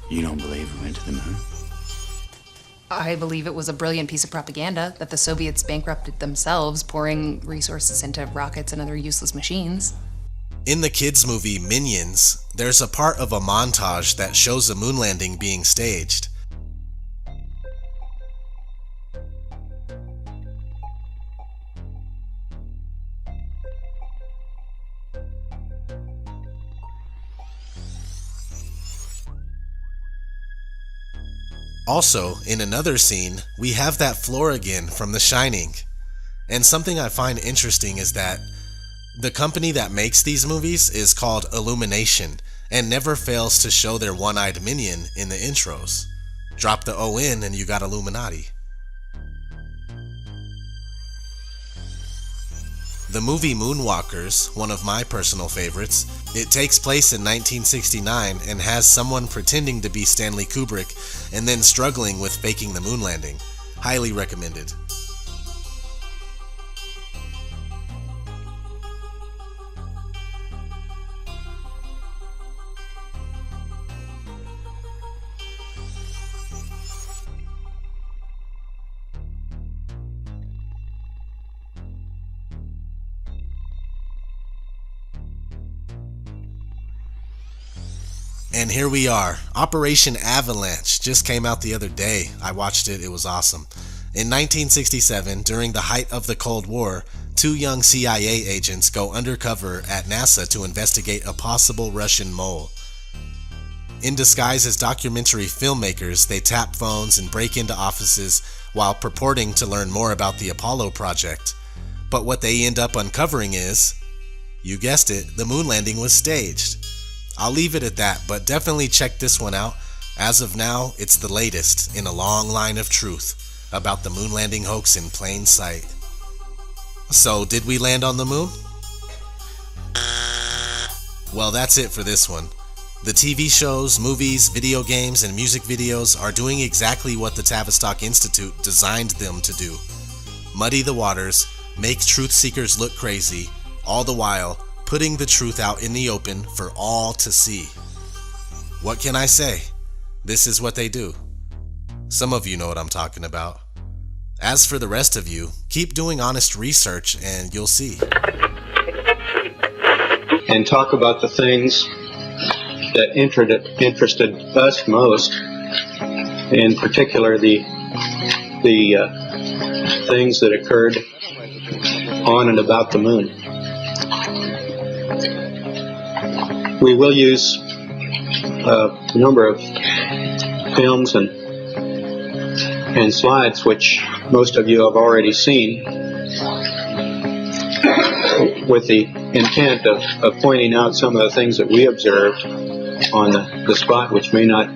You don't believe we went to the moon? I believe it was a brilliant piece of propaganda that the Soviets bankrupted themselves, pouring resources into rockets and other useless machines. In the kids' movie Minions, there's a part of a montage that shows a moon landing being staged. Also, in another scene, we have that floor again from The Shining. And something I find interesting is that the company that makes these movies is called Illumination and never fails to show their one-eyed minion in the intros. Drop the O in and you got Illuminati. The movie Moonwalkers, one of my personal favorites, it takes place in 1969 and has someone pretending to be Stanley Kubrick and then struggling with faking the moon landing. Highly recommended. And here we are. Operation Avalanche just came out the other day. I watched it. It was awesome. In 1967, during the height of the Cold War, 2 young CIA agents go undercover at NASA to investigate a possible Russian mole. In disguise as documentary filmmakers, they tap phones and break into offices while purporting to learn more about the Apollo project. But what they end up uncovering is, you guessed it, the moon landing was staged. I'll leave it at that, but definitely check this one out. As of now, it's the latest in a long line of truth about the moon landing hoax in plain sight. So, did we land on the moon? Well, that's it for this one. The TV shows, movies, video games, and music videos are doing exactly what the Tavistock Institute designed them to do. Muddy the waters, make truth seekers look crazy, all the while putting the truth out in the open for all to see. What can I say? This is what they do. Some of you know what I'm talking about. As for the rest of you, keep doing honest research and you'll see. And talk about the things that interested us most, in particular the things that occurred on and about the moon. We will use a number of films and slides which most of you have already seen, with the intent of pointing out some of the things that we observed on the spot, which may not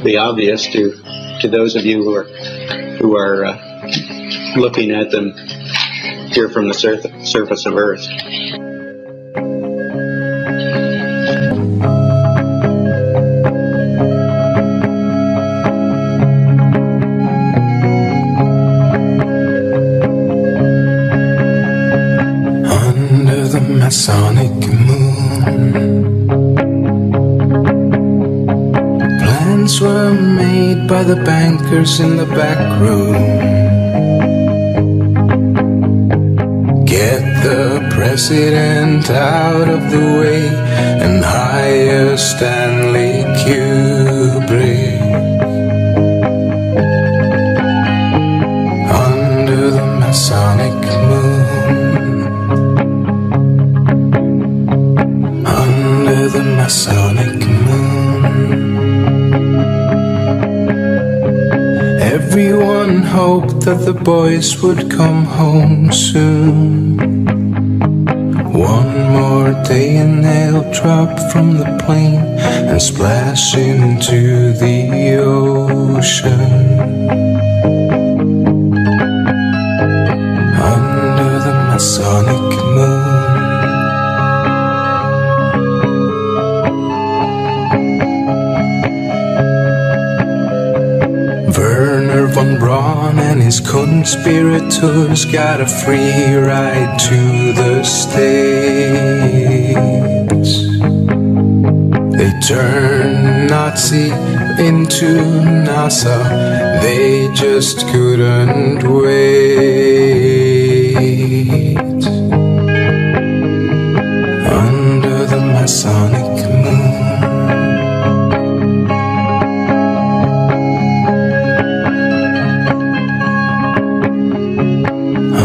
be obvious to those of you who are looking at them here from the surface of Earth. Masonic moon, plans were made by the bankers in the back room. Get the president out of the way and hire Stanley Kubrick. Under the Masonic moon. Under the Masonic moon. Everyone hoped that the boys would come home soon. One more day and they'll drop from the plane and splash into the ocean. Under the Masonic moon. Werner von Braun and his conspirators got a free ride to the States. They turned Nazi into NASA. They just couldn't wait. Under the Masonic moon.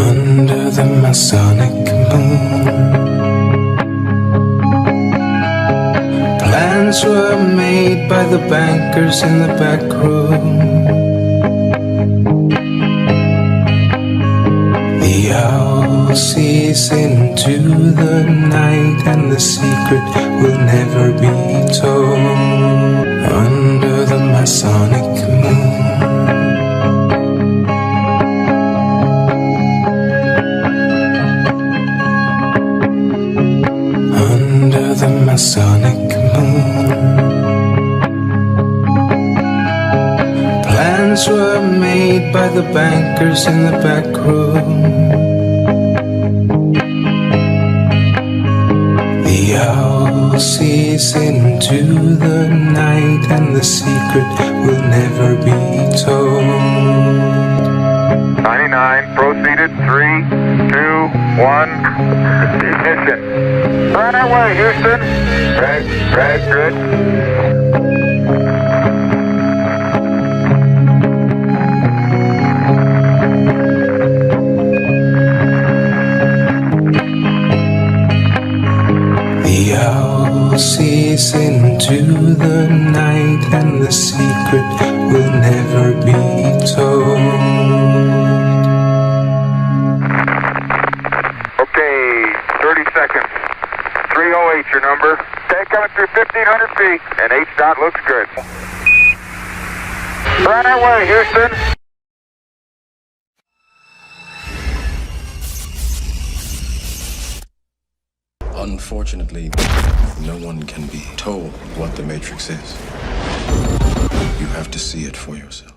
Under the Masonic moon. Plans were made by the bankers in the back room. The owl sees into the night and the secret will never be told. Under the Masonic moon. Under the Masonic moon. Plans were made by the bankers in the back room. The owl sees into the night and the secret will never be told. 99, proceeded, 3, 2, 1, ignition. Right away, Houston. Right, good. The owl sees into the night and the secret will never be told. Okay, 30 seconds. 308 your number. Stay coming through 1,500 feet, and H-dot looks good. Right away, Houston. Unfortunately, no one can be told what the Matrix is. You have to see it for yourself.